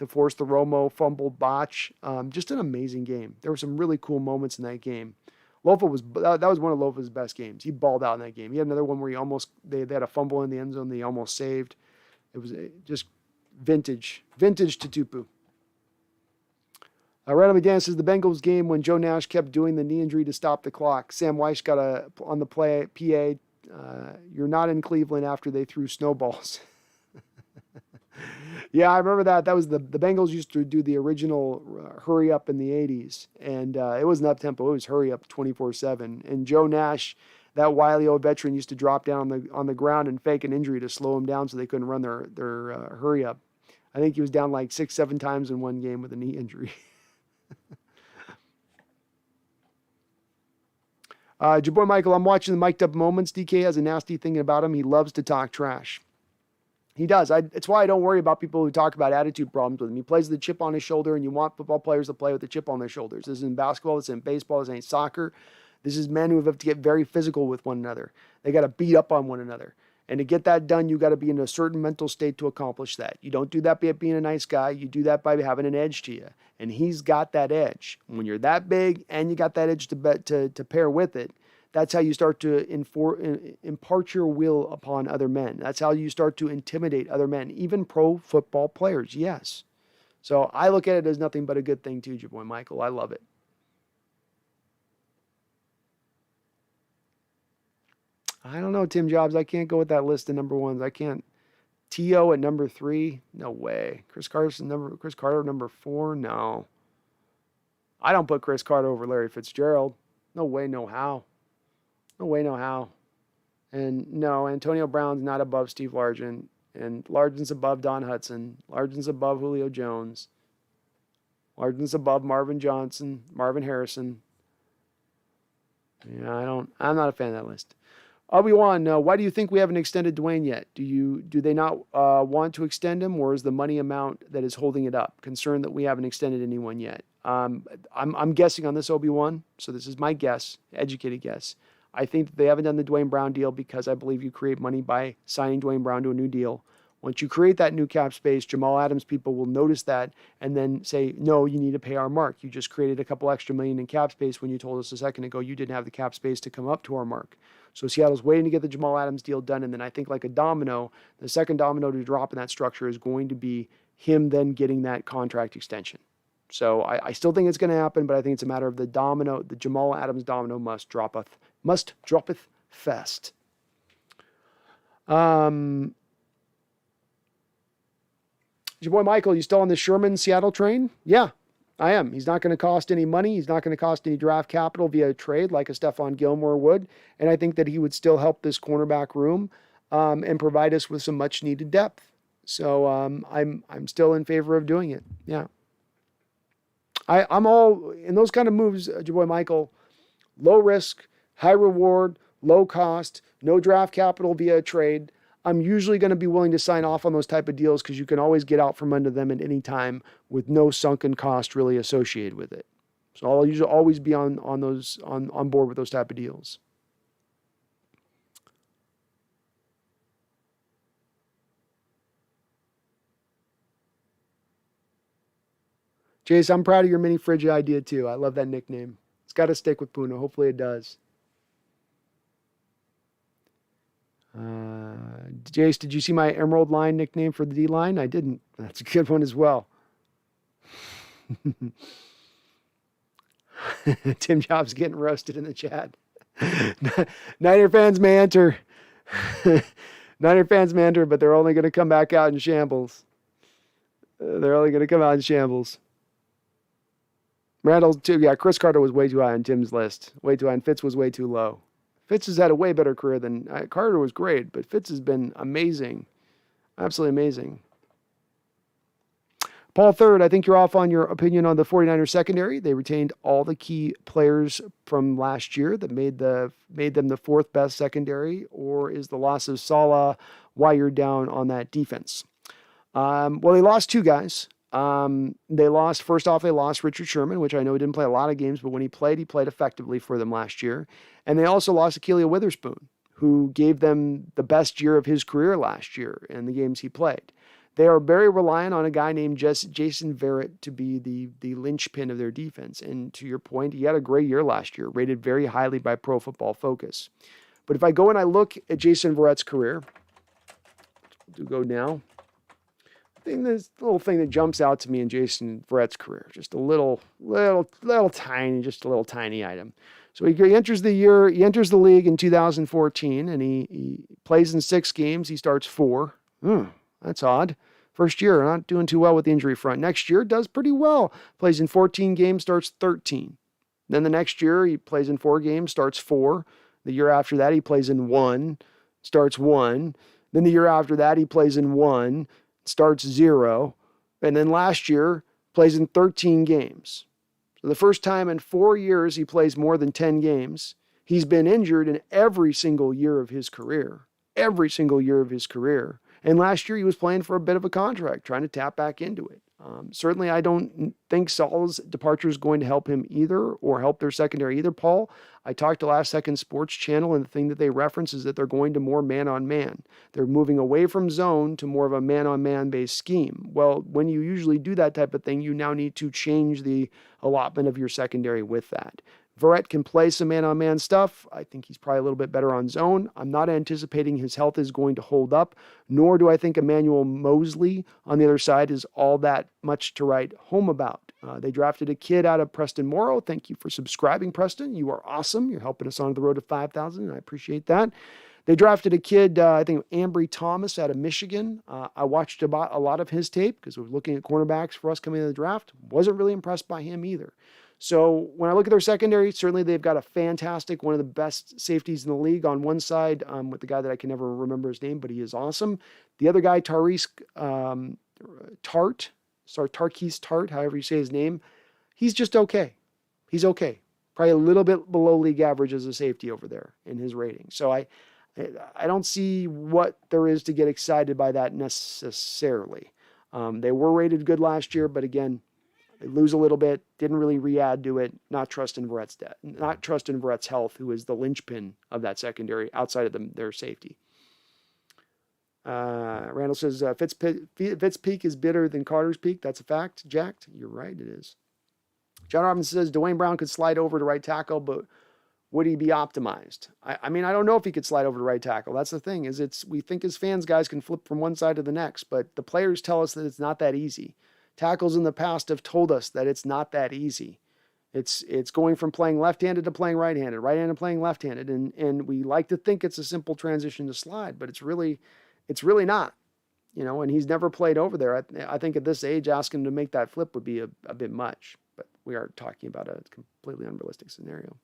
Romo fumble botch. Just an amazing game. There were some really cool moments in that game. That was one of Lofa's best games. He balled out in that game. He had another one where they had a fumble in the end zone that he almost saved. It was just vintage Tatupu. Randall McDaniel says the Bengals game when Joe Nash kept doing the knee injury to stop the clock. Sam Weiss got on the play PA. You're not in Cleveland after they threw snowballs. Yeah, I remember that. That was the Bengals used to do the original hurry up in the 80s, and it wasn't up tempo. It was hurry up 24/7. And Joe Nash, that wily old veteran, used to drop down on the ground and fake an injury to slow him down so they couldn't run their hurry up. I think he was down like 6-7 times in one game with a knee injury. Your boy Michael, I'm watching the mic'd up moments. DK has a nasty thing about him. He loves to talk trash. He does. It's why I don't worry about people who talk about attitude problems with him. He plays with a chip on his shoulder, and you want football players to play with a chip on their shoulders. This isn't basketball. This isn't baseball. This ain't soccer. This is men who have to get very physical with one another. They got to beat up on one another. And to get that done, you got to be in a certain mental state to accomplish that. You don't do that by being a nice guy. You do that by having an edge to you. And he's got that edge. When you're that big and you got that edge to pair with it, that's how you start to impart your will upon other men. That's how you start to intimidate other men, even pro football players, yes. So I look at it as nothing but a good thing too, your boy Michael. I love it. I don't know, Tim Jobs. I can't go with that list of number ones. I can't. T.O. at number 3? No way. Chris Carter number 4? No. I don't put Chris Carter over Larry Fitzgerald. No way, no how. No way, no how. And no, Antonio Brown's not above Steve Largent. And Largent's above Don Hudson. Largent's above Julio Jones. Largent's above Marvin Harrison. Yeah, I'm not a fan of that list. Obi-Wan, why do you think we haven't extended Dwayne yet? Do they not want to extend him, or is the money amount that is holding it up? Concerned that we haven't extended anyone yet. I'm guessing on this, Obi-Wan, so this is my guess, educated guess. I think that they haven't done the Dwayne Brown deal because I believe you create money by signing Dwayne Brown to a new deal. Once you create that new cap space, Jamal Adams people will notice that and then say, no, you need to pay our mark. You just created a couple extra million in cap space when you told us a second ago you didn't have the cap space to come up to our mark. So Seattle's waiting to get the Jamal Adams deal done, and then I think like a domino, the second domino to drop in that structure is going to be him then getting that contract extension. So I still think it's going to happen, but I think it's a matter of the Jamal Adams domino must droppeth fast. Your boy Michael, you still on the Sherman Seattle train? Yeah, I am. He's not going to cost any money. He's not going to cost any draft capital via a trade like a Stephon Gilmore would. And I think that he would still help this cornerback room and provide us with some much needed depth. So I'm still in favor of doing it. Yeah. I'm all in those kind of moves, your boy Michael. Low risk, high reward, low cost, no draft capital via a trade. I'm usually going to be willing to sign off on those type of deals because you can always get out from under them at any time with no sunken cost really associated with it. So I'll usually always be on board with those type of deals. Jace, I'm proud of your mini fridge idea too. I love that nickname. It's got to stick with Puna. Hopefully it does. Jace, did you see my Emerald Line nickname for the D line? I didn't. That's a good one as well. Tim Jobs getting roasted in the chat. Niner fans may enter. Niner fans may enter, but they're only going to come back out in shambles. They're only going to come out in shambles. Randall, too. Yeah, Chris Carter was way too high on Tim's list. Way too high, and Fitz was way too low. Fitz has had a way better career than Carter was great, but Fitz has been amazing. Absolutely amazing. Paul Third, I think you're off on your opinion on the 49ers secondary. They retained all the key players from last year that made them the fourth best secondary, or is the loss of Saleh why you're down on that defense? Well, they lost two guys. They lost Richard Sherman, which I know he didn't play a lot of games, but when he played effectively for them last year. And they also lost Akeelia Witherspoon, who gave them the best year of his career last year in the games he played. They are very reliant on a guy named Jason Verrett to be the linchpin of their defense. And to your point, he had a great year last year, rated very highly by Pro Football Focus. But if I go and I look at Jason Verrett's career, do go now. This little thing that jumps out to me in Jason Verrett's career, just a little tiny item. So he enters the league in 2014, and he plays in 6 games. He starts 4. That's odd. First year, not doing too well with the injury front. Next year, does pretty well. Plays in 14 games, starts 13. Then the next year, he plays in 4 games, starts 4. The year after that, he plays in 1, starts 1. Then the year after that, he plays in 1, starts 0. And then last year, plays in 13 games. So the first time in 4 years he plays more than 10 games. He's been injured in every single year of his career. Every single year of his career. And last year he was playing for a bit of a contract, trying to tap back into it. Certainly, I don't think Saul's departure is going to help him either or help their secondary either, Paul. I talked to Last Second Sports Channel, and the thing that they reference is that they're going to more man-on-man. They're moving away from zone to more of a man-on-man based scheme. Well, when you usually do that type of thing, you now need to change the allotment of your secondary with that. Verrett can play some man-on-man stuff. I think he's probably a little bit better on zone. I'm not anticipating his health is going to hold up, nor do I think Emmanuel Mosley on the other side is all that much to write home about. They drafted a kid out of Preston Morrow. Thank you for subscribing, Preston. You are awesome. You're helping us on the road to 5,000, and I appreciate that. They drafted a kid, I think, Ambry Thomas out of Michigan. I watched a lot of his tape because we were looking at cornerbacks for us coming into the draft. Wasn't really impressed by him either. So when I look at their secondary, certainly they've got a fantastic, one of the best safeties in the league on one side with the guy that I can never remember his name, but he is awesome. The other guy, Tarquise Tart, however you say his name, he's just okay. He's okay. Probably a little bit below league average as a safety over there in his rating. So I don't see what there is to get excited by that necessarily. They were rated good last year, but again, they lose a little bit, didn't really re-add to it, not trust in Verrett's health, who is the linchpin of that secondary outside of their safety. Randall says, Fitt's peak is better than Carter's peak. That's a fact, Jacked. You're right, it is. John Robinson says, Dwayne Brown could slide over to right tackle, but would he be optimized? I mean, I don't know if he could slide over to right tackle. That's the thing, we think as fans, guys can flip from one side to the next, but the players tell us that it's not that easy. Tackles in the past have told us that it's not that easy. It's going from playing left-handed to playing right-handed, right-handed to playing left-handed, and we like to think it's a simple transition to slide, but it's really not. And he's never played over there. I think at this age, asking him to make that flip would be a bit much, but we are talking about a completely unrealistic scenario.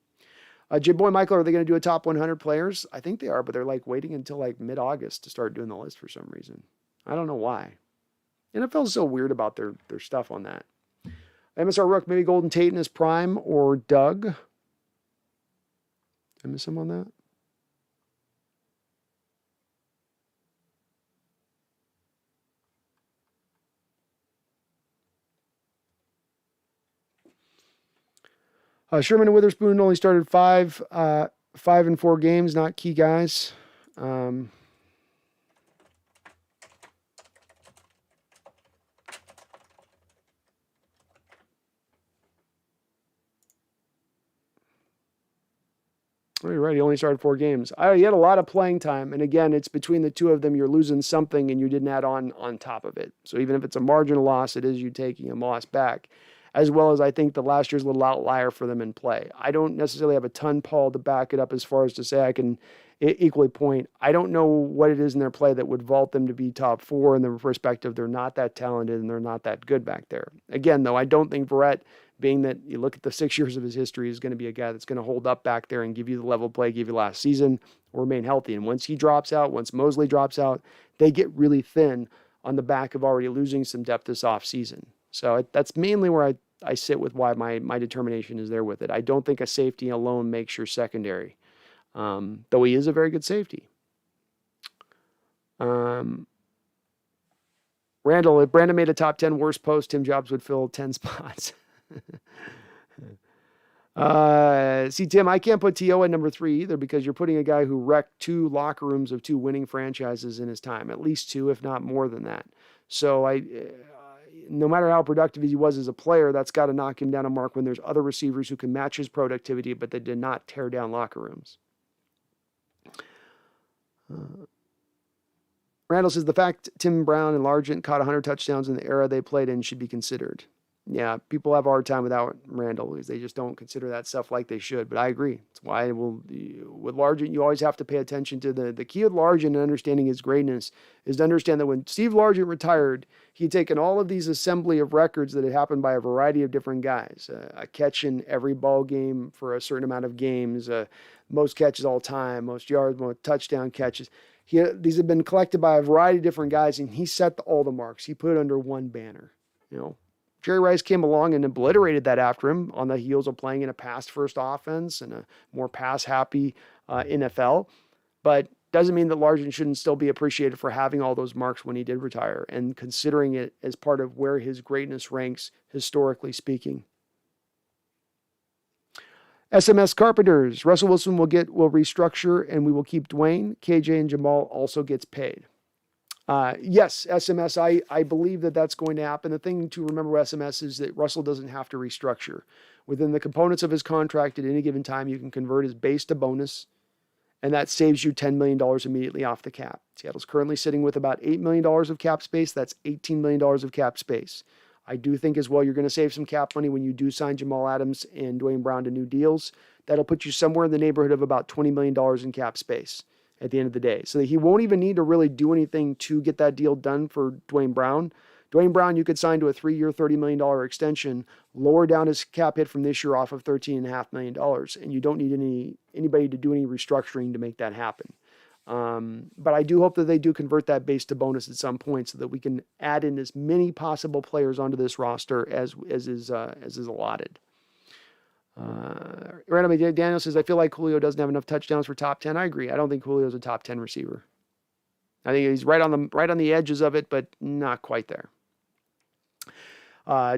J-Boy Michael, are they going to do a top 100 players? I think they are, but they're waiting until mid-August to start doing the list for some reason. I don't know why. NFL's so weird about their stuff on that. MSR Rook, maybe Golden Tate in his prime or Doug. Did I miss him on that? Sherman and Witherspoon only started 5 and 4 games, not key guys. Oh, you're right. He only started 4 games. He had a lot of playing time. And again, it's between the two of them, you're losing something and you didn't add on top of it. So even if it's a marginal loss, it is you taking a loss back. As well as I think the last year's a little outlier for them in play. I don't necessarily have a ton, Paul, to back it up as far as to say I can equally point. I don't know what it is in their play that would vault them to be top 4 in the perspective they're not that talented and they're not that good back there. Again, though, I don't think Verrett, being that you look at the 6 years of his history, is going to be a guy that's going to hold up back there and give you the level of play, give you last season, or remain healthy. And once he drops out, once Mosley drops out, they get really thin on the back of already losing some depth this offseason. So that's mainly where I sit with why my determination is there with it. I don't think a safety alone makes your secondary, though he is a very good safety. Randall, if Brandon made a top 10 worst post, Tim Jobs would fill 10 spots. See, Tim, I can't put T.O. at number 3 either because you're putting a guy who wrecked 2 locker rooms of 2 winning franchises in his time, at least 2, if not more than that. So no matter how productive he was as a player, that's got to knock him down a mark when there's other receivers who can match his productivity, but they did not tear down locker rooms. Randall says the fact Tim Brown and Largent caught 100 touchdowns in the era they played in should be considered. Yeah, people have a hard time without Randall because they just don't consider that stuff like they should. But I agree. That's why with Largent, you always have to pay attention to the key with Largent and understanding his greatness is to understand that when Steve Largent retired, he'd taken all of these assembly of records that had happened by a variety of different guys. A catch in every ball game for a certain amount of games, most catches all time, most yards, most touchdown catches. These have been collected by a variety of different guys, and he set all the marks. He put it under one banner, Jerry Rice came along and obliterated that after him on the heels of playing in a pass-first offense and a more pass-happy NFL. But doesn't mean that Largent shouldn't still be appreciated for having all those marks when he did retire and considering it as part of where his greatness ranks, historically speaking. SMS Carpenters, Russell Wilson will restructure and we will keep Dwayne. KJ and Jamal also gets paid. Yes, SMS, I believe that that's going to happen. The thing to remember with SMS is that Russell doesn't have to restructure. Within the components of his contract at any given time, you can convert his base to bonus, and that saves you $10 million immediately off the cap. Seattle's currently sitting with about $8 million of cap space. That's $18 million of cap space. I do think as well you're going to save some cap money when you do sign Jamal Adams and Dwayne Brown to new deals. That'll put you somewhere in the neighborhood of about $20 million in cap space at the end of the day. So he won't even need to really do anything to get that deal done for Dwayne Brown. Dwayne Brown, you could sign to a 3-year, $30 million extension, lower down his cap hit from this year off of $13.5 million, and you don't need anybody to do any restructuring to make that happen. But I do hope that they do convert that base to bonus at some point so that we can add in as many possible players onto this roster as is allotted. Randomly Daniel says, I feel like Julio doesn't have enough touchdowns for top 10. I agree. I don't think Julio's a top 10 receiver. I think he's right on the edges of it, but not quite there.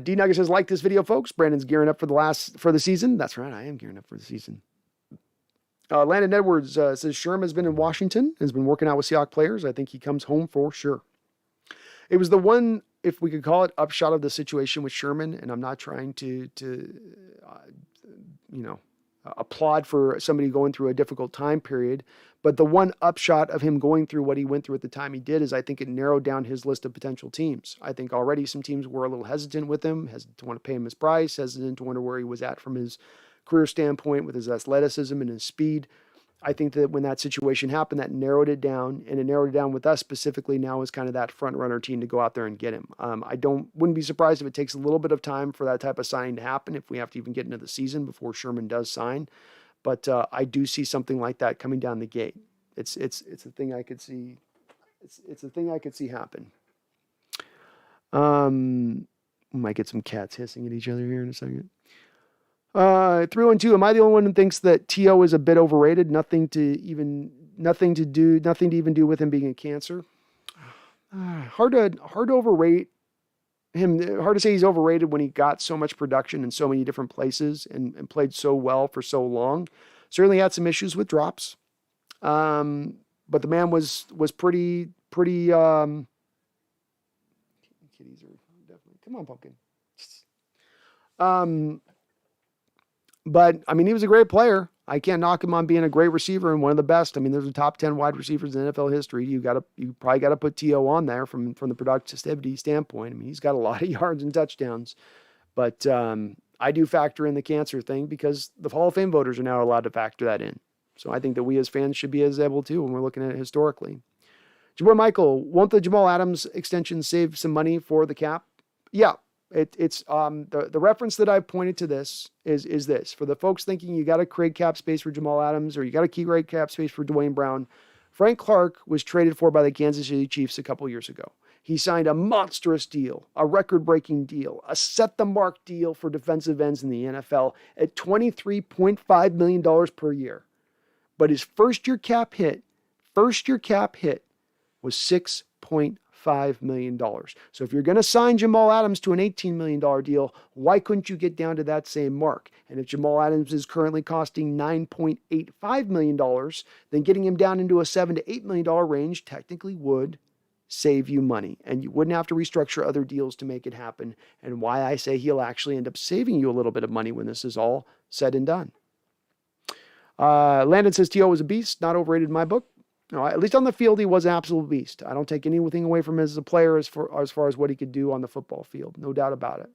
D Nugget says, like this video, folks. Brandon's gearing up for the season. That's right. I am gearing up for the season. Landon Edwards says Sherm has been in Washington, has been working out with Seahawks players. I think he comes home for sure. It was the one, if we could call it, upshot of the situation with Sherman, and I'm not trying to applaud for somebody going through a difficult time period, but the one upshot of him going through what he went through at the time he did is I think it narrowed down his list of potential teams. I think already some teams were a little hesitant with him, hesitant to want to pay him his price, hesitant to wonder where he was at from his career standpoint with his athleticism and his speed. I think that when that situation happened, that narrowed it down, and it narrowed it down with us specifically now as kind of that front runner team to go out there and get him. Wouldn't be surprised if it takes a little bit of time for that type of signing to happen, if we have to even get into the season before Sherman does sign. But I do see something like that coming down the gate. It's a thing I could see. It's a thing I could see happen. We might get some cats hissing at each other here in a second. 312. Am I the only one who thinks that T.O. is a bit overrated? Nothing to even do with him being a cancer. Hard to overrate him. Hard to say he's overrated when he got so much production in so many different places and played so well for so long. Certainly had some issues with drops. But the man was pretty. Kitties are definitely. Come on, pumpkin. But I mean, he was a great player. I can't knock him on being a great receiver and one of the best. I mean, there's a top 10 wide receivers in NFL history. You probably got to put T.O. on there from the productivity standpoint. I mean, he's got a lot of yards and touchdowns. But I do factor in the cancer thing because the Hall of Fame voters are now allowed to factor that in. So I think that we as fans should be as able to when we're looking at it historically. Jabor Michael, won't the Jamal Adams extension save some money for the cap? Yeah. It's the reference that I've pointed to this is this. For the folks thinking you got to create cap space for Jamal Adams or you got to keep great cap space for Dwayne Brown, Frank Clark was traded for by the Kansas City Chiefs a couple years ago. He signed a monstrous deal, a record-breaking deal, a set-the-mark deal for defensive ends in the NFL at $23.5 million per year. But his first-year cap hit was $6.5 million. So if you're going to sign Jamal Adams to an $18 million deal, why couldn't you get down to that same mark? And if Jamal Adams is currently costing $9.85 million, then getting him down into a $7 to $8 million range technically would save you money. And you wouldn't have to restructure other deals to make it happen. And why I say he'll actually end up saving you a little bit of money when this is all said and done. Landon says T.O. was a beast, not overrated in my book. No, at least on the field, he was an absolute beast. I don't take anything away from him as a player as far as what he could do on the football field. No doubt about it.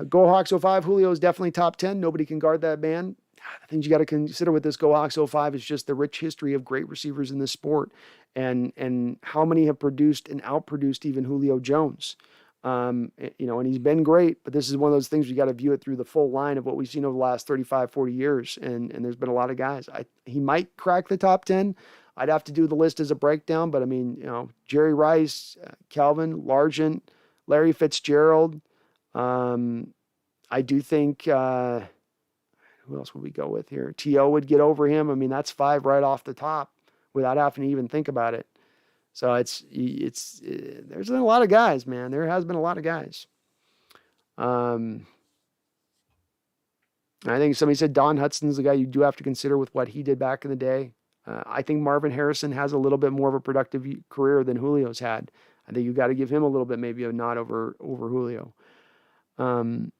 Go Hawks 05. Julio is definitely top 10. Nobody can guard that man. The things you got to consider with this Go Hawks 05 is just the rich history of great receivers in this sport and how many have produced and outproduced even Julio Jones. And he's been great, but this is one of those things you got to view it through the full line of what we've seen over the last 35, 40 years. And there's been a lot of guys. He might crack the top 10. I'd have to do the list as a breakdown, but I mean, Jerry Rice, Calvin, Largent, Larry Fitzgerald. I do think, who else would we go with here? T.O. would get over him. I mean, that's 5 right off the top without having to even think about it. So there's been a lot of guys, man. There has been a lot of guys. I think somebody said Don Hudson's the guy you do have to consider with what he did back in the day. I think Marvin Harrison has a little bit more of a productive career than Julio's had. I think you got to give him a little bit, maybe a nod over Julio. And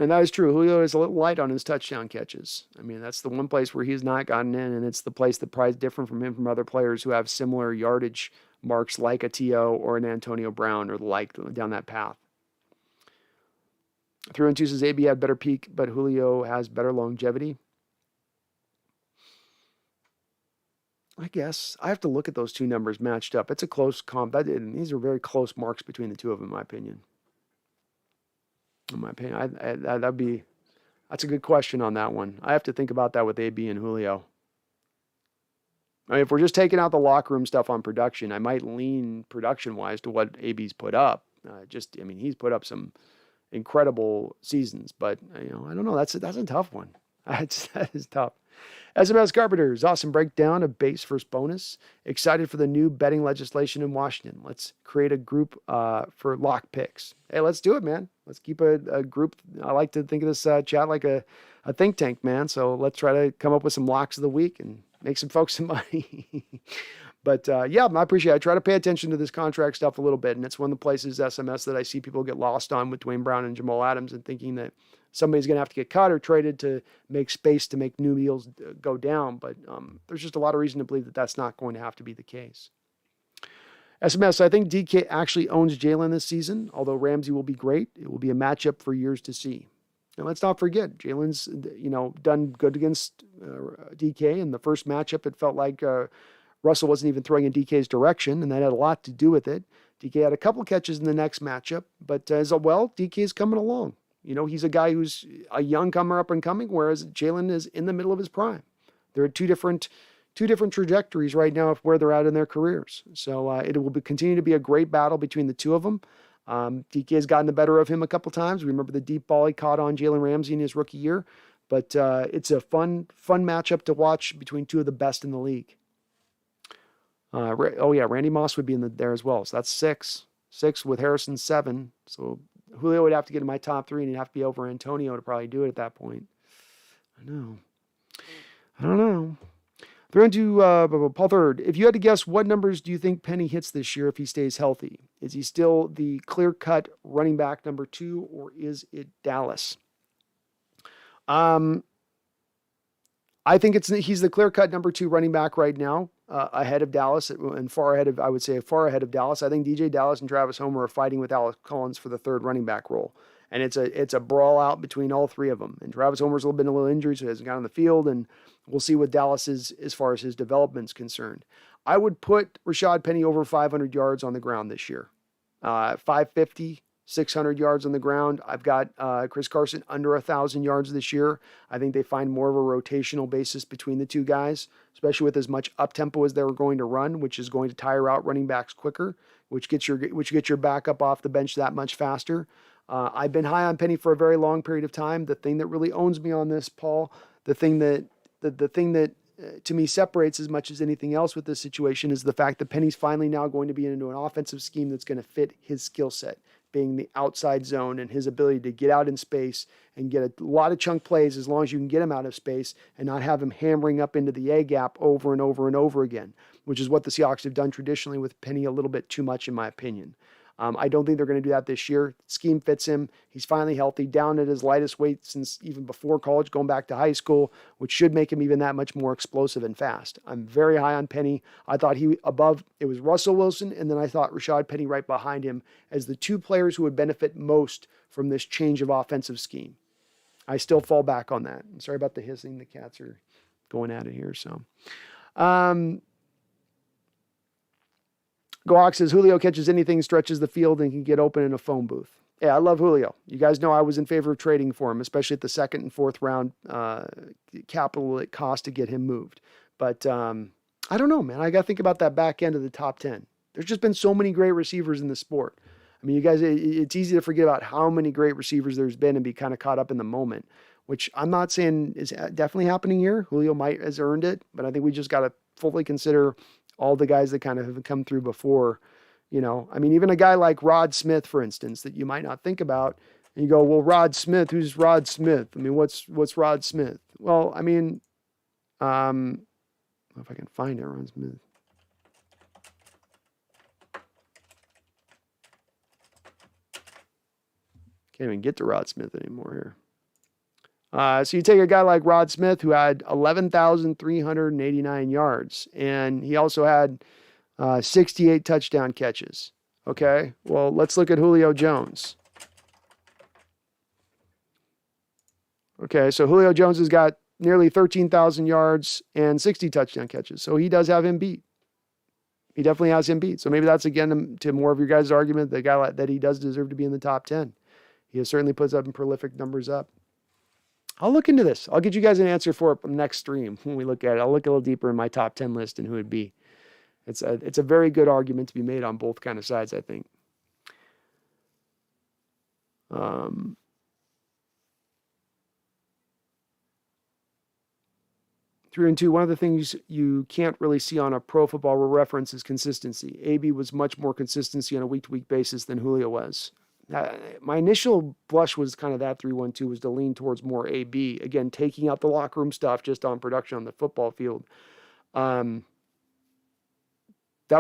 that is true. Julio is a little light on his touchdown catches. I mean, that's the one place where he's not gotten in, and it's the place that probably is different from him from other players who have similar yardage marks like a T.O. or an Antonio Brown or the like down that path. 3-2 says AB had better peak, but Julio has better longevity. I guess. I have to look at those two numbers matched up. It's a close comp. These are very close marks between the two of them, in my opinion. That's a good question on that one. I have to think about that with AB and Julio. I mean, if we're just taking out the locker room stuff on production, I might lean production-wise to what AB's put up. He's put up some incredible seasons, but I don't know. That's a tough one. That is tough. SMS Carpenters, awesome breakdown of base first bonus. Excited for the new betting legislation in Washington. Let's create a group for lock picks. Hey, let's do it, man. Let's keep a group. I like to think of this chat like a think tank, man. So let's try to come up with some locks of the week and make some folks some money. But yeah, I appreciate it. I try to pay attention to this contract stuff a little bit. And it's one of the places, SMS, that I see people get lost on with Dwayne Brown and Jamal Adams and thinking that somebody's going to have to get cut or traded to make space to make new deals go down. But there's just a lot of reason to believe that that's not going to have to be the case. SMS, I think DK actually owns Jalen this season, although Ramsey will be great. It will be a matchup for years to see. And let's not forget, Jalen's done good against DK. In the first matchup, it felt like Russell wasn't even throwing in DK's direction, and that had a lot to do with it. DK had a couple catches in the next matchup, but DK is coming along. He's a guy who's a young comer up and coming, whereas Jalen is in the middle of his prime. There are two different trajectories right now of where they're at in their careers. So it will continue to be a great battle between the two of them. DK has gotten the better of him a couple times. Remember the deep ball he caught on Jalen Ramsey in his rookie year. But it's a fun matchup to watch between two of the best in the league. Randy Moss would be there as well. So that's 6. 6 with Harrison 7. So Julio would have to get in my top 3, and he'd have to be over Antonio to probably do it at that point. I don't know. They're into Paul Third. If you had to guess, what numbers do you think Penny hits this year if he stays healthy? Is he still the clear-cut running back number 2, or is it Dallas? I think he's the clear-cut number 2 running back right now, ahead of Dallas, and far ahead of Dallas. I think DJ Dallas and Travis Homer are fighting with Alex Collins for the 3rd running back role. And it's a brawl out between all 3 of them. And Travis Homer's been a little injured, so he hasn't got on the field. And we'll see what Dallas is as far as his development's concerned. I would put Rashad Penny over 500 yards on the ground this year. 550, 600 yards on the ground. I've got Chris Carson under 1,000 yards this year. I think they find more of a rotational basis between the two guys, especially with as much up-tempo as they were going to run, which is going to tire out running backs quicker, which gets your backup off the bench that much faster. I've been high on Penny for a very long period of time. The thing that really owns me on this, Paul, the thing that to me separates as much as anything else with this situation is the fact that Penny's finally now going to be into an offensive scheme that's going to fit his skill set, being the outside zone and his ability to get out in space and get a lot of chunk plays as long as you can get him out of space and not have him hammering up into the A gap over and over and over again, which is what the Seahawks have done traditionally with Penny a little bit too much, in my opinion. I don't think they're going to do that this year. Scheme fits him. He's finally healthy, down at his lightest weight since even before college, going back to high school, which should make him even that much more explosive and fast. I'm very high on Penny. I thought it was Russell Wilson, and then I thought Rashad Penny right behind him as the 2 players who would benefit most from this change of offensive scheme. I still fall back on that. I'm sorry about the hissing. The cats are going at it here. So, Gohawk says Julio catches anything, stretches the field, and can get open in a phone booth. Yeah, I love Julio. You guys know I was in favor of trading for him, especially at the second and fourth round capital it cost to get him moved. But I don't know, man. I got to think about that back end of the top 10. There's just been so many great receivers in the sport. I mean, you guys, it's easy to forget about how many great receivers there's been and be kind of caught up in the moment, which I'm not saying is definitely happening here. Julio might has earned it, but I think we just got to fully consider all the guys that kind of have come through before. I mean, even a guy like Rod Smith, for instance, that you might not think about, and you go, well, Rod Smith, who's Rod Smith? I mean, what's Rod Smith? Well, I mean, if I can find it, Rod Smith. Can't even get to Rod Smith anymore here. So you take a guy like Rod Smith, who had 11,389 yards, and he also had 68 touchdown catches. Okay, well, let's look at Julio Jones. Okay, so Julio Jones has got nearly 13,000 yards and 60 touchdown catches. So he does have him beat. He definitely has him beat. So maybe that's, again, to more of your guys' argument, the guy that he does deserve to be in the top 10. He certainly puts up prolific numbers up. I'll look into this. I'll get you guys an answer for it next stream when we look at it. I'll look a little deeper in my top 10 list and who it'd be. It's a very good argument to be made on both kind of sides, I think. 3 and 2, one of the things you can't really see on a Pro Football Reference is consistency. AB was much more consistency on a week-to-week basis than Julio was. My initial blush was kind of that 3-1-2 was to lean towards more AB. Again, taking out the locker room stuff just on production on the football field. That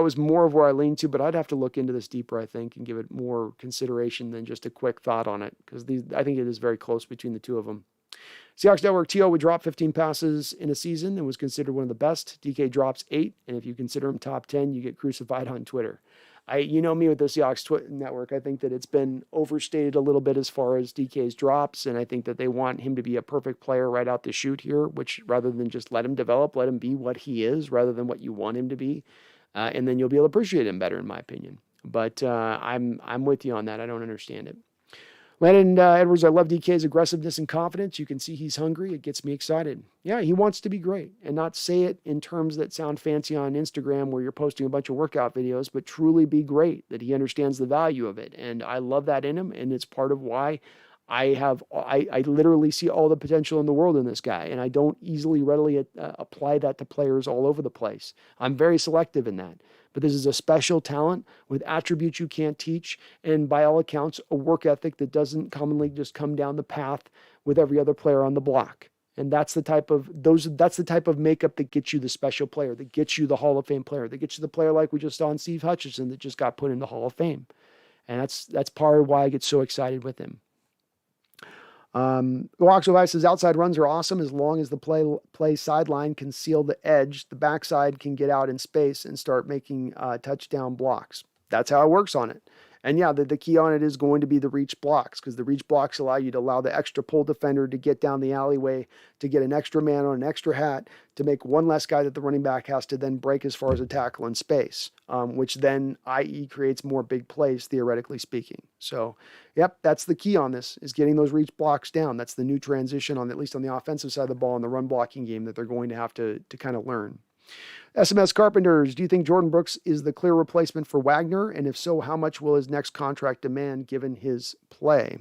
was more of where I leaned to, but I'd have to look into this deeper, I think, and give it more consideration than just a quick thought on it, because I think it is very close between the two of them. Seahawks Network T.O. would drop 15 passes in a season and was considered one of the best. DK drops 8, and if you consider him top 10, you get crucified on Twitter. You know me with the Seahawks Network. I think that it's been overstated a little bit as far as DK's drops, and I think that they want him to be a perfect player right out the chute here, which rather than just let him develop, let him be what he is rather than what you want him to be, and then you'll be able to appreciate him better, in my opinion. But I'm with you on that. I don't understand it. Landon Edwards, I love DK's aggressiveness and confidence. You can see he's hungry. It gets me excited. Yeah, he wants to be great, and not say it in terms that sound fancy on Instagram where you're posting a bunch of workout videos, but truly be great, that he understands the value of it. And I love that in him, and it's part of why I literally see all the potential in the world in this guy, and I don't readily apply that to players all over the place. I'm very selective in that. But this is a special talent with attributes you can't teach, and by all accounts, a work ethic that doesn't commonly just come down the path with every other player on the block. And that's the type of makeup that gets you the special player, that gets you the Hall of Fame player, that gets you the player like we just saw in Steve Hutchinson that just got put in the Hall of Fame. And that's part of why I get so excited with him. Oxo says outside runs are awesome as long as the play sideline can seal the edge. The backside can get out in space and start making touchdown blocks. That's how it works on it. And yeah, the key on it is going to be the reach blocks, because the reach blocks allow you to allow the extra pull defender to get down the alleyway, to get an extra man on an extra hat, to make one less guy that the running back has to then break as far as a tackle in space, which then, i.e., creates more big plays, theoretically speaking. So, yep, that's the key on this, is getting those reach blocks down. That's the new transition, at least on the offensive side of the ball in the run blocking game, that they're going to have to kind of learn. SMS Carpenters, do you think Jordan Brooks is the clear replacement for Wagner? And if so, how much will his next contract demand given his play?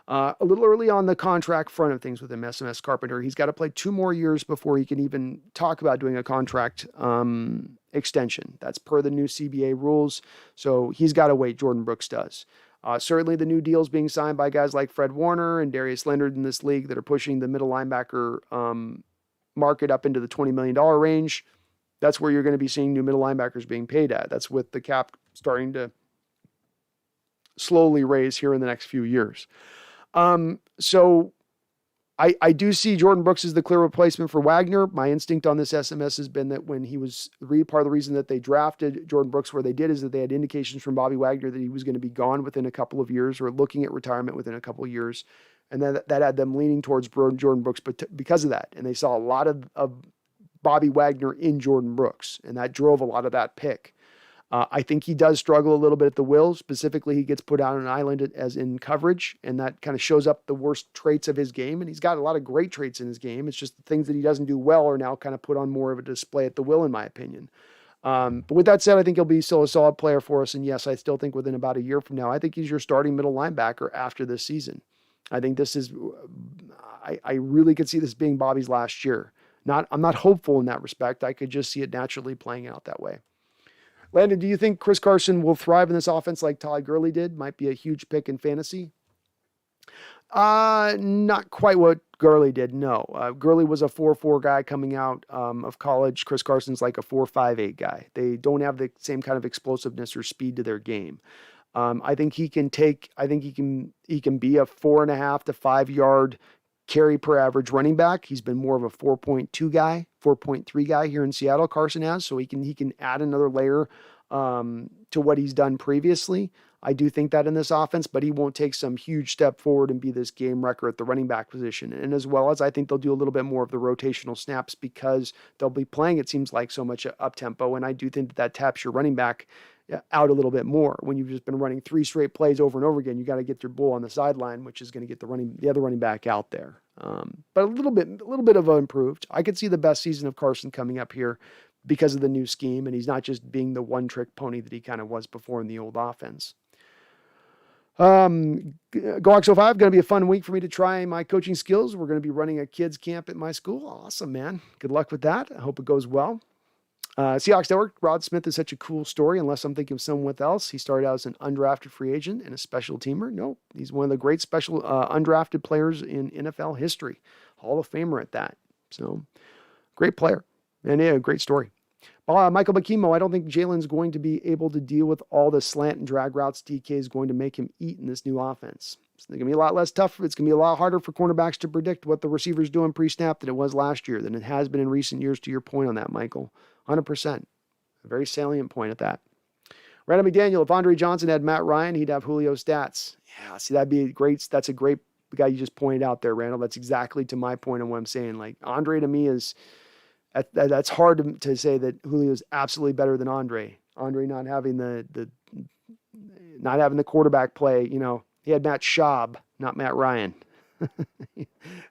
A little early on the contract front of things with him, SMS Carpenter. He's got to play 2 more years before he can even talk about doing a contract extension. That's per the new CBA rules. So he's got to wait, Jordan Brooks does. Certainly the new deals being signed by guys like Fred Warner and Darius Leonard in this league that are pushing the middle linebacker market up into the $20 million range. That's where you're going to be seeing new middle linebackers being paid at. That's with the cap starting to slowly raise here in the next few years. So I do see Jordan Brooks as the clear replacement for Wagner. My instinct on this SMS has been that when he was part of the reason that they drafted Jordan Brooks where they did is that they had indications from Bobby Wagner that he was going to be gone within a couple of years, or looking at retirement within a couple of years. And then that had them leaning towards Jordan Brooks because of that. And they saw a lot of Bobby Wagner in Jordan Brooks, and that drove a lot of that pick. I think he does struggle a little bit at the will. Specifically, he gets put out on an island as in coverage, and that kind of shows up the worst traits of his game. And he's got a lot of great traits in his game. It's just the things that he doesn't do well are now kind of put on more of a display at the will, in my opinion. But with that said, I think he'll be still a solid player for us. And yes, I still think within about a year from now, I think he's your starting middle linebacker after this season. I think this is, I really could see this being Bobby's last year. I'm not hopeful in that respect. I could just see it naturally playing out that way. Landon, do you think Chris Carson will thrive in this offense like Todd Gurley did? Might be a huge pick in fantasy. Not quite what Gurley did. No, Gurley was a 4.4 guy coming out of college. Chris Carson's like a 4.58 guy. They don't have the same kind of explosiveness or speed to their game. I think he can be a 4.5 to 5 yard carry per average running back. He's been more of a 4.2 guy, 4.3 guy here in Seattle. Carson has, so he can add another layer to what he's done previously. I do think that in this offense, but he won't take some huge step forward and be this game wrecker at the running back position. And as well as I think they'll do a little bit more of the rotational snaps because they'll be playing, it seems like, so much up tempo. And I do think that taps your running back out a little bit more. When you've just been running 3 straight plays over and over again, you got to get your bull on the sideline, which is going to get the other running back out there. But a little bit of improved. I could see the best season of Carson coming up here because of the new scheme, and he's not just being the one trick pony that he kind of was before in the old offense. GoX05, going to be a fun week for me to try my coaching skills. We're going to be running a kids camp at my school. Awesome, man. Good luck with that. I hope it goes well. Seahawks Network, Rod Smith is such a cool story, unless I'm thinking of someone else. He started out as an undrafted free agent and a special teamer. No, he's one of the great special undrafted players in NFL history. Hall of Famer at that. So, great player. And yeah, great story. Michael Bakimo, I don't think Jalen's going to be able to deal with all the slant and drag routes DK is going to make him eat in this new offense. It's going to be a lot less tough. It's going to be a lot harder for cornerbacks to predict what the receiver's doing pre-snap than it was last year, than it has been in recent years, to your point on that, Michael. 100%. A very salient point at that. Randall McDaniel, if Andre Johnson had Matt Ryan, he'd have Julio stats. Yeah, see, that'd be great. That's a great guy you just pointed out there, Randall. That's exactly to my point on what I'm saying. Like, Andre to me is... That's hard to say that Julio is absolutely better than Andre. Andre not having the quarterback play. You know, he had Matt Schaub, not Matt Ryan. There's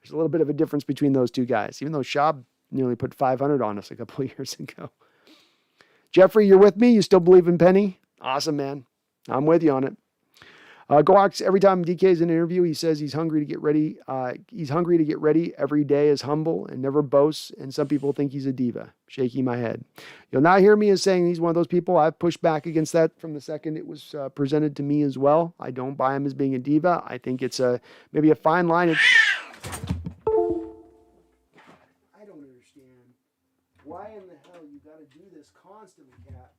a little bit of a difference between those two guys, even though Schaub nearly put 500 on us a couple of years ago. Jeffrey, you're with me? You still believe in Penny? Awesome, man. I'm with you on it. Goax, every time DK is in an interview, he says he's hungry to get ready. He's hungry to get ready. Every day is humble and never boasts. And some people think he's a diva. Shaking my head. You'll not hear me as saying he's one of those people. I've pushed back against that from the second it was presented to me as well. I don't buy him as being a diva. I think it's maybe a fine line. I don't understand. Why in the hell you got to do this constantly, cat?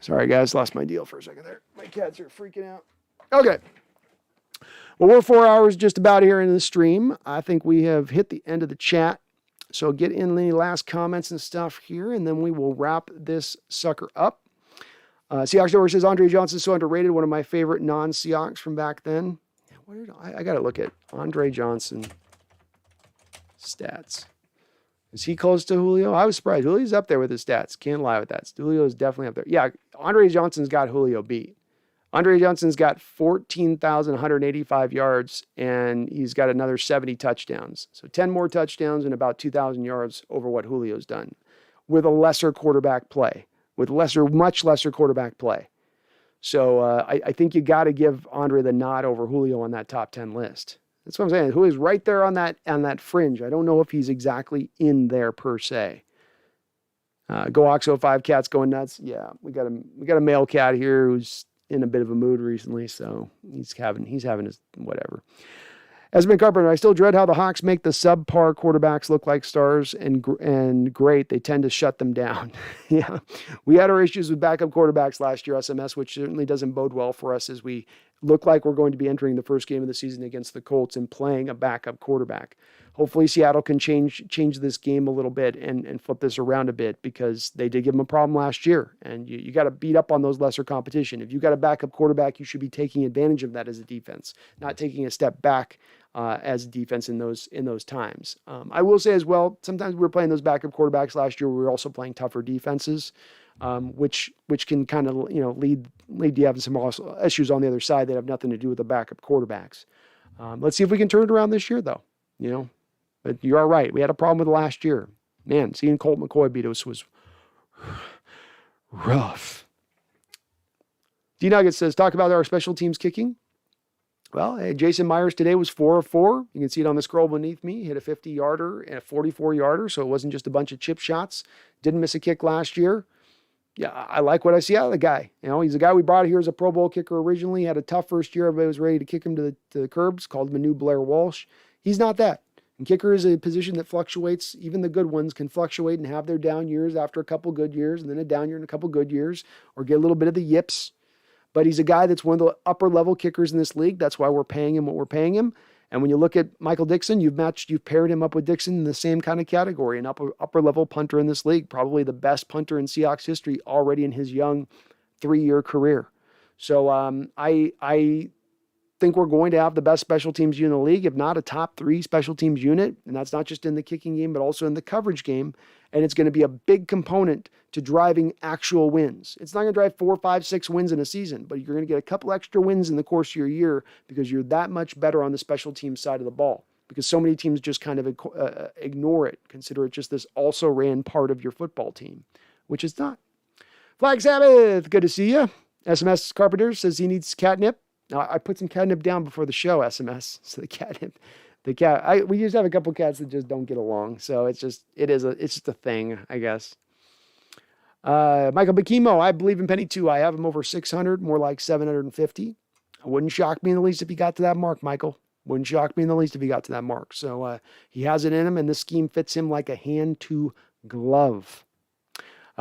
Sorry, guys. Lost my deal for a second there. My cats are freaking out. Okay. Well, we're 4 hours just about here in the stream. I think we have hit the end of the chat. So get in any last comments and stuff here, and then we will wrap this sucker up. Seahawks Network says, Andre Johnson's so underrated. One of my favorite non-Seahawks from back then. I got to look at Andre Johnson stats. Is he close to Julio? I was surprised. Julio's up there with his stats. Can't lie with that. Julio is definitely up there. Yeah, Andre Johnson's got Julio beat. Andre Johnson's got 14,185 yards, and he's got another 70 touchdowns. So 10 more touchdowns and about 2,000 yards over what Julio's done with a lesser quarterback play, much lesser quarterback play. So I think you got to give Andre the nod over Julio on that top 10 list. That's what I'm saying. Julio's right there on that fringe. I don't know if he's exactly in there per se. GoOx05 cat's going nuts. Yeah, we got a male cat here who's in a bit of a mood recently, so he's having his whatever. Esmond Carpenter, I still dread how the Hawks make the subpar quarterbacks look like stars and great. They tend to shut them down. Yeah, we had our issues with backup quarterbacks last year, SMS, which certainly doesn't bode well for us as we look like we're going to be entering the first game of the season against the Colts and playing a backup quarterback. Hopefully Seattle can change this game a little bit and flip this around a bit, because they did give them a problem last year, and you got to beat up on those lesser competition. If you got a backup quarterback, you should be taking advantage of that as a defense, not taking a step back as a defense in those times. I will say as well, sometimes we were playing those backup quarterbacks last year. We were also playing tougher defenses. which can kind of, lead to having some issues on the other side that have nothing to do with the backup quarterbacks. Let's see if we can turn it around this year, though. But you are right. We had a problem with it last year. Man, seeing Colt McCoy beat us was rough. D-Nuggets says, talk about our special teams kicking. Well, hey, Jason Myers today was 4 of 4. You can see it on the scroll beneath me. He hit a 50-yarder and a 44-yarder, so it wasn't just a bunch of chip shots. Didn't miss a kick last year. Yeah, I like what I see out of the guy. He's a guy we brought here as a Pro Bowl kicker originally. Had a tough first year. Everybody was ready to kick him to the curbs. Called him a new Blair Walsh. He's not that. And kicker is a position that fluctuates. Even the good ones can fluctuate and have their down years after a couple good years, and then a down year and a couple good years, or get a little bit of the yips. But he's a guy that's one of the upper-level kickers in this league. That's why we're paying him what we're paying him. And when you look at Michael Dixon, you've paired him up with Dixon in the same kind of category, an upper-level punter in this league, probably the best punter in Seahawks history already in his young 3-year career. So I think we're going to have the best special teams unit in the league, if not a top 3 special teams unit. And that's not just in the kicking game, but also in the coverage game. And it's going to be a big component to driving actual wins. It's not going to drive 4, 5, 6 wins in a season, but you're going to get a couple extra wins in the course of your year because you're that much better on the special teams side of the ball. Because so many teams just kind of ignore it, consider it just this also ran part of your football team, which it's not. Flag Sabbath, good to see you. SMS Carpenter says he needs catnip. Now, I put some catnip down before the show, SMS. So the catnip, we used to have a couple cats that just don't get along. So it's just a thing, I guess. Michael Bakimo, I believe in Penny too. I have him over 600, more like 750. It wouldn't shock me in the least if he got to that mark, Michael. Wouldn't shock me in the least if he got to that mark. So he has it in him, and this scheme fits him like a hand to glove.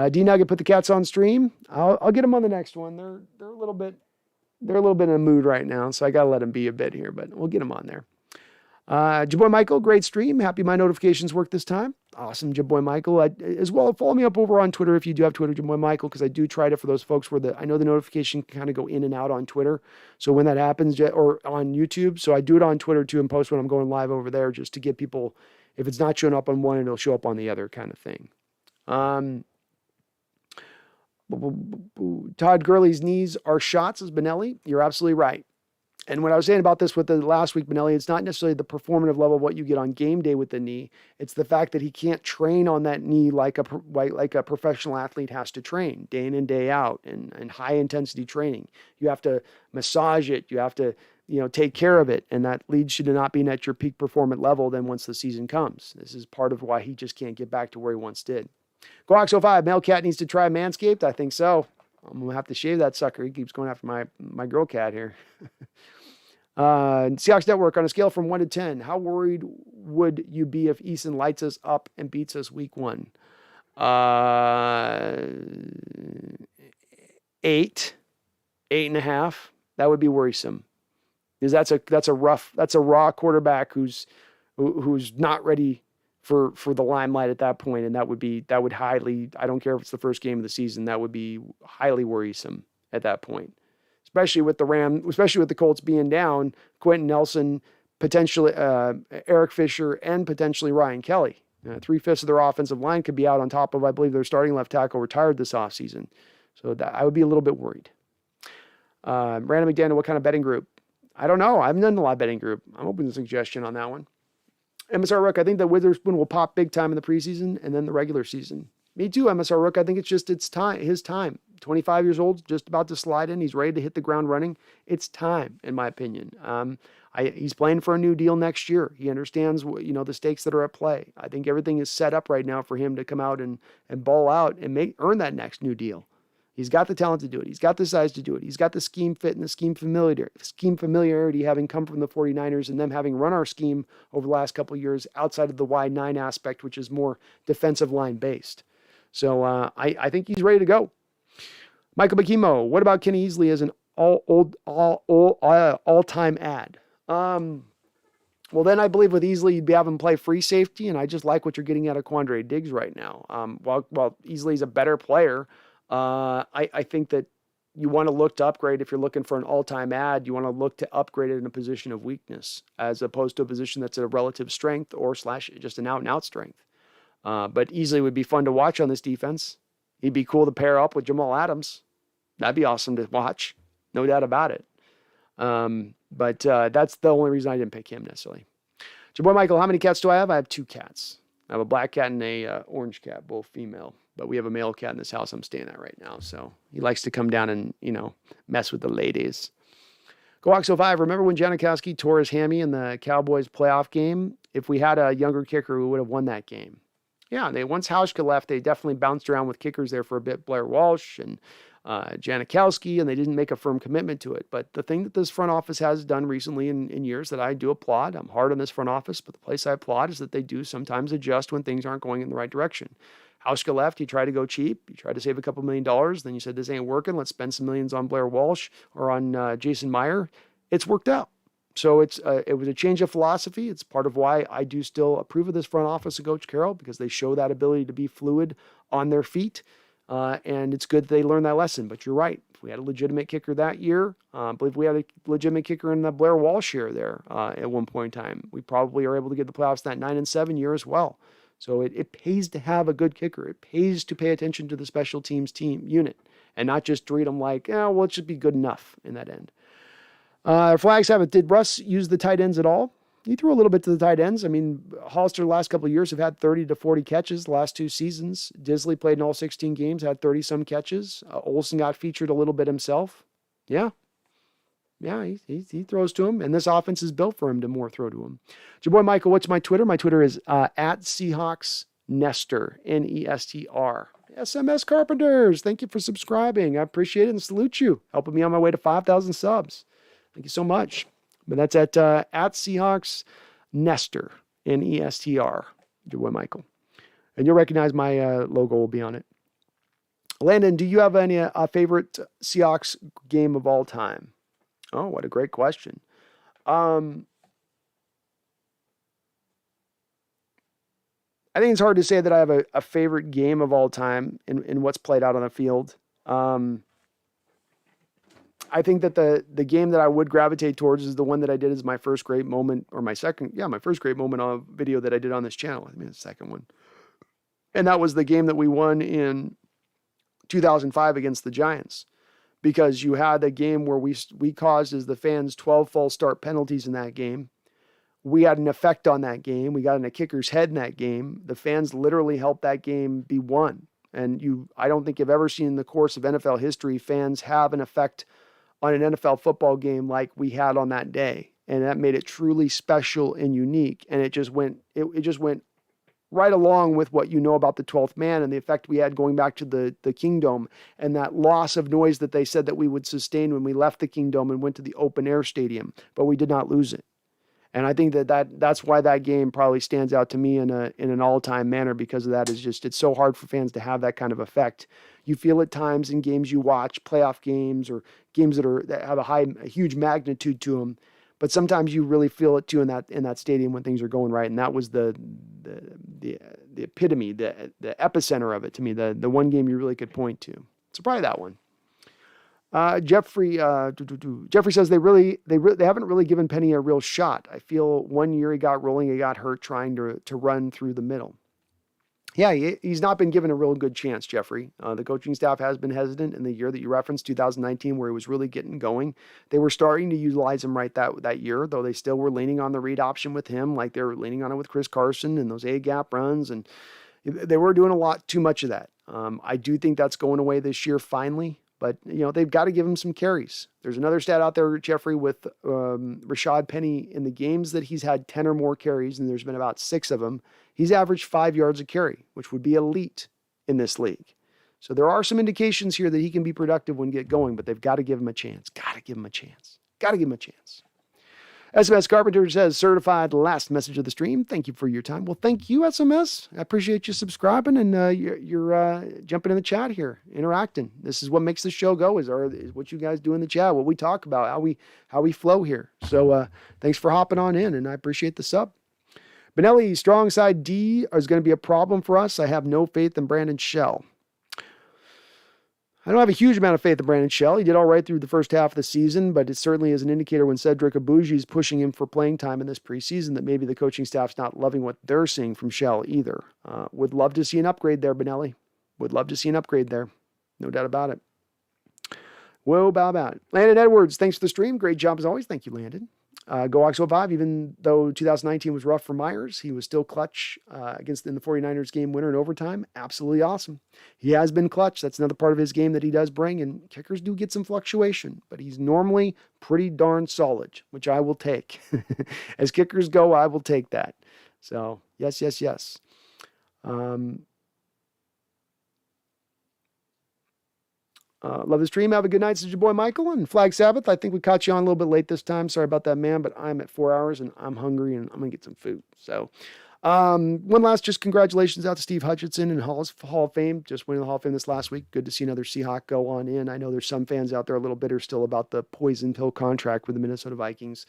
D-Nugget put the cats on stream. I'll get them on the next one. They're a little bit in a mood right now, so I got to let them be a bit here, but we'll get them on there. Jaboy Michael, great stream. Happy my notifications work this time. Awesome, Jaboy Michael. As well, follow me up over on Twitter if you do have Twitter, Jaboy Michael, because I do try to, for those folks where I know the notification can kind of go in and out on Twitter. So when that happens, or on YouTube, so I do it on Twitter too and post when I'm going live over there just to get people, if it's not showing up on one, it'll show up on the other kind of thing. Todd Gurley's knees are shots, as Benelli. You're absolutely right. And what I was saying about this with the last week, Benelli, it's not necessarily the performative level of what you get on game day with the knee. It's the fact that he can't train on that knee like a professional athlete has to train day in and day out and high intensity training. You have to massage it. You have to, take care of it. And that leads you to not being at your peak performance level then once the season comes. This is part of why he just can't get back to where he once did. Gox05, male cat needs to try Manscaped. I think so. I'm going to have to shave that sucker. He keeps going after my girl cat here. Seahawks Network, on a scale from 1 to 10, how worried would you be if Eason lights us up and beats us week 1? 8, 8.5. That would be worrisome. Because that's a raw quarterback who's not ready for the limelight at that point, and that would highly, I don't care if it's the first game of the season, that would be highly worrisome at that point. Especially with the Colts being down, Quentin Nelson, potentially Eric Fisher, and potentially Ryan Kelly. 3/5 of their offensive line could be out on top of, I believe, their starting left tackle retired this offseason. So I would be a little bit worried. Brandon McDaniel, what kind of betting group? I don't know. I haven't done a lot of betting group. I'm open to suggestion on that one. MSR Rook, I think that Witherspoon will pop big time in the preseason and then the regular season. Me too, MSR Rook. I think it's his time. 25 years old, just about to slide in. He's ready to hit the ground running. It's time, in my opinion. He's playing for a new deal next year. He understands, the stakes that are at play. I think everything is set up right now for him to come out and ball out and earn that next new deal. He's got the talent to do it. He's got the size to do it. He's got the scheme fit and the scheme familiarity having come from the 49ers and them having run our scheme over the last couple of years outside of the wide 9 aspect, which is more defensive line based. So I think he's ready to go. Michael Bakimo, what about Kenny Easley as an all-time ad? Well, then I believe with Easley, you'd be having him play free safety, and I just like what you're getting out of Quandre Diggs right now. While Easley's a better player, I think that you want to look to upgrade. If you're looking for an all-time ad, you want to look to upgrade it in a position of weakness as opposed to a position that's a relative strength or / just an out-and-out strength. But Easley would be fun to watch on this defense. He'd be cool to pair up with Jamal Adams. That'd be awesome to watch. No doubt about it. But that's the only reason I didn't pick him necessarily. So, boy, Michael, how many cats do I have? I have 2 cats. I have a black cat and a orange cat, both female. But we have a male cat in this house I'm staying at right now. So he likes to come down and, mess with the ladies. GoWalks05, remember when Janikowski tore his hammy in the Cowboys playoff game? If we had a younger kicker, we would have won that game. Yeah, once Hauschka left, they definitely bounced around with kickers there for a bit. Blair Walsh and Janikowski, and they didn't make a firm commitment to it. But the thing that this front office has done recently in years that I do applaud, I'm hard on this front office, but the place I applaud is that they do sometimes adjust when things aren't going in the right direction. Hauschka left, he tried to go cheap, he tried to save a couple $1 million, then you said, this ain't working, let's spend some millions on Blair Walsh or on Jason Meyer. It's worked out. So it was a change of philosophy. It's part of why I do still approve of this front office of Coach Carroll, because they show that ability to be fluid on their feet. And it's good that they learned that lesson. But you're right. If we had a legitimate kicker that year, I believe we had a legitimate kicker in the Blair Walsh year there at one point in time. We probably are able to get the playoffs that 9-7 year as well. So it pays to have a good kicker. It pays to pay attention to the special teams team unit and not just treat them like, well, it should be good enough in that end. Flags have it. Did Russ use the tight ends at all? He threw a little bit to the tight ends. I mean, Hollister the last couple of years have had 30 to 40 catches the last 2 seasons. Disley played in all 16 games, had 30-some catches. Olsen got featured a little bit himself. Yeah, he throws to him, and this offense is built for him to more throw to him. Your boy Michael, what's my Twitter? My Twitter is at SeahawksNester, Nestr. SMS Carpenters, thank you for subscribing. I appreciate it and salute you, helping me on my way to 5,000 subs. Thank you so much. But that's at Seahawks Nester, Nestr, your boy Michael. And you'll recognize my logo will be on it. Landon, do you have any favorite Seahawks game of all time? Oh, what a great question. I think it's hard to say that I have a favorite game of all time in what's played out on the field. I think that the game that I would gravitate towards is the one that I did as my first great moment, or my first great moment on a video that I did on this channel. I mean, the second one. And that was the game that we won in 2005 against the Giants, because you had a game where we caused, as the fans, 12 false start penalties in that game. We had an effect on that game. We got in a kicker's head in that game. The fans literally helped that game be won. And I don't think you've ever seen in the course of NFL history fans have an effect on an NFL football game like we had on that day. And that made it truly special and unique. And it just went right along with what you know about the 12th man and the effect we had going back to the Kingdome, and that loss of noise that they said that we would sustain when we left the Kingdome and went to the open air stadium, but we did not lose it. And I think that's why that game probably stands out to me in an all-time manner, because of that. Is just, it's so hard for fans to have that kind of effect. You feel at times in games you watch, playoff games or games that have a huge magnitude to them, but sometimes you really feel it too in that stadium when things are going right. And that was the epitome, the epicenter of it to me, the one game you really could point to. So probably that one. Jeffrey says they haven't really given Penny a real shot. I feel one year he got rolling, he got hurt trying to run through the middle. Yeah, he's not been given a real good chance, Jeffrey. The coaching staff has been hesitant in the year that you referenced, 2019, where he was really getting going. They were starting to utilize him right that year, though they still were leaning on the read option with him, like they were leaning on it with Chris Carson and those A-gap runs, and they were doing a lot too much of that. I do think that's going away this year finally. But, they've got to give him some carries. There's another stat out there, Jeffrey, with Rashad Penny in the games that he's had 10 or more carries, and there's been about 6 of them. He's averaged 5 yards a carry, which would be elite in this league. So there are some indications here that he can be productive when get going, but they've got to give him a chance. Got to give him a chance. SMS Carpenter says, certified last message of the stream. Thank you for your time. Well, thank you, SMS. I appreciate you subscribing and you're jumping in the chat here, interacting. This is what makes the show go, is what you guys do in the chat, what we talk about, how we flow here. So thanks for hopping on in, and I appreciate the sub. Benelli, strong side D is going to be a problem for us. I have no faith in Brandon Shell. I don't have a huge amount of faith in Brandon Shell. He did all right through the first half of the season, but it certainly is an indicator when Cedric Abuji is pushing him for playing time in this preseason that maybe the coaching staff's not loving what they're seeing from Shell either. Would love to see an upgrade there, Benelli. would love to see an upgrade there. No doubt about it. Whoa, about it. Landon Edwards, thanks for the stream. Great job as always. Thank you, Landon. Go Hawks 05, even though 2019 was rough for Myers, he was still clutch in the 49ers game winner in overtime. Absolutely awesome. He has been clutch. That's another part of his game that he does bring, and kickers do get some fluctuation, but he's normally pretty darn solid, which I will take. As kickers go, I will take that. So, yes. Love the stream. Have a good night, says your boy Michael. And Flag Sabbath, I think we caught you on a little bit late this time. Sorry about that, man, but I'm at 4 hours and I'm hungry and I'm going to get some food. So, one last just congratulations out to Steve Hutchinson in Hall of Fame. Just winning the Hall of Fame this last week. Good to see another Seahawk go on in. I know there's some fans out there a little bitter still about the poison pill contract with the Minnesota Vikings.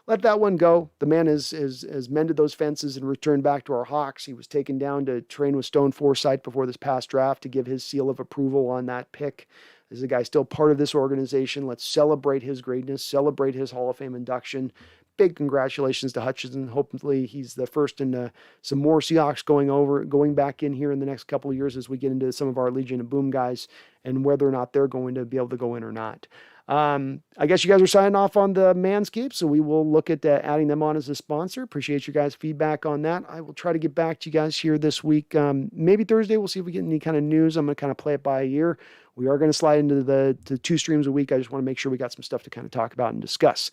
Let that one go. The man has mended those fences and returned back to our Hawks. He was taken down to train with Stone Forsythe before this past draft to give his seal of approval on that pick. This is a guy still part of this organization. Let's celebrate his greatness, celebrate his Hall of Fame induction. Big congratulations to Hutchinson. Hopefully he's the first in some more Seahawks going back in here in the next couple of years as we get into some of our Legion of Boom guys and whether or not they're going to be able to go in or not. I guess you guys are signing off on the Manscaped, so we will look at adding them on as a sponsor. Appreciate you guys' feedback on that. I will try to get back to you guys here this week. Maybe Thursday, we'll see if we get any kind of news. I'm going to kind of play it by ear. We are going to slide into the 2 streams a week. I just want to make sure we got some stuff to kind of talk about and discuss.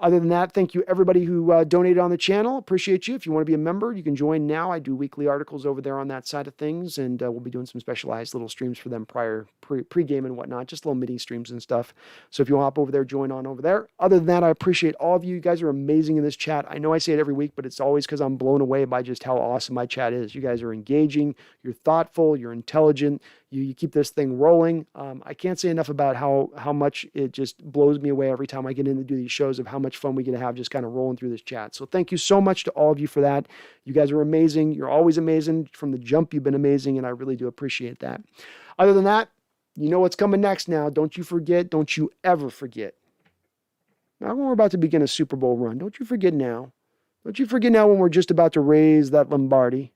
Other than that, thank you everybody who donated on the channel. Appreciate you. If you want to be a member, you can join now. I do weekly articles over there on that side of things, and we'll be doing some specialized little streams for them pre-game and whatnot, just little mini streams and stuff. So if you hop over there, join on over there. Other than that, I appreciate all of you. You guys are amazing in this chat. I know I say it every week, but it's always because I'm blown away by just how awesome my chat is. You guys are engaging, you're thoughtful, you're intelligent. You keep this thing rolling. I can't say enough about how much it just blows me away every time I get in to do these shows of how much fun we get to have just kind of rolling through this chat. So thank you so much to all of you for that. You guys are amazing. You're always amazing. From the jump, you've been amazing, and I really do appreciate that. Other than that, you know what's coming next now. Don't you forget. Don't you ever forget. Now when we're about to begin a Super Bowl run, don't you forget now. Don't you forget now when we're just about to raise that Lombardi.